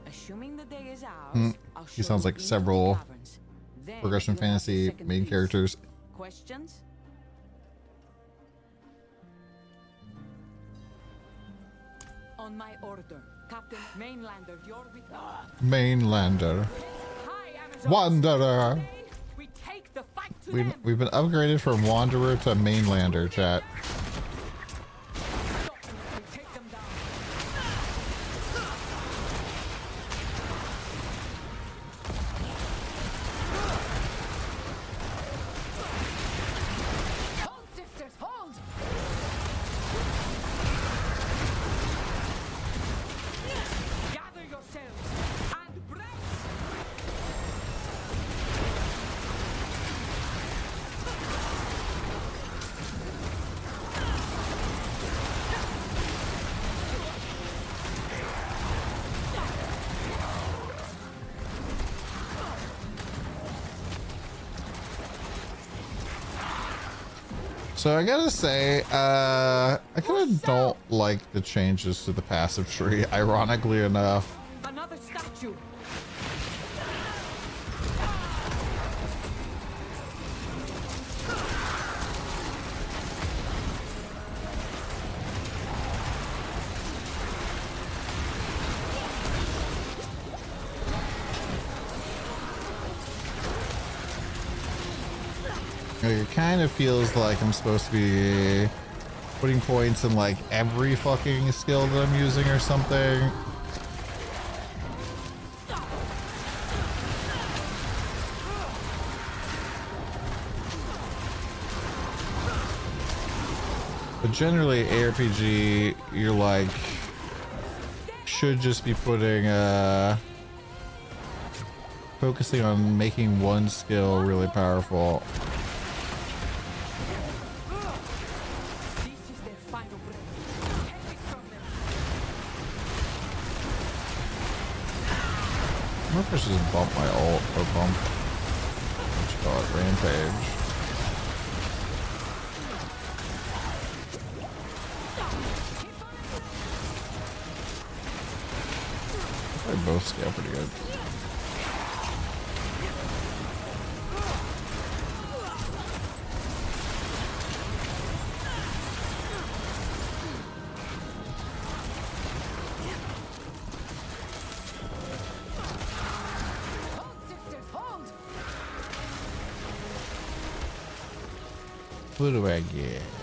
assuming the day is ours, I'll He show sounds you like into several the caverns. Then Progression you'll have the Fantasy second main piece. characters. Questions? On my order, Captain Mainlander, you're with Mainlander. Wanderer. We take the fight to We've been upgraded from Wanderer to Mainlander, chat. Hold, sisters, hold! Gather yourselves and brace! So I gotta say, I kind of don't like the changes to the passive tree, ironically enough. Another statue! It kind of feels like I'm supposed to be putting points in like every fucking skill that I'm using or something. But generally, ARPG, you're like, should just be putting, focusing on making one skill really powerful. I wonder if I should just bump my ult or bump, what you call it, rampage. They both scale pretty good. What do I get?